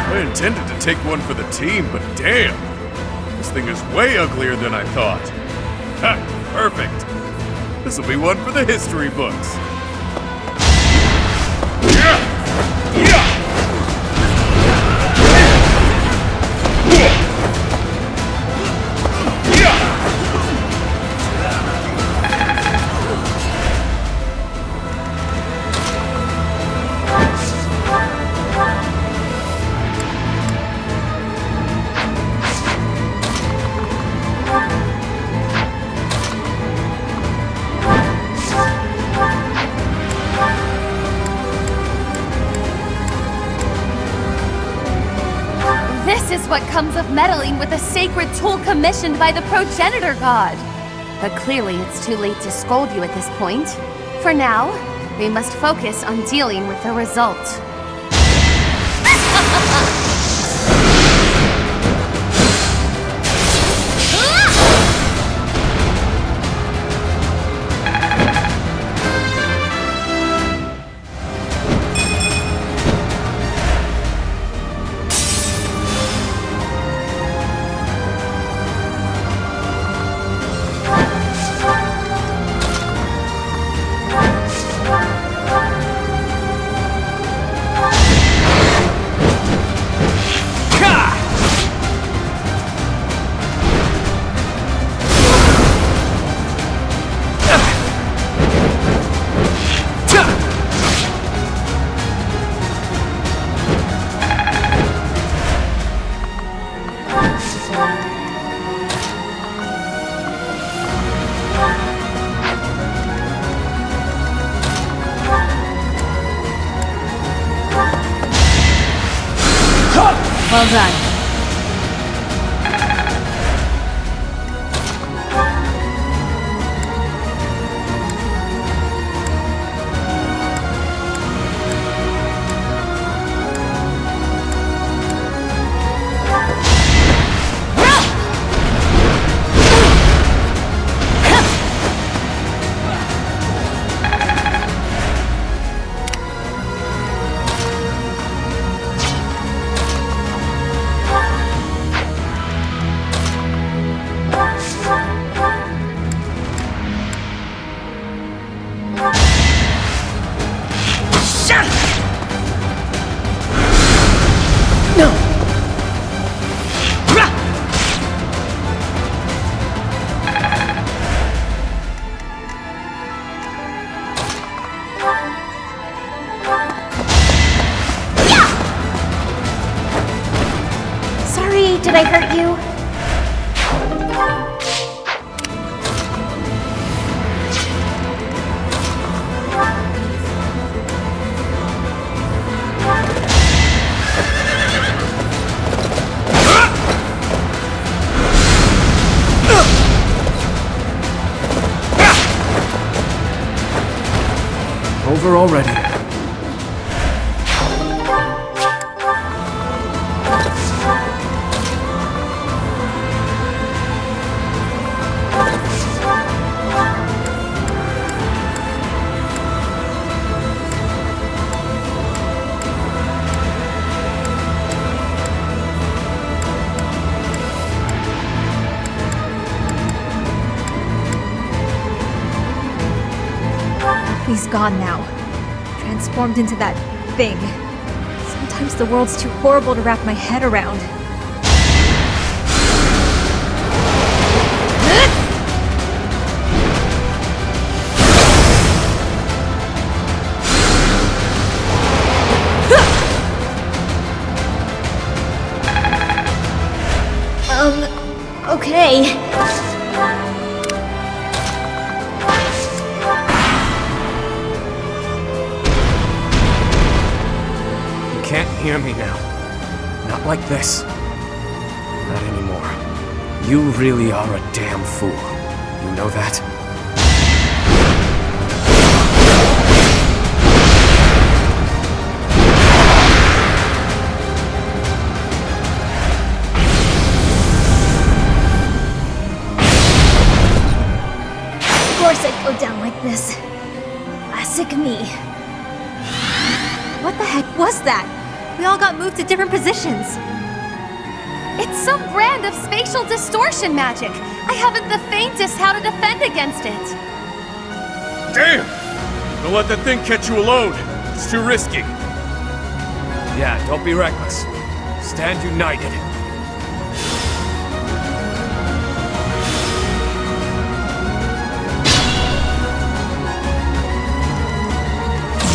I intended to take one for the team, but damn! This thing is way uglier than I thought. Ha! Perfect! This'll be one for the history books. Yeah! Yeah! This is what comes of meddling with a sacred tool commissioned by the progenitor god. But clearly it's too late to scold you at this point. For now, we must focus on dealing with the result. Well done. Sorry, did I hurt you? Over already. He's gone now. Transformed into that thing. Sometimes the world's too horrible to wrap my head around. Okay. Can't hear me now. Not like this. Not anymore. You really are a damn fool. You know that? Of course I'd go down like this. Classic me. What the heck was that? We all got moved to different positions. It's some brand of spatial distortion magic. I haven't the faintest how to defend against it. Damn! Don't let that thing catch you alone. It's too risky. Yeah, don't be reckless. Stand united.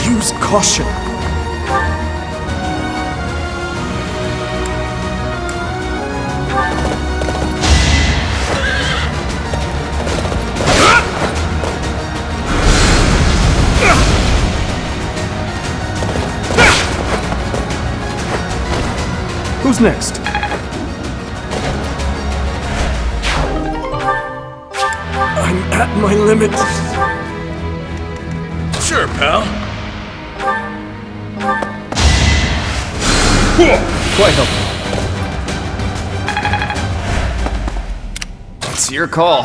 Use caution. Who's next? I'm at my limit. Sure, pal. Quite helpful. It's your call.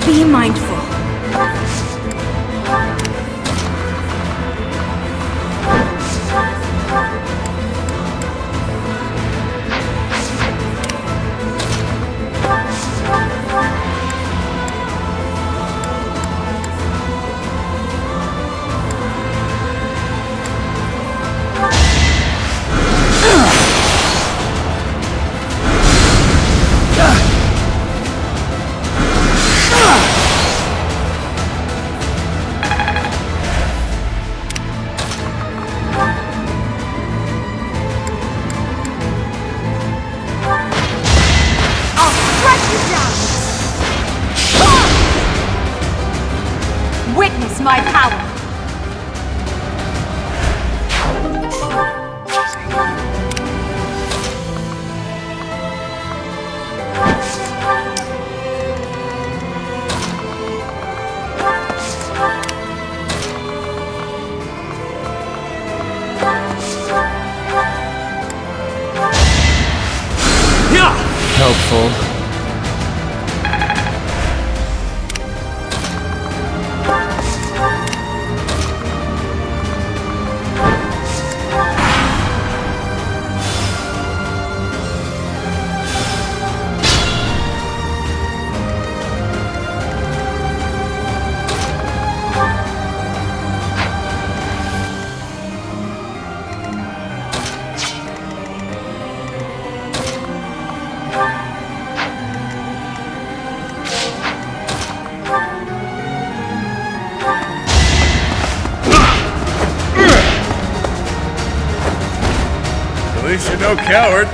Be mindful. my power. Helpful. At least you're no coward.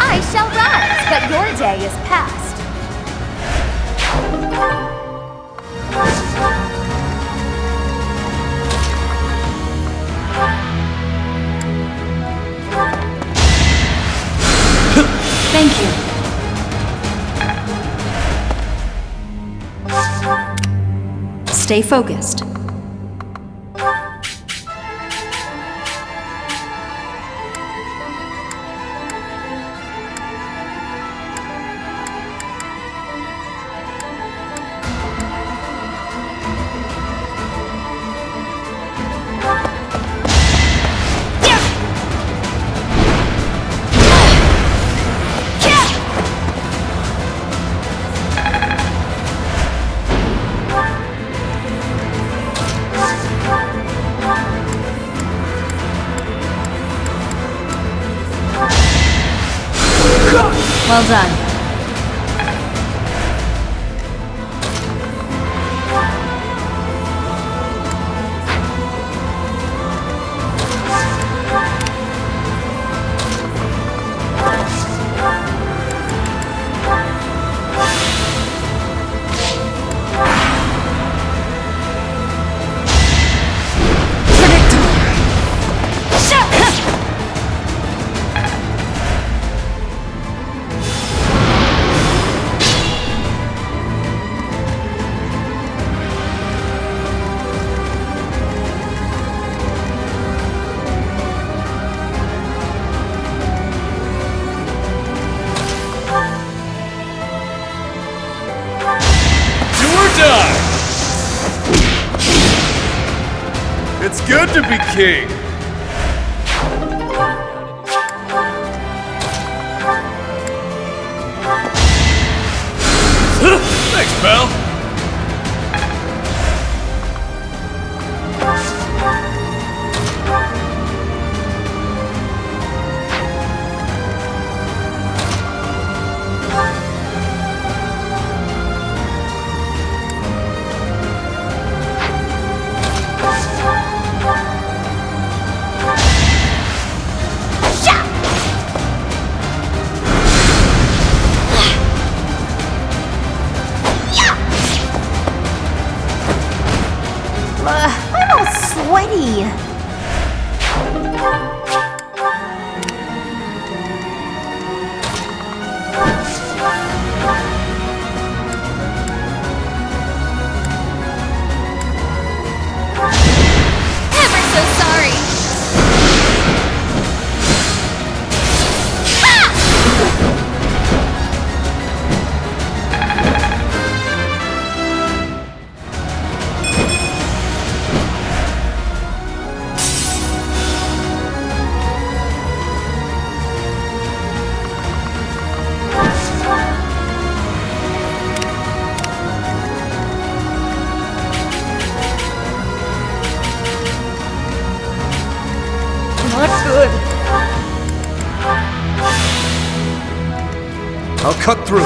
I shall rise, but your day is past. Thank you. Stay focused. Well done. It's good to be king. Thanks, pal. I'll cut through.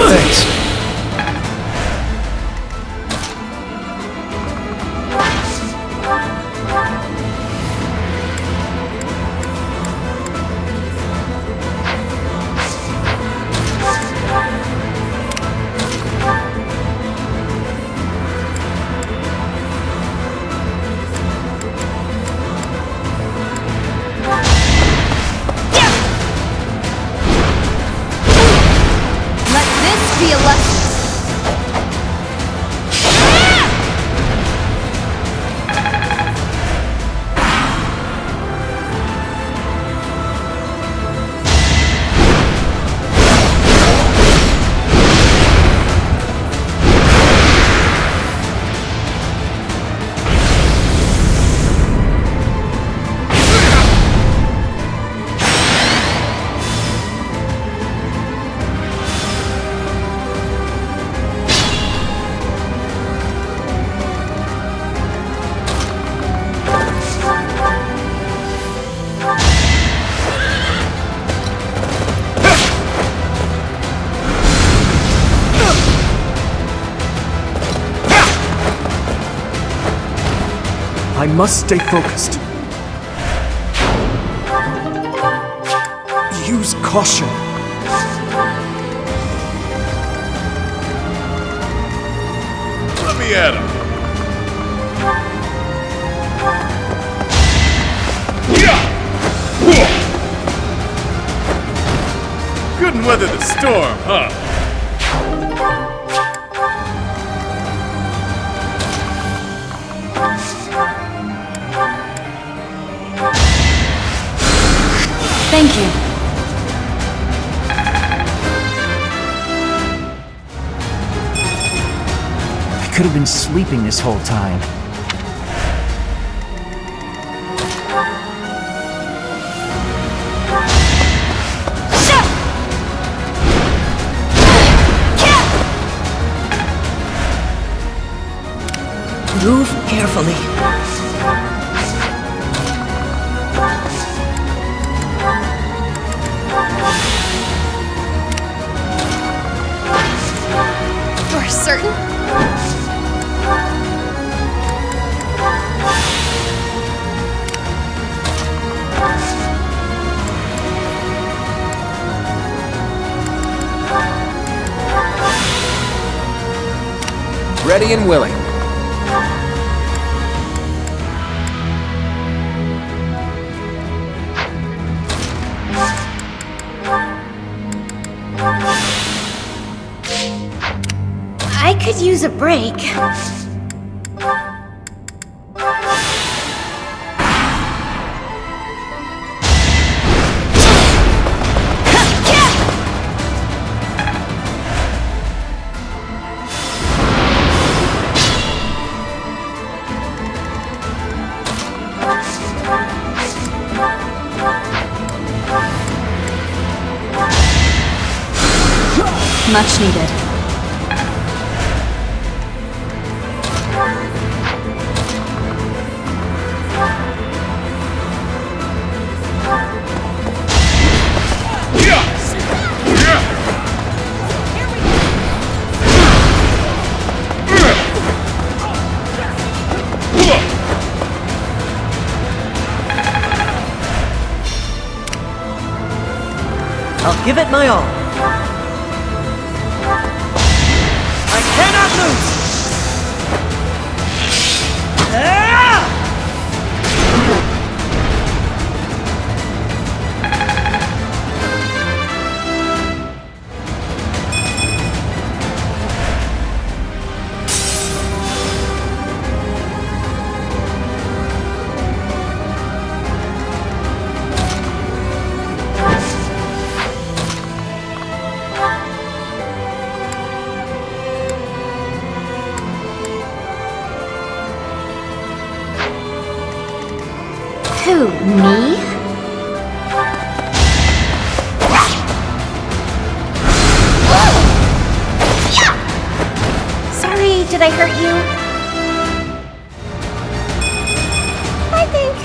Thanks. Let this be a lesson. I must stay focused. Use caution. Let me at him. Couldn't weather the storm, huh? Thank you. I could have been sleeping this whole time. Move carefully. You're certain? Ready and willing. I could use a break. Much needed. I'll give it my all. I cannot lose! Who, me? Sorry, did I hurt you? I think...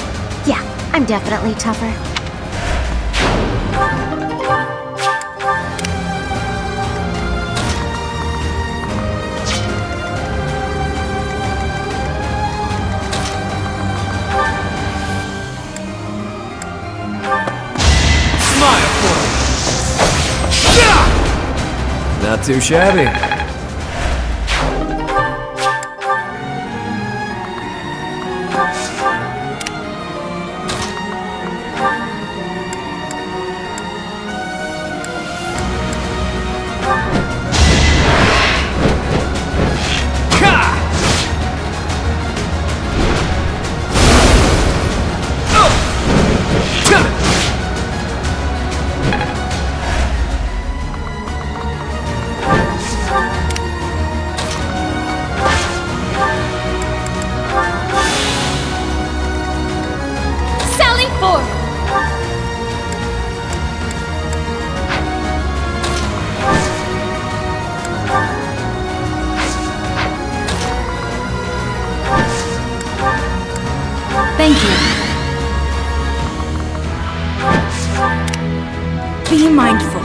Yeah, I'm definitely tougher. Not too shabby. Thank you. Be mindful.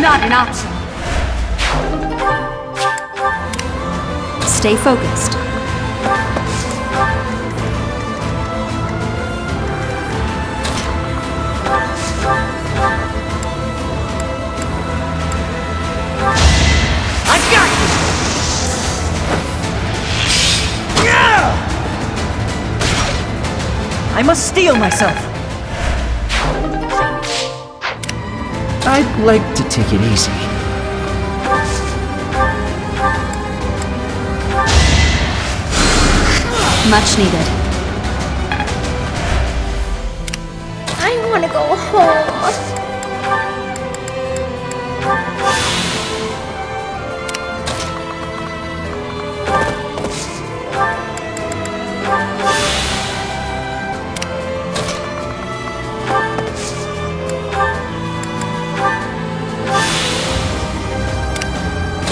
Not an option. Stay focused. I got you! I must steel myself. I'd like to take it easy. Much needed. I want to go home.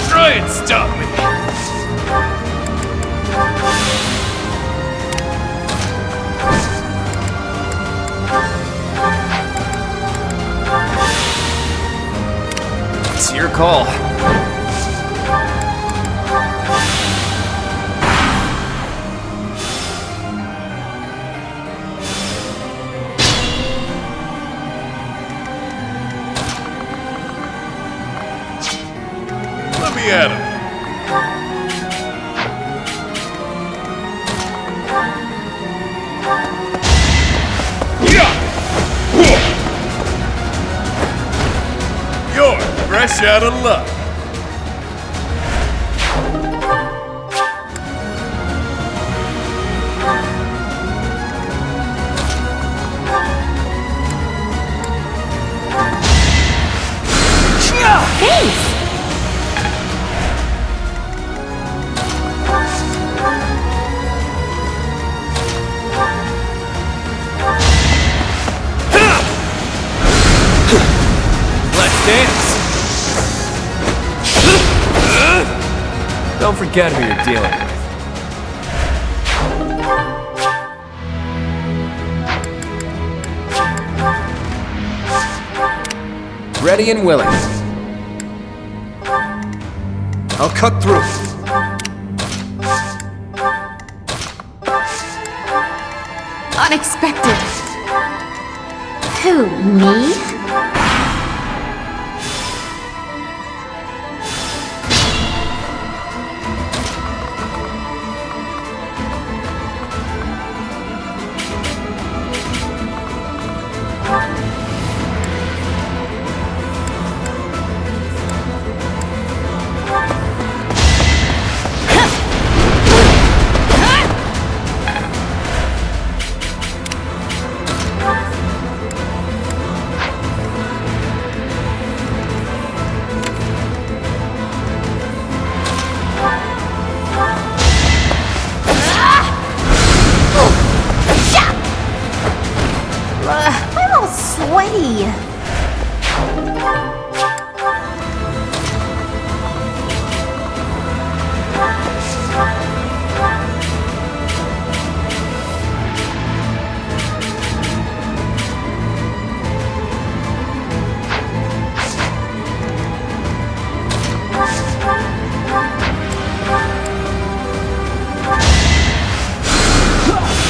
Try and stop me! It's your call. Let me at him. You're fresh out of luck. Thanks! Let's dance. Don't forget who you're dealing with. Ready and willing. I'll cut through. Unexpected. Who, me? I'm all sweaty.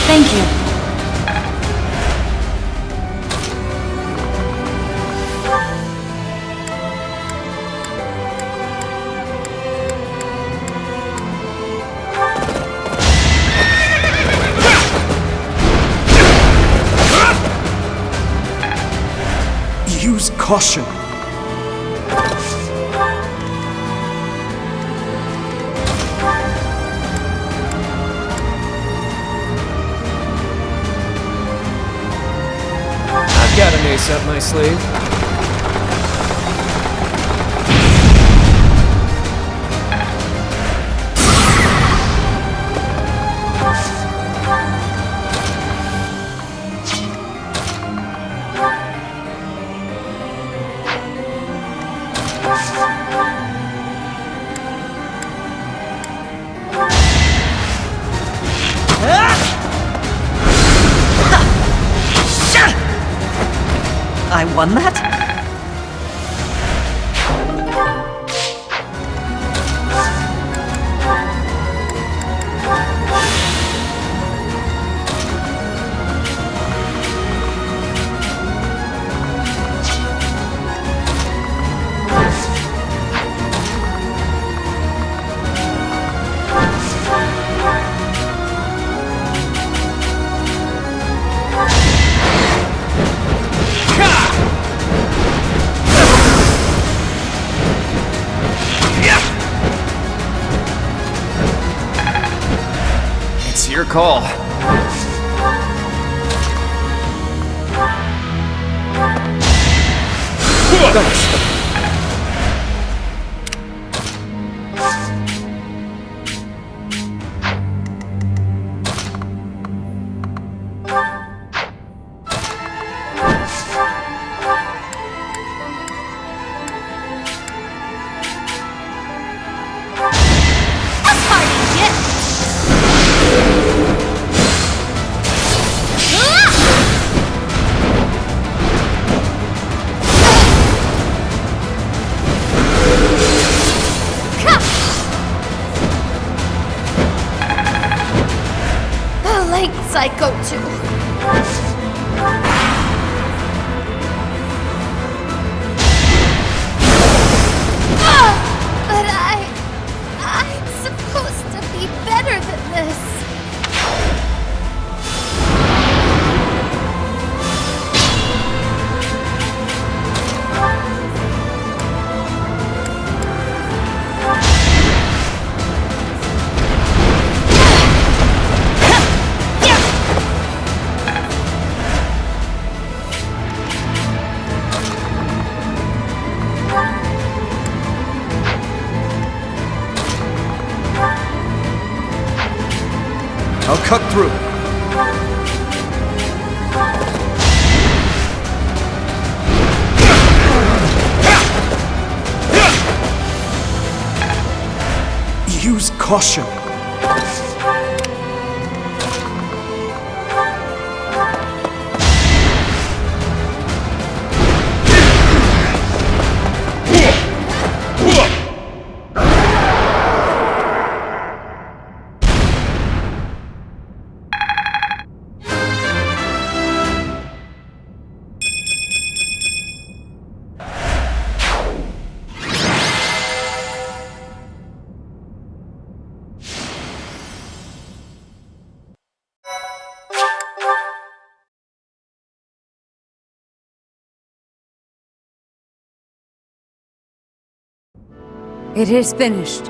Thank you. Use caution. I've got an ace up my sleeve. I won that? It's your call. I go to. But I'm supposed to be better than this. I'll cut through. Use caution. It is finished.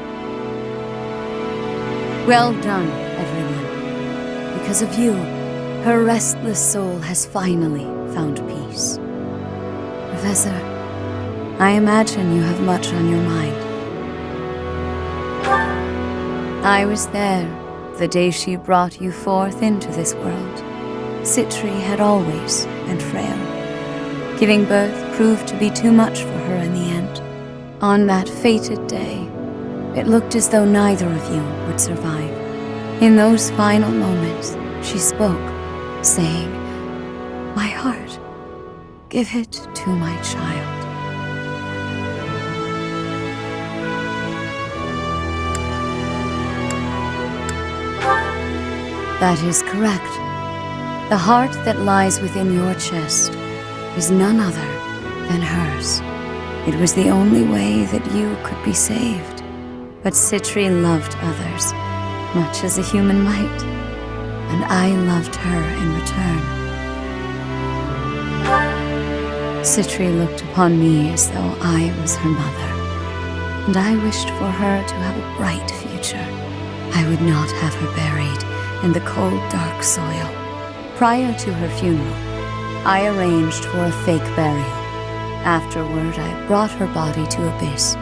Well done, everyone. Because of you, her restless soul has finally found peace. Professor, I imagine you have much on your mind. I was there the day she brought you forth into this world. Citri had always been frail. Giving birth proved to be too much for her in the end. On that fated day, it looked as though neither of you would survive. In those final moments, she spoke, saying, "My heart, give it to my child." That is correct. The heart that lies within your chest is none other than hers. It was the only way that you could be saved. But Citri loved others, much as a human might, and I loved her in return. Citri looked upon me as though I was her mother, and I wished for her to have a bright future. I would not have her buried in the cold, dark soil. Prior to her funeral, I arranged for a fake burial. Afterward, I brought her body to Abyss,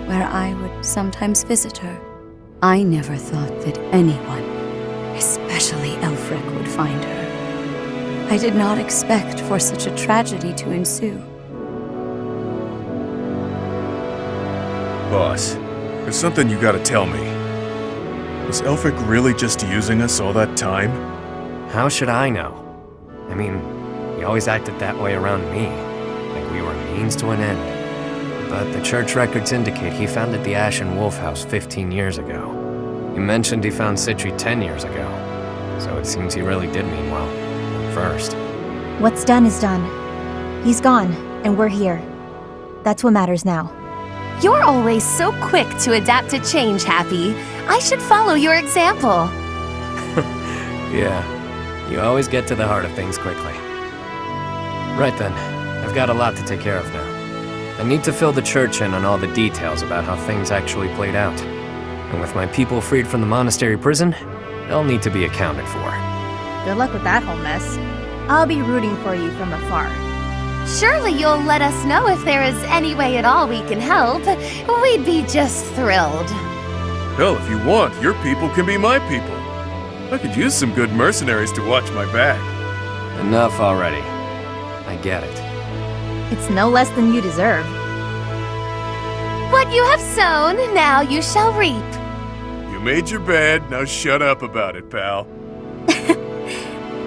where I would sometimes visit her. I never thought that anyone, especially Elfric, would find her. I did not expect for such a tragedy to ensue. Boss, there's something you gotta tell me. Was Elfric really just using us all that time? How should I know? I mean, he always acted that way around me, like we were a means to an end. But the church records indicate he founded the Ashen Wolf House 15 years ago. He mentioned he found Citri 10 years ago, so it seems he really did mean well, at first. What's done is done. He's gone, and we're here. That's what matters now. You're always so quick to adapt to change, Happy. I should follow your example. Yeah, you always get to the heart of things quickly. Right then, I've got a lot to take care of now. I need to fill the church in on all the details about how things actually played out. And with my people freed from the monastery prison, they'll need to be accounted for. Good luck with that whole mess. I'll be rooting for you from afar. Surely you'll let us know if there is any way at all we can help. We'd be just thrilled. Hell, if you want, your people can be my people. I could use some good mercenaries to watch my back. Enough already. I get it. It's no less than you deserve. What you have sown, now you shall reap. You made your bed, now shut up about it, pal.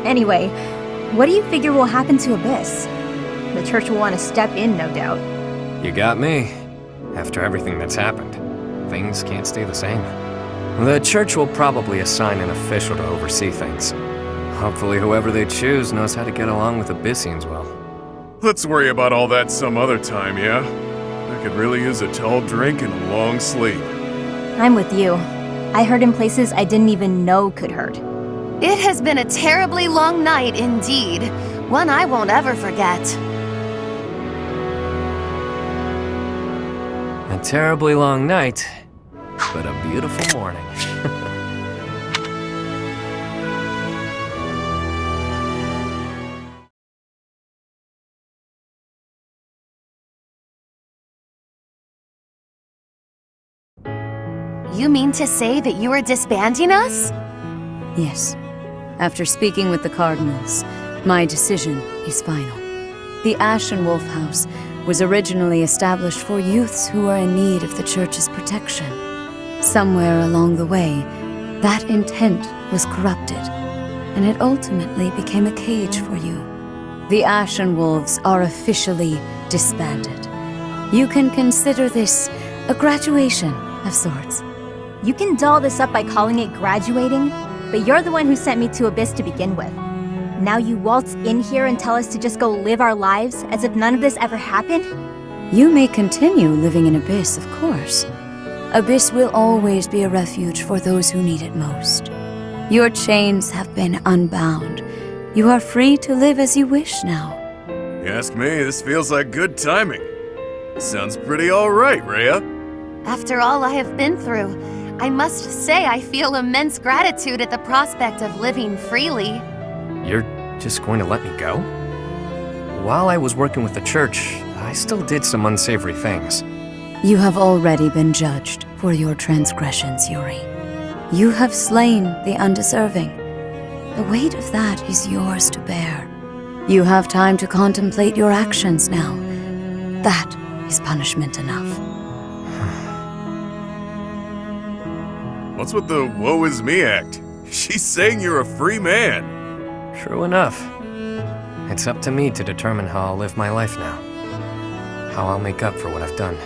Anyway, what do you figure will happen to Abyss? The church will want to step in, no doubt. You got me. After everything that's happened, things can't stay the same. The church will probably assign an official to oversee things. Hopefully whoever they choose knows how to get along with Abyssians well. Let's worry about all that some other time, yeah? I could really use a tall drink and a long sleep. I'm with you. I hurt in places I didn't even know could hurt. It has been a terribly long night indeed. One I won't ever forget. A terribly long night, but a beautiful morning. You mean to say that you are disbanding us? Yes. After speaking with the cardinals, my decision is final. The Ashen Wolf House was originally established for youths who are in need of the church's protection. Somewhere along the way, that intent was corrupted, and it ultimately became a cage for you. The Ashen Wolves are officially disbanded. You can consider this a graduation of sorts. You can doll this up by calling it graduating, but you're the one who sent me to Abyss to begin with. Now you waltz in here and tell us to just go live our lives as if none of this ever happened? You may continue living in Abyss, of course. Abyss will always be a refuge for those who need it most. Your chains have been unbound. You are free to live as you wish now. You ask me, this feels like good timing. Sounds pretty alright, Rhea. After all I have been through, I must say I feel immense gratitude at the prospect of living freely. You're just going to let me go? While I was working with the church, I still did some unsavory things. You have already been judged for your transgressions, Yuri. You have slain the undeserving. The weight of that is yours to bear. You have time to contemplate your actions now. That is punishment enough. What's with the woe is me act? She's saying you're a free man. True enough. It's up to me to determine how I'll live my life now. How I'll make up for what I've done.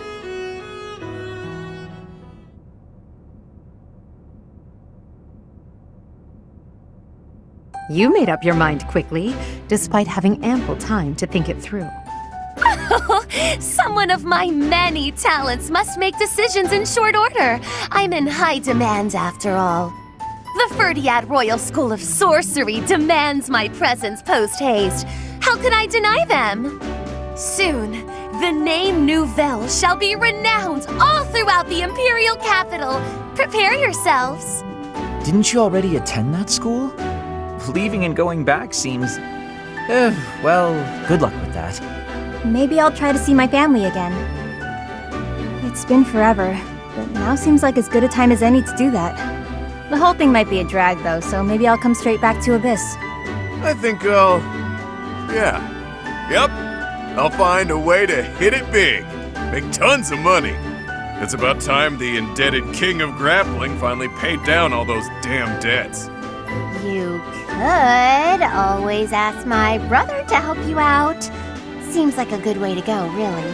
You made up your mind quickly, despite having ample time to think it through. Someone of my many talents must make decisions in short order. I'm in high demand after all. The Ferdiad Royal School of Sorcery demands my presence post-haste. How could I deny them? Soon, the name Nouvelle shall be renowned all throughout the Imperial capital. Prepare yourselves. Didn't you already attend that school? Leaving and going back seems... well, good luck with that. Maybe I'll try to see my family again. It's been forever, but now seems like as good a time as any to do that. The whole thing might be a drag though, so maybe I'll come straight back to Abyss. I think I'll... Yep. I'll find a way to hit it big. Make tons of money. It's about time the indebted king of grappling finally paid down all those damn debts. You could always ask my brother to help you out. Seems like a good way to go, really.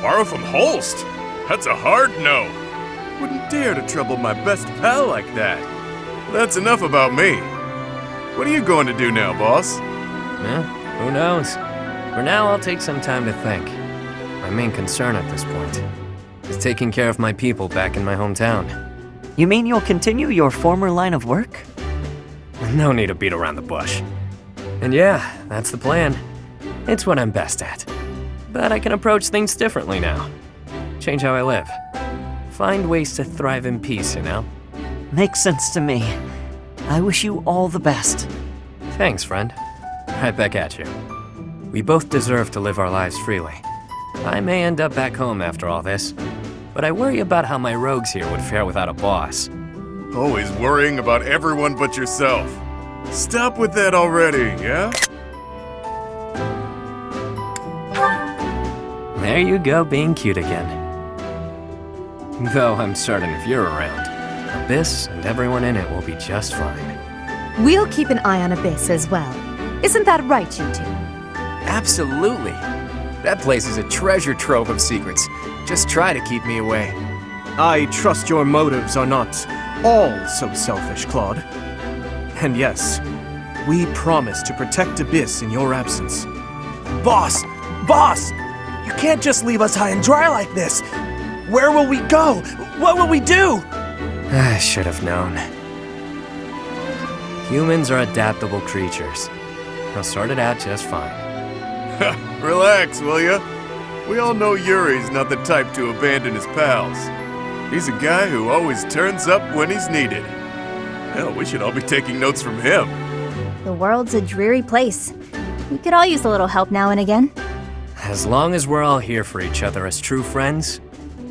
Borrow from Holst? That's a hard no. Wouldn't dare to trouble my best pal like that. That's enough about me. What are you going to do now, boss? Who knows? For now, I'll take some time to think. My main concern at this point is taking care of my people back in my hometown. You mean you'll continue your former line of work? No need to beat around the bush. And yeah, that's the plan. It's what I'm best at. But I can approach things differently now. Change how I live. Find ways to thrive in peace, you know? Makes sense to me. I wish you all the best. Thanks, friend. Right back at you. We both deserve to live our lives freely. I may end up back home after all this, but I worry about how my rogues here would fare without a boss. Always worrying about everyone but yourself. Stop with that already, yeah? There you go, being cute again. Though I'm certain if you're around, Abyss and everyone in it will be just fine. We'll keep an eye on Abyss as well. Isn't that right, you two? Absolutely. That place is a treasure trove of secrets. Just try to keep me away. I trust your motives are not all so selfish, Claude. And yes, we promise to protect Abyss in your absence. Boss! Boss! You can't just leave us high and dry like this! Where will we go? What will we do? I should have known. Humans are adaptable creatures. They'll sort it out just fine. Relax, will ya? We all know Yuri's not the type to abandon his pals. He's a guy who always turns up when he's needed. Hell, we should all be taking notes from him. The world's a dreary place. We could all use a little help now and again. As long as we're all here for each other as true friends,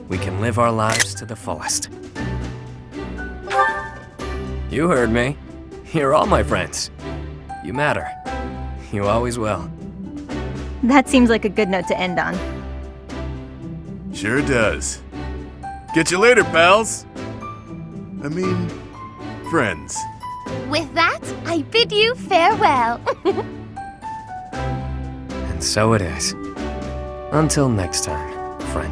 we can live our lives to the fullest. You heard me. You're all my friends. You matter. You always will. That seems like a good note to end on. Sure does. Catch you later, pals. I mean, friends. With that, I bid you farewell. And so it is. Until next time, friend.